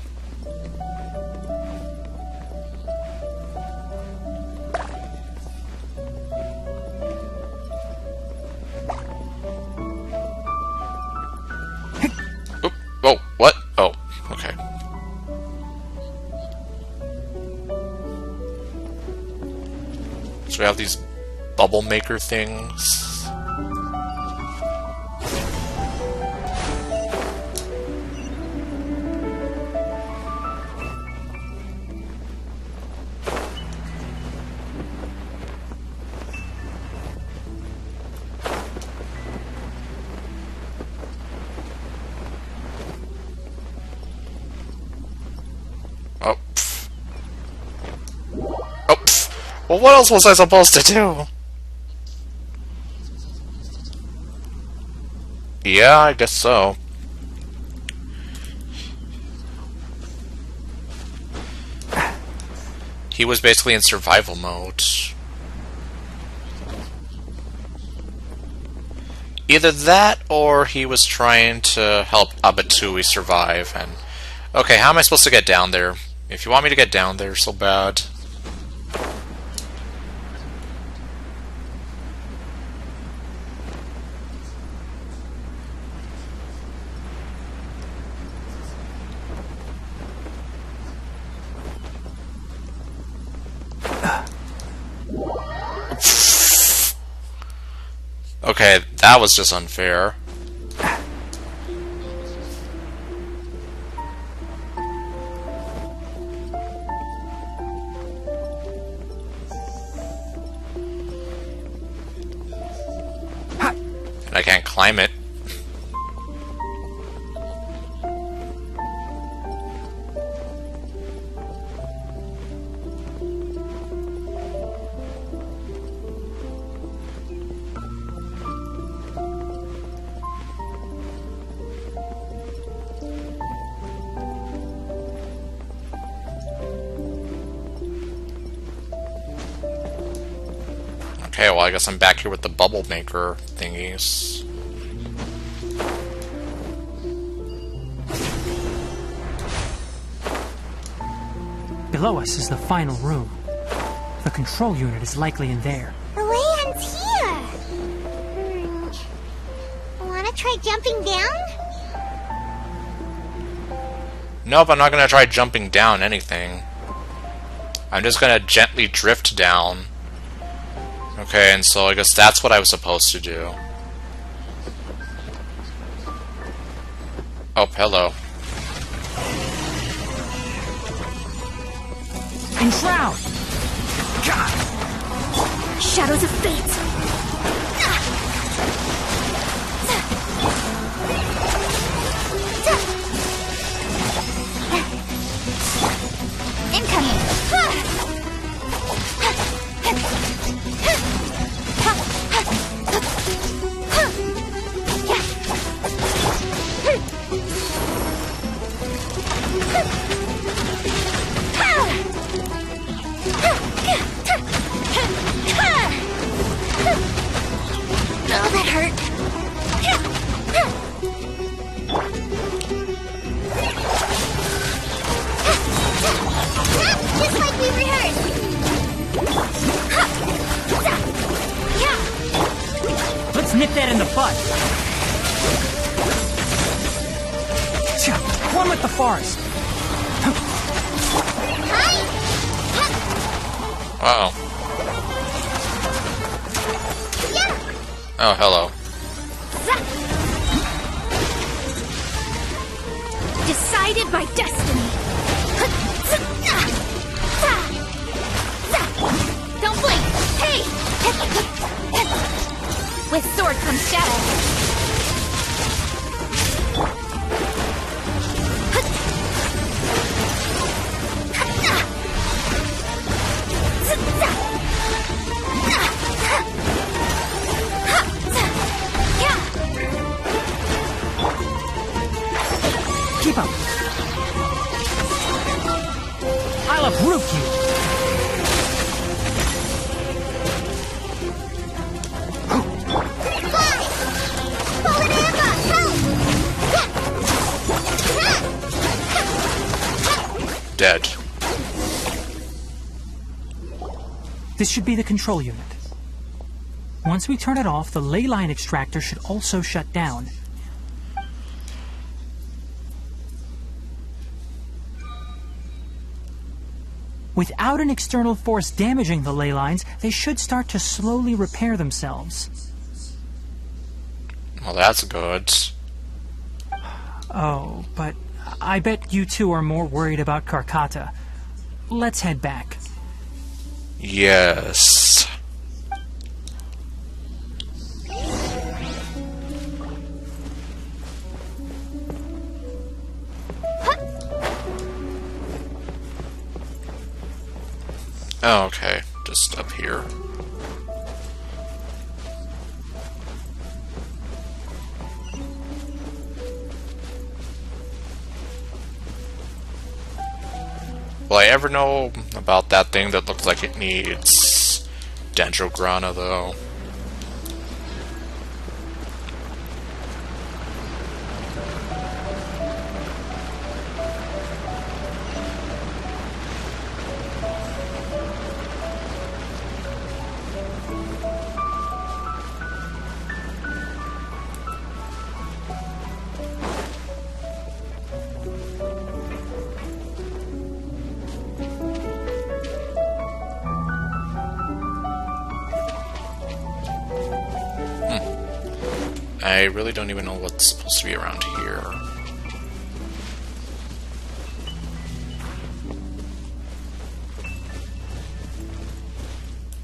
Oop. Oh, what? Oh, okay. So we have these bubble maker things. Oh. Pff. Oh. Pff. Well, what else was I supposed to do? Yeah, I guess so. He was basically in survival mode. Either that, or he was trying to help Abatui survive, and... Okay, how am I supposed to get down there? If you want me to get down there so bad... Okay, that was just unfair. And I can't climb it. Okay, well, I guess I'm back here with the bubble maker thingies. Below us is the final room. The control unit is likely in there. The way ends here. Wanna try jumping down? Nope, I'm not gonna try jumping down anything. I'm just gonna gently drift down. Okay, and so I guess that's what I was supposed to do. Oh, hello. Enshroud! Shadows of fate! Incoming! nip that in the bud. One with the forest. Uh-oh. Oh, hello. Decided by destiny. Don't blink. Hey! With sword comes shadow. Keep up. I'll uproot you. Dead. This should be the control unit. Once we turn it off, the ley line extractor should also shut down. Without an external force damaging the ley lines, they should start to slowly repair themselves. Well, that's good. Oh, but I bet you two are more worried about Karkata. Let's head back. Yes. Oh, okay. Just up here. Will I ever know about that thing that looks like it needs Dendrograna, though? I really don't even know what's supposed to be around here.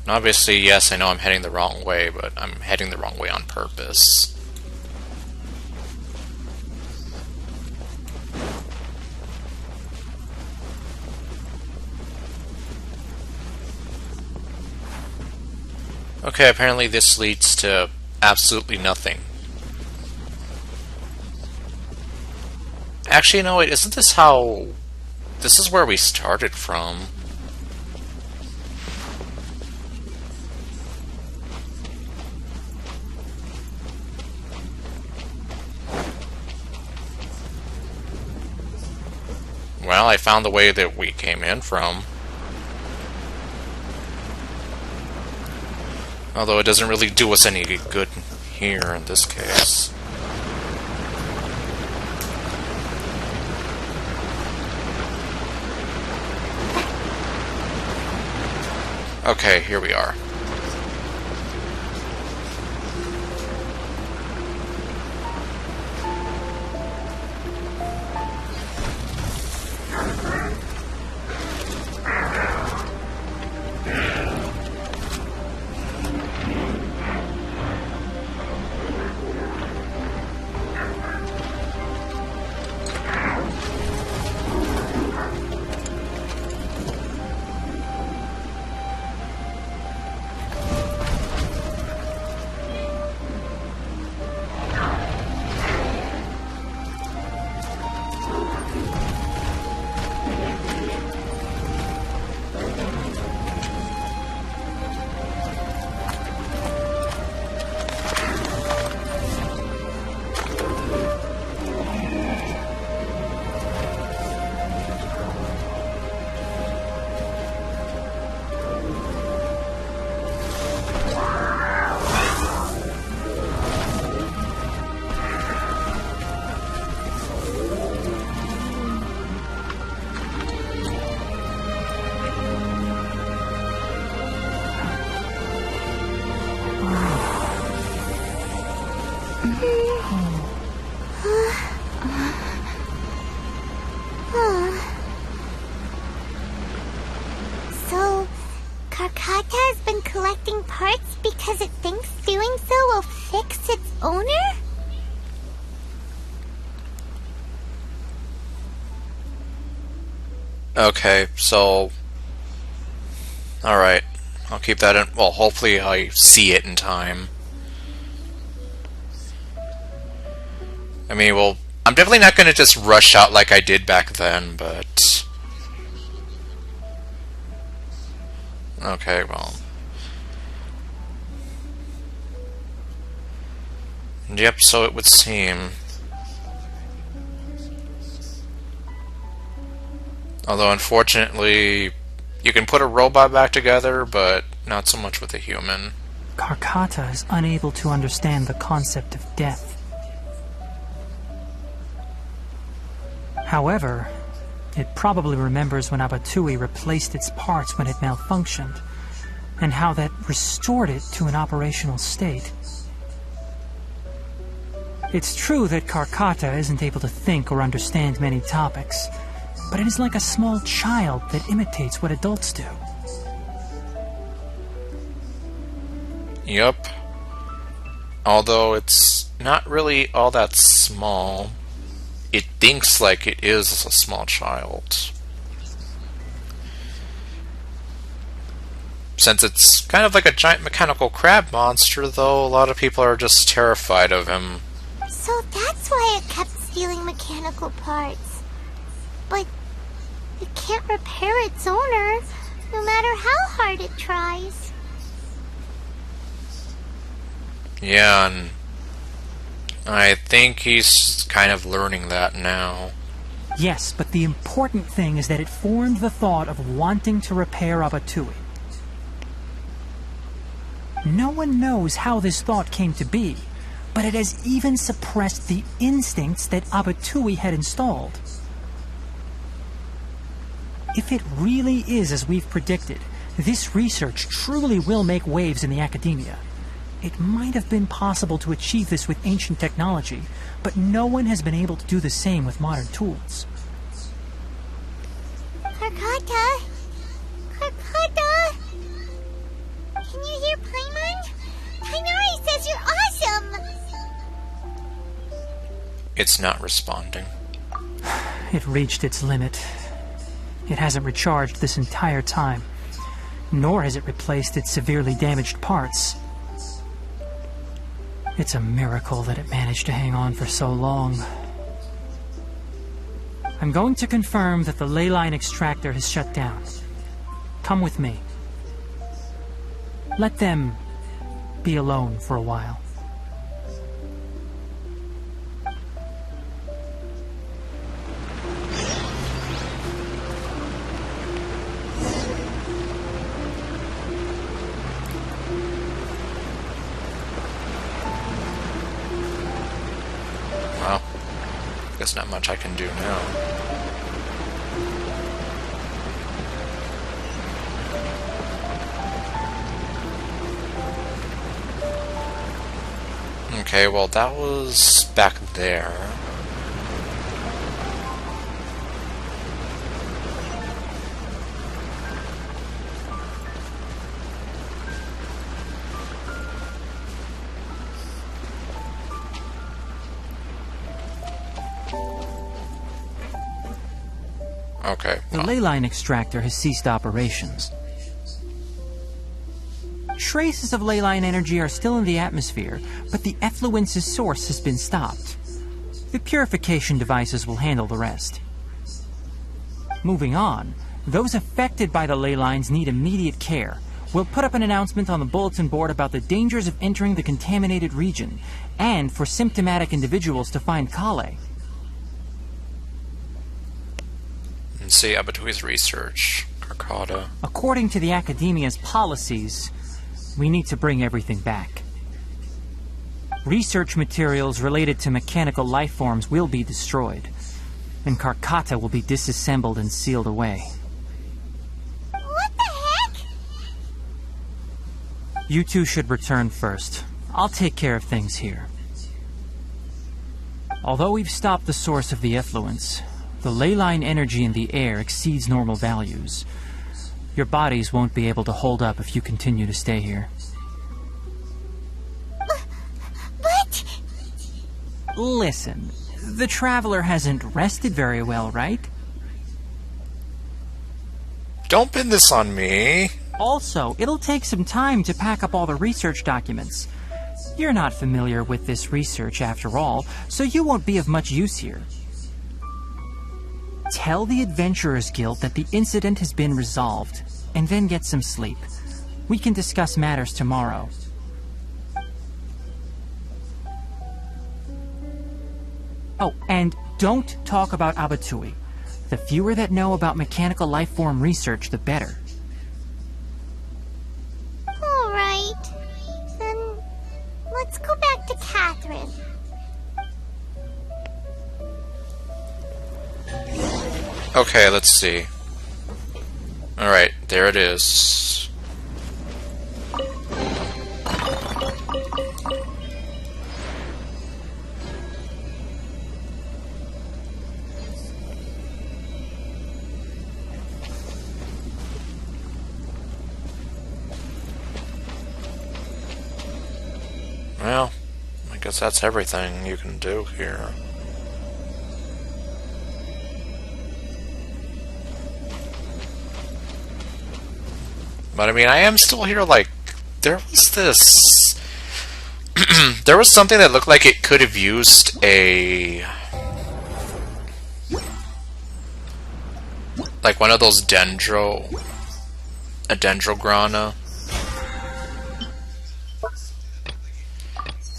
And obviously, yes, I know I'm heading the wrong way, but I'm heading the wrong way on purpose. Okay, apparently this leads to absolutely nothing. Actually, no, wait, isn't this how... This is where we started from. Well, I found the way that we came in from. Although it doesn't really do us any good here in this case. Okay, here we are. Karkata has been collecting parts because it thinks doing so will fix its owner? Okay, so... Alright. I'll keep that in... Well, hopefully I see it in time. I mean, well, I'm definitely not going to just rush out like I did back then, but... Okay, well... Yep, so it would seem. Although, unfortunately, you can put a robot back together, but not so much with a human. Karkata is unable to understand the concept of death. However, it probably remembers when Abatui replaced its parts when it malfunctioned, and how that restored it to an operational state. It's true that Karkata isn't able to think or understand many topics, but it is like a small child that imitates what adults do. Yup. Although it's not really all that small. It thinks like it is a small child. Since it's kind of like a giant mechanical crab monster, though, a lot of people are just terrified of him. So that's why it kept stealing mechanical parts. But it can't repair its owner, no matter how hard it tries. Yeah, and I think he's kind of learning that now. Yes, but the important thing is that it formed the thought of wanting to repair Abatui. No one knows how this thought came to be, but it has even suppressed the instincts that Abatui had installed. If it really is as we've predicted, this research truly will make waves in the academia. It might have been possible to achieve this with ancient technology, but no one has been able to do the same with modern tools. Karkata? Karkata? Can you hear Paimon? Kainari says you're awesome! It's not responding. It reached its limit. It hasn't recharged this entire time, nor has it replaced its severely damaged parts. It's a miracle that it managed to hang on for so long. I'm going to confirm that the ley line extractor has shut down. Come with me. Let them be alone for a while. Well, guess not much I can do now. Okay, well that was back there. Okay. The ley line extractor has ceased operations. Traces of ley line energy are still in the atmosphere, but the effluence's source has been stopped. The purification devices will handle the rest. Moving on, those affected by the ley lines need immediate care. We'll put up an announcement on the bulletin board about the dangers of entering the contaminated region, and for symptomatic individuals to find Kale. And see Abatui's research. Karkata. According to the Academia's policies, we need to bring everything back. Research materials related to mechanical life forms will be destroyed, and Karkata will be disassembled and sealed away. What the heck? You two should return first. I'll take care of things here. Although we've stopped the source of the effluence, the ley line energy in the air exceeds normal values. Your bodies won't be able to hold up if you continue to stay here. But... Listen, the Traveler hasn't rested very well, right? Don't pin this on me. Also, it'll take some time to pack up all the research documents. You're not familiar with this research after all, so you won't be of much use here. Tell the Adventurers Guild that the incident has been resolved, and then get some sleep. We can discuss matters tomorrow. Oh, and don't talk about Abatui. The fewer that know about mechanical lifeform research, the better. Alright. Then let's go back to Catherine. Okay, let's see. Alright, there it is. Well, I guess that's everything you can do here. But I mean, I am still here, like, there was this... there was something that looked like it could have used a... like one of those a dendrograna.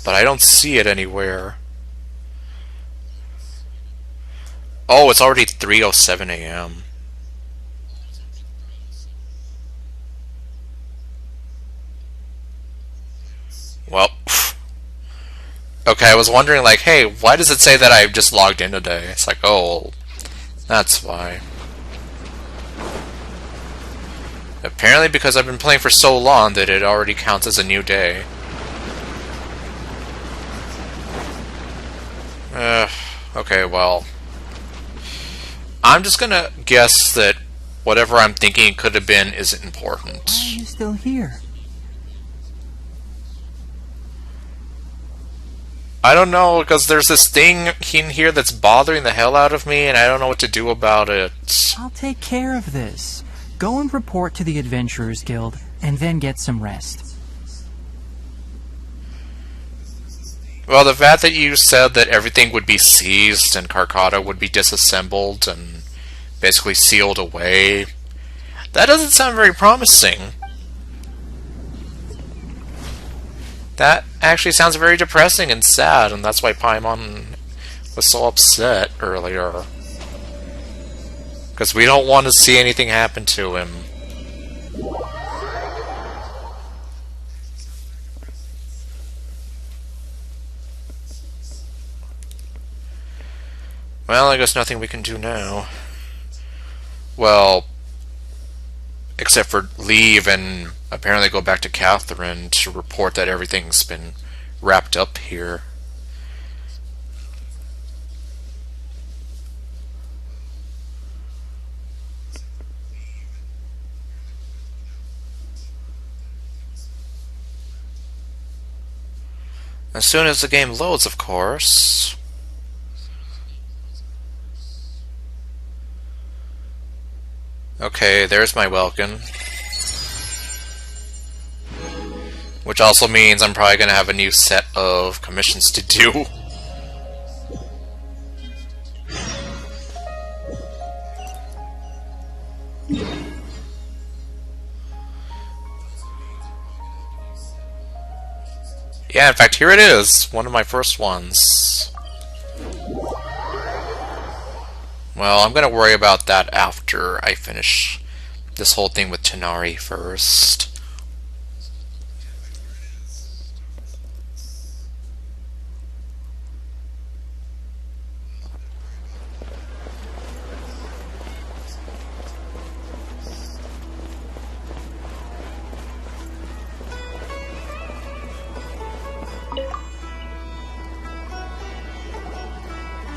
But I don't see it anywhere. Oh, it's already 3:07 a.m. Well, okay, I was wondering, like, hey, why does it say that I just logged in today? It's like, oh, that's why. Apparently because I've been playing for so long that it already counts as a new day. Okay, well, I'm just gonna guess that whatever I'm thinking it could have been isn't important. Why are you still here? I don't know, because there's this thing in here that's bothering the hell out of me, and I don't know what to do about it. I'll take care of this. Go and report to the Adventurers Guild, and then get some rest. Well, the fact that you said that everything would be seized and Carcata would be disassembled and basically sealed away, that doesn't sound very promising. That actually sounds very depressing and sad, and that's why Paimon was so upset earlier. Because we don't want to see anything happen to him. Well, I guess nothing we can do now. Well, except for leave and apparently go back to Catherine to report that everything's been wrapped up here. As soon as the game loads, of course. Okay, there's my Welkin. Which also means I'm probably going to have a new set of commissions to do. Yeah, in fact, here it is. One of my first ones. Well, I'm going to worry about that after I finish this whole thing with Tanari first.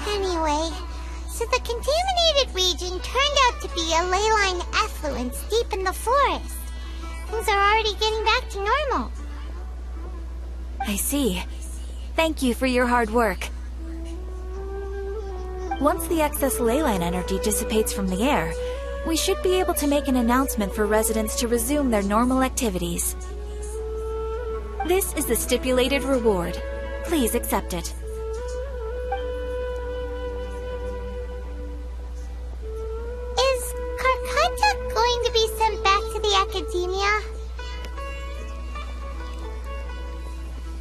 Anyway, so the contaminated region turned out to be a ley line effluence deep in the forest. Things are already getting back to normal. I see. Thank you for your hard work. Once the excess ley line energy dissipates from the air, we should be able to make an announcement for residents to resume their normal activities. This is the stipulated reward. Please accept it. Is Karkata going to be sent back to the academia?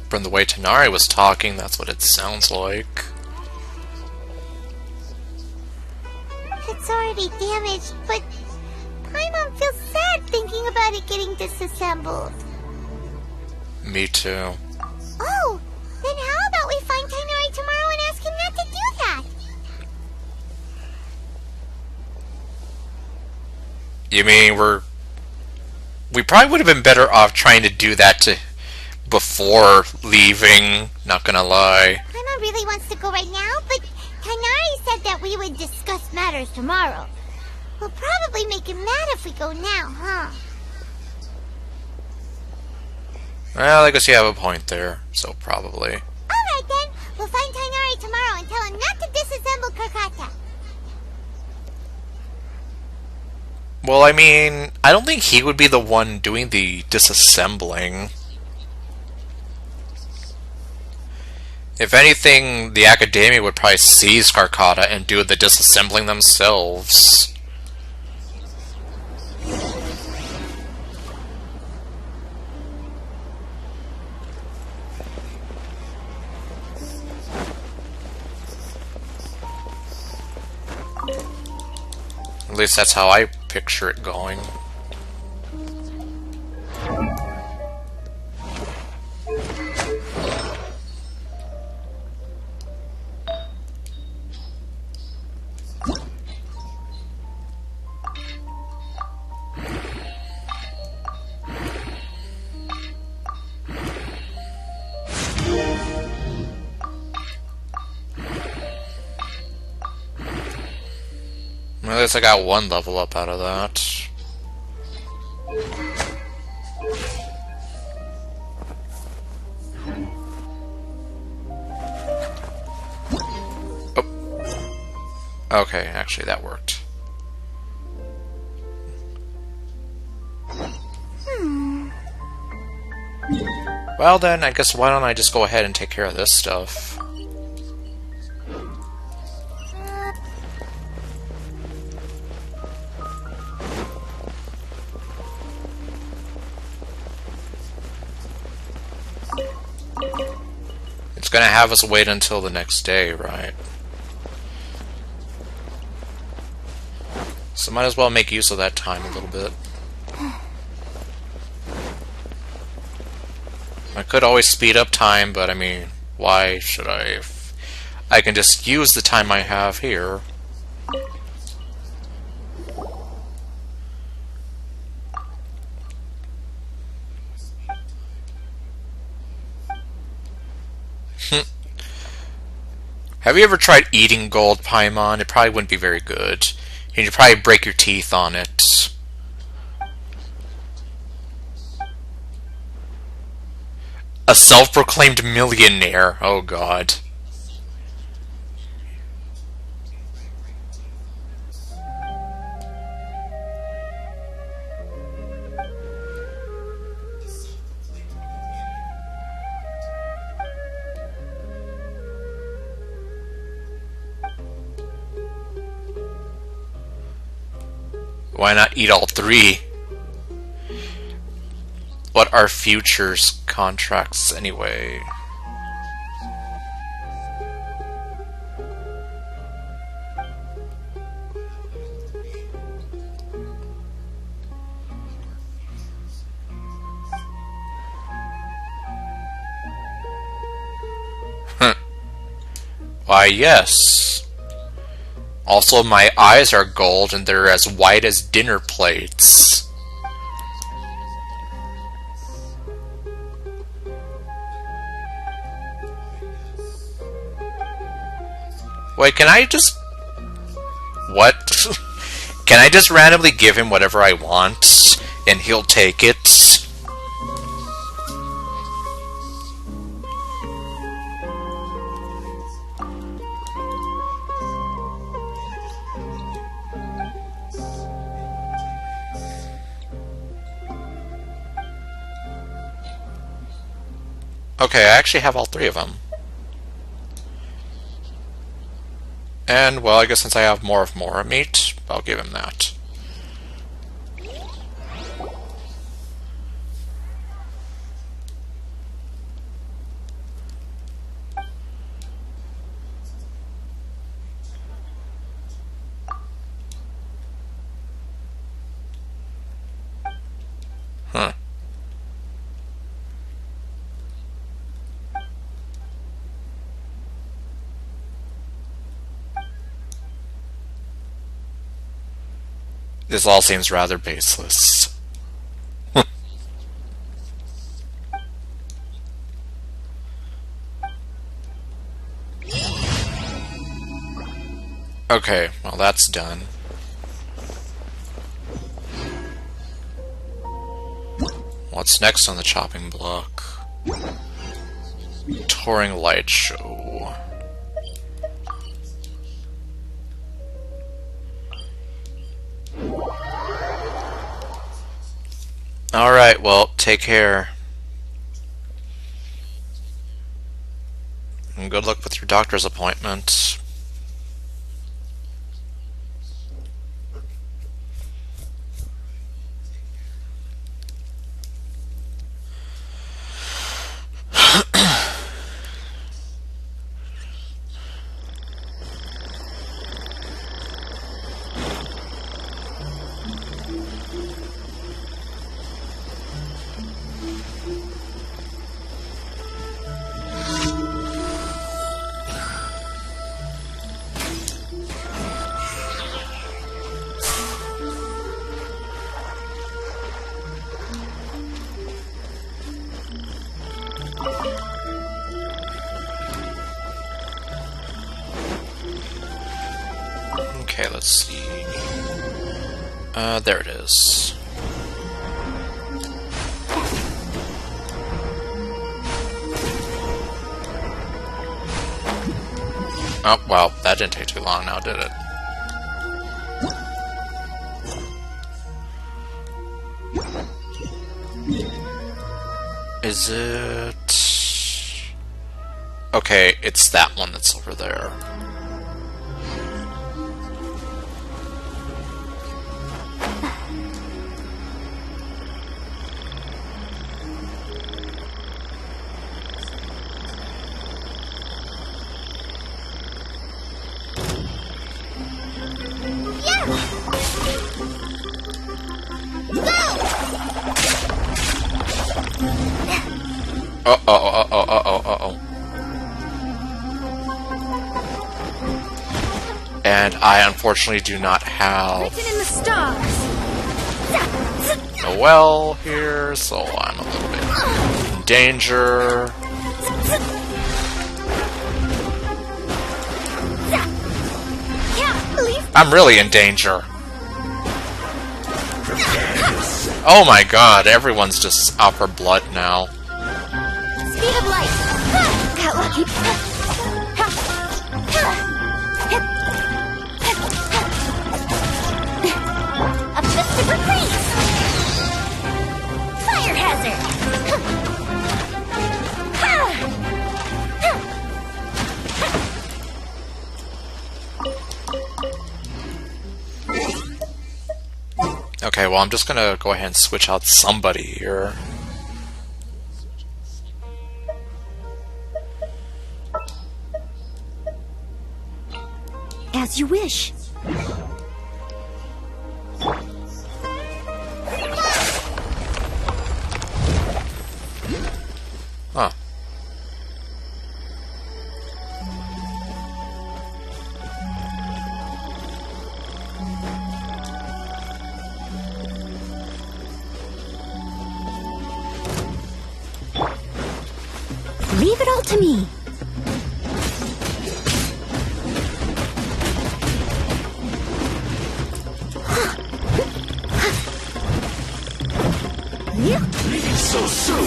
From the way Tanari was talking, that's what it sounds like. It's already damaged, but Paimon feels sad thinking about it getting disassembled. Me too. Oh, then how about we find Tainari tomorrow and ask him not to do that? You mean we probably would have been better off trying to do that before leaving, not gonna lie. Paimon really wants to go right now, but Tainari said that we would discuss matters tomorrow. We'll probably make him mad if we go now, huh? Well, I guess you have a point there, so probably. Alright then, we'll find Tainari tomorrow and tell him not to disassemble Karkata. Well, I mean, I don't think he would be the one doing the disassembling. If anything, the Academia would probably seize Karkata and do the disassembling themselves. At least that's how I picture it going. At least I got one level up out of that. Oh. Okay, actually that worked. Well then, I guess why don't I just go ahead and take care of this stuff. It's gonna have us wait until the next day, right? So might as well make use of that time a little bit. I could always speed up time, but I mean, why should I if I can just use the time I have here? Have you ever tried eating gold, Paimon? It probably wouldn't be very good. You'd probably break your teeth on it. A self-proclaimed millionaire. Oh god. Why not eat all three? What are futures contracts anyway? Why, yes. Also, my eyes are gold and they're as white as dinner plates. Wait, can I just... What? Can I just randomly give him whatever I want, and he'll take it? Okay, I actually have all three of them. And, well, I guess since I have more of Mora meat, I'll give him that. Huh. This all seems rather baseless. Okay, well that's done. What's next on the chopping block? Touring light show. Alright, well, take care. And good luck with your doctor's appointment. Okay, let's see. There it is. Oh, well, that didn't take too long now, did it? Is it... Okay, it's that one that's over there. And I unfortunately do not have Written in the stars. a well here, so I'm a little bit in danger. I'm really in danger. Oh my god, everyone's just out for blood now. Speed of light. Got lucky. A fist of freeze. Fire hazard. Okay, well I'm just gonna go ahead and switch out somebody here. As you wish. Huh. Leave it all to me. Leaving so soon!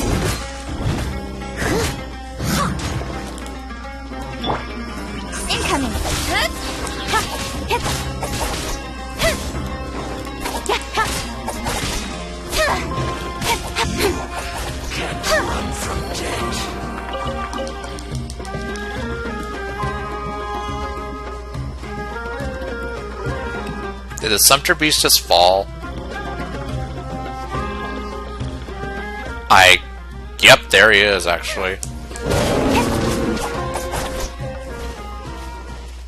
Incoming! Can't run from death. Did the Sumpter Beast just fall? Yep, there he is, actually.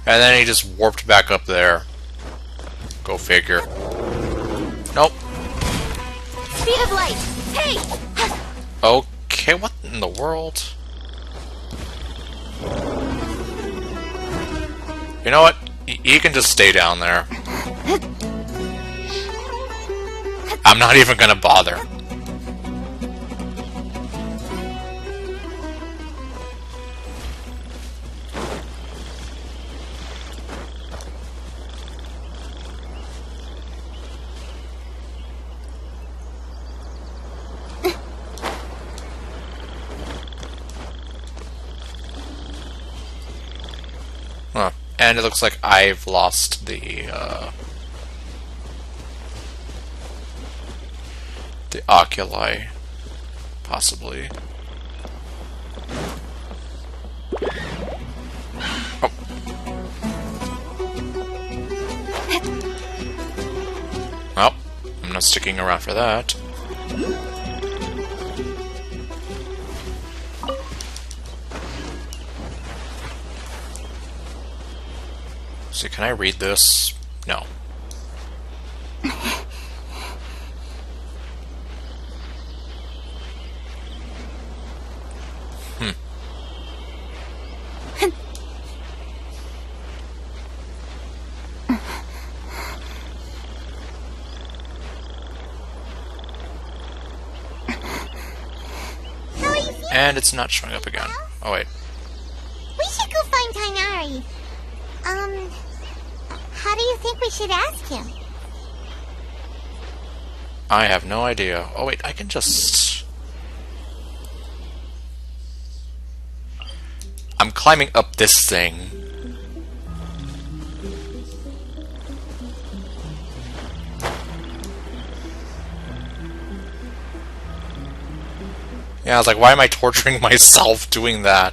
And then he just warped back up there. Go figure. Nope. Speed of light! Hey! Okay, what in the world? You know what? He can just stay down there. I'm not even gonna bother. Huh. And it looks like I've lost the oculi, possibly. Oh. Well, I'm not sticking around for that. So can I read this? No. And it's not showing up again. Oh wait. We should go find Tainari. How do you think we should ask him? I have no idea. Oh wait, I can just... I'm climbing up this thing. Yeah, I was like, why am I torturing myself doing that?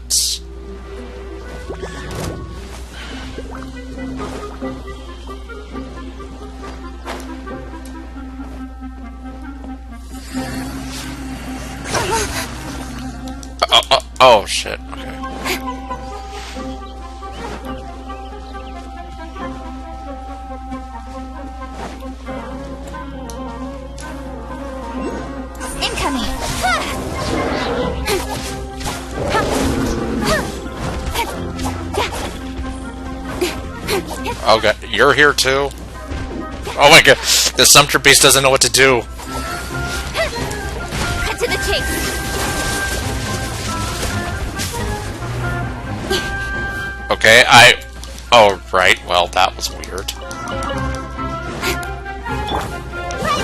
Oh shit, okay. Incoming! Oh god, you're here too? Oh my god, the Sumpter Beast doesn't know what to do. Cut to the chase! Okay, oh, right, well, that was weird. Ride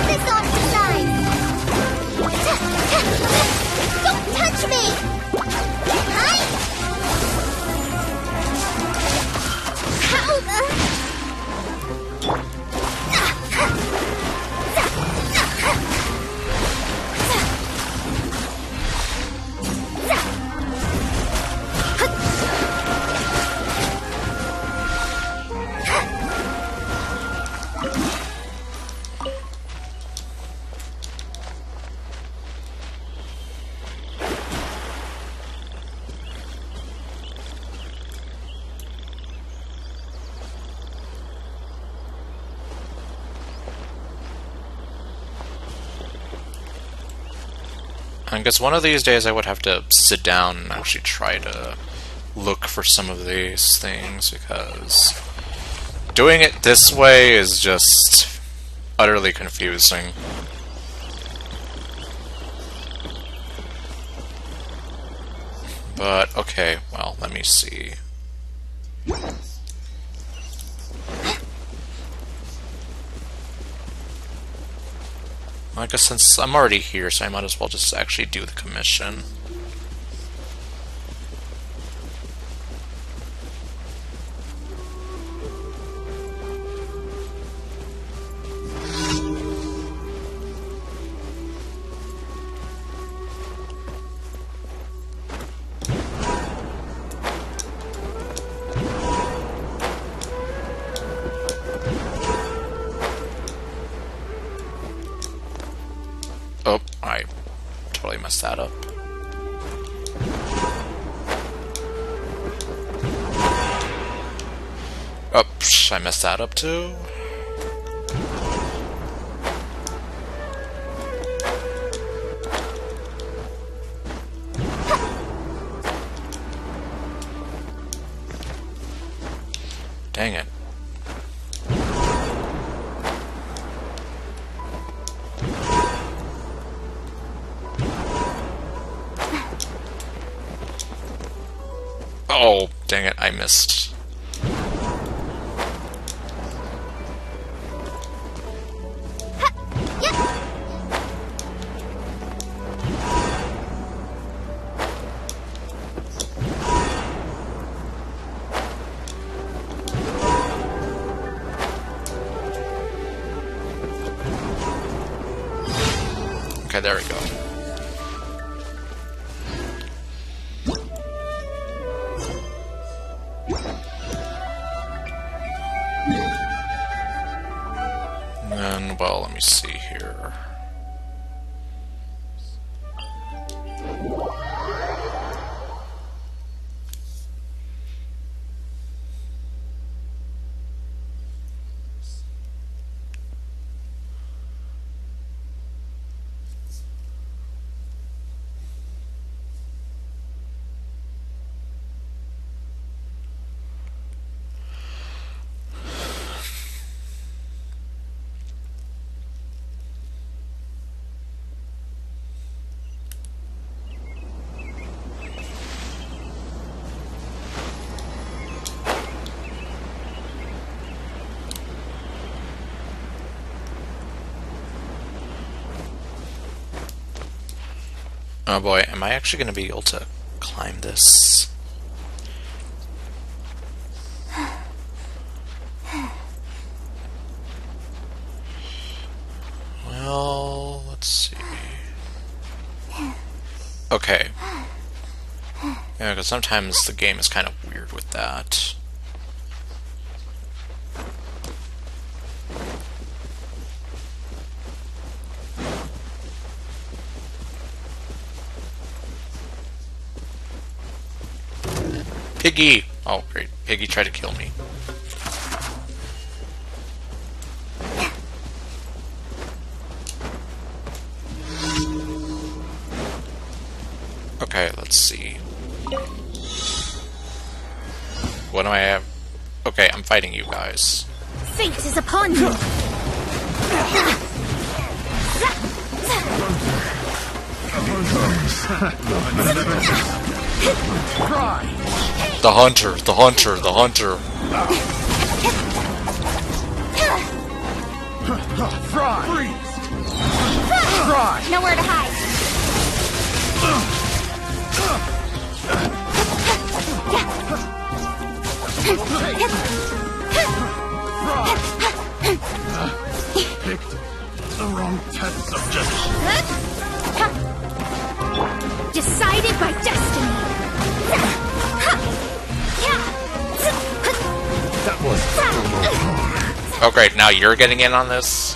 this off the side! Don't touch me! Hi! How the... I guess one of these days I would have to sit down and actually try to look for some of these things, because doing it this way is just utterly confusing. But, okay, well, let me see. I guess since I'm already here, so I might as well just actually do the commission. Oh, I totally messed that up. Oops, I messed that up too. Dang it. Oh, dang it, I missed. Okay, there we go. And, well, let me see here. Oh boy, am I actually going to be able to climb this? Well, let's see. Okay. Yeah, because sometimes the game is kind of weird with that. Piggy! Oh, great. Piggy tried to kill me. Okay, let's see. What do I have? Okay, I'm fighting you guys. Fate is upon you! The hunter, the hunter, the hunter. Fry! Nowhere to hide. Picked the wrong test subject. Decided by destiny. That was Oh great, now you're getting in on this?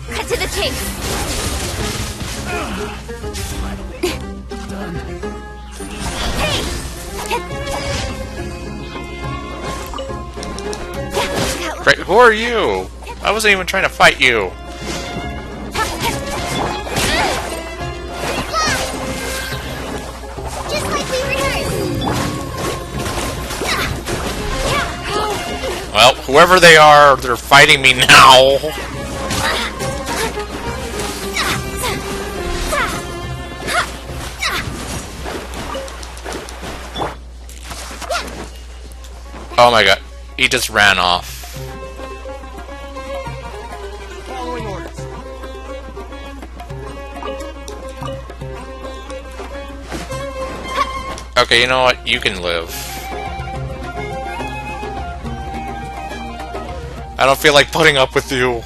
Cut to the chase. Great, who are you? I wasn't even trying to fight you. Just like we rehearsed. Well, whoever they are, they're fighting me now. Oh my god. He just ran off. Following orders. Okay, you know what? You can live. I don't feel like putting up with you.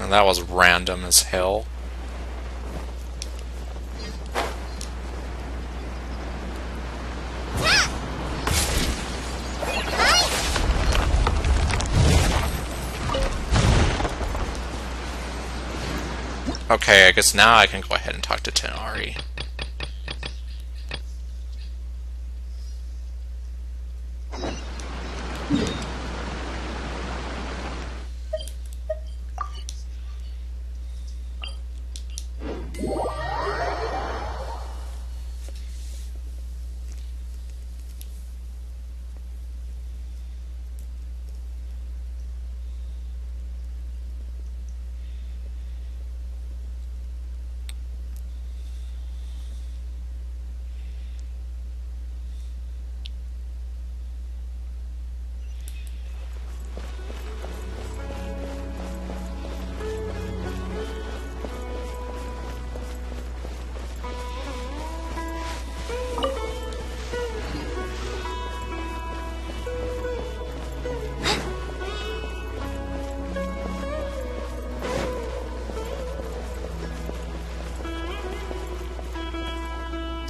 And that was random as hell. Okay, I guess now I can go ahead and talk to Tenari.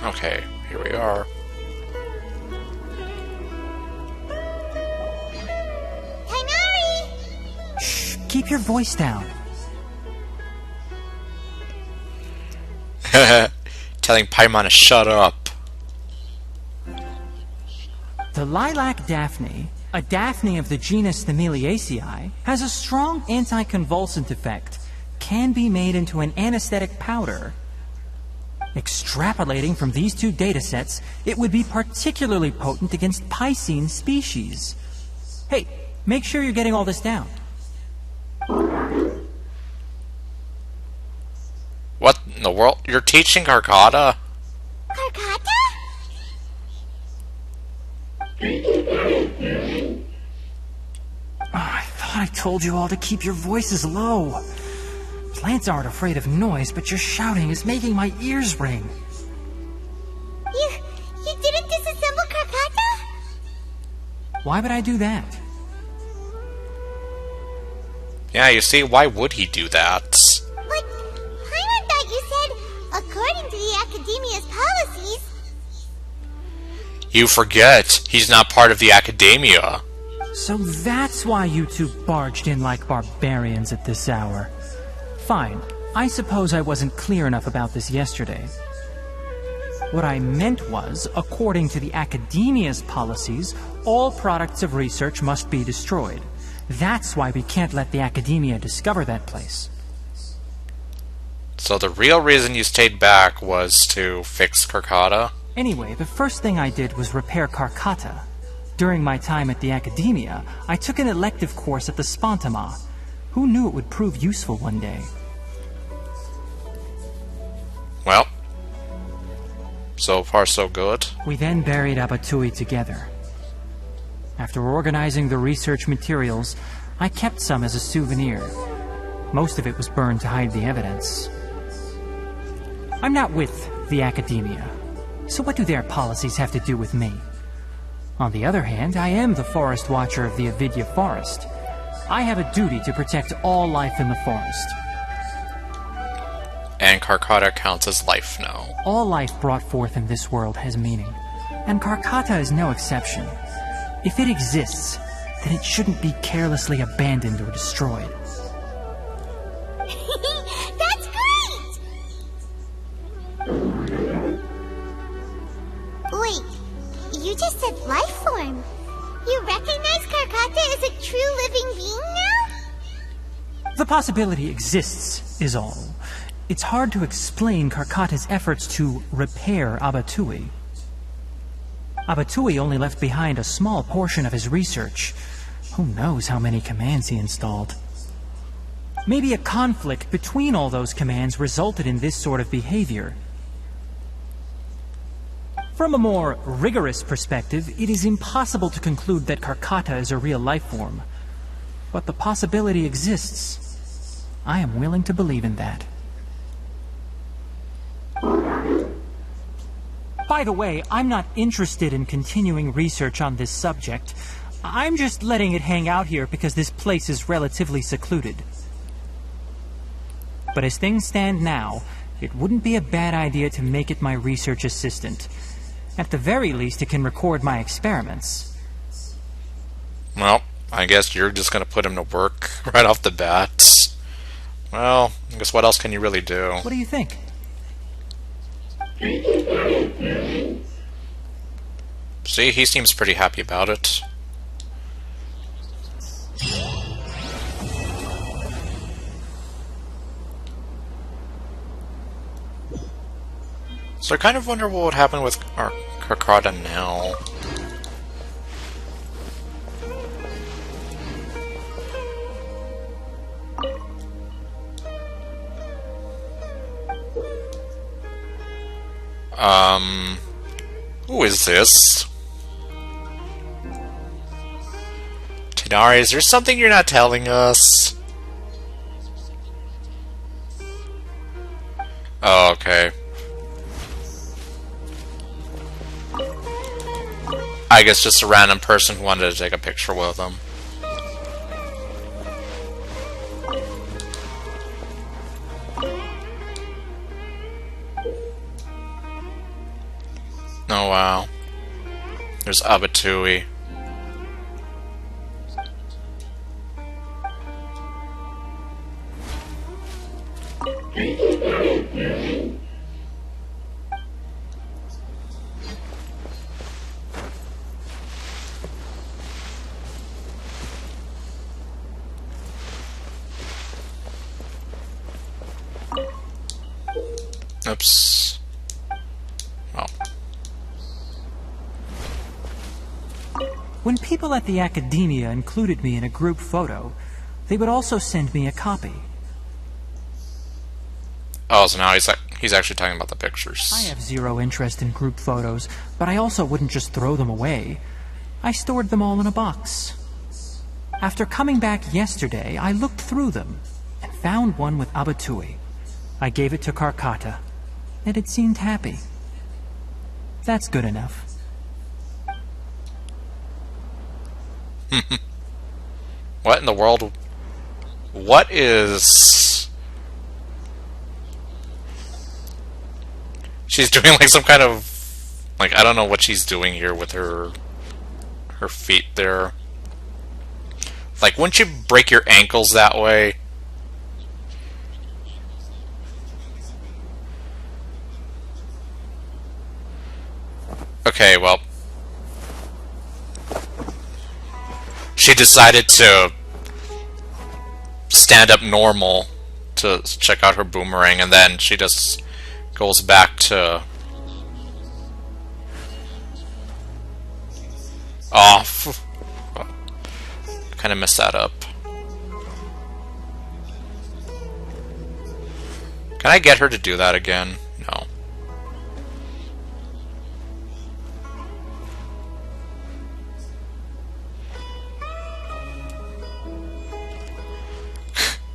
Okay, here we are. Tenari! Shh, keep your voice down. Telling Paimon to shut up. The lilac daphne, a daphne of the genus Thameliaceae, has a strong anticonvulsant effect, can be made into an anesthetic powder. Extrapolating from these two datasets, it would be particularly potent against Piscine species. Hey, make sure you're getting all this down. What in the world? You're teaching Karkata? Karkata? Oh, I thought I told you all to keep your voices low. Plants aren't afraid of noise, but your shouting is making my ears ring. You didn't disassemble Karkata? Why would I do that? Yeah, you see, why would he do that? But Paimon thought you said, according to the Academia's policies... You forget, he's not part of the Academia. So that's why you two barged in like barbarians at this hour. Fine. I suppose I wasn't clear enough about this yesterday. What I meant was, according to the Academia's policies, all products of research must be destroyed. That's why we can't let the Academia discover that place. So the real reason you stayed back was to fix Karkata? Anyway, the first thing I did was repair Karkata. During my time at the Academia, I took an elective course at the Spontama. Who knew it would prove useful one day? Well, so far so good. We then buried Abatui together. After organizing the research materials, I kept some as a souvenir. Most of it was burned to hide the evidence. I'm not with the Academia, so what do their policies have to do with me? On the other hand, I am the Forest Watcher of the Avidya Forest. I have a duty to protect all life in the forest. And Karkata counts as life now. All life brought forth in this world has meaning, and Karkata is no exception. If it exists, then it shouldn't be carelessly abandoned or destroyed. That's great! Wait, you just said life form. You recognize Karkata as a true living being now? The possibility exists, is all. It's hard to explain Karkata's efforts to repair Abatui. Abatui only left behind a small portion of his research. Who knows how many commands he installed? Maybe a conflict between all those commands resulted in this sort of behavior. From a more rigorous perspective, it is impossible to conclude that Karkata is a real life form. But the possibility exists. I am willing to believe in that. By the way, I'm not interested in continuing research on this subject. I'm just letting it hang out here because this place is relatively secluded. But as things stand now, it wouldn't be a bad idea to make it my research assistant. At the very least, it can record my experiments. Well, I guess you're just gonna put him to work right off the bat. Well, I guess what else can you really do? What do you think? See, he seems pretty happy about it. So I kind of wonder what would happen with our Karkata now. Who is this? Tinari, is there something you're not telling us? Oh, okay. I guess just a random person who wanted to take a picture with him. Oh wow. There's Abatui. Oops. Oh. When people at the academia included me in a group photo, they would also send me a copy. Oh, so now he's actually talking about the pictures. I have zero interest in group photos, but I also wouldn't just throw them away. I stored them all in a box. After coming back yesterday, I looked through them and found one with Abatui. I gave it to Karkata, and it seemed happy. That's good enough. What in the world? What is... She's doing like some kind of... Like, I don't know what she's doing here with her feet there. Like, wouldn't you break your ankles that way? Okay, well... She decided to stand up normal to check out her boomerang, and then she just goes back to off. Kind of messed that up. Can I get her to do that again? No.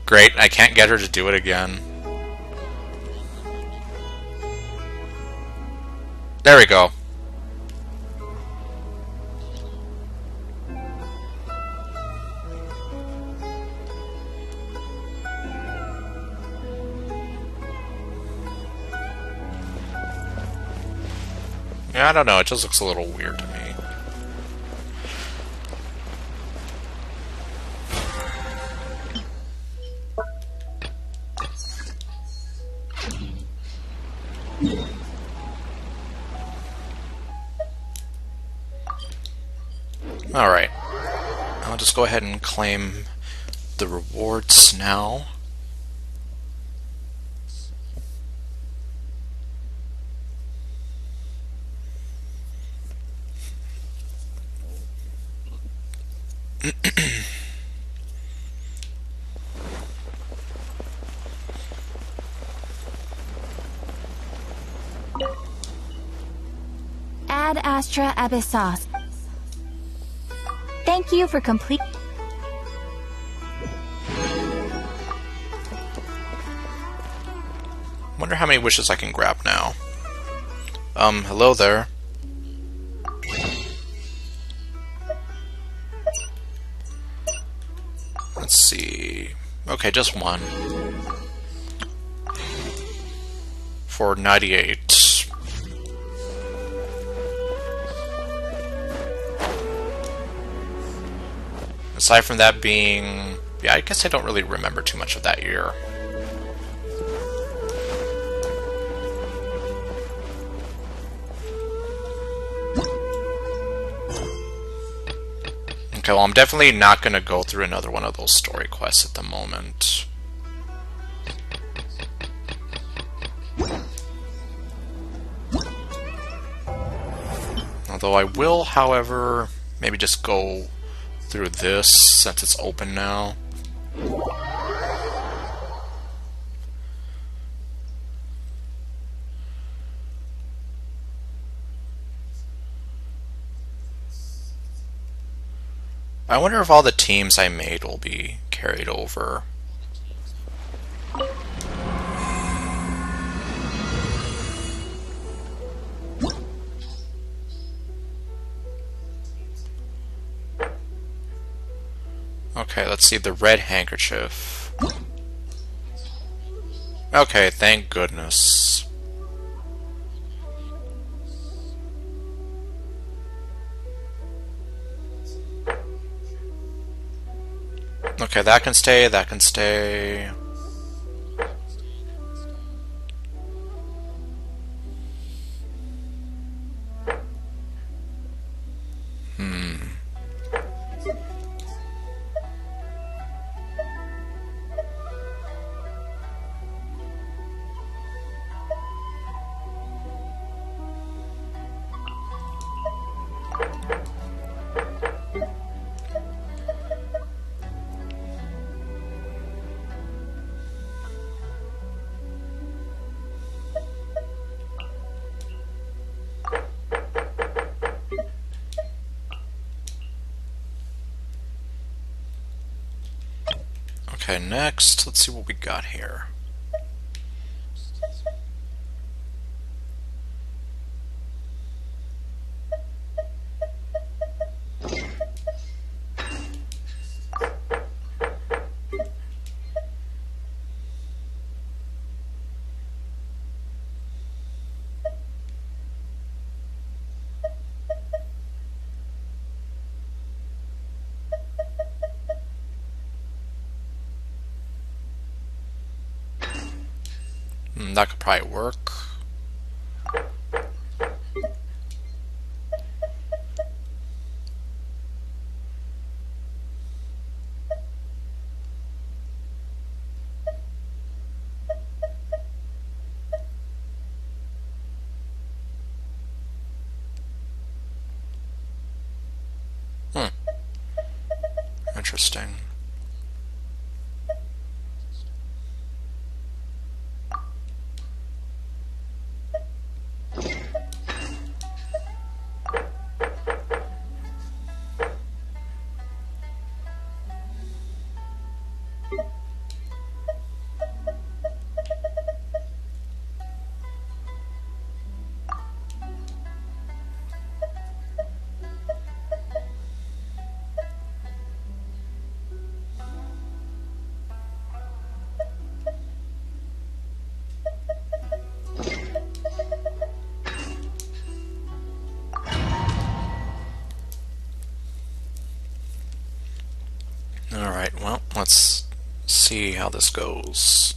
Great, I can't get her to do it again. There we go. Yeah, I don't know, it just looks a little weird to me. Alright, I'll just go ahead and claim the rewards now. Ad Astra Abyssos. Thank you for complete. Wonder how many wishes I can grab now. Hello there. Let's see. Okay, just one. For 98. Aside from that being... yeah, I guess I don't really remember too much of that year. Okay, well, I'm definitely not going to go through another one of those story quests at the moment. Although I will, however, maybe just go through this since it's open now. I wonder if all the teams I made will be carried over. Okay, let's see the red handkerchief. Okay, thank goodness. Okay, that can stay, that can stay. Okay, next, let's see what we got here. That could probably work. Interesting. Alright, well, let's see how this goes.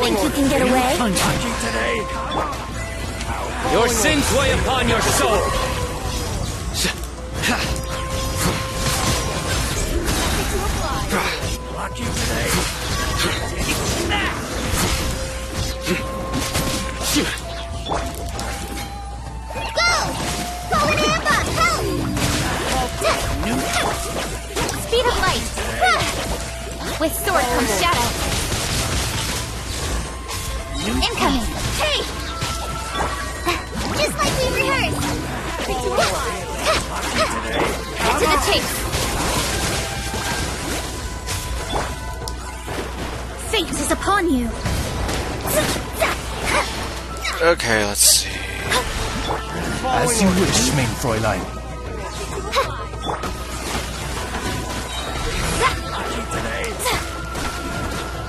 Think you can get away? Your sins weigh upon your soul. lucky today. Go! Call an Amber! Help! Speed of light! With sword comes shadow. Incoming! Hey! Just like we rehearsed! Cut to the chase! Fate is upon you! Okay, let's see. As you wish, mein Fräulein.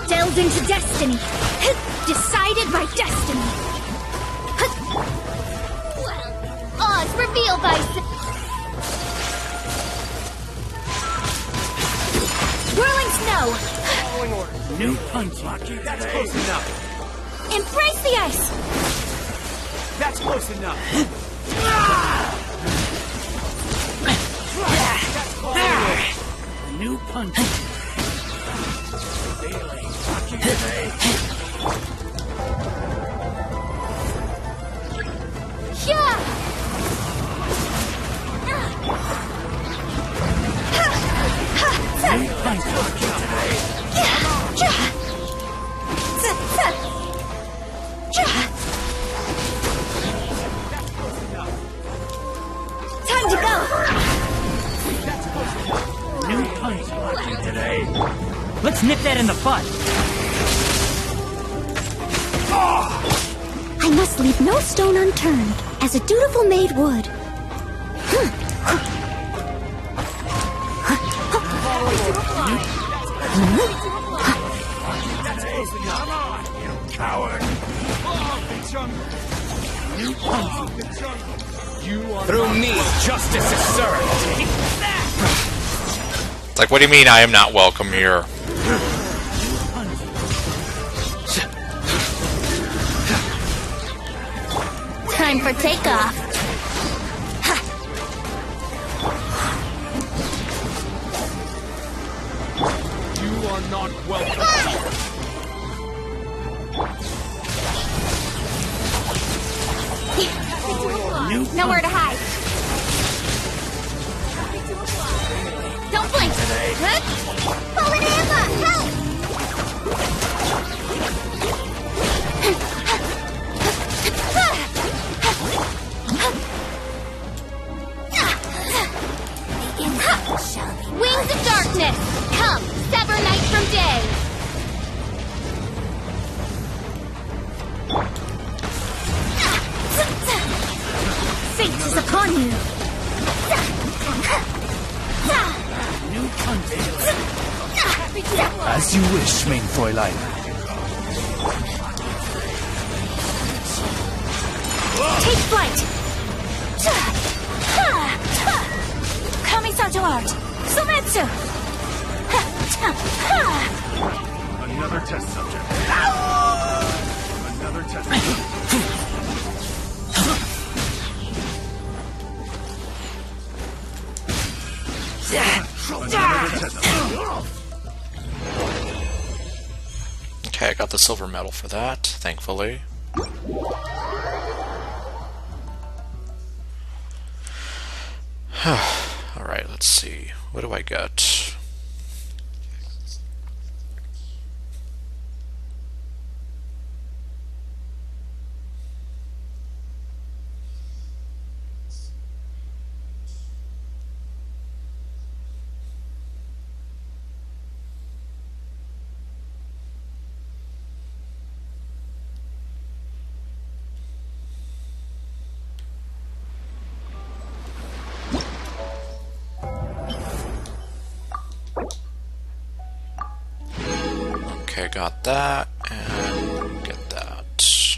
Delved into destiny! Decided by destiny! Oz, reveal thyself! Whirling snow! New punch. Lucky that's close enough. Embrace the ice! That's close enough. New punch. Lucky today. Yeah! New punch. Lucky today. Time to go! New punch. Lucky today. Let's nip that in the bud. I must leave no stone unturned, as a dutiful maid would. Come on, you coward. New punch. Through me, justice is served. It's like, what do you mean I am not welcome here? Time for takeoff! You are not welcome. Nowhere to hide! Don't blink! Call an Amber! Help! Wings of darkness! Come, sever night from day! Fate is upon you! New punch. As you wish, mein Fräulein. Take flight! Kamisato art! Sumetsu! Another test subject. Another test Okay, I got the silver medal for that, thankfully. Alright, let's see. What do I get? Okay, got that, and get that.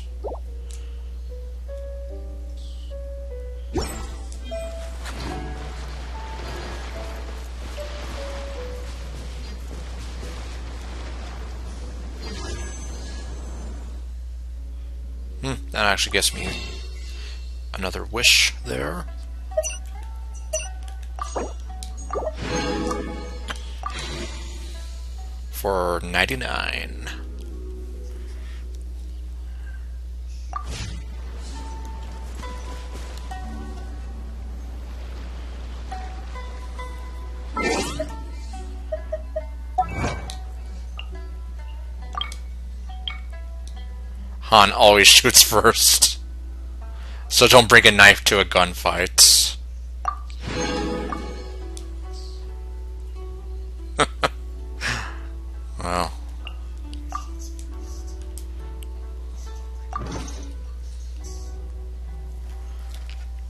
That actually gets me another wish there. for 99. Han always shoots first, so don't bring a knife to a gunfight. Well.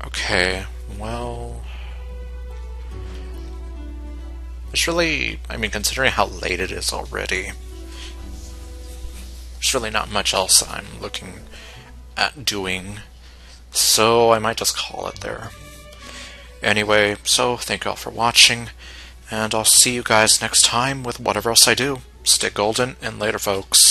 Okay, well... There's really... I mean, considering how late it is already, there's really not much else I'm looking at doing, so I might just call it there. Anyway, so thank you all for watching, and I'll see you guys next time with whatever else I do. Stay golden, and later, folks.